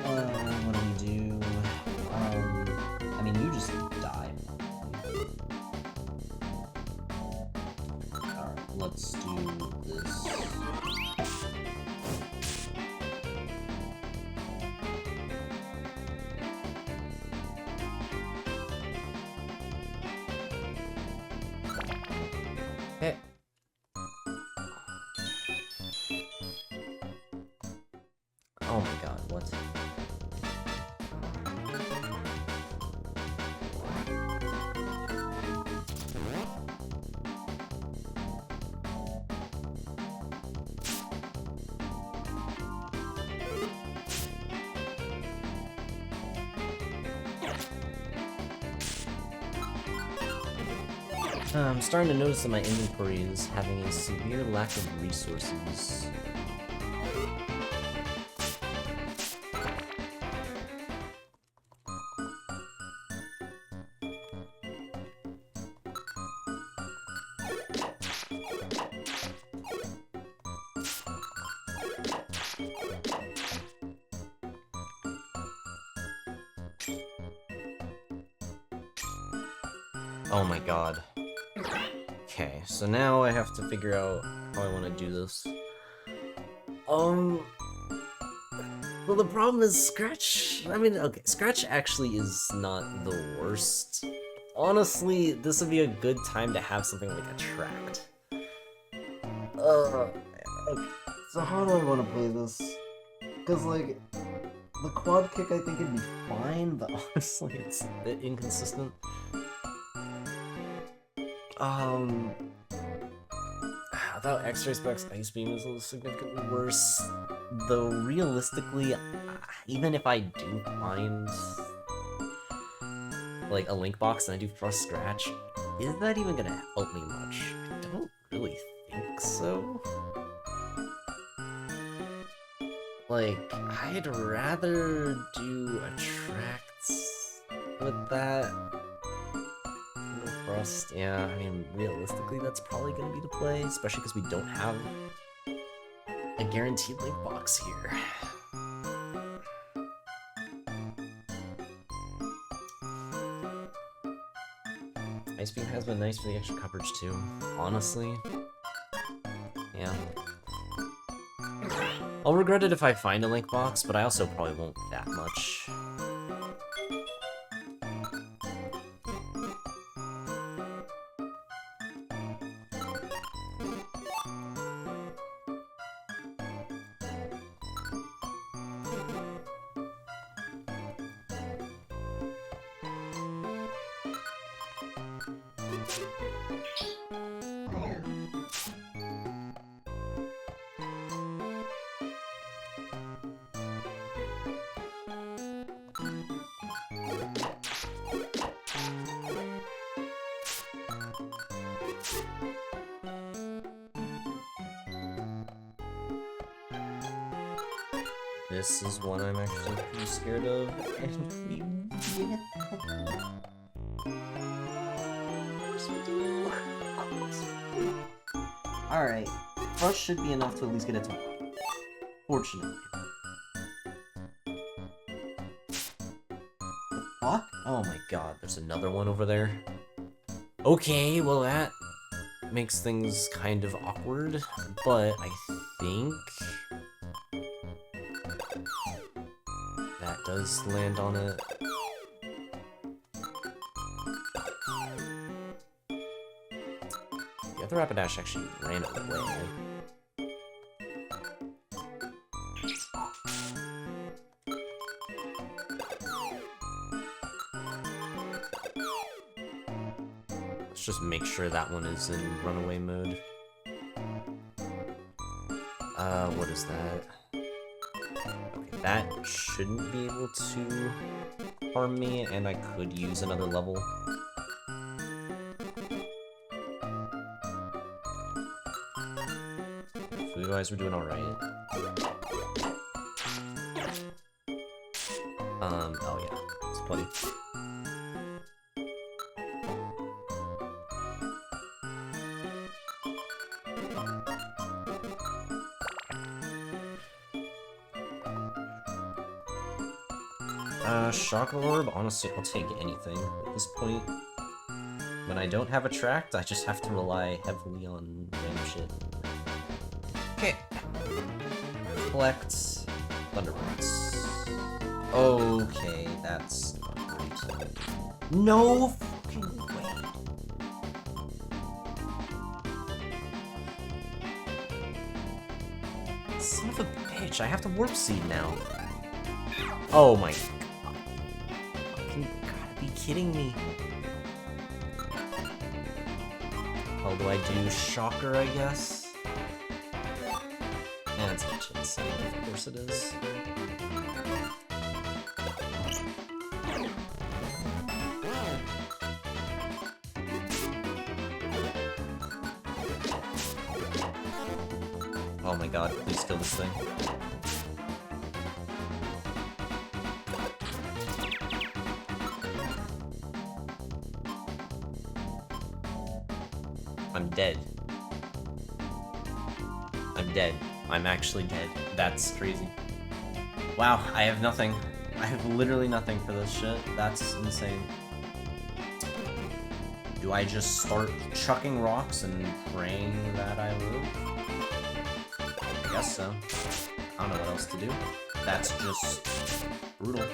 What do we do? I mean, you just die. Alright, let's do this. Okay. Oh my god, what? I'm starting to notice that my inventory is having a severe lack of resources. Oh my god. Okay, so now I have to figure out how I want to do this. Well, the problem is Scratch. I mean, okay, Scratch actually is not the worst. Honestly, this would be a good time to have something like Attract. Okay, so how do I want to play this? Because, like, the quad kick I think would be fine, but honestly, it's a bit inconsistent. Without X-Ray Specs, Ice Beam is significantly worse. Though, realistically, even if I do find, like, a Link Box and I do Frost Scratch, is that even gonna help me much? I don't really think so. Like, I'd rather do Attracts with that. Frost, yeah, I mean, realistically, that's probably gonna be the play, especially because we don't have a guaranteed Link Box here. Ice Beam has been nice for the extra coverage too, honestly. Yeah. I'll regret it if I find a Link Box, but I also probably won't that much. This is one I'm actually pretty scared of, and we get Alright, Frost should be enough to at least get it to one. Fortunately. The fuck? Oh my god, there's another one over there. Okay, well that makes things kind of awkward, but I think that does land on it. The other Rapidash actually ran away. Let's just make sure that one is in runaway mode. What is that? Okay, that shouldn't be able to harm me, and I could use another level. Food-wise, we're doing alright. Oh yeah, it's plenty. Shock Orb, honestly, I'll take anything at this point. When I don't have Attract, I just have to rely heavily on random shit. Okay. Collect Thunderbolts. Okay, that's not right. No fucking way. Son of a bitch, I have to Warp Seed now. Oh my god. You gotta be kidding me. Oh, do I do Shocker, I guess? And it's actually insane, of course it is. Oh my god, please kill this thing. I'm dead. I'm dead. I'm actually dead. That's crazy. Wow, I have nothing. I have literally nothing for this shit. That's insane. Do I just start chucking rocks and praying that I live? I guess so. I don't know what else to do. That's just brutal.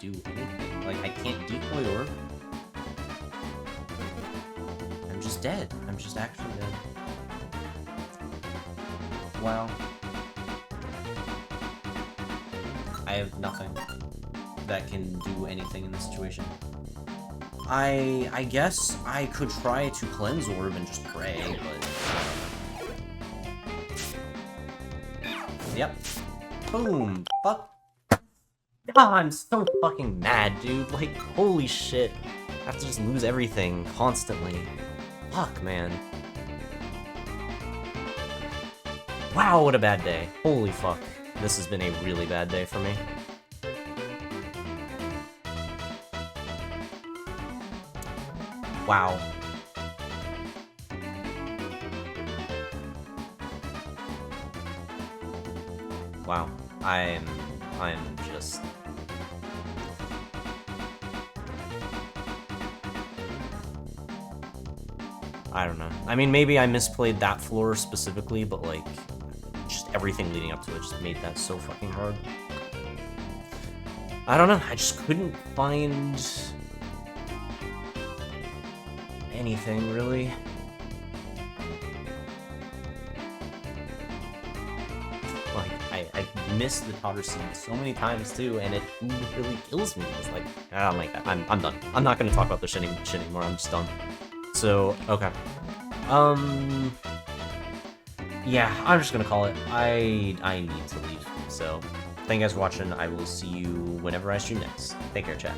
Do anything. Like, I can't decoy orb. I'm just dead. I'm just actually dead. Wow. I have nothing that can do anything in this situation. I guess I could try to cleanse orb and just pray, but yep. Boom. Fuck. Ah, I'm so fucking mad, dude. Like, holy shit. I have to just lose everything constantly. Fuck, man. Wow, what a bad day. Holy fuck. This has been a really bad day for me. Wow. Wow. I'm just... I don't know. I mean, maybe I misplayed that floor specifically, but like, just everything leading up to it just made that so fucking hard. I don't know, I just couldn't find anything, really. Like, I missed the Totter Seed so many times, too, and it really kills me. It's like, oh my god, I'm done. I'm not gonna talk about this shit anymore, I'm just done. So, okay. Yeah, I'm just gonna call it. I need to leave. So, thank you guys for watching. I will see you whenever I stream next. Take care, chat.